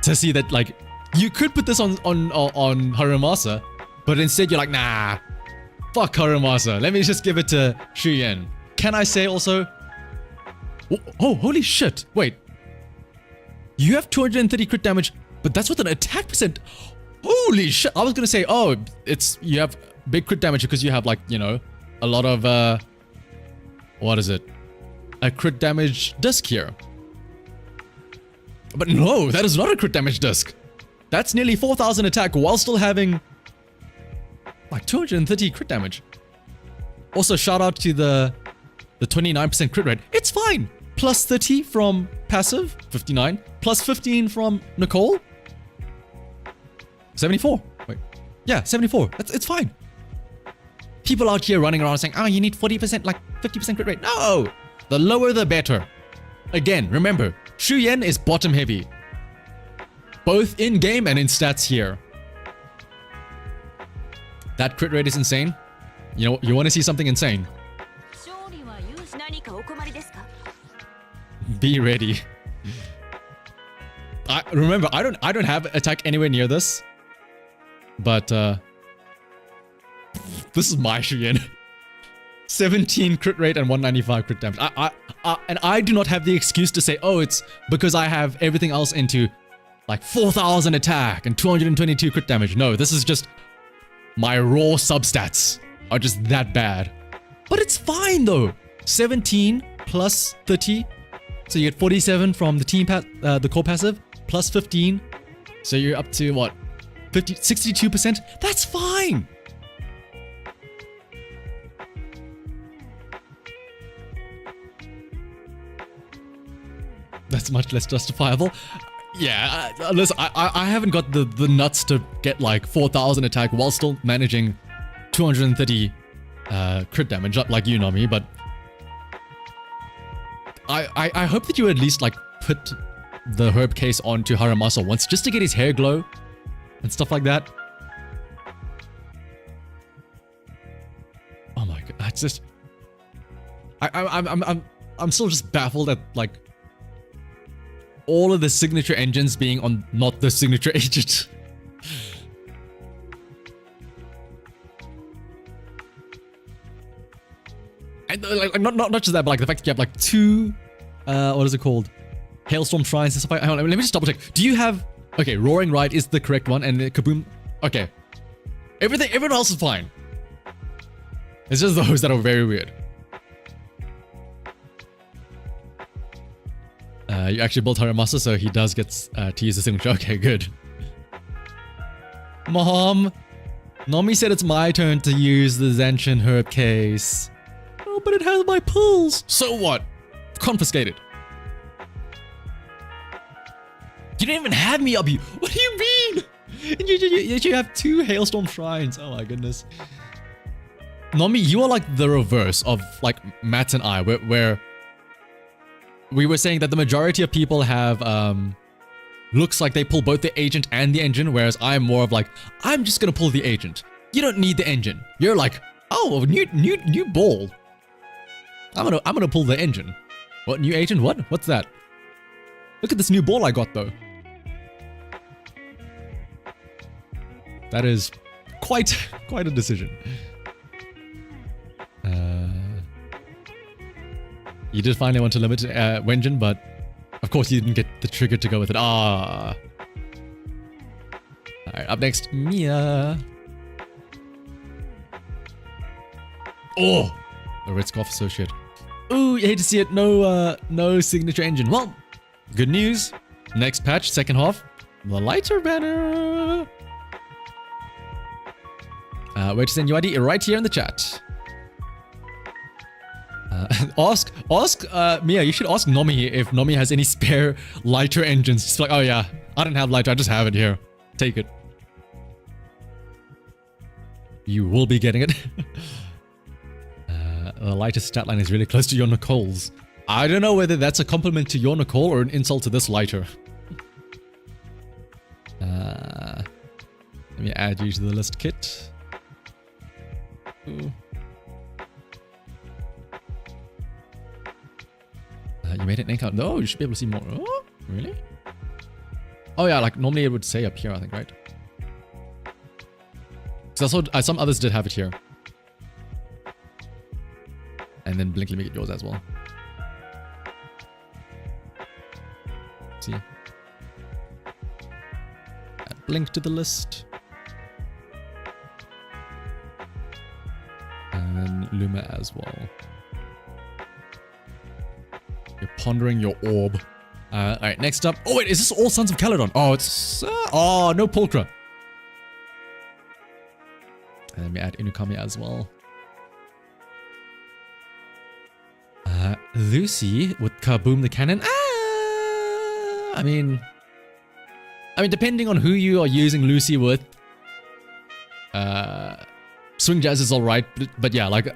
to see that, like, you could put this on Harumasa, but instead you're like, nah, fuck Harumasa. Let me just give it to Shuyan. Can I say also? Oh, holy shit! Wait, you have 230 crit damage, but that's with an attack percent. Holy shit! I was gonna say, oh, you have big crit damage because you have, like, you know, a lot of what is it? A crit damage disc here. But no, that is not a crit damage disc. That's nearly 4,000 attack while still having like 230 crit damage. Also, shout out to the the 29% crit rate, it's fine. Plus 30 from passive, 59. Plus 15 from Nicole, 74. Wait. Yeah, 74. It's fine. People out here running around saying, oh, you need 40%, like 50% crit rate. No! The lower the better. Again, remember, Shu Yan is bottom heavy. Both in game and in stats here. That crit rate is insane. You know, you want to see something insane? Be ready. Remember, I don't have attack anywhere near this. But this is my Shu Yan. 17 crit rate and 195 crit damage. And I do not have the excuse to say, oh, it's because I have everything else into like 4,000 attack and 222 crit damage. No, this is just my raw substats are just that bad. But it's fine though. 17 plus 30. So you get 47 from the core passive plus 15. So you're up to what? 62%? That's fine. That's much less justifiable. Yeah, listen, I haven't got the nuts to get like 4,000 attack while still managing 230 crit damage, not like you, Nami, but I hope that you at least like put the herb case onto Haramasa once just to get his hair glow and stuff like that. Oh my god, it's just I'm still just baffled at like all of the signature engines being on not the signature agent. And like not just that, but like the fact that you have like two what is it called? Hailstorm shrines and stuff like that. Let me just double check. Do you have okay, Roaring Ride is the correct one and the Kaboom. Okay. Everyone else is fine. It's just those that are very weird. You actually built Haramasa, so he does get to use the signature. Okay, good. Mom! Nami said it's my turn to use the Zanshin herb case. Oh, but it has my pulls! So what? Confiscated. You didn't even have me up you. What do you mean? You have two Hailstorm shrines. Oh my goodness. Nami, you are like the reverse of like Matt and I, where we were saying that the majority of people have looks like they pull both the agent and the engine, whereas I'm more of like, I'm just gonna pull the agent. You don't need the engine. You're like, oh, new ball. I'm gonna pull the engine. What, new agent? What? What's that? Look at this new ball I got though. That is quite a decision. You did finally want to limit Wenjin, but of course you didn't get the trigger to go with it. Ah. Alright, up next, Mia. Oh! The Red Scarf Associate. Ooh, you hate to see it. No signature engine. Well, good news. Next patch, second half, the lighter banner. Where to send your ID? Right here in the chat. Ask Mia, you should ask Nomi if Nomi has any spare lighter engines. Just like, oh yeah, I don't have lighter, I just have it here. Take it. You will be getting it. The lighter stat line is really close to your Nicole's. I don't know whether that's a compliment to your Nicole or an insult to this lighter. Let me add you to the list, Kit. Ooh. You made it encounter. No, you should be able to see more. Oh, really? Oh yeah, like normally it would say up here, I think, right? So some others did have it here. And then Blink, let me get yours as well. See? Add Blink to the list. And then Luma as well. You're pondering your orb. Alright, next up. Oh wait, is this all Sons of Caledon? Oh, it's... oh, no Pulchra. And let me add Inukami as well. Lucy with Kaboom the cannon. I mean, depending on who you are using Lucy with, Swing Jazz is alright, but yeah, like,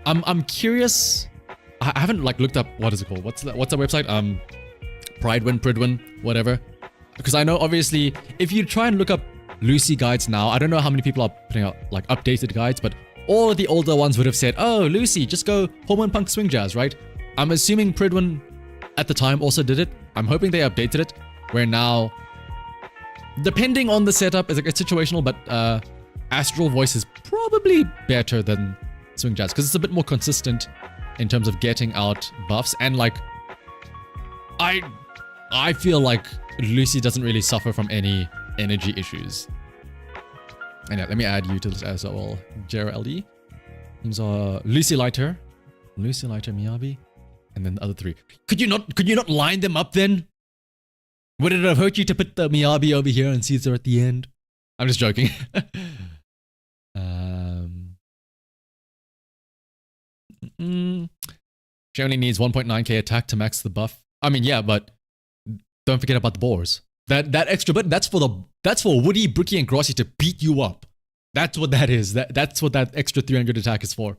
I'm curious. I haven't like looked up what is it called. What's the website? Pridwin, whatever. Because I know obviously if you try and look up Lucy guides now, I don't know how many people are putting out like updated guides, but all of the older ones would have said, "Oh, Lucy, just go Hormone Punk Swing Jazz," right? I'm assuming Pridwin at the time also did it. I'm hoping they updated it, where now, depending on the setup, it's situational, but Astral Voice is probably better than Swing Jazz because it's a bit more consistent in terms of getting out buffs, and like, I feel like Lucy doesn't really suffer from any energy issues. And yeah, let me add you to this as well. JRLD. These are Lucy Lighter, Miyabi, and then the other three. Could you not line them up then? Would it have hurt you to put the Miyabi over here and Caesar at the end? I'm just joking. She only needs 1.9k attack to max the buff. I mean, yeah, but don't forget about the boars. That extra bit, that's for Woody, Brookie, and Grossi to beat you up. That's what that is. That's what that extra 300 attack is for.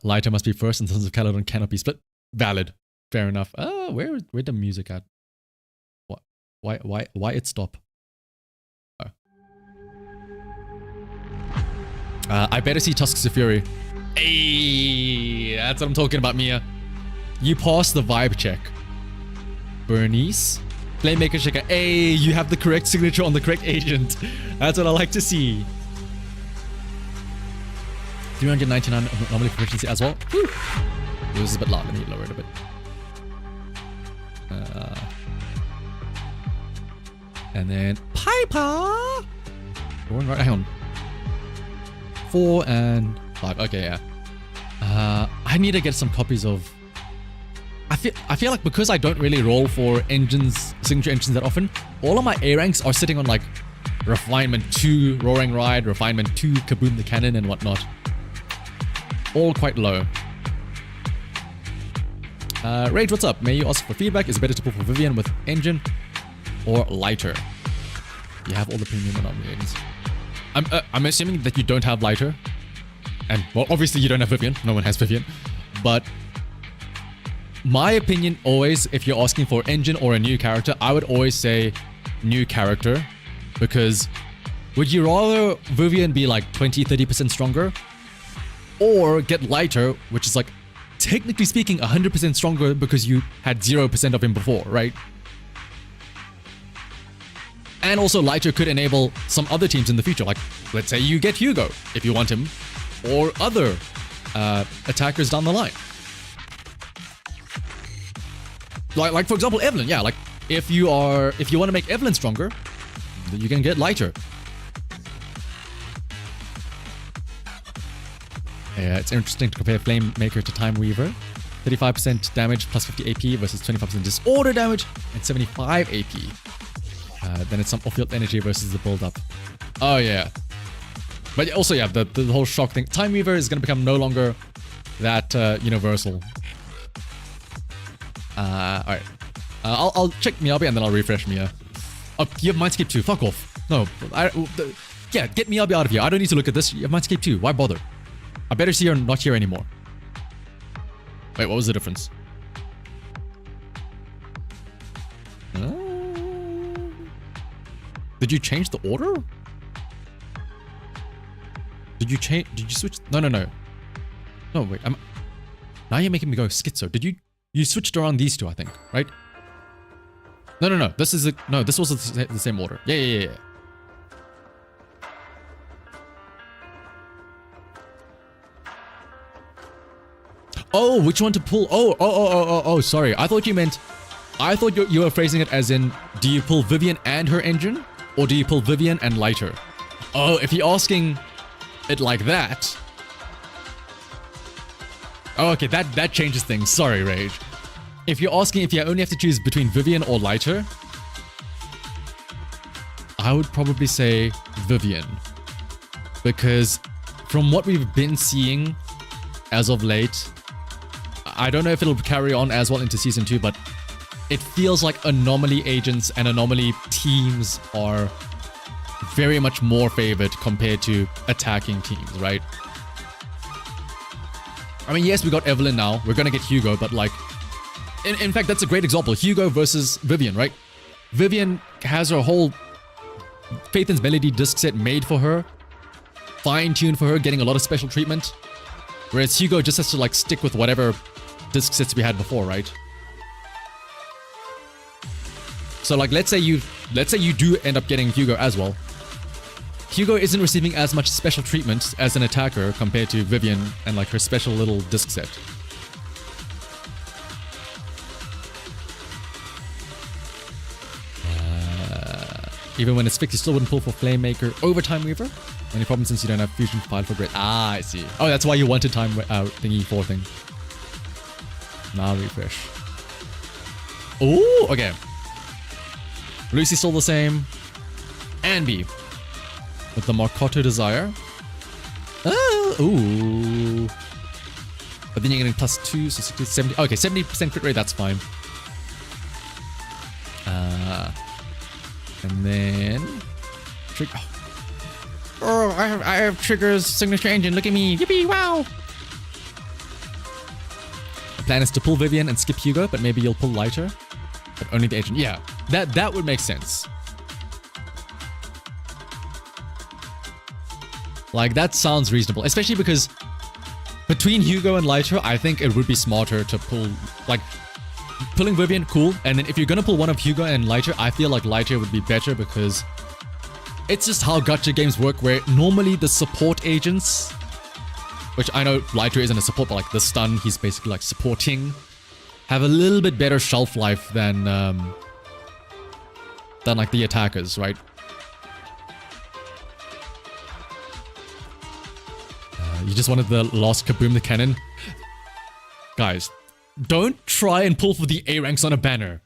Lighter must be first in terms of Caledon Canopy split. Valid. Fair enough. Where the music at? What? Why it stop? Oh. I better see Tusks of Fury. Hey, that's what I'm talking about, Mia. You passed the vibe check. Bernice. Playmaker checker. Hey, you have the correct signature on the correct agent. That's what I like to see. 399 normally proficiency as well. Whew. This is a bit loud. Let me lower it a bit. And then Piper. Going right. Hang on. 4 and 5. Okay, yeah. I need to get some copies of. I feel like because I don't really roll for engines, signature engines that often, all of my A ranks are sitting on like Refinement 2 Roaring Ride, Refinement 2 Kaboom the Cannon, and whatnot. All quite low. Rage, what's up? May you ask for feedback? Is it better to pull for Vivian with engine or lighter? You have all the premium nominations. I'm assuming that you don't have lighter. And, well, obviously you don't have Vivian. No one has Vivian. But my opinion always, if you're asking for engine or a new character, I would always say new character. Because would you rather Vivian be like 20-30% stronger? Or get lighter, which is like, technically speaking, 100% stronger because you had 0% of him before, right? And also lighter could enable some other teams in the future. Like, let's say you get Hugo, if you want him, or other attackers down the line. Like for example, Evelyn. Yeah, like if you want to make Evelyn stronger, then you can get lighter. Yeah, it's interesting to compare Flamemaker to Time Weaver. 35% damage plus 50 AP versus 25% disorder damage and 75 AP. Then it's some off-field energy versus the build-up. Oh yeah. But also, yeah, the whole shock thing. Time Weaver is going to become no longer that universal. Alright. I'll check Miyabi and then I'll refresh Mia. Oh, you have Mindscape 2. Fuck off. No. Yeah, get Miyabi out of here. I don't need to look at this. You have Mindscape 2. Why bother? I better see her not here anymore. Wait, what was the difference? Did you change the order? Did you switch? No. No, wait. Now you're making me go schizo. You switched around these two, I think, right? No. This was the same order. Yeah. Oh, which one to pull? Oh, sorry. I thought you were phrasing it as in, do you pull Vivian and her engine? Or do you pull Vivian and lighter? Oh, if you're asking it like that. Oh, okay, that changes things. Sorry, Rage. If you're asking if you only have to choose between Vivian or lighter, I would probably say Vivian. because from what we've been seeing as of late, I don't know if it'll carry on as well into Season 2, but it feels like anomaly agents and anomaly teams are very much more favored compared to attacking teams, right? I mean, yes, we got Evelyn now. We're gonna get Hugo, but like, in fact, that's a great example. Hugo versus Vivian, right? Vivian has her whole Phaeton's Melody disc set made for her, fine-tuned for her, getting a lot of special treatment. Whereas Hugo just has to like stick with whatever disc sets we had before, right? So like, let's say you do end up getting Hugo as well. Hugo isn't receiving as much special treatment as an attacker compared to Vivian and like her special little disc set. Even when it's fixed, you still wouldn't pull for Flamemaker. Overtime Weaver? Any problem since you don't have Fusion File for Grid? Ah, I see. Oh, that's why you wanted time thingy 4 thing. Now refresh. Oh, okay. Lucy's still the same. Anby with the Marcotto Desire. Ooh. But then you're getting +2, so 60, 70. Okay, 70% crit rate, that's fine. And then... Oh, I have Trigger's signature engine. Look at me. Yippee, wow. The plan is to pull Vivian and skip Hugo, but maybe you'll pull Lighter. But only the agent. Yeah, that would make sense. Like, that sounds reasonable. Especially because between Hugo and Lighter, I think it would be smarter to pull... Like, pulling Vivian, cool. And then if you're gonna pull one of Hugo and Lighter, I feel like Lighter would be better because it's just how gacha games work, where normally the support agents, which I know Lighter isn't a support, but like the stun, he's basically like supporting, have a little bit better shelf life than like the attackers, right? You just wanted the last Kaboom the cannon. Guys, don't try and pull for the A ranks on a banner.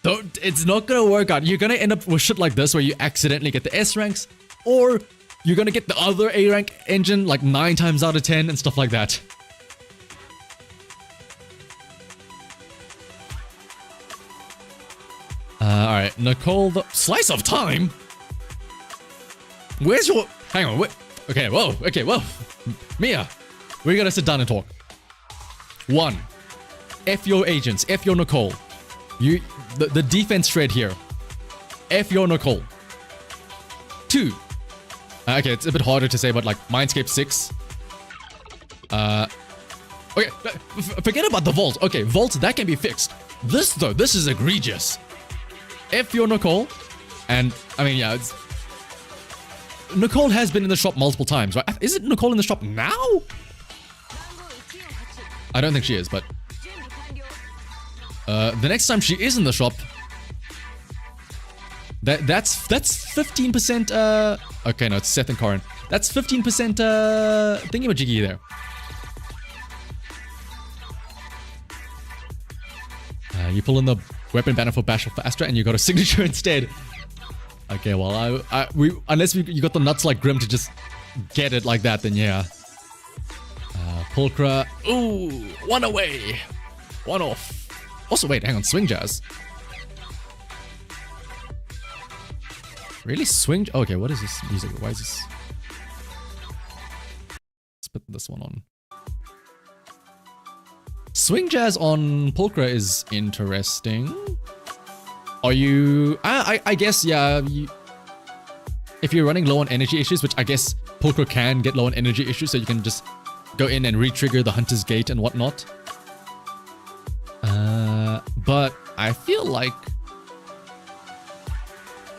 Don't, it's not gonna work out. You're gonna end up with shit like this where you accidentally get the S ranks, or you're gonna get the other A rank engine like 9 times out of 10 and stuff like that. Alright, Nicole, the slice of time? Where's your... Hang on, wait. Okay, whoa, Mia, we're gonna sit down and talk. 1. F your agents, F your Nicole. The defense shred here. F your Nicole. 2. Okay, it's a bit harder to say, but like Mindscape 6. Okay, forget about the vault. Okay, vault, that can be fixed. This though, this is egregious. F your Nicole. And, I mean, yeah, it's... Nicole has been in the shop multiple times, right? Is it Nicole in the shop now? I don't think she is, but... the next time she is in the shop... That's 15%, okay, no, it's Seth and Corin. That's 15%, thingamajiggy there. You pull in the weapon banner for Bash for Astra and you got a signature instead. Okay, well, unless you got the nuts like Grim to just get it like that, then yeah. Pulchra, ooh, 1 away. 1 off. Also, wait, hang on, Swing Jazz. Really? Swing? Okay, what is this music? Why is this? Let's put this one on. Swing Jazz on Pulchra is interesting. Are you... I guess, yeah. If you're running low on energy issues, which I guess Pulchra can get low on energy issues, so you can just go in and re-trigger the Hunter's Gate and whatnot. But I feel like...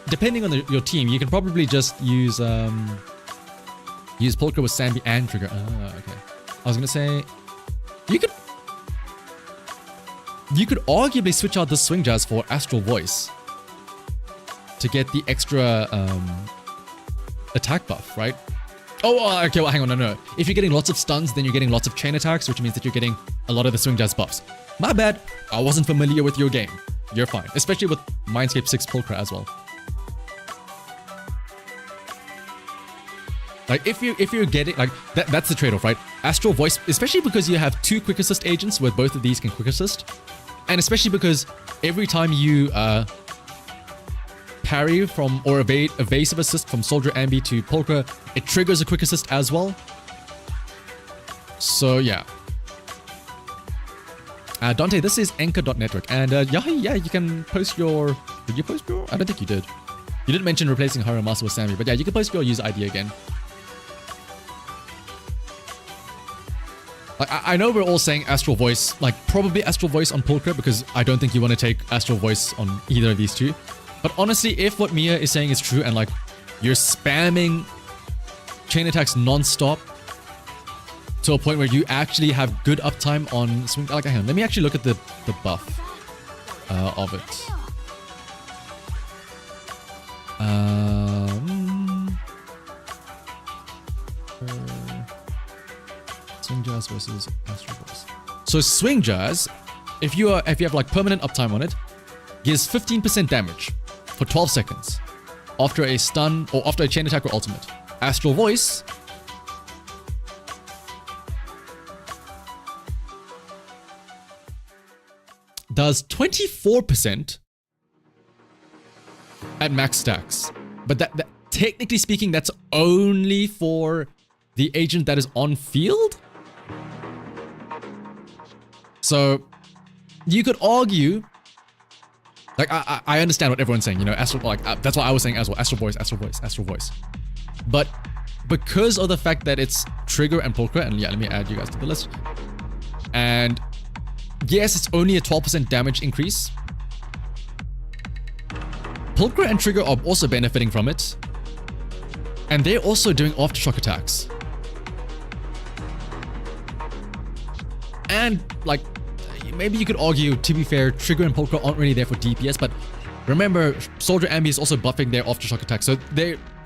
Depending on your team, you can probably just use Pulchra with Sambi and Trigger. Okay. I was gonna say you could arguably switch out the Swing Jazz for Astral Voice to get the extra attack buff, right? Oh, okay. Well, hang on, no. If you're getting lots of stuns, then you're getting lots of chain attacks, which means that you're getting a lot of the Swing Jazz buffs. My bad. I wasn't familiar with your game. You're fine, especially with Mindscape 6 Pulchra as well. Like if you're getting like that's the trade-off, right? Astral Voice, especially because you have 2 quick assist agents where both of these can quick assist, and especially because every time you parry from or evasive assist from Soldier Ambi to Polka, it triggers a quick assist as well. So yeah. Dante, this is anchor.network, and yeah, you can post your. Did you post your? I don't think you did. You didn't mention replacing Haro Master with Sammy, but yeah, you can post your user ID again. Like, I know we're all saying Astral Voice, like probably Astral Voice on Polka, because I don't think you want to take Astral Voice on either of these two. But honestly, if what Mia is saying is true and like you're spamming chain attacks non-stop to a point where you actually have good uptime on swing, like hang on, let me actually look at the buff of it. Swing Jazz versus Astral Voice. So Swing Jazz, if you have like permanent uptime on it, gives 15% damage for 12 seconds after a stun or after a chain attack or ultimate. Astral Voice does 24% at max stacks. But that technically speaking, that's only for the agent that is on field. So you could argue, like I understand what everyone's saying, you know, Astral, like that's what I was saying as well, Astral Voice, Astral Voice, Astral Voice. But because of the fact that it's Trigger and Polka, and yeah, let me add you guys to the list. And yes, it's only a 12% damage increase. Polka and Trigger are also benefiting from it. And they're also doing aftershock attacks. And like, maybe you could argue, to be fair, Trigger and Polka aren't really there for DPS, but remember, Soldier Ambi is also buffing their aftershock attack. So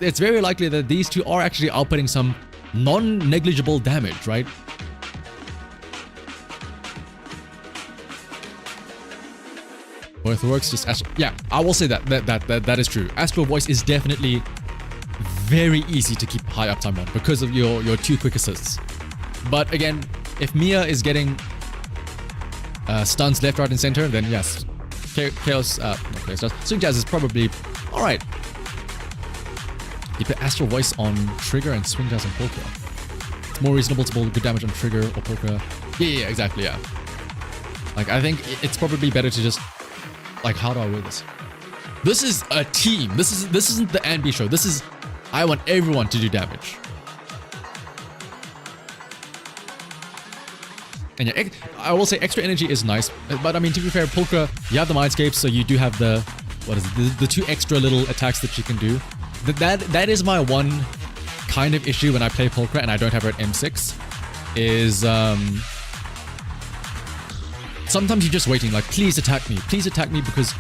it's very likely that these two are actually outputting some non-negligible damage, right? Both works, just Astral. Yeah, I will say that is true. Astral Voice is definitely very easy to keep high uptime on because of your 2 quick assists. But again, if Mia is getting stuns left, right, and center, then yes, Chaos, not Chaos, Swing Jazz is probably alright. You put Astral Voice on Trigger and Swing Jazz on Polka. It's more reasonable to pull good damage on Trigger or Polka. Yeah, exactly, yeah. Like, I think it's probably better to just, like, how do I word this? This is a team. This isn't the Ambi show. This is, I want everyone to do damage. And yeah, I will say extra energy is nice, but I mean, to be fair, Polka, you have the Mindscapes, so you do have the, what is it, the 2 extra little attacks that you can do. That is my one kind of issue when I play Polka and I don't have her at M6, is sometimes you're just waiting, like, please attack me, because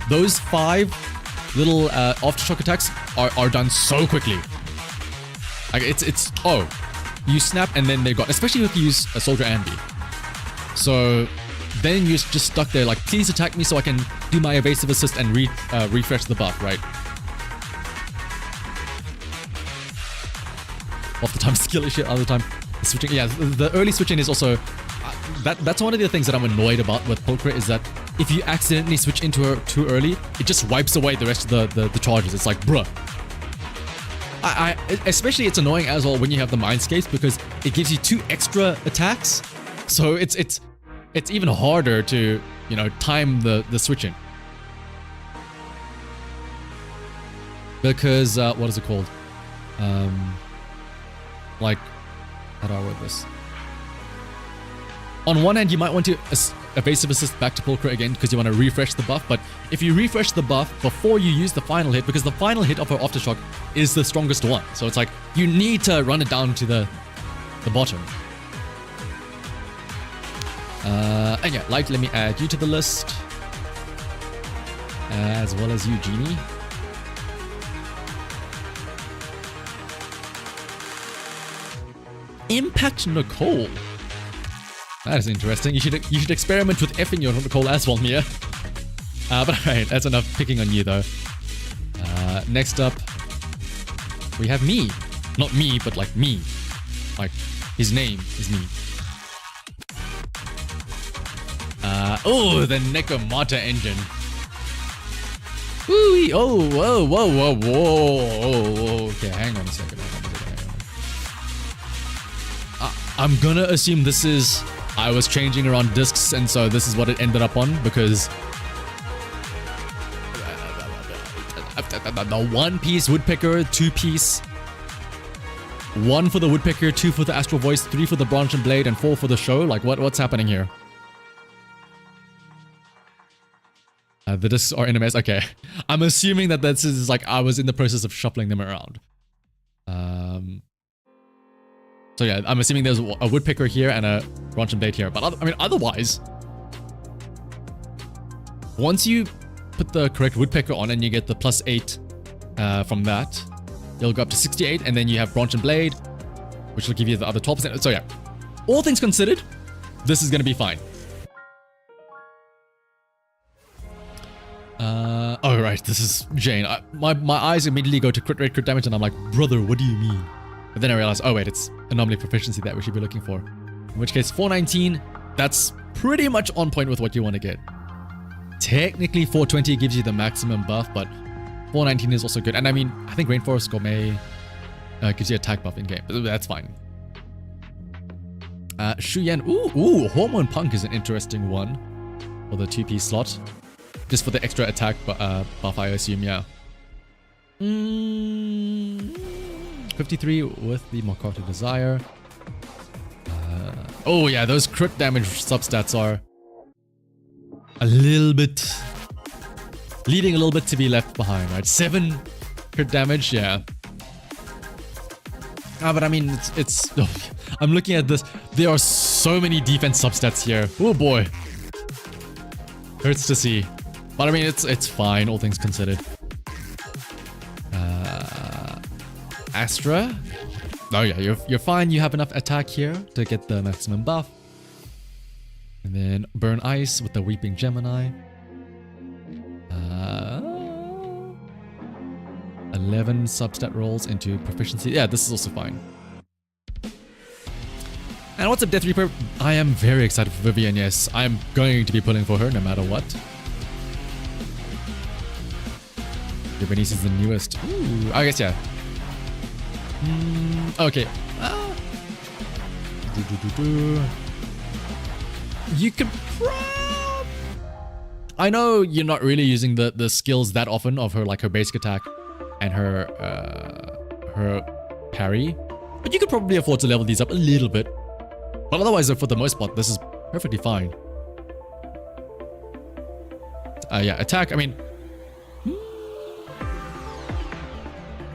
those 5 little aftershock attacks are done so quickly. Like, it's oh, you snap and then they're gone, especially if you use a Soldier Ambi. So then you're just stuck there like, please attack me so I can do my evasive assist and refresh the buff, right? Half the time skill issue, other time switching. Yeah, the early switching is also, that's one of the things that I'm annoyed about with Polka, is that if you accidentally switch into her too early, it just wipes away the rest of the charges. It's like, bruh. Especially it's annoying as well when you have the Mindscapes, because it gives you 2 extra attacks. So it's even harder to, you know, time the switching. Because, what is it called? Like, how do I word this? On one hand, you might want to evasive assist back to Polka again because you want to refresh the buff, but if you refresh the buff before you use the final hit, because the final hit of her aftershock is the strongest one, so it's like, you need to run it down to the bottom. And yeah, like, let me add you to the list, as well as you, Genie. Impact Nicole. That is interesting. You should experiment with effing your Nicole as well, Mia. But alright, that's enough picking on you though. Next up, we have me. Not me, but like me. Like, his name is me. Oh, the Necromata engine. Ooh, oh, whoa, whoa, whoa, whoa. Okay, hang on a second. I'm gonna assume this is... I was changing around discs, and so this is what it ended up on, because... the one-piece woodpecker, two-piece... 1 for the woodpecker, 2 for the astral voice, 3 for the branch and blade, and 4 for the show. Like, what's happening here? The discs are in a mess. Okay. I'm assuming that this is like I was in the process of shuffling them around. So yeah, I'm assuming there's a woodpecker here and a branch and blade here. But I mean, otherwise, once you put the correct woodpecker on and you get the +8 from that, you'll go up to 68, and then you have branch and blade, which will give you the other 12%. So yeah, all things considered, this is going to be fine. Oh right, this is Jane. My eyes immediately go to crit rate, crit damage, and I'm like, brother, what do you mean? But then I realize, oh wait, it's anomaly proficiency that we should be looking for. In which case, 419, that's pretty much on point with what you want to get. Technically, 420 gives you the maximum buff, but 419 is also good. And I mean, I think Rainforest Gourmet gives you attack buff in game, but that's fine. Shuyan, ooh, Hormone Punk is an interesting one for the 2-piece slot. Just for the extra attack buff, I assume, yeah. 53 with the Makata Desire. Oh yeah, those crit damage substats are a little bit... leading a little bit to be left behind, right? 7 crit damage, yeah. But I mean, it's oh, I'm looking at this. There are so many defense substats here. Oh boy. Hurts to see. But I mean, it's fine, all things considered. Astra. Oh yeah, you're fine. You have enough attack here to get the maximum buff. And then Burn Ice with the Weeping Gemini. 11 substat rolls into proficiency. Yeah, this is also fine. And what's up, Death Reaper? I am very excited for Vivian, yes. I'm going to be pulling for her no matter what. Your Bernice is the newest. Ooh, I guess, yeah. Okay. You could I know you're not really using the skills that often of her, like her basic attack and her parry, but you could probably afford to level these up a little bit. But otherwise, for the most part, this is perfectly fine. Yeah, attack, I mean...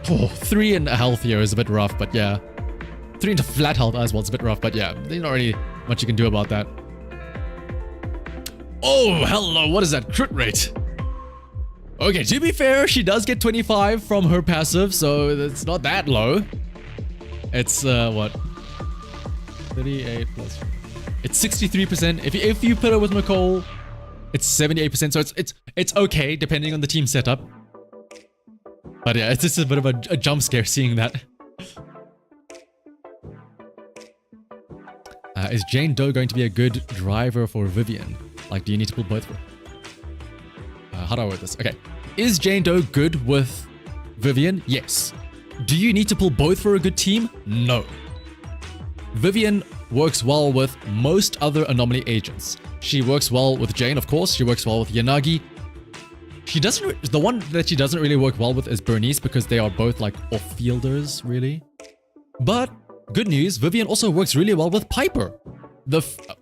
Oh, 3 in health here is a bit rough, but yeah. 3 into flat health as well is a bit rough, but yeah, there's not really much you can do about that. Oh, hello, what is that crit rate? Okay, to be fair, she does get 25 from her passive, so it's not that low. It's, what? 38 plus... It's 63%. If you put her with Nicole, it's 78%, so it's okay, depending on the team setup. But yeah, it's just a bit of a jump scare seeing that. Is Jane Doe going to be a good driver for Vivian? Like, do you need to pull both for her? How do I word this? Okay. Is Jane Doe good with Vivian? Yes. Do you need to pull both for a good team? No. Vivian works well with most other anomaly agents. She works well with Jane, of course. She works well with Yanagi. She doesn't. The one that she doesn't really work well with is Bernice, because they are both like off-fielders, really. But good news, Vivian also works really well with Piper.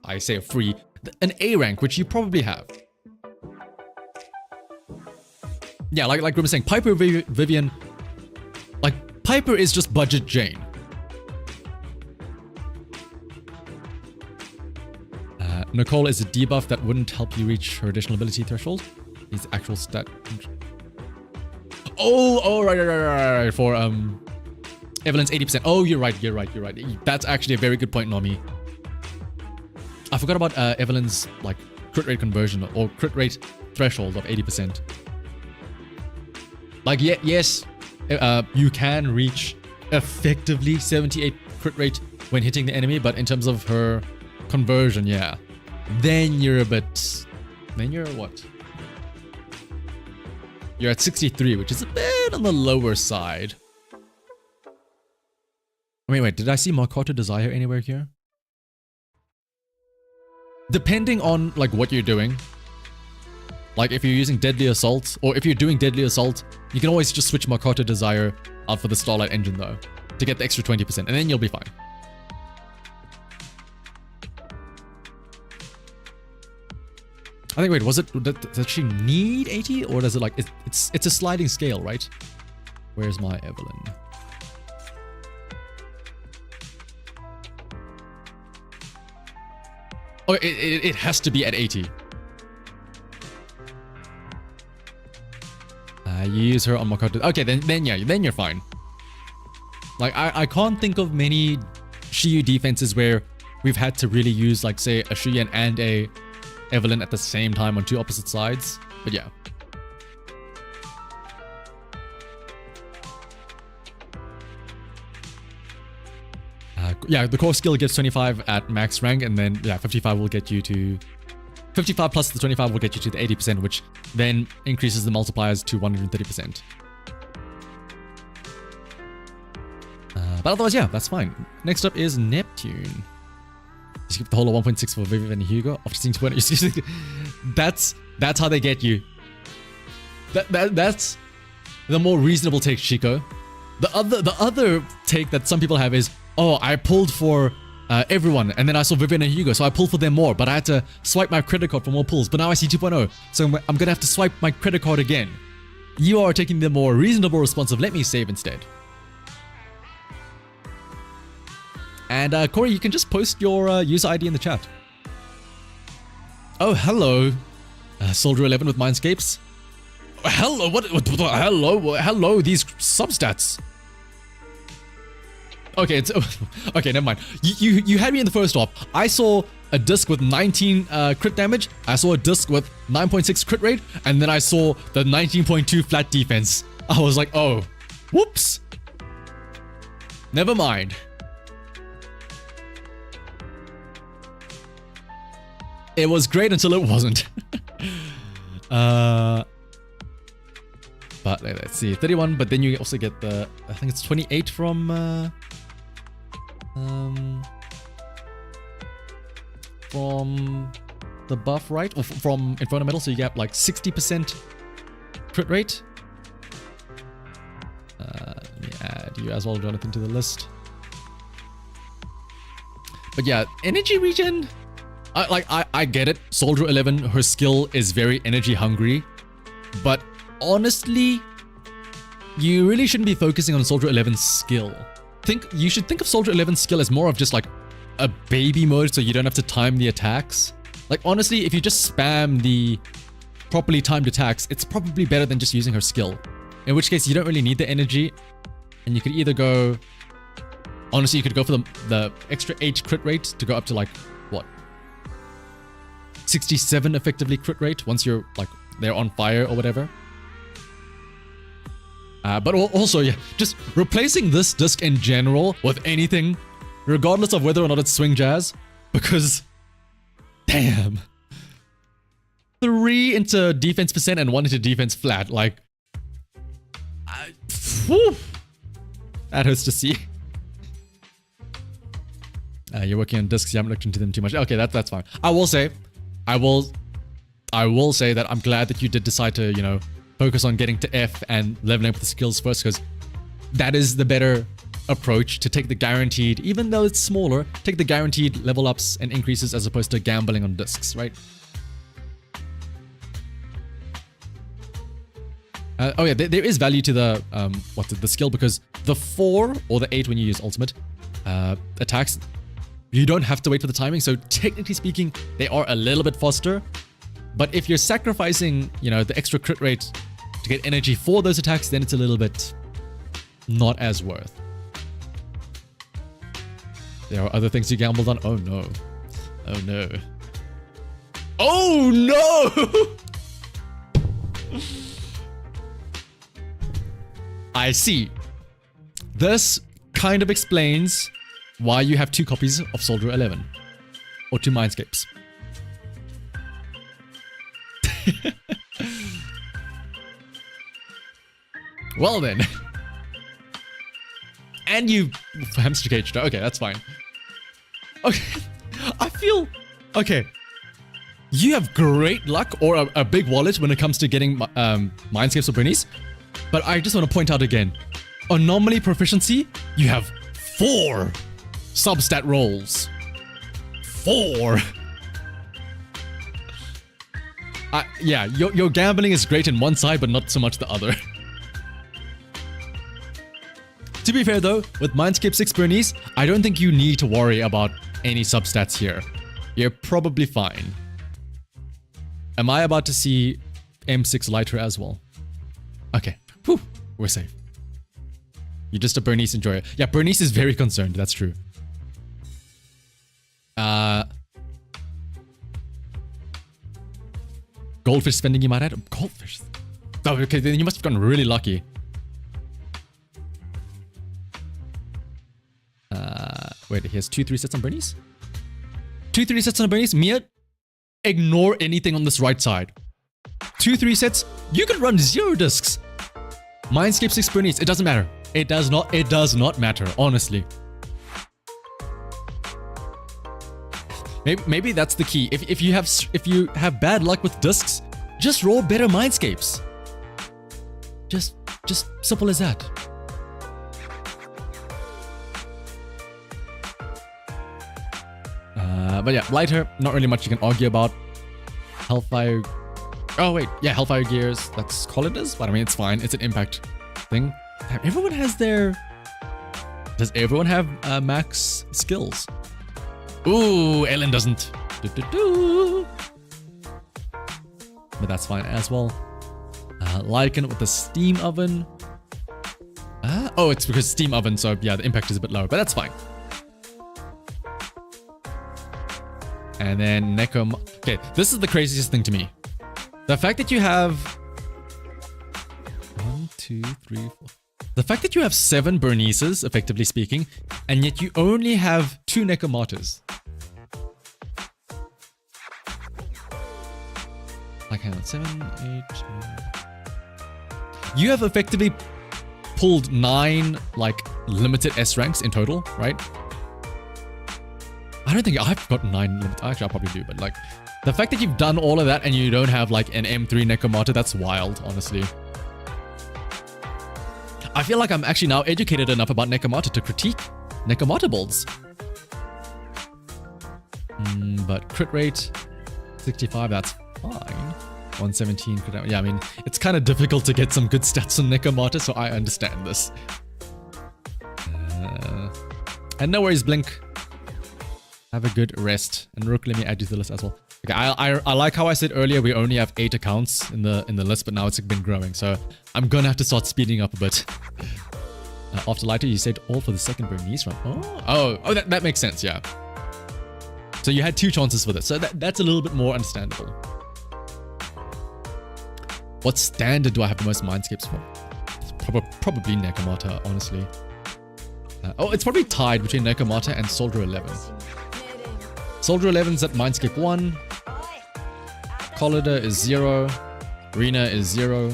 I say a free, an A rank, which you probably have. Yeah, like Grim was saying, Piper, Vivian, like Piper is just budget Jane. Nicole is a debuff that wouldn't help you reach her additional ability threshold. His actual stat. Oh, right. For Evelyn's 80%. Oh, you're right. That's actually a very good point, Nomi. I forgot about Evelyn's like crit rate conversion or crit rate threshold of 80%. Like, yes, you can reach effectively 78 crit rate when hitting the enemy, but in terms of her conversion, yeah, then you're a bit, then you're what? You're at 63, which is a bit on the lower side. Wait, did I see Makoto Desire anywhere here? Depending on like what you're doing, like if you're using Deadly Assault, or if you're doing Deadly Assault, you can always just switch Makoto Desire out for the Starlight Engine though, to get the extra 20%, and then you'll be fine. I think, wait, was it, does she need 80, or does it like, it's a sliding scale, right? Where's my Evelyn? Oh, it has to be at 80. You use her on Makoto. Okay, then yeah, then you're fine. Like, I can't think of many Shiyu defenses where we've had to really use, like, say, a Shiyan and a Evelyn at the same time on two opposite sides. But yeah. Yeah, the core skill gets 25 at max rank, and then, yeah, 55 will get you to... 55 plus the 25 will get you to the 80%, which then increases the multipliers to 130%. But otherwise, yeah, that's fine. Next up is Neptune. You skip the whole of 1.6 for Vivian and Hugo. After seeing 20, that's how they get you. That's the more reasonable take, Chico. The other take that some people have is, oh, I pulled for everyone, and then I saw Vivian and Hugo, so I pulled for them more, but I had to swipe my credit card for more pulls, but now I see 2.0, so I'm gonna have to swipe my credit card again. You are taking the more reasonable response of let me save instead. And Corey, you can just post your user ID in the chat. Oh, hello, Soldier 11 with Mindscapes. Hello, hello, these substats. Okay, it's okay. Never mind. You had me in the first off. I saw a disc with 19 crit damage. I saw a disc with 9.6 crit rate, and then I saw the 19.2 flat defense. I was like, oh, whoops. Never mind. It was great until it wasn't. But let's see, 31. But then you also get the, I think it's 28 from the buff, right? Or from Inferno Metal, so you get like 60% crit rate. Let me add you as well, Jonathan, to the list. But yeah, energy regen, I get it. Soldier 11, her skill is very energy hungry, but honestly, you really shouldn't be focusing on Soldier 11's skill. You should think of Soldier 11's skill as more of just like a baby mode, so you don't have to time the attacks. Like, honestly, if you just spam the properly timed attacks, it's probably better than just using her skill. In which case, you don't really need the energy, and you could either go... Honestly, you could go for the extra 8 crit rate to go up to like, what? 67 effectively crit rate once you're like, they're on fire or whatever. But also, yeah, just replacing this disc in general with anything, regardless of whether or not it's swing jazz, because, damn. 3 into defense percent and 1 into defense flat, like, whew, that hurts to see. You're working on discs, you haven't looked into them too much. Okay, that's fine. I will say that I'm glad that you did decide to, you know, focus on getting to F and leveling up the skills first, because that is the better approach, to take the guaranteed, even though it's smaller, take the guaranteed level ups and increases as opposed to gambling on discs, right? Oh yeah, there is value to the the skill, because the 4 or the 8 when you use ultimate attacks, you don't have to wait for the timing, so technically speaking, they are a little bit faster. But if you're sacrificing, you know, the extra crit rate to get energy for those attacks, then it's a little bit not as worth. There are other things you gambled on. Oh no. Oh no. Oh no! I see. This kind of explains why you have 2 copies of Soldier 11. Or 2 Mindscapes. Well then. And you hamster caged. Okay, that's fine. Okay. I feel... Okay. You have great luck or a big wallet when it comes to getting Mindscapes or Brinies. But I just want to point out again. Anomaly proficiency, you have 4 substat rolls. 4. Yeah, your gambling is great in one side, but not so much the other. To be fair though, with Mindscape 6 Bernice, I don't think you need to worry about any substats here. You're probably fine. Am I about to see M6 lighter as well? Okay, whew, we're safe. You're just a Bernice enjoyer. Yeah, Bernice is very concerned, that's true. Goldfish spending you might add? Goldfish? Oh, okay, then you must have gotten really lucky. Wait, he has 2-3 sets on Bernice? 2-3 sets on Bernice? Mia, ignore anything on this right side. 2-3 sets, you can run 0 discs. Mindscape 6 Bernice, it doesn't matter. It does not matter, honestly. Maybe that's the key. If you have bad luck with discs, just roll better Mindscapes. Just simple as that. But yeah, lighter, not really much you can argue about. Hellfire. Oh wait, yeah, Hellfire gears. That's call it is, but I mean it's fine. It's an impact thing. Everyone has their. Does everyone have max skills? Ooh, Ellen doesn't. But that's fine as well. Lycan with the steam oven. Oh, it's because steam oven, so yeah, the impact is a bit lower, but that's fine. And then Necom. Okay, this is the craziest thing to me. The fact that you have 1, 2, 3, 4. The fact that you have 7 Bernices, effectively speaking, and yet you only have 2 Nekomatas. Like, hang on, 7, 8, 9. You have effectively pulled 9, like, limited S ranks in total, right? I don't think I've got 9 limited. Actually, I probably do, but like, the fact that you've done all of that and you don't have like an M3 Nekomata, that's wild, honestly. I feel like I'm actually now educated enough about Nekomata to critique Nekomata builds. But crit rate, 65, that's fine. 117 crit rate. Yeah, I mean, it's kind of difficult to get some good stats on Nekomata, so I understand this. And no worries, Blink. Have a good rest. And Rook, let me add you to the list as well. Okay, I like how I said earlier we only have 8 accounts in the list, but now it's been growing, so I'm gonna have to start speeding up a bit. After lighter, you said all for the second Bernice run. Oh, that makes sense, yeah. So you had 2 chances for this, so that's a little bit more understandable. What standard do I have the most Mindscapes for? It's probably Nekomata, honestly. It's probably tied between Nekomata and Soldier 11. Soldier 11's at Mindscape 1. Collider is 0. Rena is 0.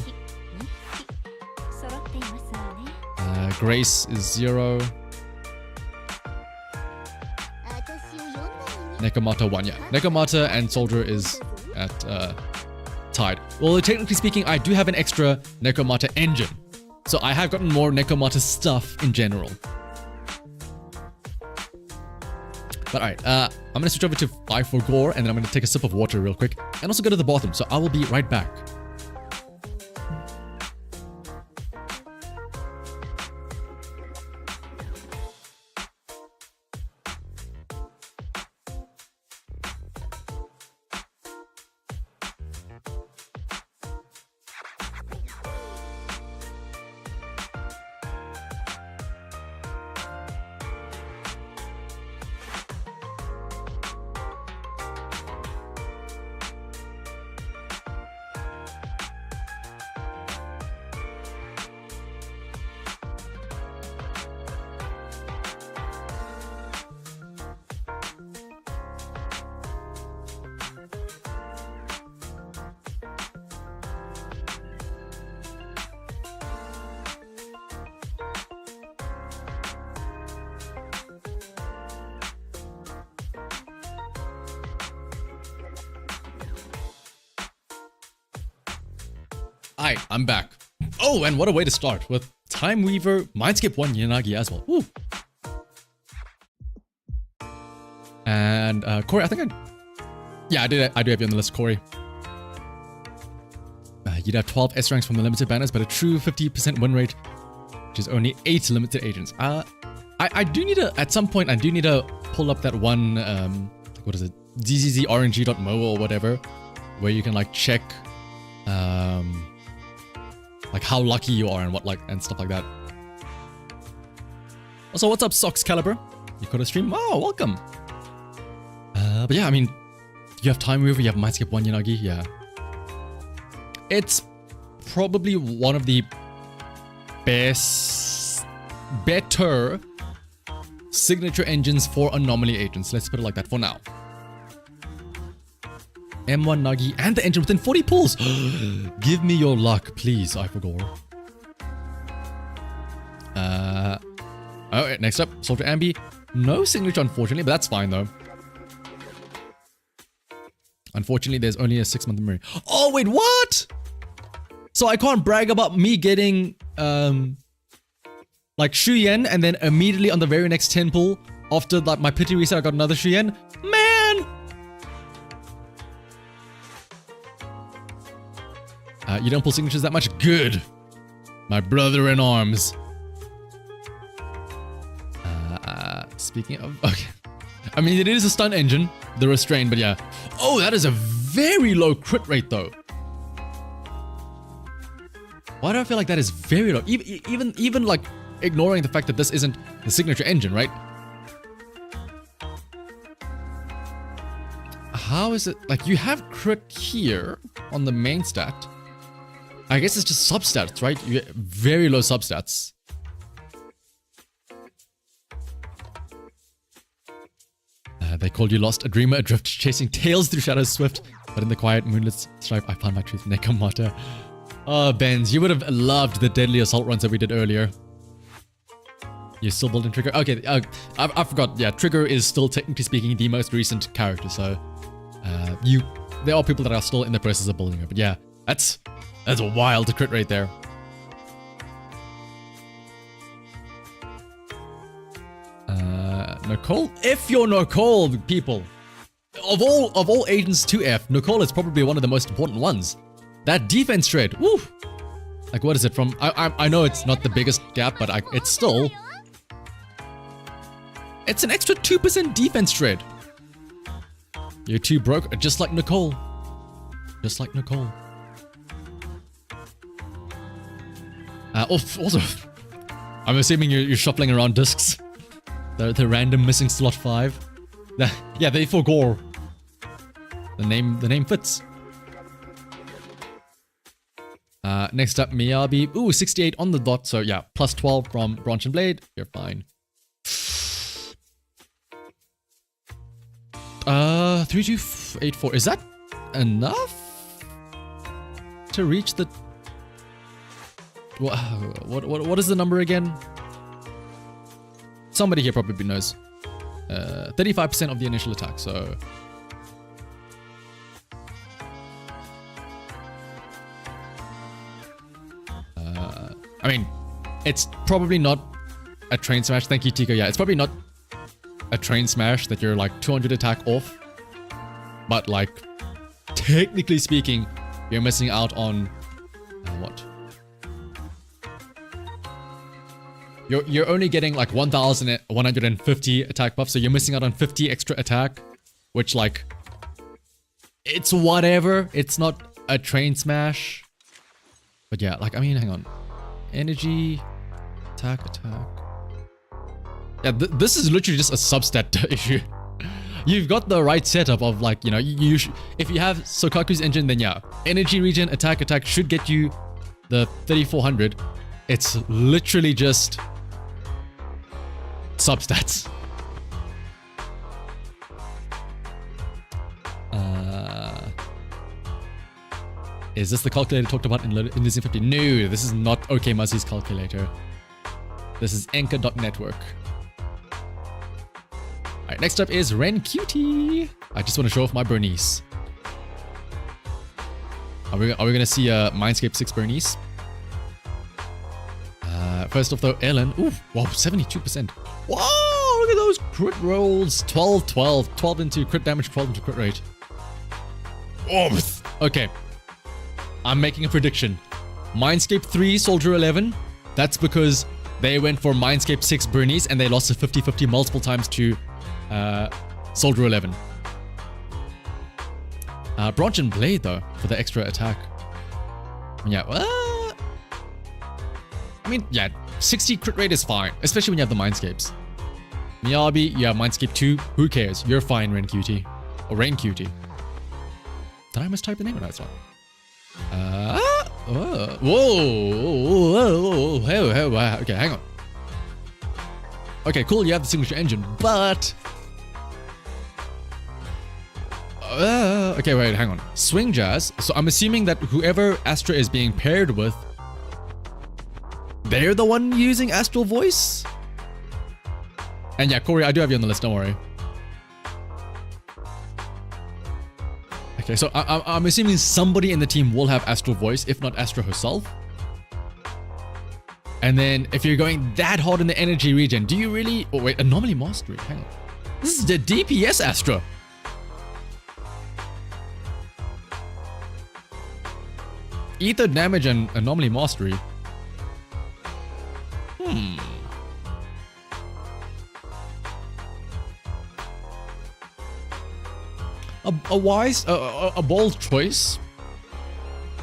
Grace is 0. Nekomata 1, yeah. Nekomata and Soldier is at tied. Well, technically speaking, I do have an extra Nekomata engine. So I have gotten more Nekomata stuff in general. But alright, I'm going to switch over to 5 for gore, and then I'm going to take a sip of water real quick, and also go to the bathroom, so I will be right back. Alright, I'm back. Oh, and what a way to start with Time Weaver, Mindscape 1 Yanagi as well. Woo. And Corey, I think I do have you on the list, Corey. You'd have 12 S ranks from the limited banners, but a true 50% win rate, which is only 8 limited agents. I do need to, at some point, I do need to pull up that one, what is it, zzzrng.mo or whatever, where you can like check, like how lucky you are and what and stuff like that. Also, what's up, Socks Caliber? You got a stream? Oh, welcome. But yeah, I mean, you have Time Weaver, you have Mindscape 1 Yanagi, yeah. It's probably one of the better signature engines for anomaly agents. Let's put it like that for now. M1 Nagi and the engine within 40 pulls. Give me your luck, please, Ifagor. Alright, next up, Soldier Ambi. No signature, unfortunately, but that's fine though. Unfortunately, there's only a 6-month memory. Oh, wait, what? So I can't brag about me getting, like, Shuyen, and then immediately on the very next 10 pull, after like, my pity reset, I got another Shuyen? Man! You don't pull signatures that much? Good. My brother in arms. Speaking of... Okay. I mean, it is a stun engine, the Restrain, but yeah. Oh, that is a very low crit rate, though. Why do I feel like that is very low? Even like, ignoring the fact that this isn't the signature engine, right? How is it... Like, you have crit here on the main stat. I guess it's just substats, right? You get very low substats. They called you lost, a dreamer adrift, chasing tails through shadows swift, but in the quiet moonlit strife, I found my truth, Nekomata. Oh, Benz, you would have loved the deadly assault runs that we did earlier. You're still building Trigger? Okay, I forgot. Yeah, Trigger is still, technically speaking, the most recent character, so there are people that are still in the process of building her, but yeah, that's a wild crit rate there. Nicole? If you're Nicole, people, of all agents to F, Nicole is probably one of the most important ones. That defense trade, woo! Like, what is it from? I know it's not the biggest gap, but it's still... It's an extra 2% defense trade. You're too broke, just like Nicole. Just like Nicole. Also, I'm assuming you're shuffling around discs. The random missing slot 5. Yeah, they forgore. The name fits. Next up, Miyabi. Ooh, 68 on the dot. So yeah, plus 12 from Branch and Blade. You're fine. 3284. Is that enough to reach the? What is the number again? Somebody here probably knows. 35% of the initial attack, so... I mean, it's probably not a train smash. Thank you, Tico. Yeah, it's probably not a train smash that you're like 200 attack off. But like, technically speaking, you're missing out on... what? You're only getting like 1,150 attack buff, so you're missing out on 50 extra attack, which like, it's whatever. It's not a train smash. But yeah, like, I mean, hang on. Energy, attack. Yeah, this is literally just a substat issue. You've got the right setup of like, you know, if you have Sokaku's engine, then yeah, energy regen, attack should get you the 3,400. It's literally just substats. Is this the calculator talked about in Lizzie 50? No, this is not OK Muzzy's calculator. This is Anchor.network. Alright, next up is Ren Cutie. I just want to show off my Bernice. Are we gonna see a Mindscape 6 Bernice? First off though, Ellen. Ooh, wow, 72%. Whoa, look at those crit rolls. 12, 12, 12 into crit damage, 12 into crit rate. Oh, okay. I'm making a prediction. Mindscape 3, Soldier 11. That's because they went for Mindscape 6 Bernice and they lost a 50-50 multiple times to Soldier 11. Branch and Blade though, for the extra attack. Yeah, I mean, yeah, 60 crit rate is fine, especially when you have the Mindscapes. Miyabi, you have Mindscape 2, who cares? You're fine, Ren Cutie. Or Rain Cutie. Did I mistype the name? No, it's not. Whoa, okay, hang on. Okay, cool, you have the signature engine, but... okay, wait, hang on. Swing Jazz, so I'm assuming that whoever Astra is being paired with, they're the one using Astral Voice? And yeah, Corey, I do have you on the list, don't worry. Okay, so I'm assuming somebody in the team will have Astral Voice, if not Astra herself. And then, if you're going that hard in the energy regen, do you really... Oh wait, Anomaly Mastery, hang on. This is the DPS Astra. Ether damage and Anomaly Mastery. A bold choice.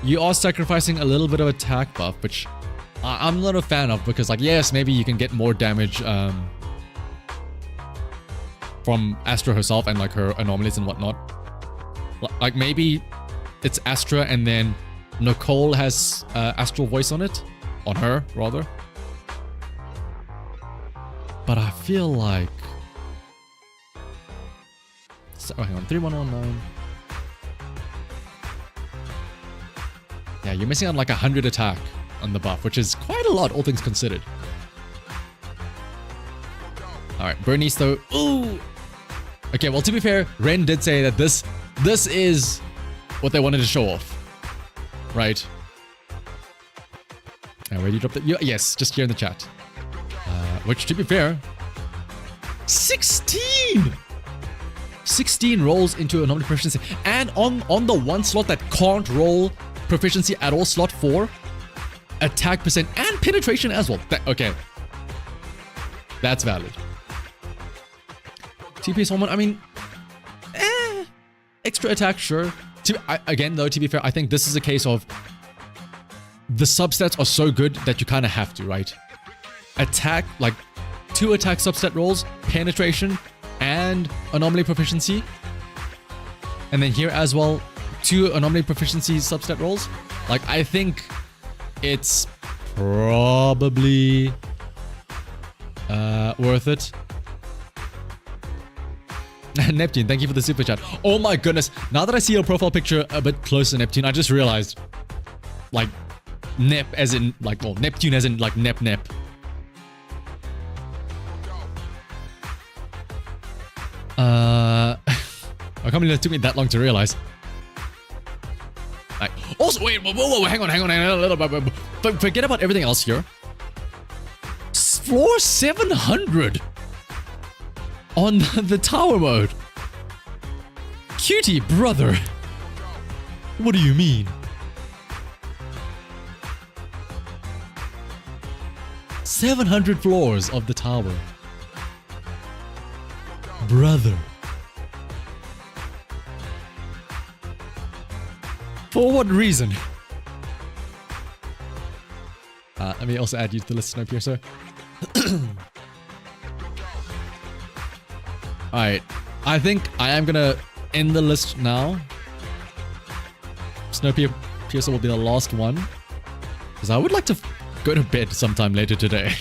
You are sacrificing a little bit of attack buff, which I'm not a fan of because, like, yes, maybe you can get more damage from Astra herself and like her anomalies and whatnot. Like maybe it's Astra and then Nicole has Astral Voice on it, on her rather. But I feel like... So, oh, hang on, 3119. Yeah, you're missing on like 100 attack on the buff, which is quite a lot, all things considered. Alright, Bernice though. Ooh! Okay, well, to be fair, Ren did say that this is what they wanted to show off. Right? Where did you drop that? Yes, just here in the chat. Which, to be fair, 16 rolls into anomaly proficiency, and on the one slot that can't roll proficiency at all, slot 4, attack percent and penetration as well. Okay, that's valid. TP Solomon, I mean, extra attack, sure. Again, though, to be fair, I think this is a case of the substats are so good that you kind of have to, right? Attack, like 2 attack substat rolls, penetration, and anomaly proficiency. And then here as well, 2 anomaly proficiency substat rolls. Like, I think it's probably worth it. Neptune, thank you for the super chat. Oh my goodness. Now that I see your profile picture a bit closer, Neptune, I just realized, like, Nep as in, like, well, Neptune as in, like, Nep. I can't believe it took me that long to realize. Like, also, wait, whoa, hang on. Forget about everything else here. Floor 700 on the tower mode. Cutie, brother. What do you mean? "700 floors of the tower. Brother. For what reason?" Let me also add you to the list, Snowpiercer. Alright, I think I am gonna end the list now. Snowpiercer will be the last one, because I would like to go to bed sometime later today.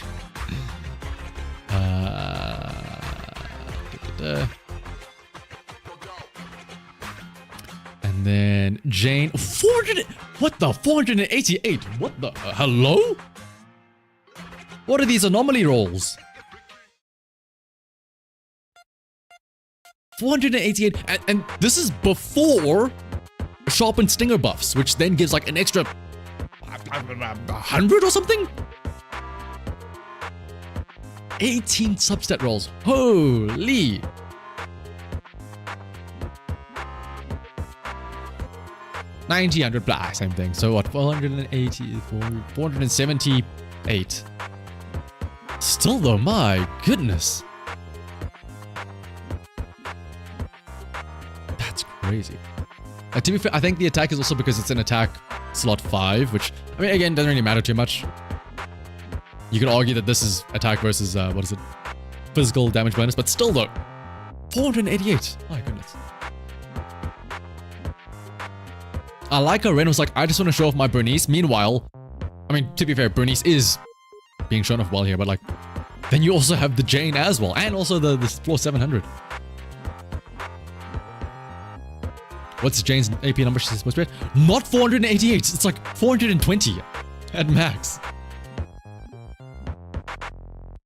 And then Jane, 400. What the 488? What the hello? What are these anomaly rolls? 488, and this is before sharpened stinger buffs, which then gives like an extra 100 or something? 18 substat rolls. Holy. $90, 100, blah, same thing. So what, 480, 478. Still though, my goodness. That's crazy. To be fair, I think the attack is also because it's an attack slot 5, which, I mean, again, doesn't really matter too much. You could argue that this is attack versus, what is it? Physical damage bonus, but still though. 488. My goodness. I like how Ren was like, I just want to show off my Bernice. Meanwhile, I mean, to be fair, Bernice is being shown off well here, but like, then you also have the Jane as well, and also the floor 700. What's Jane's AP number she's supposed to be at? Not 488, it's like 420 at max.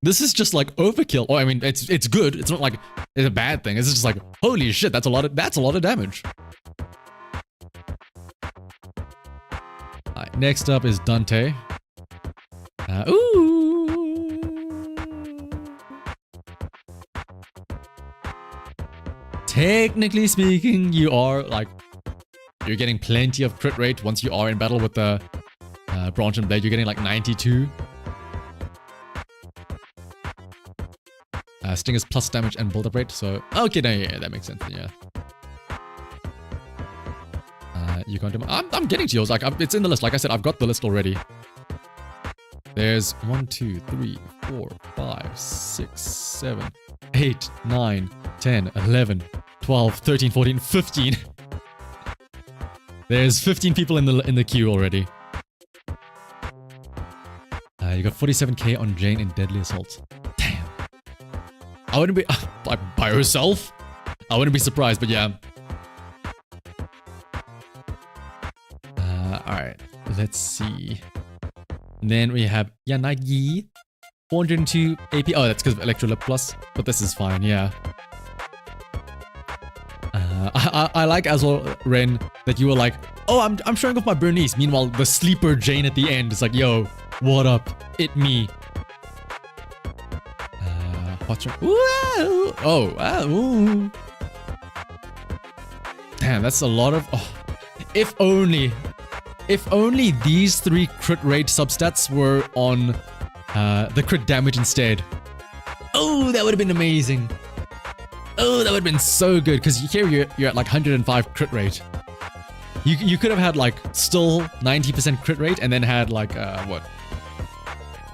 This is just like overkill. Oh, I mean, it's good. It's not like it's a bad thing. It's just like, holy shit, that's a lot of damage. Alright, next up is Dante. Ooh. Technically speaking, you're getting plenty of crit rate once you are in battle with the Branch and Blade. You're getting like 92. Sting is plus damage and build-up rate, so okay, no, yeah, that makes sense. Yeah. You can't do. I'm getting to yours. Like it's in the list. Like I said, I've got the list already. There's 1, 2, 3, 4, 5, 6, 7, 8, 9, 10, 11, 12, 13, 14, 15. There's 15 people in the queue already. You got 47k on Jane in Deadly Assault. Damn. I wouldn't be by herself. I wouldn't be surprised, but yeah. Alright, let's see. And then we have Yanagi, 402 AP. Oh, that's because of Electro Lip Plus, but this is fine, yeah. I like as well, Ren, that you were like, oh, I'm showing off my Bernice. Meanwhile, the sleeper Jane at the end is like, yo, what up? It me. Oh, ooh. Damn, that's a lot of. Oh, if only these 3 crit rate substats were on the crit damage instead. Oh, that would have been amazing. Oh, that would have been so good, because here you're at like 105 crit rate. You could have had like still 90% crit rate and then had like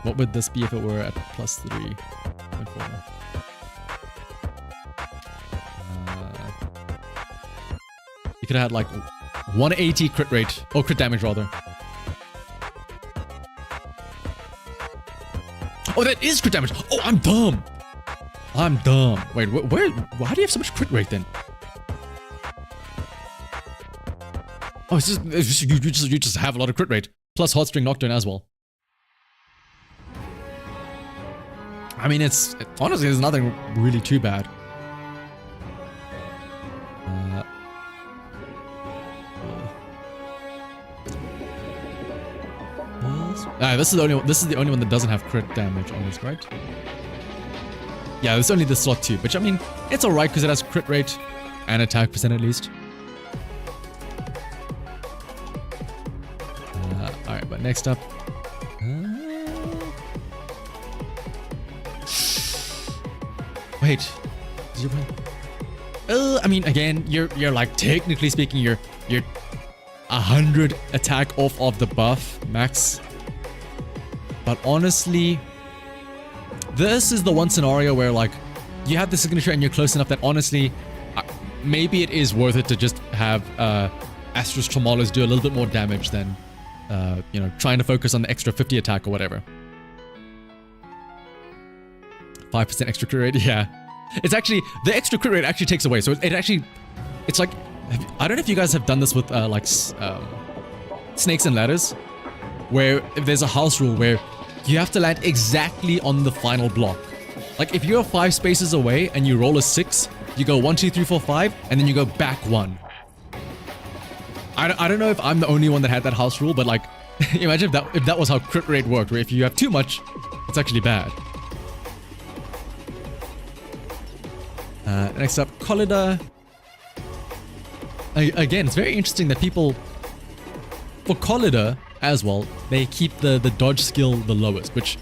what would this be if it were at plus 3.4? You could have had like 180 crit rate, or crit damage rather. Oh, that is crit damage. Oh, I'm dumb. Wait, where? Why do you have so much crit rate then? Oh, it's just you just have a lot of crit rate plus Heartstring Nocturne as well. I mean, honestly, there's nothing really too bad. This is the only one that doesn't have crit damage on this, right? Yeah, there's only the slot 2, which I mean, it's alright because it has crit rate and attack percent at least. Alright, but next up. Wait. Is your plan? I mean, again, you're like technically speaking, you're 100 attack off of the buff max. But honestly, this is the one scenario where like you have the signature and you're close enough that honestly, maybe it is worth it to just have Astra's Tremolos do a little bit more damage than you know, trying to focus on the extra 50 attack or whatever. 5% extra crit rate, yeah. It's actually, the extra crit rate actually takes away. So it's like, I don't know if you guys have done this with like Snakes and Ladders, where if there's a house rule where you have to land exactly on the final block. Like if you're 5 spaces away and you roll a 6, you go 1, 2, 3, 4, 5, and then you go back 1. I don't know if I'm the only one that had that house rule, but like, imagine if that was how crit rate worked, where if you have too much, it's actually bad. Next up, Collider. Again, it's very interesting that people, for Collider as well, they keep the dodge skill the lowest, which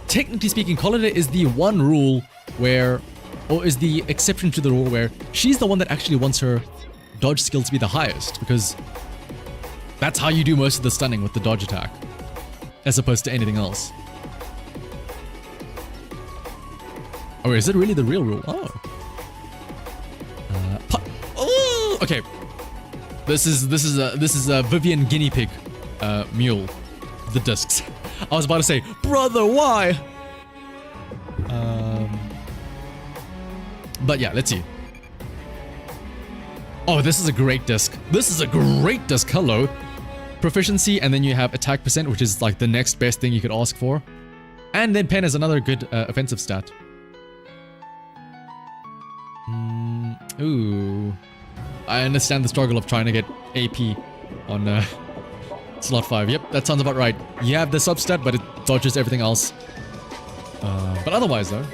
technically speaking, Collider is the one rule where, or is the exception to the rule where she's the one that actually wants her dodge skill to be the highest, because that's how you do most of the stunning with the dodge attack, as opposed to anything else. Or is it really the real rule? Oh. Oh, okay. This is a Vivian guinea pig mule. The discs. I was about to say, brother, why? But yeah, let's see. Oh, this is a great disc. This is a great disc. Hello. Proficiency, and then you have attack percent, which is like the next best thing you could ask for. And then pen is another good offensive stat. Ooh. I understand the struggle of trying to get AP on slot 5. Yep, that sounds about right. You have the substat, but it dodges everything else. But otherwise, though,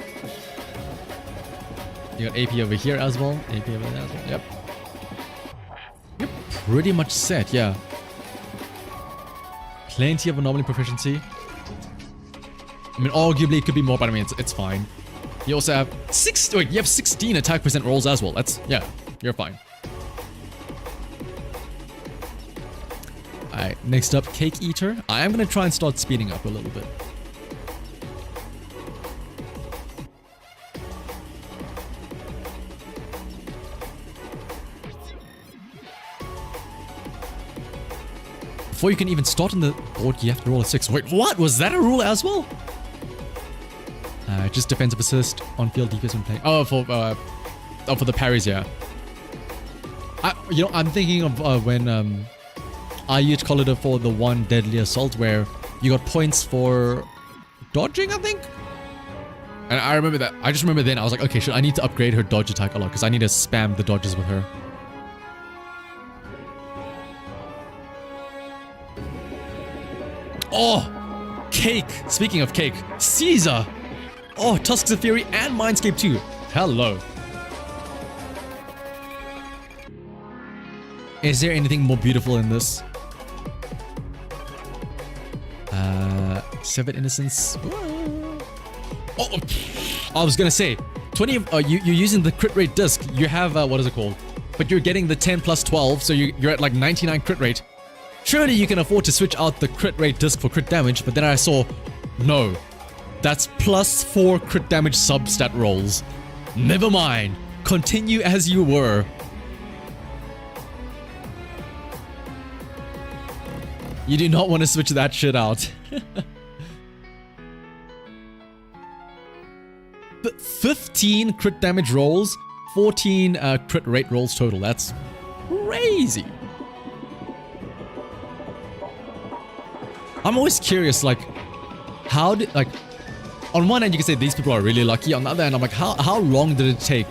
you got AP over here as well. AP over there as well. Yep. Yep, pretty much set, yeah. Plenty of anomaly proficiency. I mean, arguably it could be more, but I mean, it's fine. You also have you have 16 attack percent rolls as well. That's, yeah, you're fine. Alright, next up, Cake Eater. I am going to try and start speeding up a little bit. Before you can even start on the board, you have to roll a 6. Wait, what? Was that a rule as well? Just defensive assist, on-field DPS when playing. Oh, for the parries, yeah. I'm thinking of when I used Collider for the one deadly assault where you got points for dodging, I think. And I remember that. I just remember then I was like, okay, I need to upgrade her dodge attack a lot because I need to spam the dodges with her. Oh, Cake. Speaking of Cake, Caesar. Oh, Tusks of Fury and Mindscape 2. Hello. Is there anything more beautiful in this? 7 Innocence. Oh, I was gonna say, 20. You're using the crit rate disc. You have what is it called? But you're getting the 10 plus 12, so you're at like 99 crit rate. Surely you can afford to switch out the crit rate disc for crit damage. But then I saw, no. That's plus 4 crit damage substat rolls. Never mind. Continue as you were. You do not want to switch that shit out. But 15 crit damage rolls, 14 crit rate rolls total. That's crazy. I'm always curious, like, how did, like, on one end you can say these people are really lucky. On the other end, I'm like, how long did it take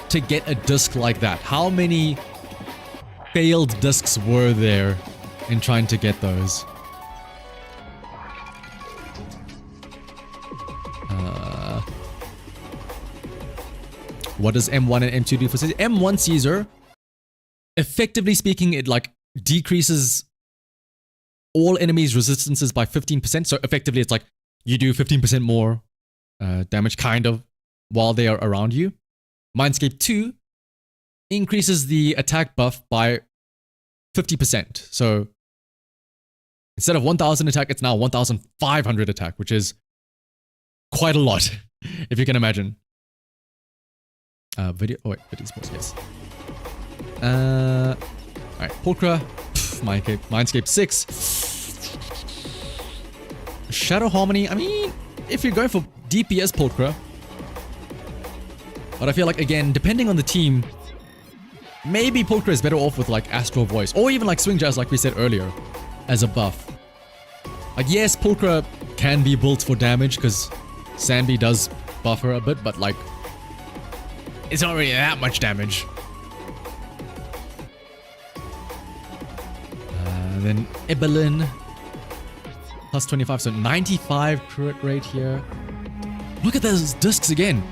to get a disc like that? How many failed discs were there in trying to get those? What does M1 and M2 do for Caesar? M1 Caesar, effectively speaking, it like decreases all enemies' resistances by 15%. So effectively, it's like you do 15% more damage, kind of, while they are around you. Mindscape 2 increases the attack buff by 50%. So instead of 1000 attack, it's now 1500 attack, which is quite a lot, if you can imagine. Video. Oh, wait, video sports, yes. Alright, Pulchra. Mindscape 6. Shadow Harmony. I mean, if you're going for DPS Pulchra. But I feel like, again, depending on the team, maybe Pulchra is better off with like Astral Voice. Or even like Swing Jazz, like we said earlier, as a buff. Like, yes, Pulchra can be built for damage because Sandy does buff her a bit, but like, it's not really that much damage. And then Evelyn plus 25, so 95 crit rate here. Look at those discs again.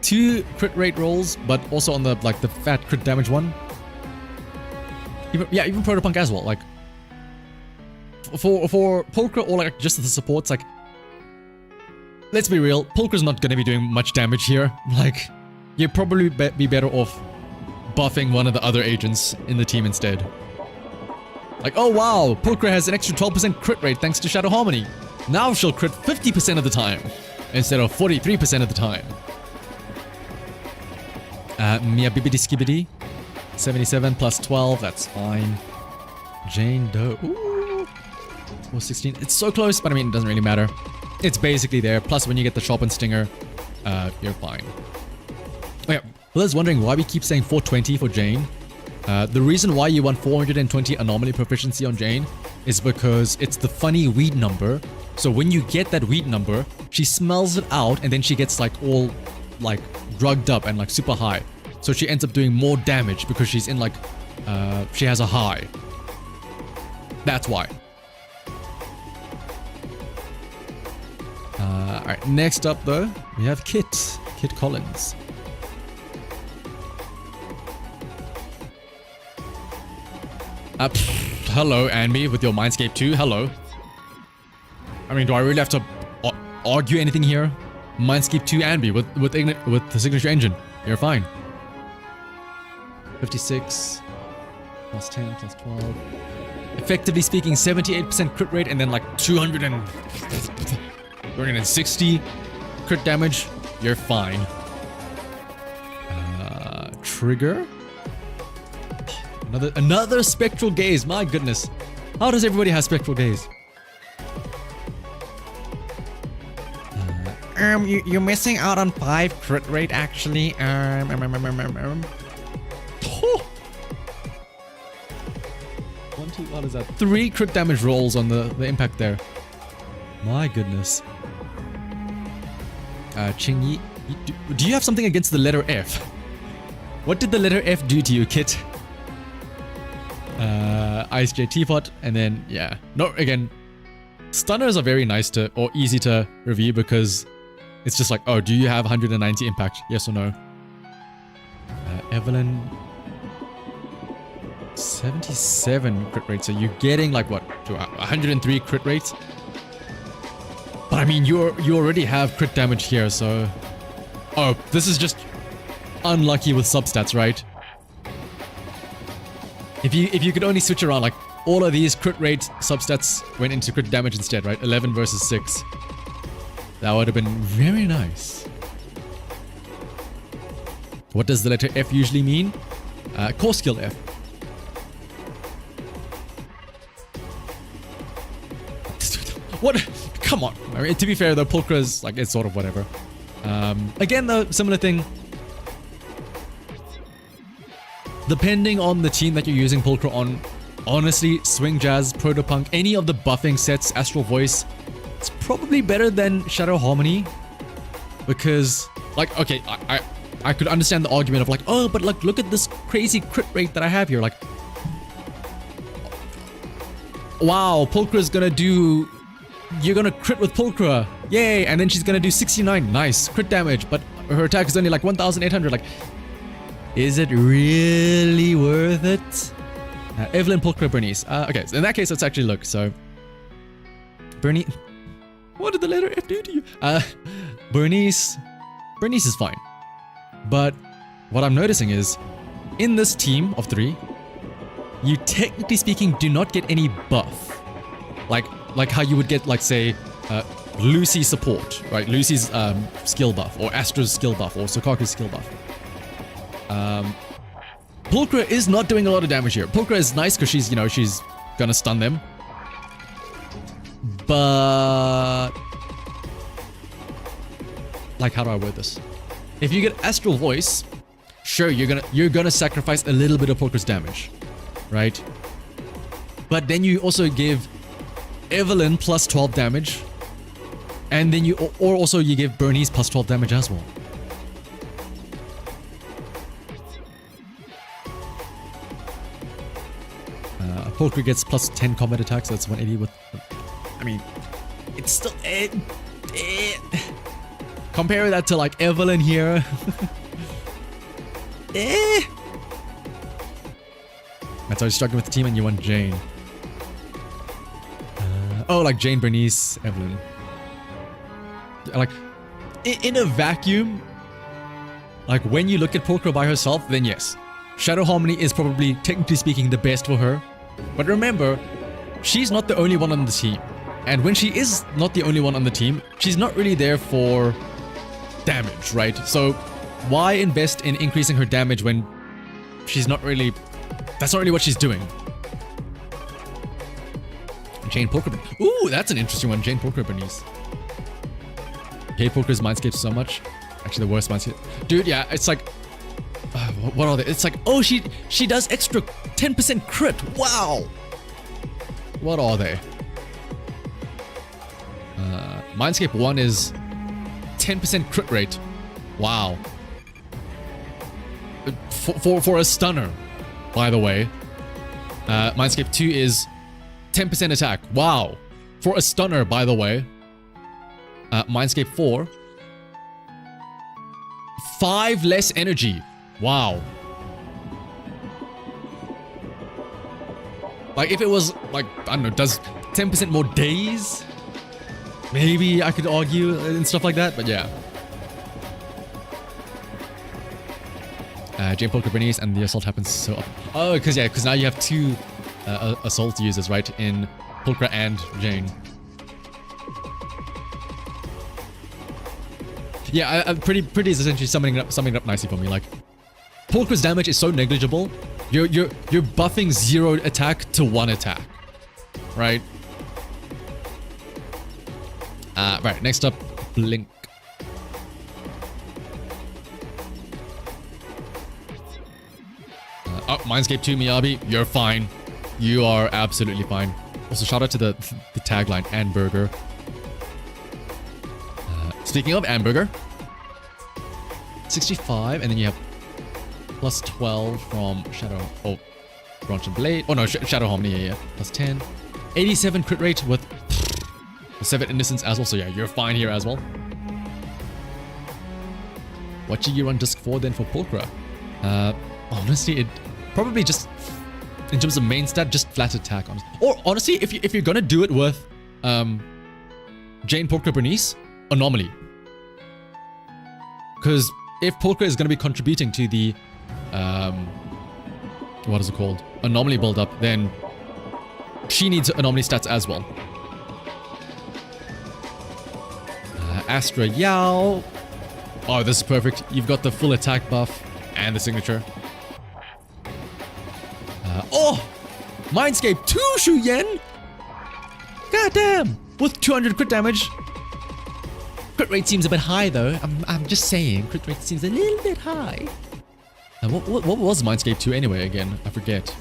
2 crit rate rolls, but also on the like the fat crit damage one. Even Protopunk as well. Like for Pulchra or like just the supports, like let's be real, Pulchra's not going to be doing much damage here. Like you'd probably be better off buffing one of the other agents in the team instead. Like, oh wow, Pulchra has an extra 12% crit rate thanks to Shadow Harmony. Now she'll crit 50% of the time instead of 43% of the time. Mia Bibbidi Skibbidi, 77 plus 12, that's fine. Jane Doe, ooh, 416. It's so close, but I mean, it doesn't really matter. It's basically there. Plus, when you get the Sharpened Stinger, you're fine. Okay, well, I was wondering why we keep saying 420 for Jane. The reason why you want 420 anomaly proficiency on Jane is because it's the funny weed number. So when you get that weed number, she smells it out and then she gets like all like drugged up and like super high. So she ends up doing more damage because she's in like, she has a high. That's why. Alright, next up though, we have Kit Collins. Hello, Anmi, with your Mindscape 2. Hello. I mean, do I really have to argue anything here? Mindscape 2 Anmi with the signature engine. You're fine. 56 plus 10 plus 12. Effectively speaking, 78% crit rate and then like 260 crit damage. You're fine. Trigger. Another spectral gaze. My goodness. How does everybody have spectral gaze? You're missing out on 5 crit rate actually. What is that? 3 crit damage rolls on the impact there. My goodness. Chingy, do you have something against the letter F? What did the letter F do to you, Kit? Ice J Teapot, and then yeah. No, again, stunners are very nice to or easy to review because it's just like, oh, do you have 190 impact? Yes or no? Evelyn, 77 crit rate. So you're getting like what, to 103 crit rates? But I mean, you already have crit damage here, so oh, this is just unlucky with substats, right? If you could only switch around, like all of these crit rate substats went into crit damage instead, right? 11 versus 6. That would have been very nice. What does the letter F usually mean? Core skill F. What? Come on. I mean, to be fair, though, Pulchra's like it's sort of whatever. Again, though, similar thing. Depending on the team that you're using Pulchra on, honestly, Swing Jazz, Protopunk, any of the buffing sets, Astral Voice, it's probably better than Shadow Harmony. Because, like, okay, I could understand the argument of like, oh, but like, look at this crazy crit rate that I have here. Like, wow, Pulchra's gonna do, you're gonna crit with Pulchra. Yay, and then she's gonna do 69. Nice, crit damage, but her attack is only like 1,800. Like, is it really worth it? Evelyn, Pulchra, Bernice. Okay, so in that case, let's actually look. So, Bernice. What did the letter F do to you? Bernice is fine. But what I'm noticing is, in this team of 3, you technically speaking do not get any buff. Like how you would get, like, say, Lucy support, right? Lucy's skill buff, or Astra's skill buff, or Sokaku's skill buff. Pulchra is not doing a lot of damage here. Pulchra is nice because she's, you know, she's gonna stun them. But like, how do I word this? If you get Astral Voice, sure, you're gonna sacrifice a little bit of Pulchra's damage, right? But then you also give Evelyn plus 12 damage, and then you give Bernice plus 12 damage as well. Pulchra gets plus 10 combat attacks, so that's 180 with... I mean, it's still... Compare that to like Evelyn here. That's how you're struggling with the team and you want Jane. Oh, like Jane, Bernice, Evelyn. Like, in a vacuum, like when you look at Pulchra by herself, then yes. Shadow Harmony is probably, technically speaking, the best for her. But remember, she's not the only one on the team. And when she is not the only one on the team, she's not really there for damage, right? So why invest in increasing her damage when she's not really... That's not really what she's doing. Jane Pulchra. Ooh, that's an interesting one. Jane Pulchra Bernice. Hate Pulchra's Mindscape so much. Actually, the worst Mindscape. Dude, yeah, it's like... what are they? It's like, oh, she does extra 10% crit. Wow. What are they? Mindscape 1 is 10% crit rate. Wow. For a stunner, by the way. Mindscape 2 is 10% attack. Wow. For a stunner, by the way. Mindscape 4. 5 less energy. Wow. Like, if it was, like, I don't know, does 10% more days? Maybe I could argue and stuff like that, but yeah. Jane Pulchra Bernice and the assault happens so often. Oh, because now you have 2 assault users, right? In Pulchra and Jane. Yeah, pretty is essentially summing it up nicely for me. Like, Pulchra's damage is so negligible. You're buffing 0 attack to 1 attack, right? Right, next up, Blink. Oh, Mindscape 2, Miyabi, you're fine. You are absolutely fine. Also, shout out to the tagline, Anburger. Speaking of Anburger, 65, and then you have plus 12 from Shadow... Oh, Branch and Blade. Oh no, Shadow Harmony, yeah. Plus 10. 87 crit rate with 7 Innocence as well, so yeah, you're fine here as well. What should you run Disc 4 then for Pulchra? Honestly, it probably just, in terms of main stat, just flat attack. Or honestly, if you're gonna do it with Jane Pulchra Bernice, Anomaly. Because if Pulchra is gonna be contributing to the what is it called? Anomaly build-up, then she needs Anomaly stats as well. Astra Yao. Oh, this is perfect. You've got the full attack buff and the signature. Oh! Mindscape 2 Shu Yen! God damn! With 200 crit damage. Crit rate seems a bit high though. I'm just saying. Crit rate seems a little bit high. What was Mindscape 2 anyway again? I forget.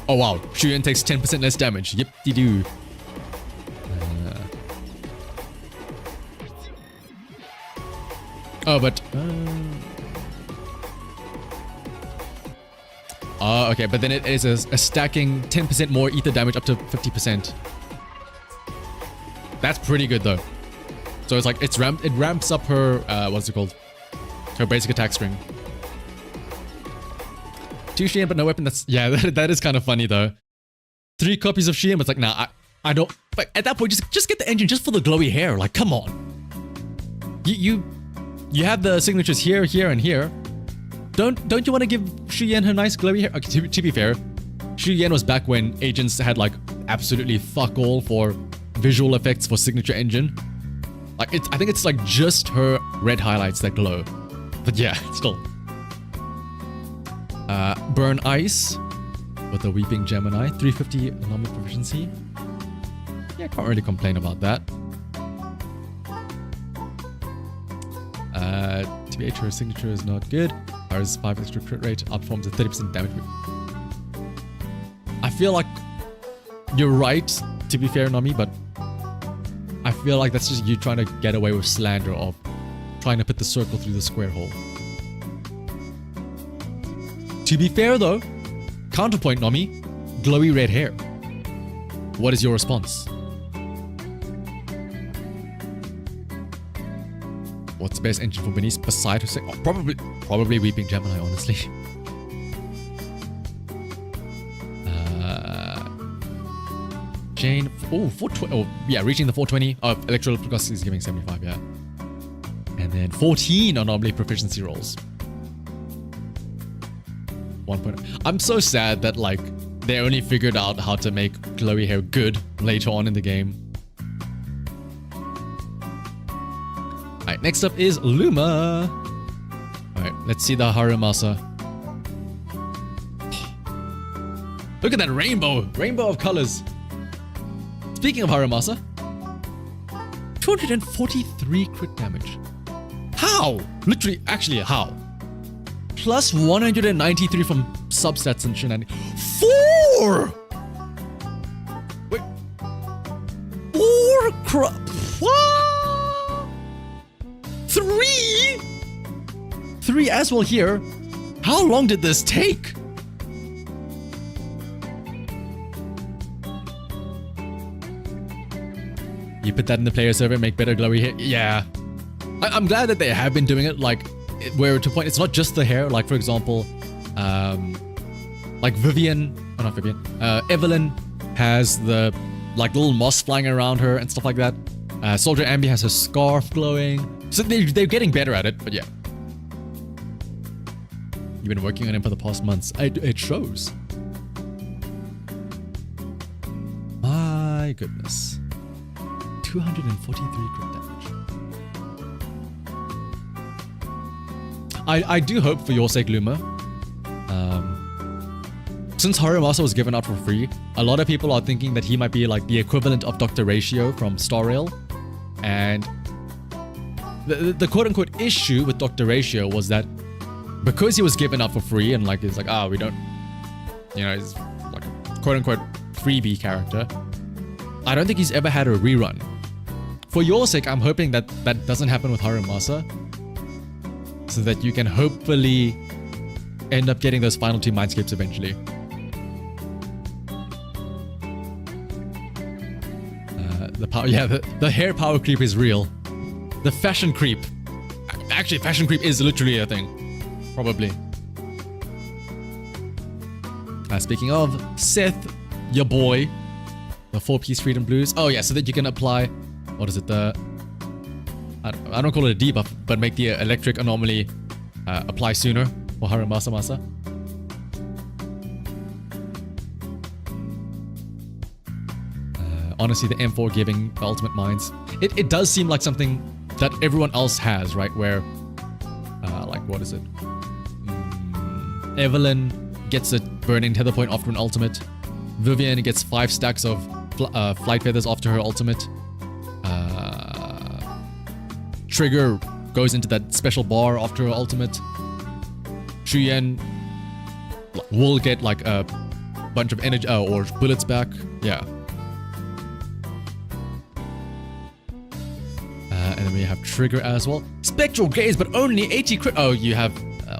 Oh wow, Shu Yen takes 10% less damage. Yip-de-doo. Oh, but... okay, but then it is a stacking 10% more ether damage up to 50%. That's pretty good though. So it's like, it ramps up her, what's it called? Her basic attack string. 2 Xian, but no weapon. That's, yeah, that is kind of funny though. 3 copies of Xian, but it's like, nah, I don't, but at that point, just get the engine just for the glowy hair. Like, come on. You have the signatures here, here, and here. Don't you want to give Shu Yen her nice glowy hair? Okay, to be fair, Shu Yen was back when agents had like absolutely fuck all for visual effects for signature engine. Like, I think it's like just her red highlights that glow. But yeah, still. Burn Ice with the Weeping Gemini. 350 anomaly proficiency. Yeah, can't really complain about that. TBH, her signature is not good. Ours 5 extra crit rate, outperforms a 30% damage. I feel like you're right, to be fair, Nami, but I feel like that's just you trying to get away with slander of trying to put the circle through the square hole. To be fair though, counterpoint Nomi, glowy red hair. What is your response? What's the best engine for Bernice beside her? Oh, probably Weeping Gemini, honestly. Jane, oh, 420. Oh, yeah, reaching the 420. Oh, electoral plus is giving 75, yeah. And then 14 anomaly proficiency rolls. 1 I'm so sad that like they only figured out how to make glowy hair good later on in the game. Alright, next up is Luma. Alright, let's see the Harumasa. Look at that rainbow of colors. Speaking of Harumasa, 243 crit damage. How? Literally, actually, how? Plus 193 from substats and shenanigans. 4! Wait. 4 what? 3? 3 as well here. How long did this take? You put that in the player server, make better glowy hair. Yeah. I'm glad that they have been doing it, like, where to point, it's not just the hair. Like, for example, like Vivian, oh, not Vivian, Evelyn has the, like, little moss flying around her and stuff like that. Soldier Ambi has her scarf glowing. So they're getting better at it, but yeah. You've been working on him for the past months. It shows. My goodness. 243 crit damage. I do hope for your sake, Luma. Since Harumasa was given out for free, a lot of people are thinking that he might be like the equivalent of Dr. Ratio from Star Rail. And the quote-unquote issue with Dr. Ratio was that because he was given out for free and like it's like, we don't, you know, he's like a quote-unquote freebie character. I don't think he's ever had a rerun. For your sake, I'm hoping that that doesn't happen with Harumasa, so that you can hopefully end up getting those final 2 mindscapes eventually. The hair power creep is real. The fashion creep. Actually, fashion creep is literally a thing. Probably. Speaking of, Seth, your boy, the 4-piece Freedom Blues. Oh yeah, so that you can apply, what is it, I don't call it a debuff, but make the electric anomaly apply sooner for Harumasa Masa. Honestly, the M4 giving the ultimate mines. It does seem like something that everyone else has, right? Where, like, what is it? Evelyn gets a burning tether point after an ultimate. Vivian gets 5 stacks of flight feathers after her ultimate. Trigger goes into that special bar after her ultimate. Shuyen will get like a bunch of energy or bullets back. Yeah. And then we have Trigger as well. Spectral Gaze, but only 80 crit. Oh, you have,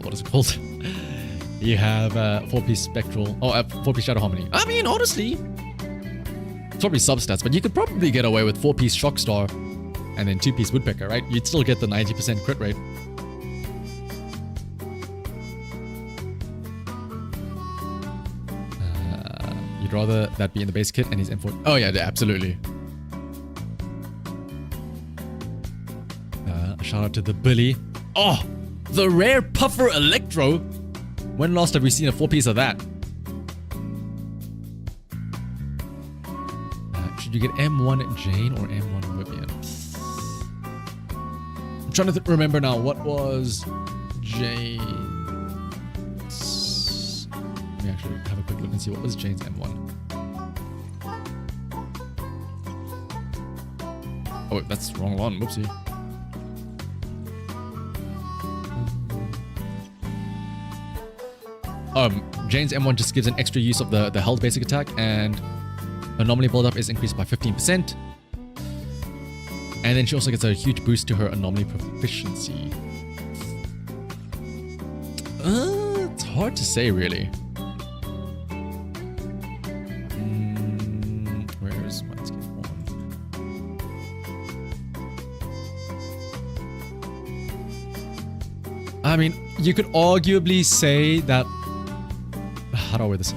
what is it called? You have 4-piece Spectral. Oh, 4-piece Shadow Harmony. I mean, honestly, it's probably substats, but you could probably get away with 4-piece Shockstar and then 2-piece Woodpecker, right? You'd still get the 90% crit rate. You'd rather that be in the base kit and his M4. Oh yeah, absolutely. A shout out to the Billy. Oh, the rare Puffer Electro. When last have we seen a 4-piece of that? Should you get M1 Jane or M1 Vivian? I'm trying to remember now. What was Jane's? Let me actually have a quick look and see what was Jane's M1. Oh, that's the wrong one. Whoopsie. Jane's M1 just gives an extra use of the held basic attack, and anomaly build-up is increased by 15%. And then she also gets a huge boost to her anomaly proficiency. It's hard to say, really. Where's Mindscape 1? I mean, you could arguably say that... How do I word this?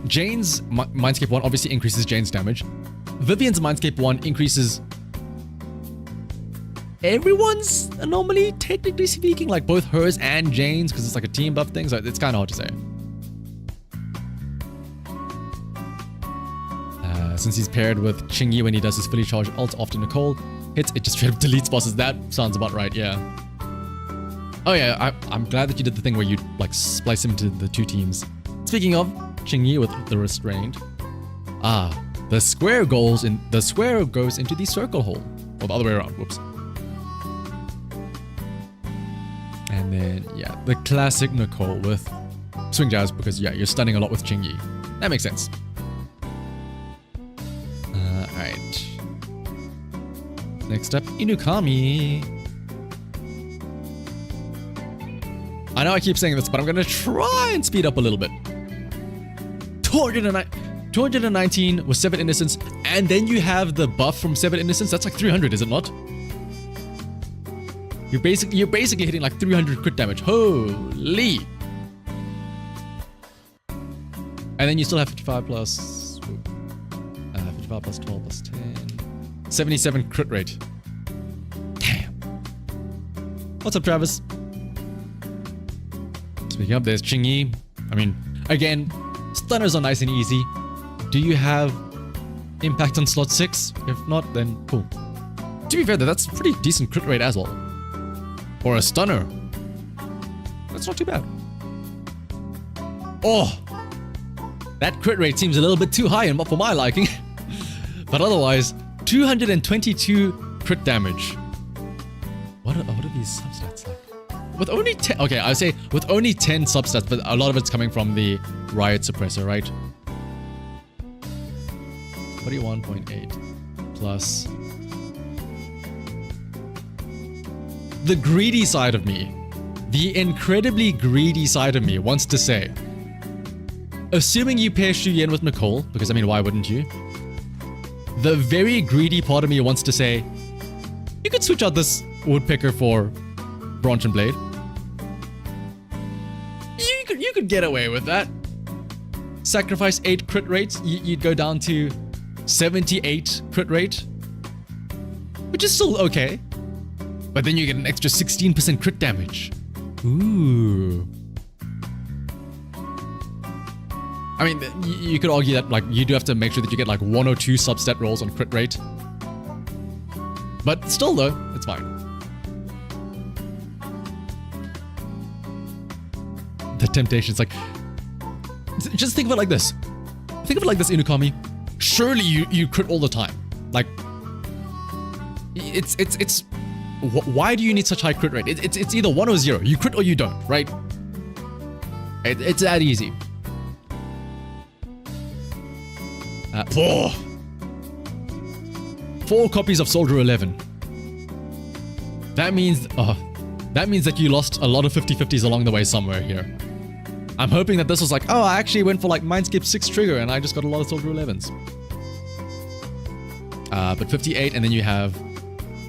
Jane's Mindscape 1 obviously increases Jane's damage. Vivian's Mindscape 1 increases everyone's anomaly, technically speaking, like both hers and Jane's, because it's like a team buff thing, so it's kind of hard to say. Since he's paired with Qingyi when he does his fully charged ult after Nicole hits, it just straight up deletes bosses. That sounds about right, yeah. Oh yeah, I'm glad that you did the thing where you like splice him into the two teams. Speaking of Qingyi with the restrained, the square goes into the circle hole, or the other way around. Whoops. And then yeah, the classic Nicole with swing jabs, because yeah, you're stunning a lot with Qingyi. That makes sense. Alright. Next up, Inukami. I know I keep saying this, but I'm gonna try and speed up a little bit. 219 with 7 Innocence, and then you have the buff from 7 Innocence. That's like 300, is it not? You're basically hitting like 300 crit damage. Holy! And then you still have 55 plus 55 plus 12 plus 10. 77 crit rate. Damn. What's up, Travis? Speaking of, there's Qingyi. I mean, again, stunners are nice and easy. Do you have impact on slot 6? If not, then cool. To be fair, that's pretty decent crit rate as well. Or a stunner. That's not too bad. Oh! That crit rate seems a little bit too high for my liking. But otherwise, 222 crit damage. What are these substats like? With only 10... Okay, I would say with only 10 substats, but a lot of it's coming from the Riot Suppressor, right? 41.8 plus... The greedy side of me, the incredibly greedy side of me wants to say, assuming you pair Shu Yan with Nicole, because I mean, why wouldn't you? The very greedy part of me wants to say, you could switch out this Woodpecker for Branch and Blade. You could get away with that. Sacrifice 8 crit rates, you'd go down to 78 crit rate, which is still okay. But then you get an extra 16% crit damage. Ooh. I mean, you could argue that like you do have to make sure that you get like 1 or 2 substat rolls on crit rate. But still though, it's fine. The temptation is like... Just think of it like this. Think of it like this, Inukami. Surely you crit all the time. Like... It's... Why do you need such high crit rate? It's either 1 or 0. You crit or you don't, right? It's that easy. 4 copies of Soldier 11. That means that you lost a lot of 50-50s along the way somewhere here. I'm hoping that this was like, oh, I actually went for like Mindscape 6 trigger and I just got a lot of Soldier 11s. But 58, and then you have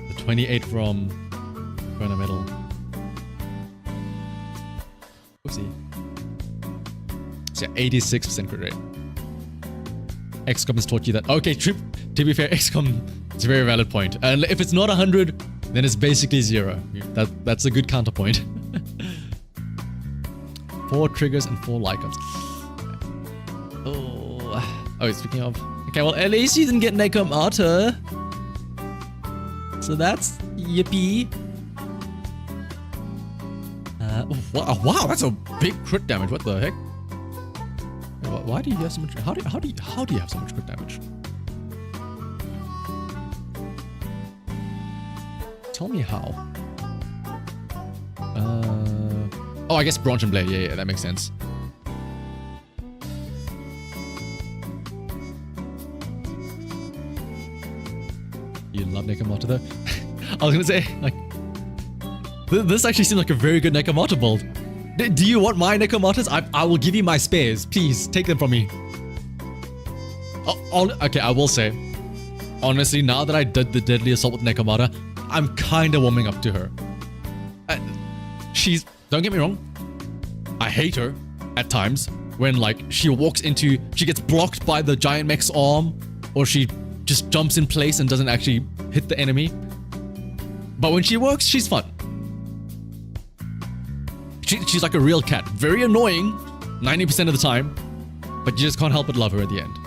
the 28 from Chrono Metal. Oopsie. So yeah, 86% crit rate. XCOM has taught you that. Okay, to be fair, XCOM, it's a very valid point. And if it's not 100, then it's basically 0. That's a good counterpoint. 4 triggers and 4 Lycons. Oh, speaking of... Okay, well, at least you didn't get Nekomata. So that's yippee. Wow, that's a big crit damage. What the heck? Why do you have so much? How do you have so much crit damage? Tell me how. Oh, I guess Branch and Blade. Yeah, that makes sense. You love Nekomata though. I was gonna say like this actually seems like a very good Nekomata build. Do you want my Nekomatas? I will give you my spares. Please, take them from me. Okay, I will say, honestly, now that I did the Deadly Assault with Nekomata, I'm kind of warming up to her. Don't get me wrong, I hate her at times when like she gets blocked by the giant mech's arm, or she just jumps in place and doesn't actually hit the enemy. But when she works, she's fun. She's like a real cat. Very annoying 90% of the time, but you just can't help but love her at the end.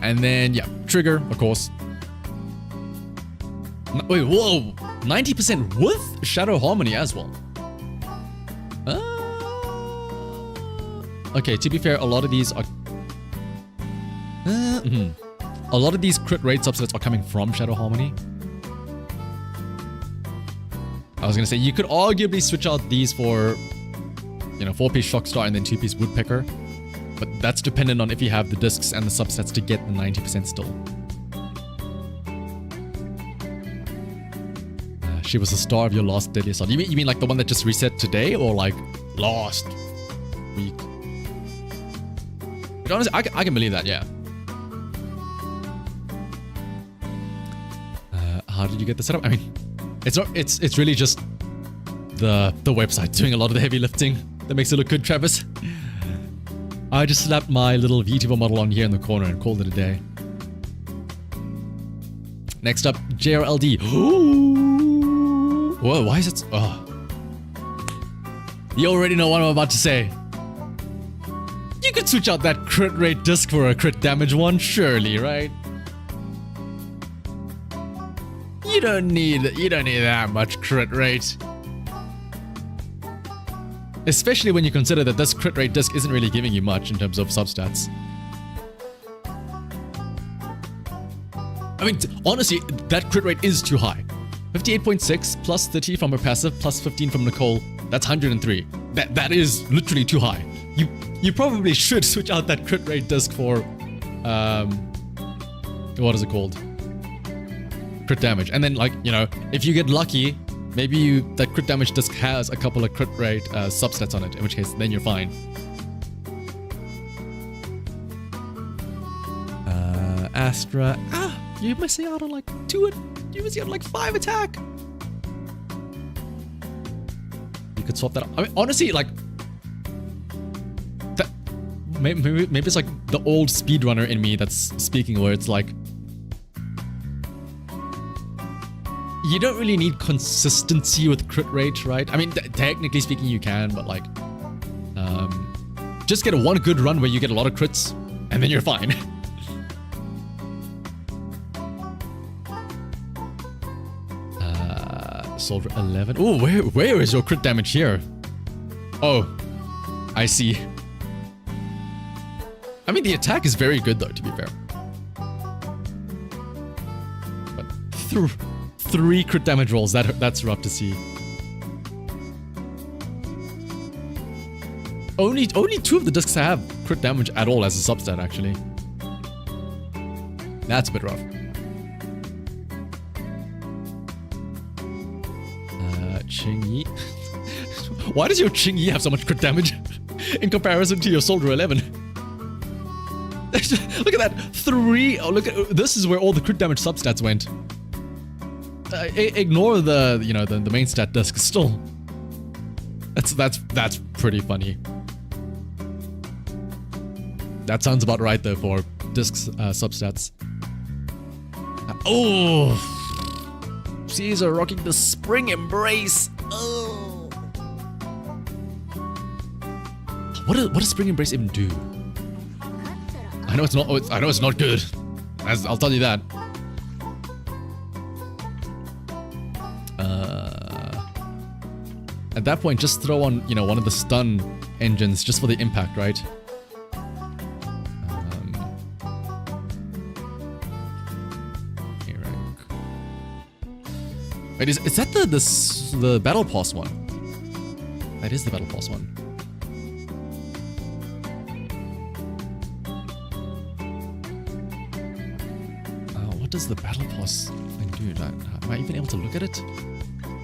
And then, yeah, Trigger, of course. Wait, whoa! 90% with Shadow Harmony as well. Okay, to be fair, a lot of these are... A lot of these crit rate subsets are coming from Shadow Harmony. I was gonna say, you could arguably switch out these for, 4-piece Shockstar and then 2-piece Woodpecker. But that's dependent on if you have the discs and the subsets to get the 90% still. She was the star of your last Deadly Assault. You mean like the one that just reset today, or like last week? But honestly, I can believe that, yeah. How did you get the setup? I mean, it's really just the website doing a lot of the heavy lifting that makes it look good, Travis. I just slapped my little VTuber model on here in the corner and called it a day. Next up, JRLD. Whoa, why is it... Oh. You already know what I'm about to say. You could switch out that crit rate disc for a crit damage one, surely, right? You don't need that much crit rate. Especially when you consider that this crit rate disc isn't really giving you much in terms of substats. I mean, honestly, that crit rate is too high. 58.6 plus 30 from her passive plus 15 from Nicole. That's 103. That is literally too high. You probably should switch out that crit rate disc for what is it called? Crit damage. And then, like, if you get lucky, maybe that crit damage disc has a couple of crit rate substats on it, in which case, then you're fine. Astra. You're missing out on like 2... You're missing out on like 5 attack! You could swap that out. I mean, honestly, like... That, maybe it's like the old speedrunner in me that's speaking, where it's like... You don't really need consistency with crit rate, right? I mean, technically speaking, you can, but like... just get one good run where you get a lot of crits, and then you're fine. Soldier 11. Oh, where is your crit damage here? Oh, I see. I mean, the attack is very good, though, to be fair. But 3 crit damage rolls, that's rough to see. Only 2 of the discs have crit damage at all as a substat, actually. That's a bit rough. Ching-Yi. Why does your Ching-Yi have so much crit damage in comparison to your Soldier 11? Look at that. 3. Oh, look at this is where all the crit damage substats went. Ignore the main stat disc. Still, that's pretty funny. That sounds about right though for discs substats. Oh, Caesar rocking the Spring Embrace. Oh, what does Spring Embrace even do? I know it's not. I know it's not good. I'll tell you that. At that point, just throw on, one of the stun engines just for the impact, right? Wait, is that the Battle Pass one? That is the Battle Pass one. What does the Battle Pass thing do? Am I even able to look at it?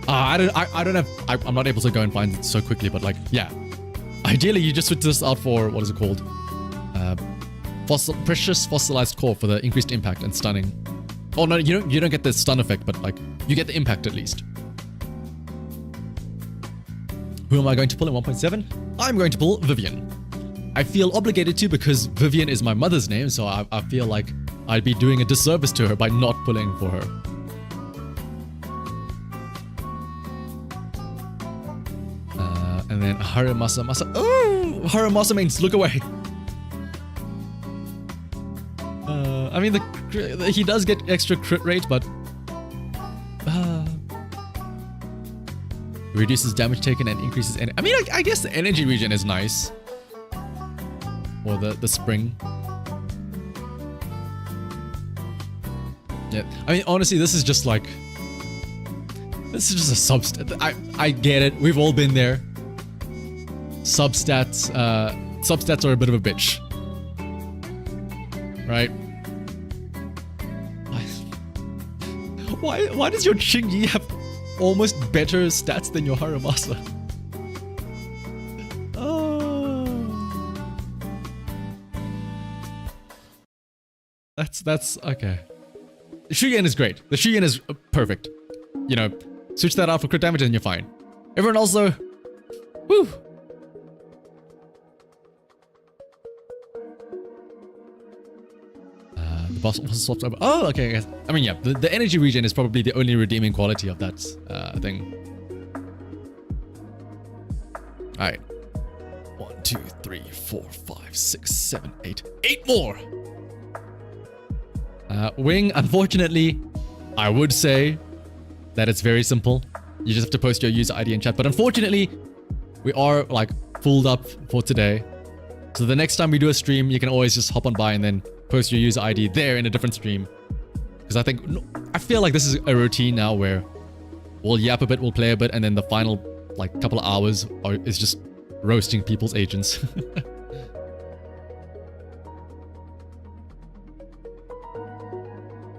I don't have, I'm not able to go and find it so quickly, but like, yeah. Ideally, you just switch this out for, what is it called? Precious fossilized core for the increased impact and stunning. Oh no, you don't get the stun effect, but like, you get the impact at least. Who am I going to pull in 1.7? I'm going to pull Vivian. I feel obligated to because Vivian is my mother's name, so I feel like I'd be doing a disservice to her by not pulling for her. And then Haramasa Masa. Oh, Haramasa means look away. I mean, he does get extra crit rate, but reduces damage taken and increases. I mean, I guess the energy regen is nice, or the spring. Yeah, I mean, honestly, this is just a substat. I get it. We've all been there. Substats are a bit of a bitch, right? Why does your Qingyi have almost better stats than your Haramasa? Oh, that's okay. The Shuyen is great. The Shuyen is perfect. You know, switch that out for crit damage and you're fine. Everyone else though, woo. The boss also swaps over. Oh, okay. I mean, yeah, the energy regen is probably the only redeeming quality of that thing. All right. 1, 2, 3, 4, 5, 6, 7, 8. 8 more! Wing, unfortunately, I would say that it's very simple. You just have to post your user ID in chat. But unfortunately, we are like fulled up for today. So the next time we do a stream, you can always just hop on by and then post your user ID there in a different stream. Because I feel like this is a routine now where we'll yap a bit, we'll play a bit, and then the final like couple of hours is just roasting people's agents.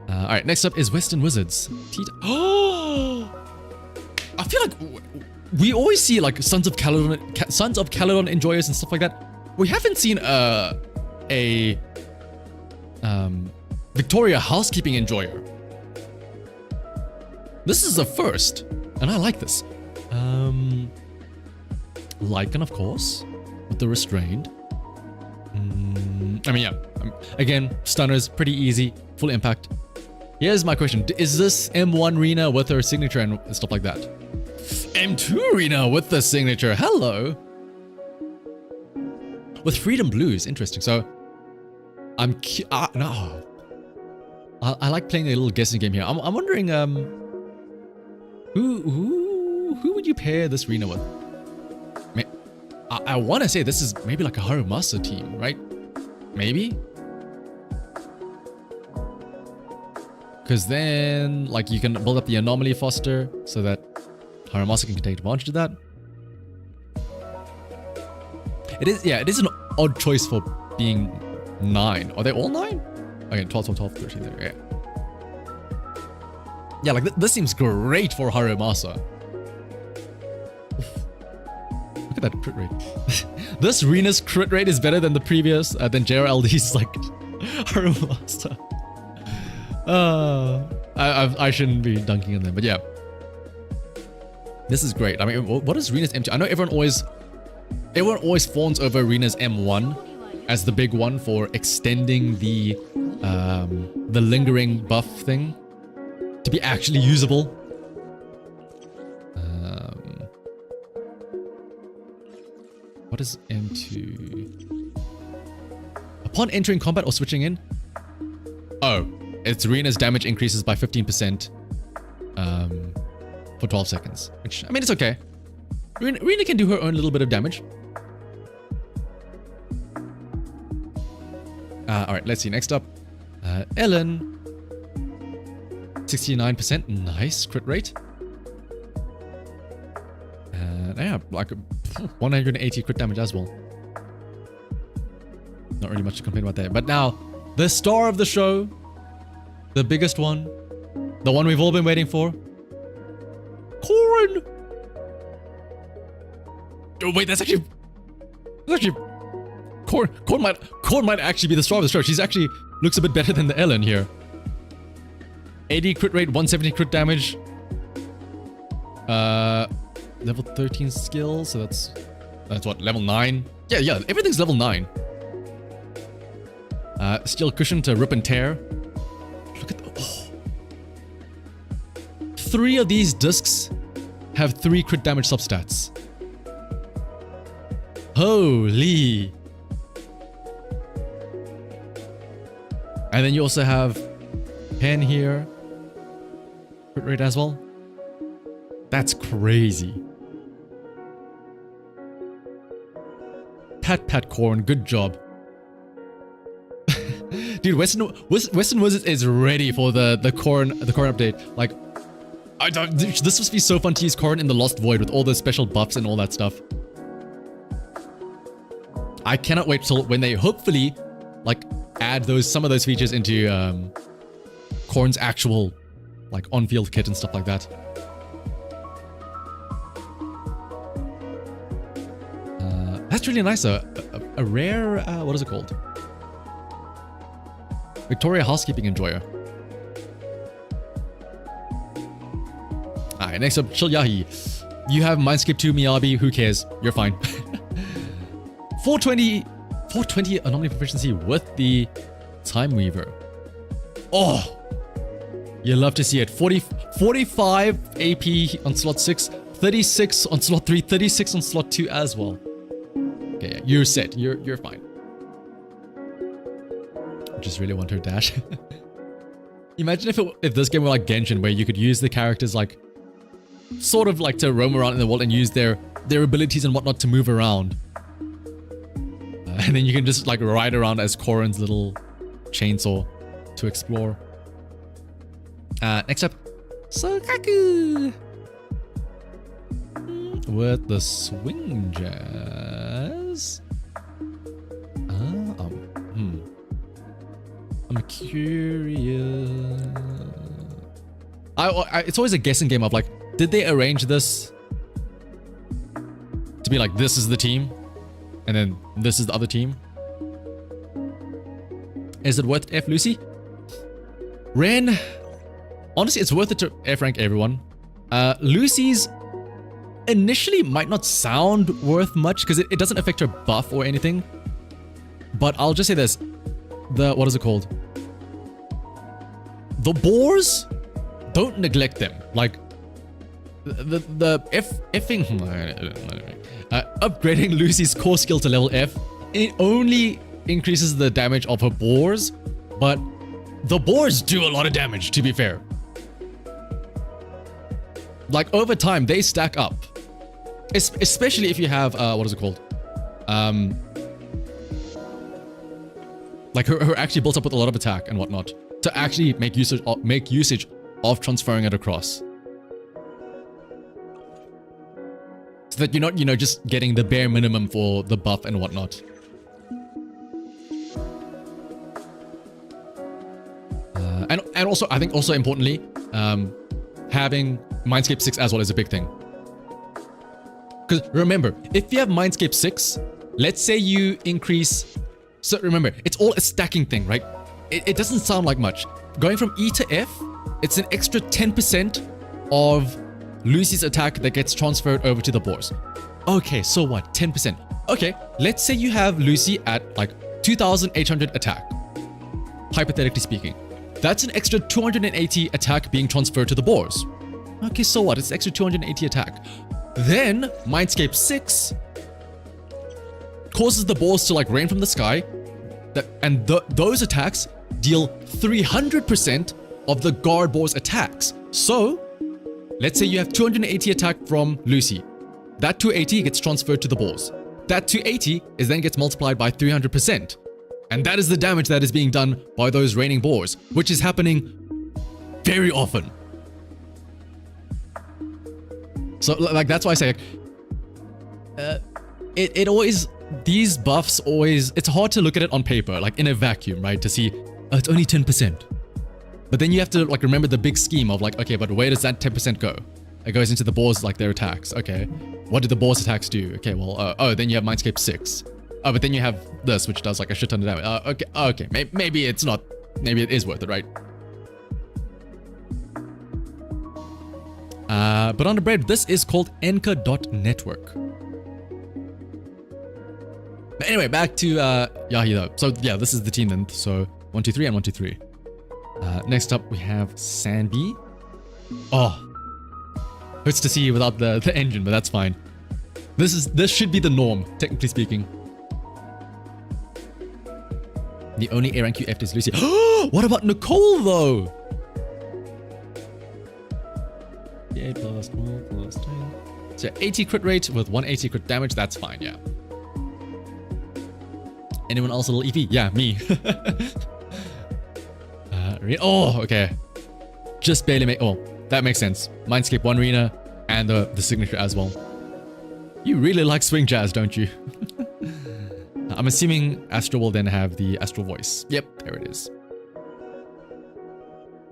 Alright, next up is Western Wizards. Oh! I feel like we always see like Sons of Caledon enjoyers and stuff like that. We haven't seen a Victoria housekeeping enjoyer. This is a first, and I like this. Lycan, of course, with the restrained. I mean, yeah. Again, stunners, pretty easy, full impact. Here's my question: is this M1 Rena with her signature and stuff like that? M2 Rena with the signature. Hello. With Freedom Blues, interesting. So, no. I like playing a little guessing game here. I'm wondering, who would you pair this Rena with? I want to say this is maybe like a Harumasa team, right? Maybe. Because then, like, you can build up the Anomaly Foster so that Haramasa can take advantage of that. It is an odd choice for being 9. Are they all 9? Okay, 12, 13 there, yeah. Yeah, like, this seems great for Haramasa. Look at that crit rate. This Rena's crit rate is better than the previous, than JRLD's, like, Haramasa. I shouldn't be dunking on them, but yeah. This is great. I mean, what is Rena's M2? I know everyone always fawns over Rena's M1 as the big one for extending the lingering buff thing to be actually usable. What is M2? Upon entering combat or switching in? Oh, it's Rena's damage increases by 15% for 12 seconds. Which, I mean, it's okay. Rena can do her own little bit of damage. Alright, let's see. Next up, Ellen. 69%. Nice crit rate. And yeah, like 180 crit damage as well. Not really much to complain about there. But now, the star of the show, the biggest one, the one we've all been waiting for. Corrin! Oh wait, that's actually Corrin might actually be the star of the show. She's actually looks a bit better than the Ellen here. 80 crit rate, 170 crit damage. Level 13 skill, so that's what, level 9? Yeah, everything's level 9. Steel cushion to rip and tear. Look at the, oh. 3 of these discs have 3 crit damage substats. Holy. And then you also have pen here. Crit rate as well. That's crazy. Pat Corrin, good job. Dude, Western Wizards is ready for the Corrin update. Like, this must be so fun to use Corrin in the Lost Void with all the special buffs and all that stuff. I cannot wait till when they hopefully like add some of those features into Corrin's actual like on-field kit and stuff like that. That's really nice. A rare what is it called? Victoria Housekeeping Enjoyer. Alright, next up, Chilyahi. You have Mindscape 2 Miyabi, who cares? You're fine. 420 anomaly proficiency with the Time Weaver. Oh! You love to see it. 45 AP on slot 6, 36 on slot 3, 36 on slot 2 as well. Okay, yeah, you're set. You're fine. I just really want her dash. Imagine if this game were like Genshin, where you could use the characters like sort of like to roam around in the world and use their abilities and whatnot to move around. And then you can just like ride around as Corrin's little chainsaw to explore. Next up, Sokaku with the swing jazz. I'm curious. It's always a guessing game of like, did they arrange this to be like, this is the team, and then this is the other team? Is it worth F Lucy? Ren, honestly, it's worth it to F rank everyone. Lucy's initially might not sound worth much because it doesn't affect her buff or anything. But I'll just say this. What is it called? The boars, don't neglect them. Like, upgrading Lucy's core skill to level F, it only increases the damage of her boars, but the boars do a lot of damage, to be fair. Like, over time, they stack up. Especially if you have, what is it called? Like, her actually built up with a lot of attack and whatnot to actually make usage of transferring it across. So that you're not, just getting the bare minimum for the buff and whatnot. And also, I think also importantly, having Mindscape 6 as well is a big thing. Because remember, if you have Mindscape 6, let's say you increase... So remember, it's all a stacking thing, right? It doesn't sound like much. Going from E to F, it's an extra 10% of Lucy's attack that gets transferred over to the boars. Okay, so what? 10%. Okay, let's say you have Lucy at like 2,800 attack. Hypothetically speaking. That's an extra 280 attack being transferred to the boars. Okay, so what? It's extra 280 attack. Then, Mindscape 6 causes the boars to like rain from the sky. Those attacks deal 300% of the guard boar's attacks. So, let's say you have 280 attack from Lucy. That 280 gets transferred to the boars. That 280 then gets multiplied by 300%. And that is the damage that is being done by those raining boars, which is happening very often. So, like, that's why I say, it always, these buffs always, it's hard to look at it on paper, like in a vacuum, right? To see, oh, it's only 10%. But then you have to like remember the big scheme of like, okay, but where does that 10% go? It goes into the boars like their attacks. Okay. What did the boars attacks do? Okay, well, oh, then you have Mindscape 6. Oh, but then you have this, which does like a shit ton of damage. Okay. Maybe it's not. Maybe it is worth it, right? But on the bread, this is called Enka.network. But anyway, back to Yahi though. So yeah, this is the team then. So 1, 2, 3 and 1, 2, 3. Next up we have Sanbi. Oh, hurts to see without the engine, but that's fine. This should be the norm, technically speaking. The only A rank UF is Lucy. What about Nicole though? Yeah, plus 12 plus 10. So 80 crit rate with 180 crit damage. That's fine, yeah. Anyone else a little EV? Yeah, me. Oh, okay. Just barely make. Oh, that makes sense. Mindscape 1 Arena and the signature as well. You really like swing jazz, don't you? I'm assuming Astro will then have the Astral Voice. Yep, there it is.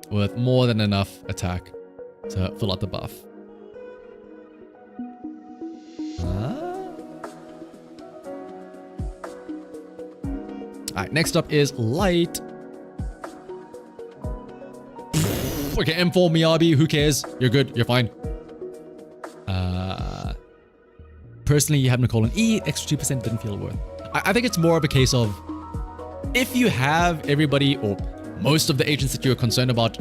With more than enough attack to fill out the buff. Alright, next up is Light. Okay, M4 Miyabi, who cares? You're good, you're fine. Personally, you have Nicole and E, extra 2% didn't feel worth. I think it's more of a case of if you have everybody or most of the agents that you're concerned about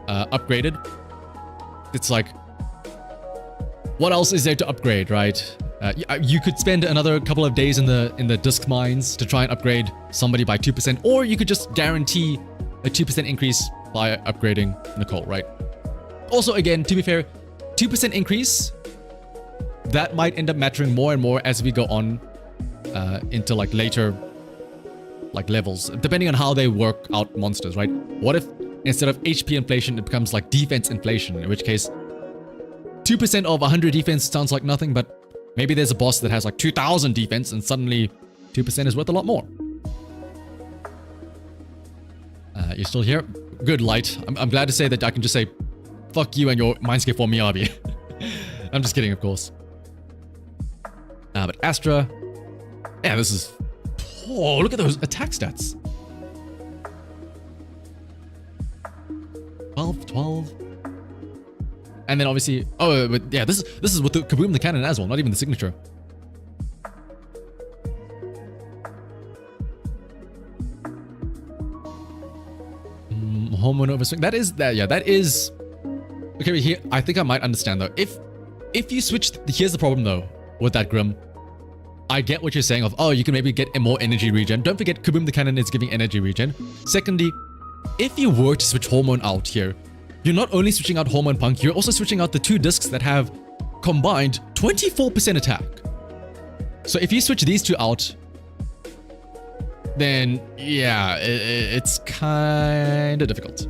upgraded, it's like, what else is there to upgrade, right? You could spend another couple of days in the disc mines to try and upgrade somebody by 2%, or you could just guarantee a 2% increase by upgrading Nicole, right? Also, again, to be fair, 2% increase, that might end up mattering more and more as we go on into like later like levels, depending on how they work out monsters, right? What if instead of HP inflation, it becomes like defense inflation, in which case 2% of 100 defense sounds like nothing, but maybe there's a boss that has like 2,000 defense and suddenly 2% is worth a lot more. You're still here? Good, Light. I'm glad to say that I can just say, fuck you and your Mindscape for Miyabi. I'm just kidding, of course. But Astra, yeah, this is... Oh, look at those attack stats. 12. And then obviously... Oh, but yeah, this is with the Kaboom the cannon as well, not even the signature. Hormone overswing. That is... Okay, here, I think I might understand though. If you switch... Here's the problem though, with that Grim. I get what you're saying of, oh, you can maybe get a more energy regen. Don't forget, Kaboom the Cannon is giving energy regen. Secondly, if you were to switch Hormone out here, you're not only switching out Hormone Punk, you're also switching out the two discs that have combined 24% attack. So if you switch these two out, then yeah, it's kind of difficult.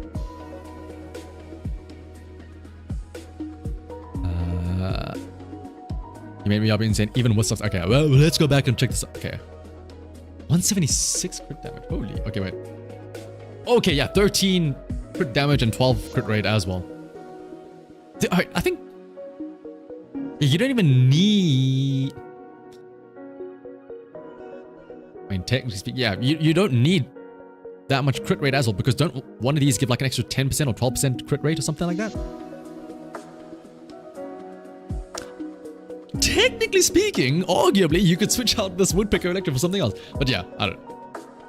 You made me up insane, even with stuff. Okay, well, let's go back and check this out. Okay. 176 crit damage. Holy. Okay, wait. Okay, yeah, 13 crit damage and 12 crit rate as well. Alright, I think you don't even need... I mean, technically speaking, yeah, you don't need that much crit rate as well, because don't one of these give like an extra 10% or 12% crit rate or something like that? Technically speaking, arguably, you could switch out this Woodpecker Electro for something else. But yeah, I don't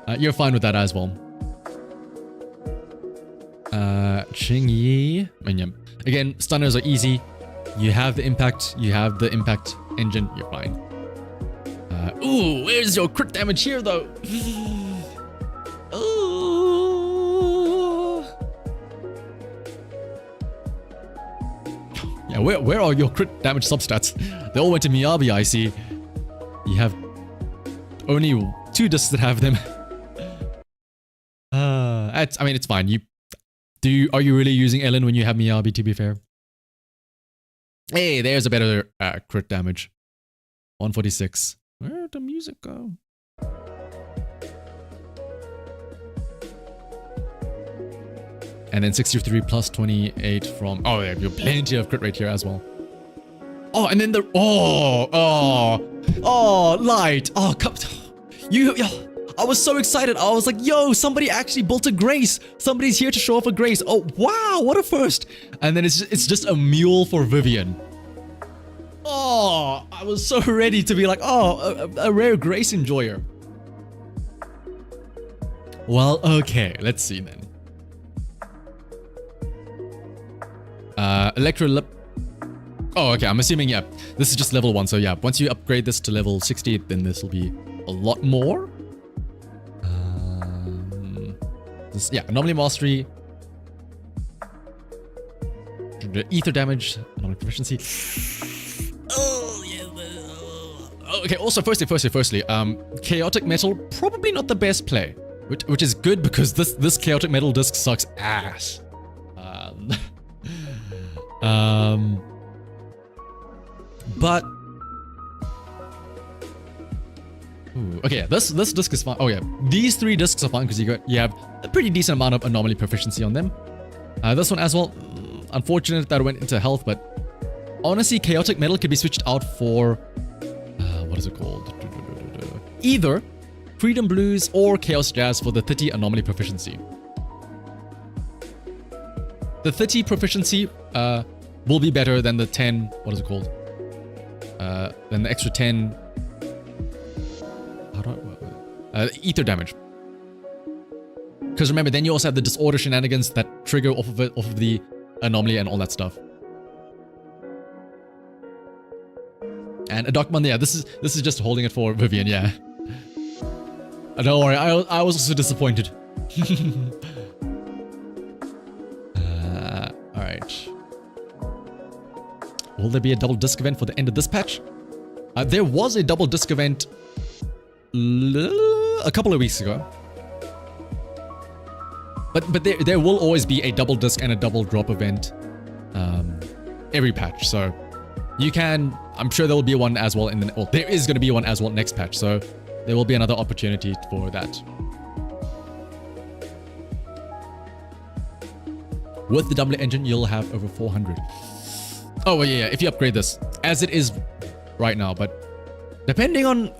know. You're fine with that as well. Qingyi. I mean, yeah. Again, stunners are easy. You have the impact engine, you're fine. Ooh, where's your crit damage here though? Ooh. Yeah, where are your crit damage substats? They all went to Miyabi, I see. You have only 2 discs that have them. I mean, it's fine. Are you really using Ellen when you have Miyabi, to be fair? Hey, there's a better crit damage. 146. Where'd the music go? And then 63 plus 28 from... Oh, yeah, you have plenty of crit rate here as well. Oh, and then the light. Oh, come, I was so excited. I was like, yo, somebody actually built a Grace. Somebody's here to show off a Grace. Oh, wow, what a first. And then it's just a mule for Vivian. Oh, I was so ready to be like, oh, a rare Grace enjoyer. Well, okay, let's see then. Electro Lip. Oh, okay, I'm assuming, yeah, this is just level 1. So yeah, once you upgrade this to level 60, then this will be a lot more. Yeah, Anomaly Mastery. Ether damage, Anomaly Proficiency. Oh, yeah. Okay, also, firstly, Chaotic Metal, probably not the best play. Which is good because this Chaotic Metal disc sucks ass. But ooh, okay, this disc is fine. Oh yeah, these 3 discs are fine because you have a pretty decent amount of anomaly proficiency on them. This one as well. Unfortunate that it went into health, but honestly, Chaotic Metal could be switched out for what is it called? Either Freedom Blues or Chaos Jazz for the 30 anomaly proficiency. The 30 proficiency will be better than the 10. What is it called? Then the extra 10 ether damage. Because remember, then you also have the disorder shenanigans that trigger off of the anomaly and all that stuff. And a Dark Monday, yeah, this is just holding it for Vivian, yeah. Don't worry, I was also disappointed. Alright. Will there be a double disc event for the end of this patch? There was a double disc event a couple of weeks ago. But there will always be a double disc and a double drop event every patch. So you can, I'm sure there will be one as well there is going to be one as well next patch. So there will be another opportunity for that. With the double engine, you'll have over 400. Oh, well, yeah, if you upgrade this, as it is right now, but depending on...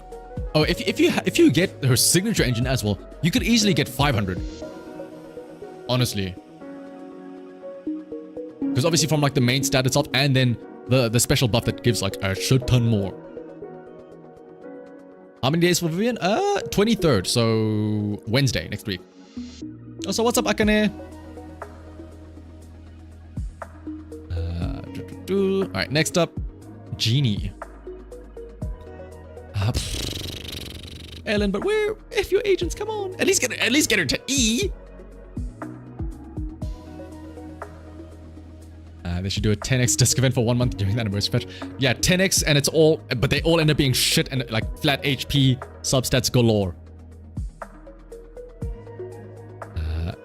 Oh, if you get her signature engine as well, you could easily get 500. Honestly. Because obviously from like the main stat itself, and then the special buff that gives like a shit ton more. How many days for Vivian? 23rd, so Wednesday next week. Oh, so what's up, Akane? Alright, next up, Genie. Ellen, but where? If your agents, come on. At least get her to E. They should do a 10x disc event for 1 month during the anniversary patch. Yeah, 10x, and it's all, but they all end up being shit and like flat HP substats galore.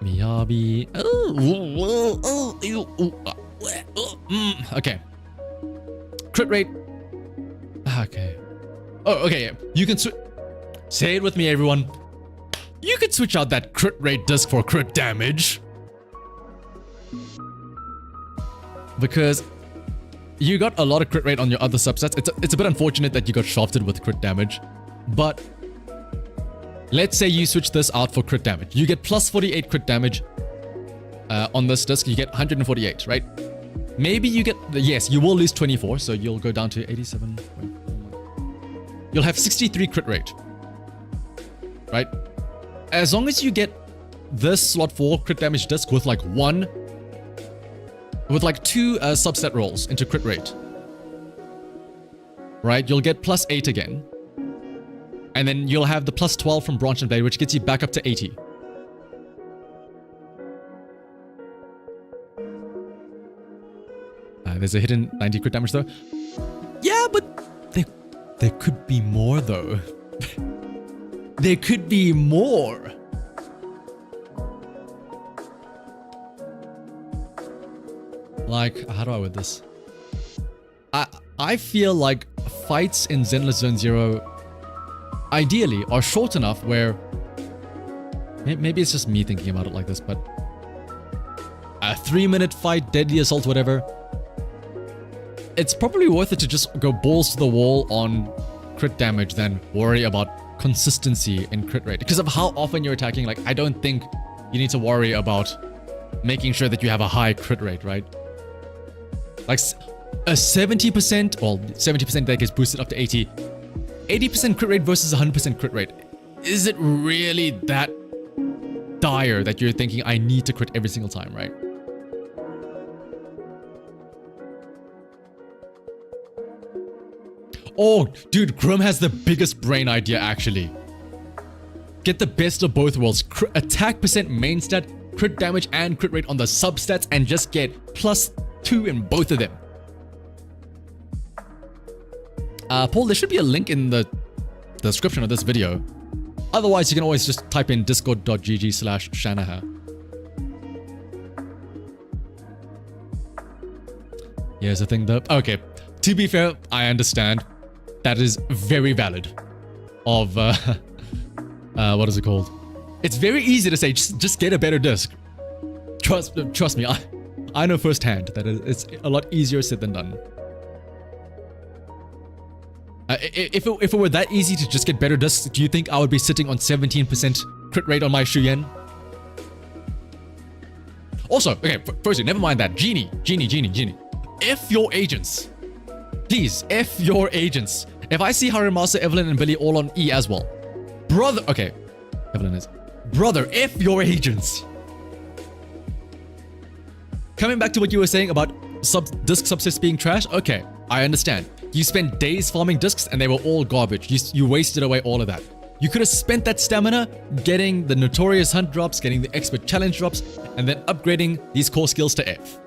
Miyabi. Okay. Crit rate. Okay. Oh, okay. Yeah. You can say it with me, everyone. You could switch out that crit rate disc for crit damage. Because you got a lot of crit rate on your other subsets. It's a bit unfortunate that you got shafted with crit damage. But let's say you switch this out for crit damage. You get plus 48 crit damage on this disc. You get 148, right? Maybe you get... Yes, you will lose 24, so you'll go down to 87. You'll have 63 crit rate. Right? As long as you get this slot 4 crit damage disc with like 2 subset rolls into crit rate. Right? You'll get plus 8 again. And then you'll have the plus 12 from Branch and Blade, which gets you back up to 80. There's a hidden 90 crit damage though. Yeah, but there could be more though. There could be more. Like, how do I word this? I feel like fights in Zenless Zone 0 ideally are short enough where maybe it's just me thinking about it like this, but a 3-minute fight, deadly assault, whatever, it's probably worth it to just go balls to the wall on crit damage than worry about consistency in crit rate. Because of how often you're attacking, like, I don't think you need to worry about making sure that you have a high crit rate, right? Like a 70%, well, 70% that gets boosted up to 80% crit rate versus 100% crit rate. Is it really that dire that you're thinking I need to crit every single time, right? Oh, dude, Grim has the biggest brain idea, actually. Get the best of both worlds. Attack percent main stat, crit damage and crit rate on the substats, and just get +2 in both of them. Paul, there should be a link in the description of this video. Otherwise, you can always just type in discord.gg/shanahavt. Here's the thing though. Okay, to be fair, I understand. That is very valid. What is it called? It's very easy to say, just get a better disc. Trust me, I know firsthand that it's a lot easier said than done. If it were that easy to just get better discs, do you think I would be sitting on 17% crit rate on my Shuyen? Also, okay, firstly, never mind that. Genie. If your agents, please, if your agents. If I see Harimasa, Evelyn, and Billy all on E as well. Brother, okay, Evelyn is. Brother, if your agents. Coming back to what you were saying about disc subsets being trash, okay, I understand. You spent days farming discs and they were all garbage. You wasted away all of that. You could have spent that stamina getting the notorious hunt drops, getting the expert challenge drops, and then upgrading these core skills to F.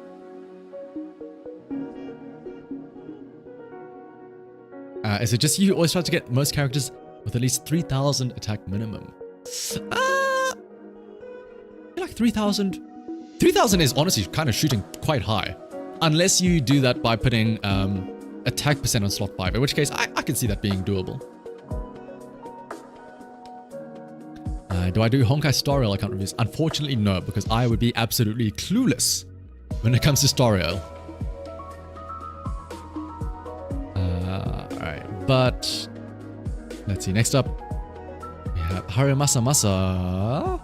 Is it just you who always try to get most characters with at least 3,000 attack minimum? I feel like 3,000. 3,000 is honestly kind of shooting quite high. Unless you do that by putting attack percent on slot 5, in which case I can see that being doable. Do I do Honkai Star Rail account reviews? Unfortunately, no, because I would be absolutely clueless when it comes to Star Rail. Alright, but let's see. Next up, we have Harimasa Masa.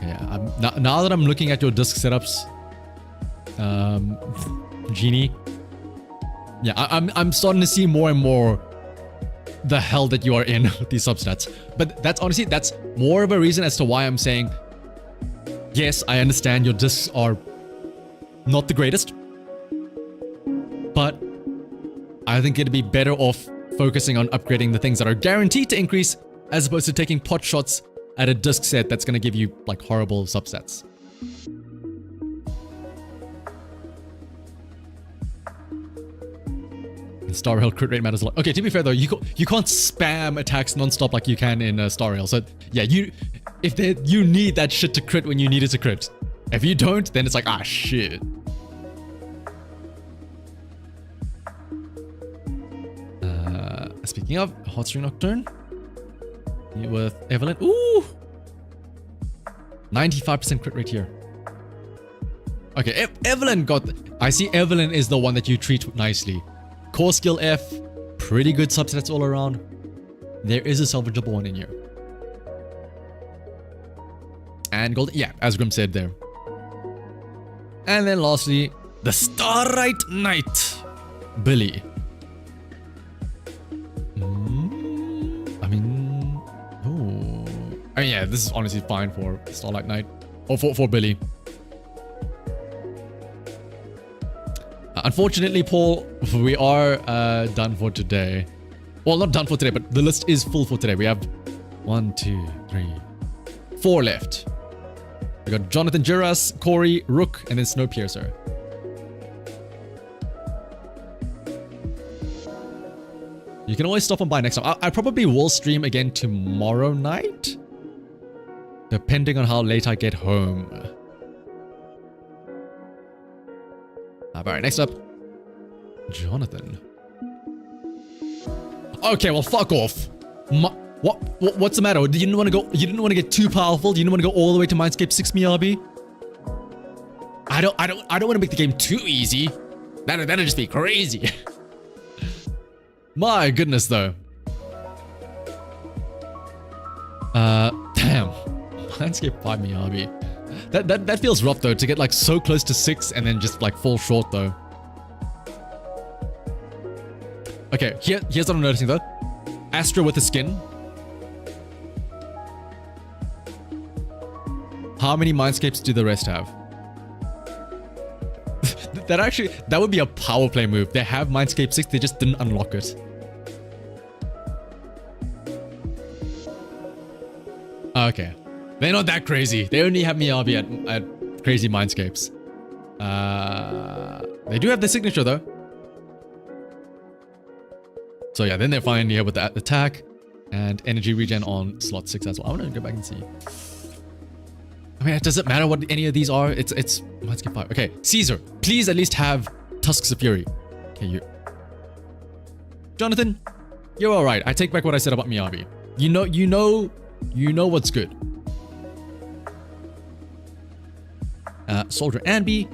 Yeah, now that I'm looking at your disc setups, Genie, yeah, I'm starting to see more and more the hell that you are in with these substats. But that's honestly, that's more of a reason as to why I'm saying, yes, I understand your discs are not the greatest, but I think it'd be better off focusing on upgrading the things that are guaranteed to increase as opposed to taking pot shots at a disc set that's going to give you like horrible subsets. Star Rail crit rate matters a lot. Okay, to be fair though, you can't spam attacks non-stop like you can in Star Rail. So yeah, you need that shit to crit when you need it to crit. If you don't, then it's like, ah, shit. Speaking of Hot String Nocturne with Evelyn, ooh, 95% crit rate here. Okay, Evelyn got. I see Evelyn is the one that you treat nicely. Core skill F, pretty good subsets all around. There is a salvageable one in here. And gold, yeah, as Grim said there. And then lastly, the Starlight Knight, Billy. I mean, yeah, this is honestly fine for Starlight Knight, or for Billy. Unfortunately, Paul, we are done for today. Well, not done for today, but the list is full for today. We have 1, 2, 3, 4 left. We got Jonathan Jiras, Corey, Rook, and then Snowpiercer. You can always stop and buy next time. I probably will stream again tomorrow night, depending on how late I get home. Alright, next up, Jonathan. Okay, well, fuck off. What's the matter? You didn't want to go? You didn't want to get too powerful? You didn't want to go all the way to Mindscape 6 Miyabi? I don't want to make the game too easy. That'd just be crazy. My goodness, though. Damn. Landscape 5 Miyabi. That feels rough, though, to get like so close to 6 and then just like fall short, though. Okay, here's what I'm noticing, though. Astra with the skin. How many mindscapes do the rest have? That would be a power play move. They have Mindscape 6, they just didn't unlock it. Okay. They're not that crazy. They only have Miyabi at crazy Mindscapes. They do have the signature, though. So yeah, then they're fine here with the attack and energy regen on slot 6 as well. I want to go back and see. I mean, does it matter what any of these are? It's Mindscape 5. Okay, Caesar, please at least have Tusks of Fury. Okay, you. Jonathan, you're all right. I take back what I said about Miyabi. You know what's good. Soldier Anby.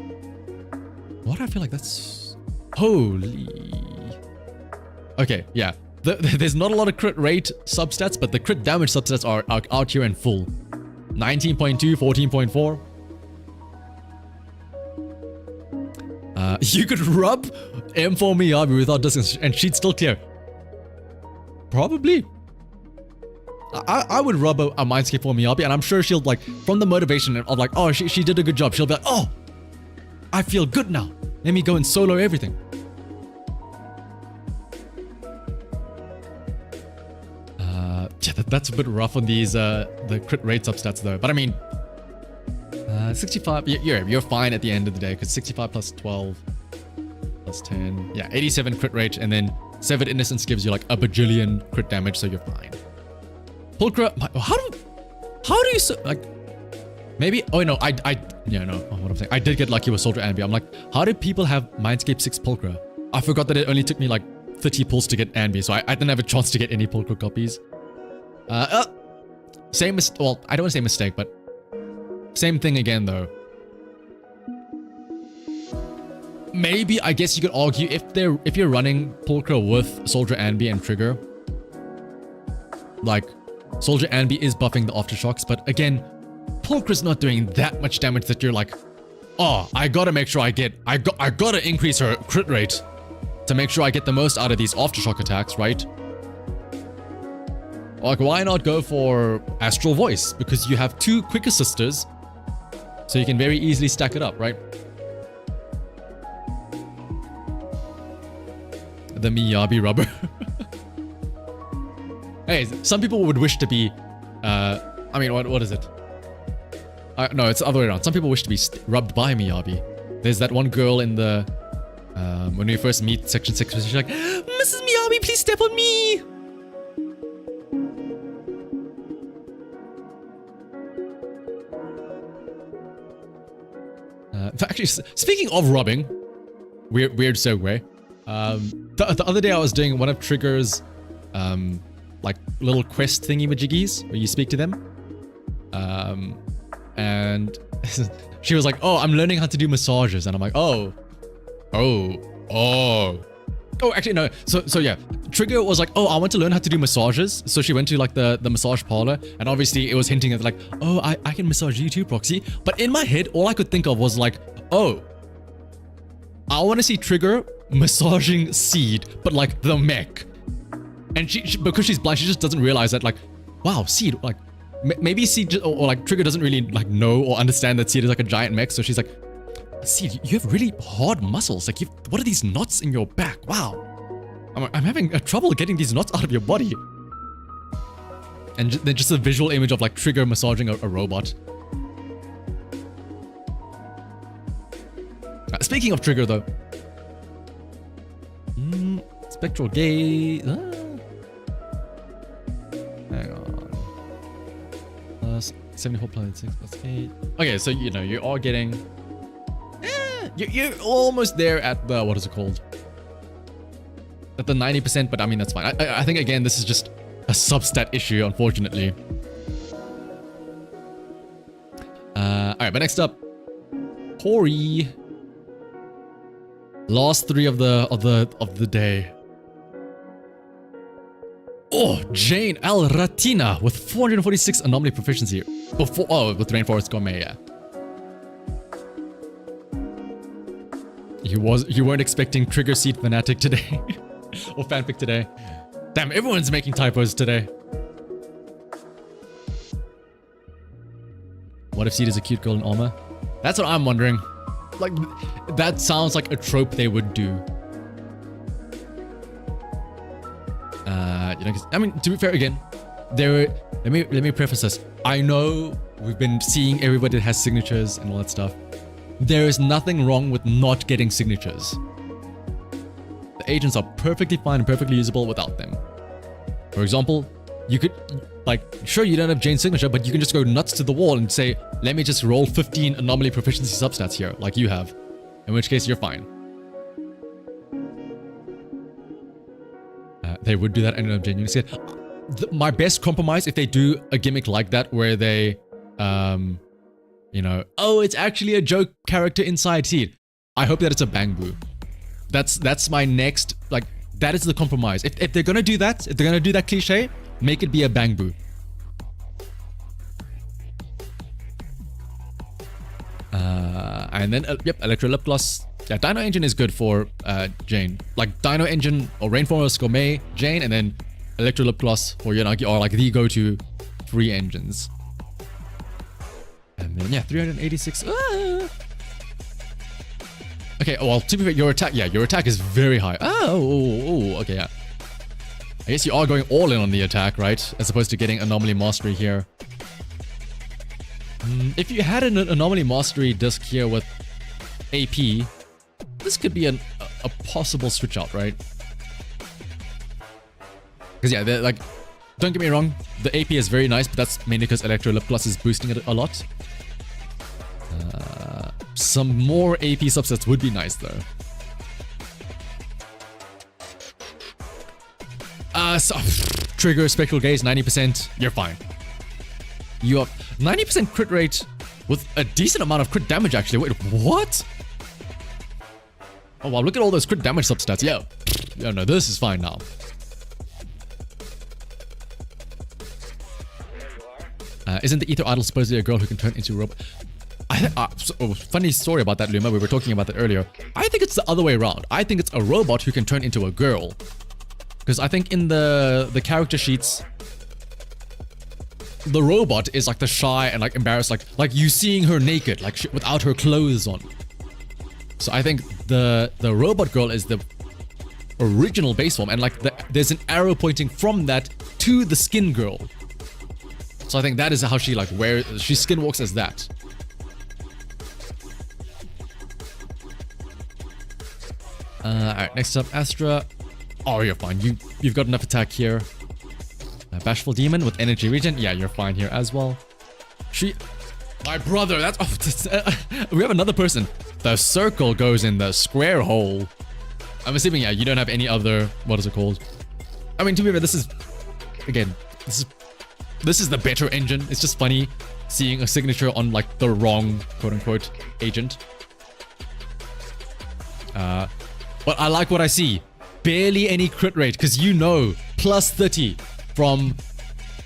Why do I feel like that's... Holy... Okay, yeah. There's not a lot of crit rate substats, but the crit damage substats are out here in full. 19.2, 14.4. You could rub M4 Miyabi without distance and she'd still clear. Probably. I would rub a Mindscape for Miyabi, and I'm sure she'll, like, from the motivation of like, oh, she did a good job, she'll be like, oh, I feel good now. Let me go and solo everything. Yeah, that's a bit rough on these the crit rate substats though. But I mean, 65. You're fine at the end of the day because 65 plus 12 plus 10. Yeah, 87 crit rate, and then Severed Innocence gives you like a bajillion crit damage, so you're fine. Pulchra, how do you like? Maybe. Oh no, yeah, no. What I'm saying, I did get lucky with Soldier Anby. I'm like, how did people have Mindscape 6 Pulchra? I forgot that it only took me like 30 pulls to get Anby, so I didn't have a chance to get any Pulchra copies. Same well, I don't want to say mistake, but same thing again though. Maybe, I guess you could argue if you're running Pulchra with Soldier Anby and Trigger, like Soldier Anby is buffing the aftershocks, but again, Pulchra's not doing that much damage that you're like, oh, I gotta make sure I gotta increase her crit rate to make sure I get the most out of these aftershock attacks, right? Like, why not go for Astral Voice? Because you have 2 quicker sisters, so you can very easily stack it up, right? The Miyabi rubber. Hey, some people would wish to be, I mean, what is it? No, it's the other way around. Some people wish to be rubbed by Miyabi. There's that one girl in the, when we first meet Section 6, she's like, Mrs. Miyabi, please step on me! Actually, speaking of rubbing, weird segue. The other day I was doing one of Trigger's, like little quest thingy majiggies where you speak to them. And she was like, oh, I'm learning how to do massages. And I'm like, oh, actually, no. So yeah, Trigger was like, oh, I want to learn how to do massages. So she went to like the massage parlor, and obviously it was hinting at like, oh, I can massage you too, Proxy. But in my head, all I could think of was like, oh, I want to see Trigger massaging Seed, but like the mech. And she because she's blind, she just doesn't realize that, like, wow, Seed, like, maybe Seed or like Trigger doesn't really like know or understand that Seed is like a giant mech. So she's like, Seed, you have really hard muscles. Like, what are these knots in your back? Wow. I'm having trouble getting these knots out of your body. And then just a visual image of like Trigger massaging a robot. Speaking of Trigger though. Spectral gaze. Hang on. Plus 74 plus 6 plus 8. Okay, so you know, you are getting... You're almost there at the... What is it called? At the 90%, but I mean, that's fine. I think, again, this is just a substat issue, unfortunately. Alright, but next up... Corey. Last three of the day. Oh, Jane Al Ratina with 446 anomaly proficiency. Before, oh, with Rainforest Gourmet, yeah. You weren't expecting Trigger Seed Fanatic today. Or fanfic today. Damn, everyone's making typos today. What if Seed is a cute girl in armor? That's what I'm wondering. Like, that sounds like a trope they would do. You know, 'cause, I mean, to be fair, again, let me preface this. I know we've been seeing everybody that has signatures and all that stuff. There is nothing wrong with not getting signatures. The agents are perfectly fine and perfectly usable without them. For example, you could, like, sure, you don't have Jane's signature, but you can just go nuts to the wall and say, let me just roll 15 anomaly proficiency substats here, like you have. In which case, you're fine. They would do that and I'm genuinely scared. My best compromise, if they do a gimmick like that, where they, you know, oh, it's actually a joke character inside Seed. I hope that it's a Bangbu. That's my next, like, that is the compromise. If they're gonna do that, if they're gonna do that cliche, make it be a Bangbu. And then, yep, Electro Lip Gloss. Yeah, Dino Engine is good for Jane. Like, Dino Engine or Rainforest Gourmet, Jane, and then Electro Lip Gloss for Yanagi are like the go-to 3 engines. And then, yeah, 386. Okay, well, to be fair, your attack is very high. Oh, okay, yeah. I guess you are going all in on the attack, right? As opposed to getting Anomaly Mastery here. If you had an Anomaly Mastery disc here with AP, this could be a possible switch out, right? Because yeah, like, don't get me wrong, the AP is very nice, but that's mainly because Electro Lip Gloss is boosting it a lot. Some more AP subsets would be nice though. So, Trigger, Spectral Gaze, 90%, you're fine. You have 90% crit rate with a decent amount of crit damage actually. Wait, what? Oh wow, look at all those crit damage substats. Yeah, no, this is fine now. Isn't the Ether Idol supposedly a girl who can turn into a robot? Funny story about that, Luma. We were talking about that earlier. I think it's the other way around. I think it's a robot who can turn into a girl. Because I think in the character sheets, the robot is like the shy and like embarrassed, like you seeing her naked, like without her clothes on. So I think the robot girl is the original base form, and like there's an arrow pointing from that to the skin girl. So I think that is how she like she skinwalks as that. Alright, next up, Astra. Oh, you're fine. You've got enough attack here. Bashful Demon with energy regen. Yeah, you're fine here as well. My brother, that's... we have another person. The circle goes in the square hole. I'm assuming, yeah, you don't have any other... What is it called? I mean, to be fair, this is... Again, this is the better engine. It's just funny seeing a signature on, like, the wrong, quote-unquote, agent. But I like what I see. Barely any crit rate, because you know, plus 30 from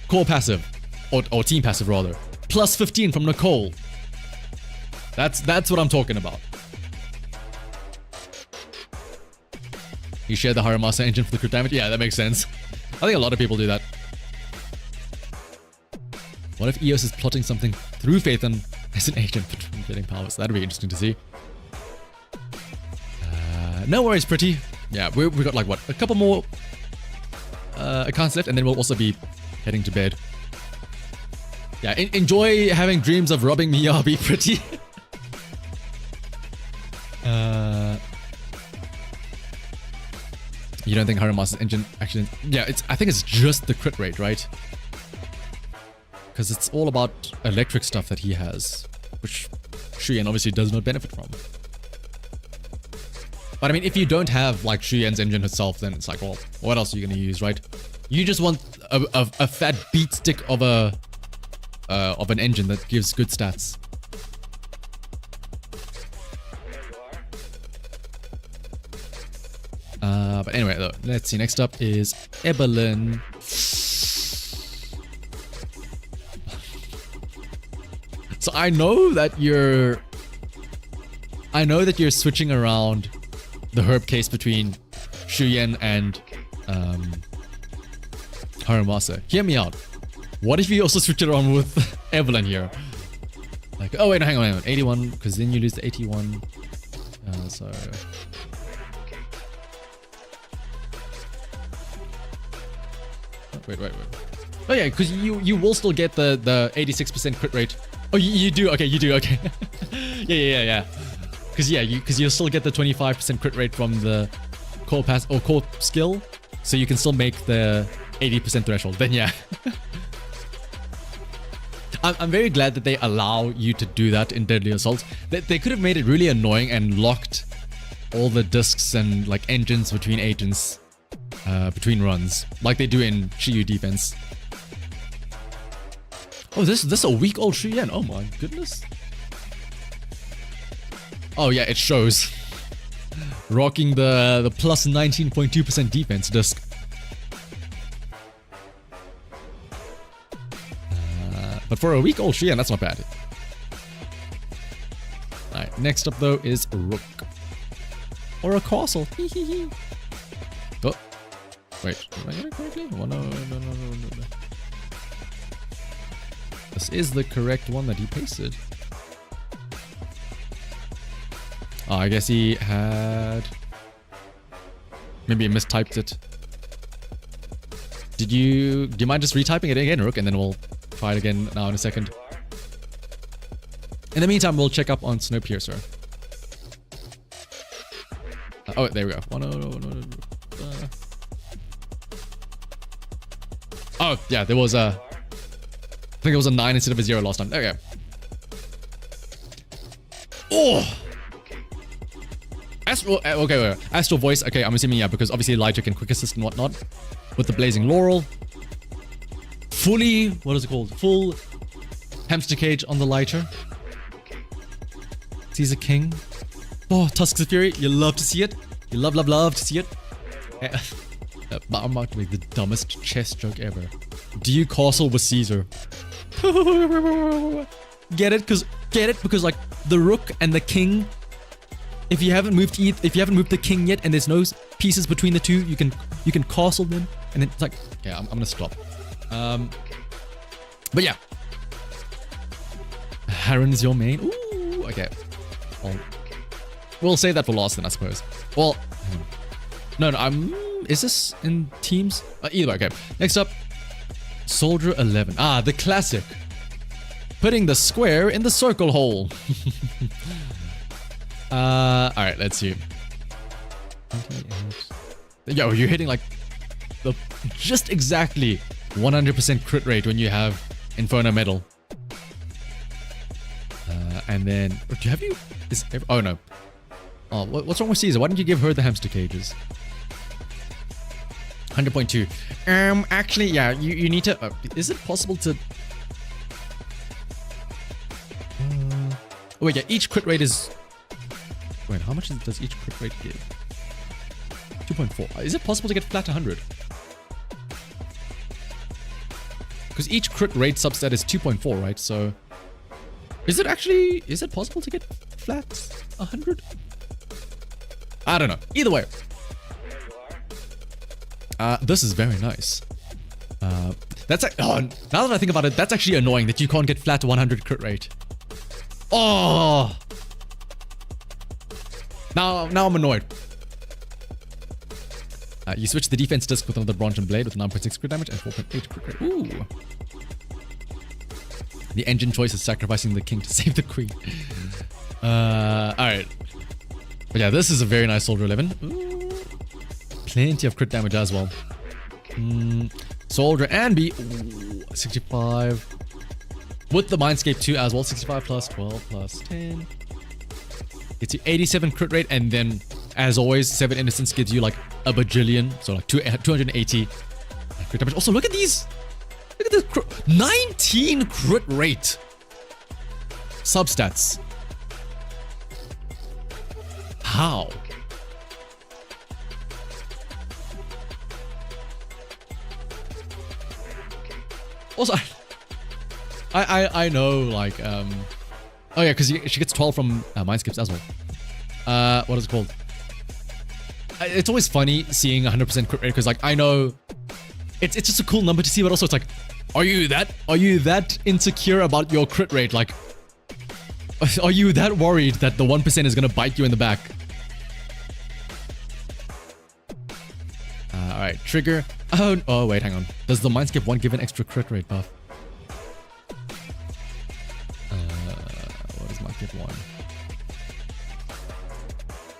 core passive, or team passive rather. Plus 15 from Nicole. That's what I'm talking about. You share the Haramasa engine for the crit damage? Yeah, that makes sense. I think a lot of people do that. What if EOS is plotting something through Phaethon as an agent for getting powers? That'd be interesting to see. No worries, pretty. Yeah, we got like what, a couple more accounts left, and then we'll also be heading to bed. Yeah, enjoy having dreams of robbing Miyabi, pretty. You don't think Haramasa's engine actually... Yeah, I think it's just the crit rate, right? Because it's all about electric stuff that he has, which Shuyan obviously does not benefit from. But I mean, if you don't have like Shuyan's engine herself, then it's like, well, what else are you going to use, right? You just want a fat beat stick of an engine that gives good stats. But anyway, though, let's see. Next up is Eberlin. So I know that you're switching around the herb case between Shuyen and Haramasa. Hear me out. What if you also switch it around with Evelyn here? Like, oh wait, no, hang on, 81, because then you lose the 81. So wait. Oh yeah, because you will still get the 86% crit rate. Oh, you do. Okay, you do. Okay. yeah. Because you'll still get the 25% crit rate from the core pass or core skill, so you can still make the 80% threshold. Then yeah. I'm very glad that they allow you to do that in Deadly Assault. They could have made it really annoying and locked all the discs and like engines between agents, between runs, like they do in Shiyu Defense. Oh, this is a week-old Shuyen. Oh my goodness. Oh yeah, it shows. Rocking the plus 19.2% defense disc. But for a week-old Shuyen, that's not bad. Alright, next up though is a Rook. Or a Castle. Oh. Wait, did I get it correctly? Oh, no. This is the correct one that he pasted. Oh, I guess he had... Maybe he mistyped it. Do you mind just retyping it again, Rook? And then we'll try it again now in a second. In the meantime, we'll check up on Snowpiercer. Oh, there we go. Oh, no. Oh, yeah, there was a... I think it was a 9 instead of a 0 last time. Okay. Oh! Astral... Okay, wait. Astral Voice. Okay, I'm assuming, yeah, because obviously Elijah can quick assist and whatnot. With the Blazing Laurel. Fully... What is it called? Full hamster cage on the lighter. Caesar King. Oh, Tusks of Fury. You love to see it. You love to see it. I'm about to make the dumbest chess joke ever. Do you castle with Caesar? Get it? Because like the rook and the king, if you haven't moved the king yet and there's no pieces between the two, you can castle them, and then it's like, yeah, I'm gonna stop. But yeah, Harren is your main. Ooh, okay. We'll save that for last then, I suppose. Well, no, is this in teams? Either way, okay. Next up, Soldier 11. Ah, the classic. Putting the square in the circle hole. Alright, let's see. Yo, you're hitting like the just exactly 100% crit rate when you have Inferno Metal. And then, oh no. Oh, what's wrong with Caesar? Why didn't you give her the hamster cages? 100.2. Actually, yeah, you need to... is it possible to... oh, wait, yeah, each crit rate is... Wait, how much does each crit rate give? 2.4. Is it possible to get flat 100? Because each crit rate subset is 2.4, right? So... Is it possible to get flat 100? I don't know. Either way. This is very nice. That's like, oh, now that I think about it, that's actually annoying that you can't get flat 100 crit rate. Oh! Now I'm annoyed. You switch the defense disc with another bronze blade with 9.6 crit damage and 4.8 crit rate. Ooh. The engine choice is sacrificing the king to save the queen. Alright. But yeah, this is a very nice Soldier 11. Ooh. Plenty of crit damage as well. Soldier and B. Ooh, 65. With the Mindscape 2 as well. 65 plus 12 plus 10. It's the 87 crit rate, and then, as always, 7 Innocence gives you like a bajillion. So like 280 crit damage. Also, look at these. Look at this. 19 crit rate. Substats. How? Also, I know, like, oh yeah, because she gets 12 from mind skips as well. What is it called? It's always funny seeing 100% crit rate, because, like, I know it's just a cool number to see, but also it's like, are you that insecure about your crit rate? Like, are you that worried that the 1% is gonna bite you in the back? Alright, trigger. Oh wait, hang on. Does the mind skip 1 give an extra crit rate buff? What is mind skip 1?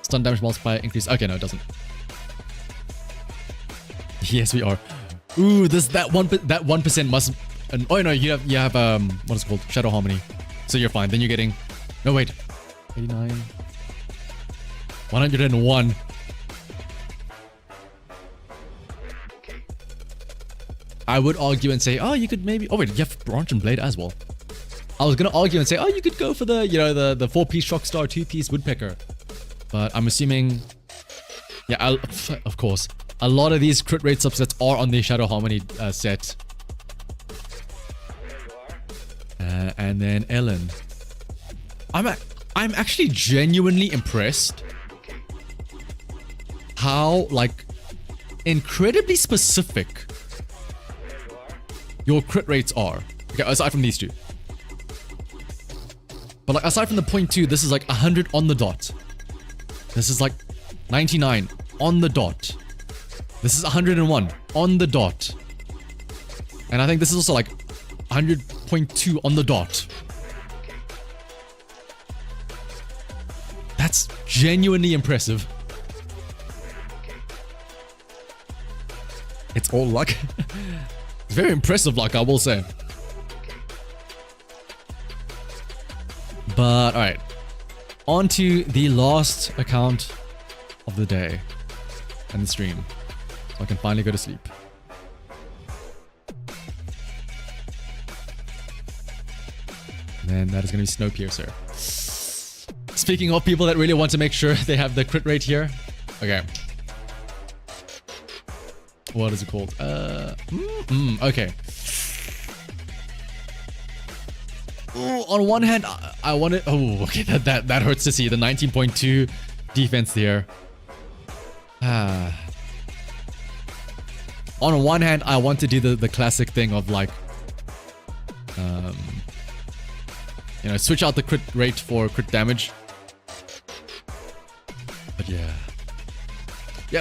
Stun damage multiplier increase. Okay, no, it doesn't. Yes, we are. Ooh, that 1% must. Oh no, you have what is it called? Shadow Harmony. So you're fine. Then you're getting. No wait, 89, 101. I would argue and say, oh, you could maybe. Oh wait, you have Branch and Blade as well. I was gonna argue and say, oh, you could go for the, you know, the 4-piece Shockstar, 2-piece Woodpecker, but I'm assuming, yeah, of course, a lot of these crit rate subsets are on the Shadow Harmony set. And then Ellen. I'm actually genuinely impressed how, like, incredibly specific your crit rates are. Okay, aside from these two. But like, aside from the 0.2, this is like 100 on the dot. This is like 99 on the dot. This is 101 on the dot. And I think this is also like 100.2 on the dot. That's genuinely impressive. It's all luck. It's very impressive luck, I will say. But, alright. On to the last account of the day and the stream. So I can finally go to sleep. And then that is going to be Snowpiercer. Speaking of people that really want to make sure they have the crit rate here. Okay. What is it called? Okay. Ooh, on one hand, I wanted. Oh, okay. That hurts to see the 19.2 defense there. On one hand, I want to do the classic thing of like, you know, switch out the crit rate for crit damage. But yeah,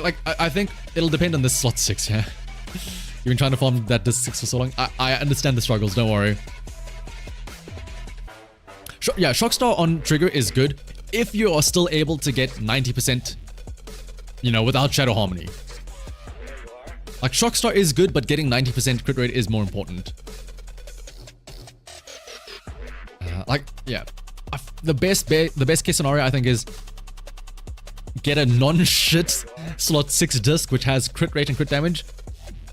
like I think it'll depend on this slot 6. Yeah, you've been trying to farm that disc 6 for so long. I understand the struggles. Don't worry. Yeah, Shockstar on trigger is good if you are still able to get 90%, you know, without Shadow Harmony. Like, Shockstar is good, but getting 90% crit rate is more important. Like, yeah, the best case scenario I think is get a non-shit slot 6 disc which has crit rate and crit damage.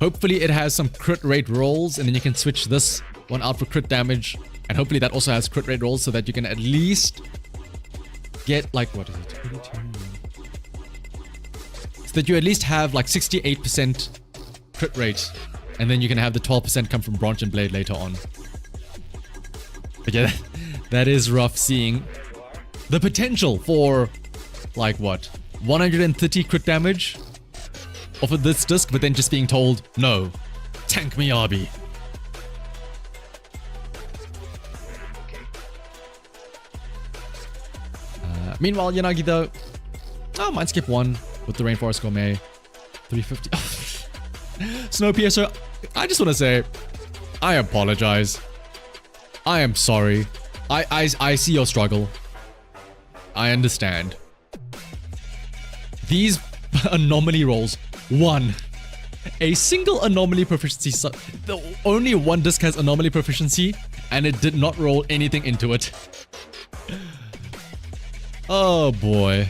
Hopefully it has some crit rate rolls, and then you can switch this one out for crit damage. And hopefully that also has crit rate rolls so that you can at least get like, what is it? 82? So that you at least have like 68% crit rate. And then you can have the 12% come from Branch and Blade later on. But yeah, that is rough seeing the potential for like what? 130 crit damage off of this disc, but then just being told, no, tank me, Arby. Meanwhile, Yanagi though, mind skip 1 with the Rainforest Gourmet, 350. Snowpiercer, I just want to say, I apologize. I am sorry. I see your struggle. I understand. These anomaly rolls. 1. A single anomaly proficiency. Only one disc has anomaly proficiency, and it did not roll anything into it. Oh boy.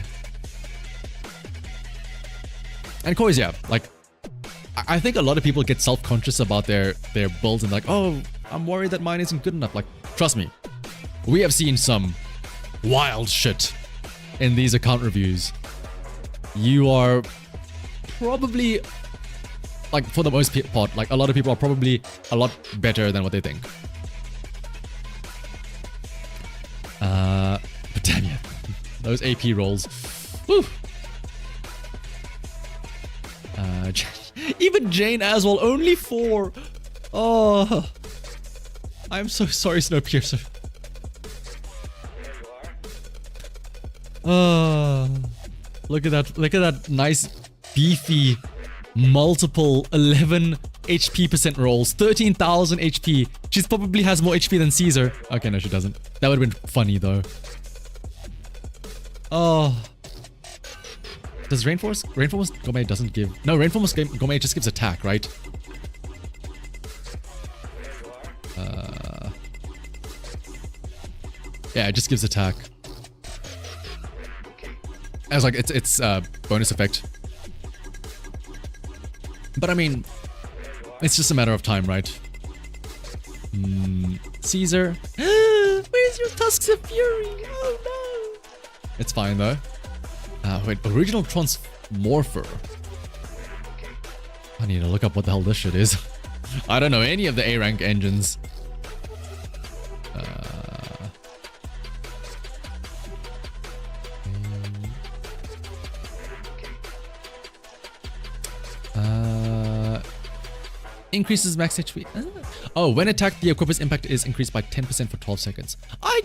And Koi's, yeah, like, I think a lot of people get self-conscious about their builds and like, oh, I'm worried that mine isn't good enough. Like, trust me, we have seen some wild shit in these account reviews. You are probably like for the most part, like a lot of people are probably a lot better than what they think. But damn yeah, those AP rolls. Woo. Even Jane as well, only 4. Oh, I'm so sorry, Snowpiercer. Oh, look at that nice, beefy, multiple 11 HP percent rolls, 13,000 HP. She probably has more HP than Caesar. Okay, no, she doesn't. That would have been funny though. Oh. Does Rainforest Gourmet doesn't give... No, Rainforest Gourmet just gives attack, right? Yeah, it just gives attack. As like, it's bonus effect. But I mean, it's just a matter of time, right? Caesar. Where's your Tusks of Fury? Oh no! It's fine though. Wait, original Transmorpher. I need to look up what the hell this shit is. I don't know any of the A rank engines. Increases max HP. Oh, when attacked, the equipment's impact is increased by 10% for 12 seconds. I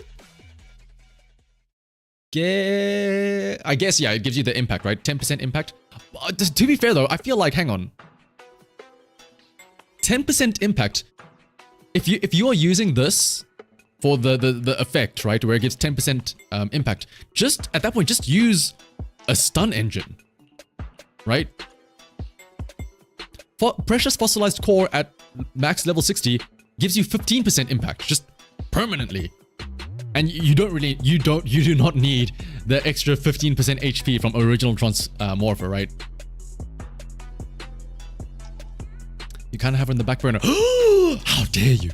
guess, yeah, it gives you the impact, right? 10% impact. To be fair though, I feel like, hang on. 10% impact. If you are using this for the effect, right, where it gives 10% impact, just at that point, just use a stun engine, right? Precious fossilized core at max level 60 gives you 15% impact, just permanently. And you do not need the extra 15% HP from original Transmorpher, right? You kind of have her in the back burner. How dare you!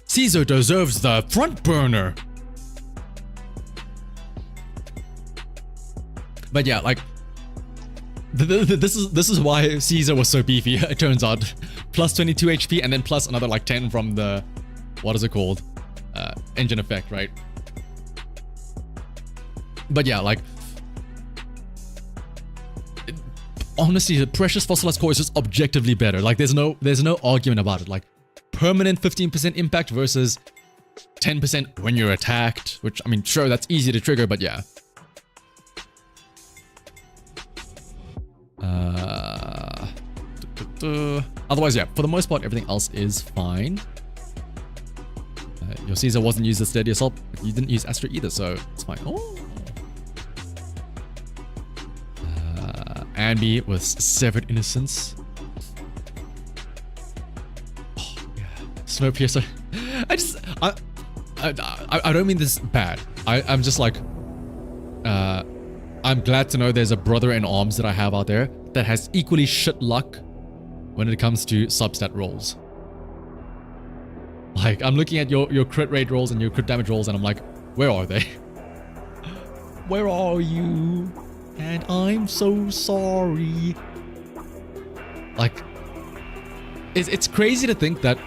Caesar deserves the front burner. But yeah, like this is why Caesar was so beefy. It turns out, plus 22 HP and then plus another like 10 from the, what is it called? Engine effect, right? But yeah, like honestly, the precious fossilized core is just objectively better. Like there's no argument about it. Like permanent 15% impact versus 10% when you're attacked, which I mean, sure, that's easy to trigger, but yeah. Otherwise, yeah, for the most part, everything else is fine. Your Caesar wasn't used as Steady Assault, but you didn't use Astra either, so it's fine. Oh. Ambi with Severed Innocence. Oh, yeah. Snowpiercer. I don't mean this bad. I'm just like, I'm glad to know there's a brother in arms that I have out there that has equally shit luck when it comes to substat rolls. Like, I'm looking at your crit rate rolls and your crit damage rolls, and I'm like, where are they? Where are you? And I'm so sorry. Like, it's crazy to think that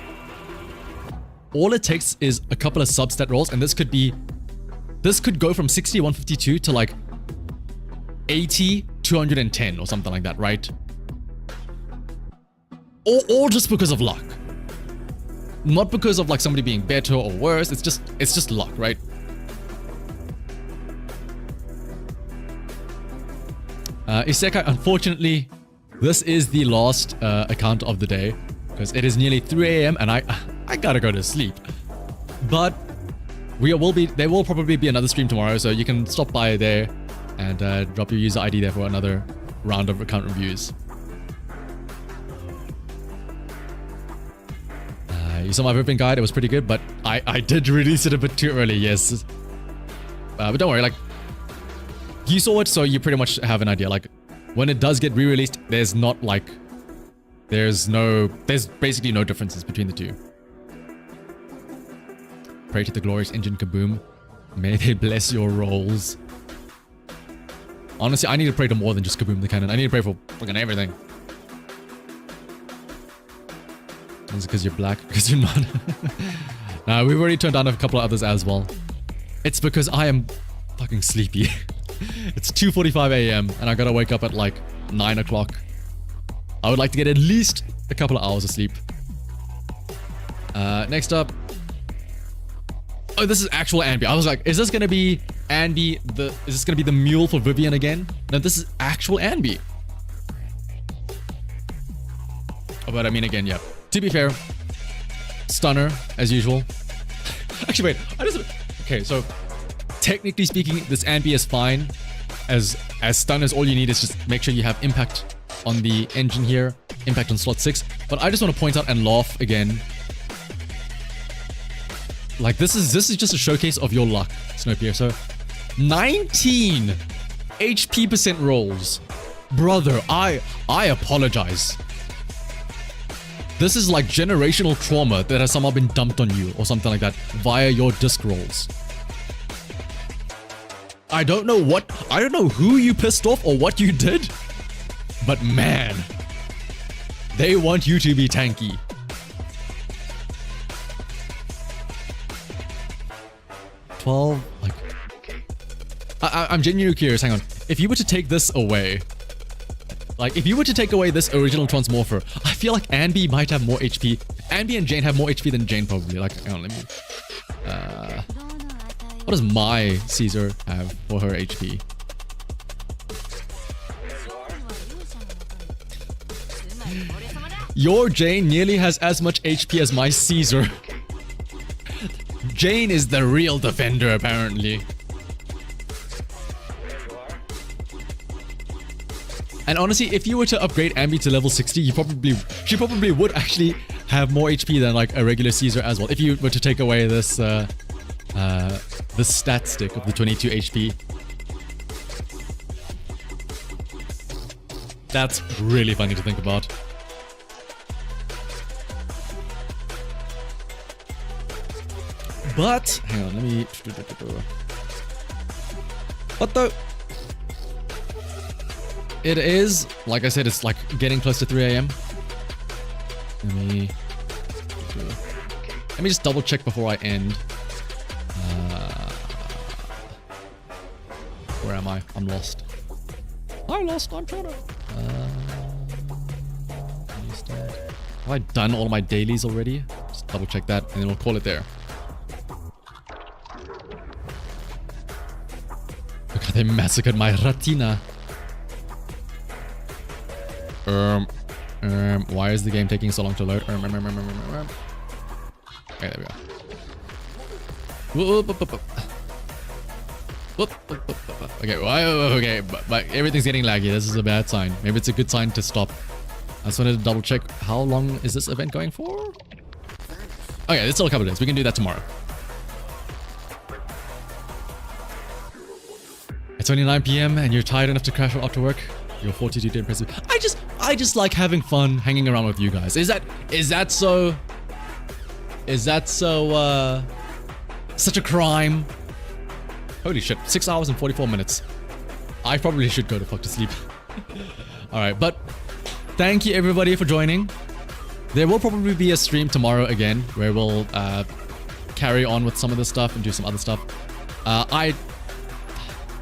all it takes is a couple of substat rolls, and this could go from 60, 152 to like 80, 210 or something like that, right? All just because of luck. Not because of like somebody being better or worse, it's just luck, right? Isekai, unfortunately, this is the last account of the day because it is nearly 3 AM and I gotta go to sleep. But there will probably be another stream tomorrow, so you can stop by there and drop your user ID there for another round of account reviews. You saw my Vivian guide, it was pretty good, but I did release it a bit too early, yes. But don't worry, like, you saw it, so you pretty much have an idea. Like, when it does get re-released, there's basically no differences between the two. Pray to the glorious engine Kaboom. May they bless your rolls. Honestly, I need to pray to more than just Kaboom the cannon. I need to pray for fucking everything. Is it because you're black? Because you're not. Nah, we've already turned down a couple of others as well. It's because I am fucking sleepy. It's 2:45 a.m. and I gotta wake up at like 9 o'clock. I would like to get at least a couple of hours of sleep. Next up. Oh, this is actual Anby. I was like, is this gonna be Anby is this gonna be the mule for Vivian again? No, this is actual Anby. Oh, but I mean again, yeah. To be fair, stunner as usual. Actually, wait. Okay, so technically speaking, this Anby is fine. As stunners, all you need is just make sure you have impact on the engine here, impact on slot 6. But I just want to point out and laugh again. Like this is just a showcase of your luck, Snowpiercer. So 19 HP percent rolls. Brother, I apologize. This is like generational trauma that has somehow been dumped on you or something like that via your disc rolls. I don't know who you pissed off or what you did, but man, they want you to be tanky. Like, I'm genuinely curious. Hang on. If you were to take this away, like if you were to take away this original Transmorpher, I feel like Anby might have more HP. Anby and Jane have more HP than Jane probably. Like, hang on, let me. What does my Caesar have for her HP? Your Jane nearly has as much HP as my Caesar. Jane is the real defender, apparently. And honestly, if you were to upgrade Anby to level 60, she probably would actually have more HP than like a regular Caesar as well. If you were to take away this stat stick of the 22 HP. That's really funny to think about. But hang on, let me. What the? It is, like I said, it's like getting close to 3 a.m. Let me just double check before I end. Where am I? I'm lost. I'm trying to. Have I done all my dailies already? Just double check that and then we'll call it there. Look how they massacred my Ratina. Why is the game taking so long to load? Okay, there we go. Okay, but everything's getting laggy. This is a bad sign. Maybe it's a good sign to stop. I just wanted to double check. How long is this event going for? Okay, it's still a couple of days. We can do that tomorrow. It's only 9 p.m. and you're tired enough to crash out after work. Your fortitude is impressive. I just like having fun hanging around with you guys. Is that so such a crime? Holy shit, 6 hours and 44 minutes. I probably should go to fuck to sleep. Alright, but thank you everybody for joining. There will probably be a stream tomorrow again where we'll carry on with some of this stuff and do some other stuff.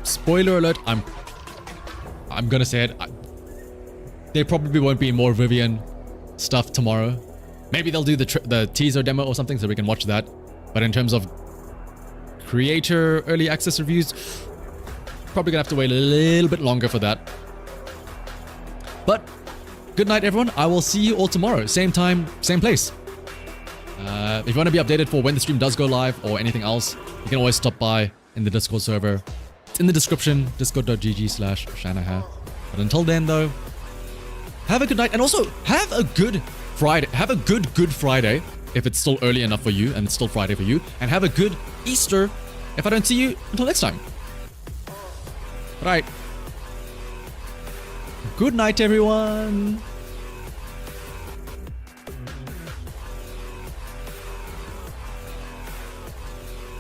Spoiler alert, I'm gonna say it. There probably won't be more Vivian stuff tomorrow. Maybe they'll do the teaser demo or something so we can watch that. But in terms of creator early access reviews, probably gonna have to wait a little bit longer for that. But good night everyone. I will see you all tomorrow. Same time, same place. If you want to be updated for when the stream does go live or anything else, you can always stop by in the Discord server. It's in the description, discord.gg/shanahavt. But until then though, have a good night and also have a good Friday. Have a good Friday if it's still early enough for you and it's still Friday for you. And have a good Easter if I don't see you until next time. Right. Good night everyone.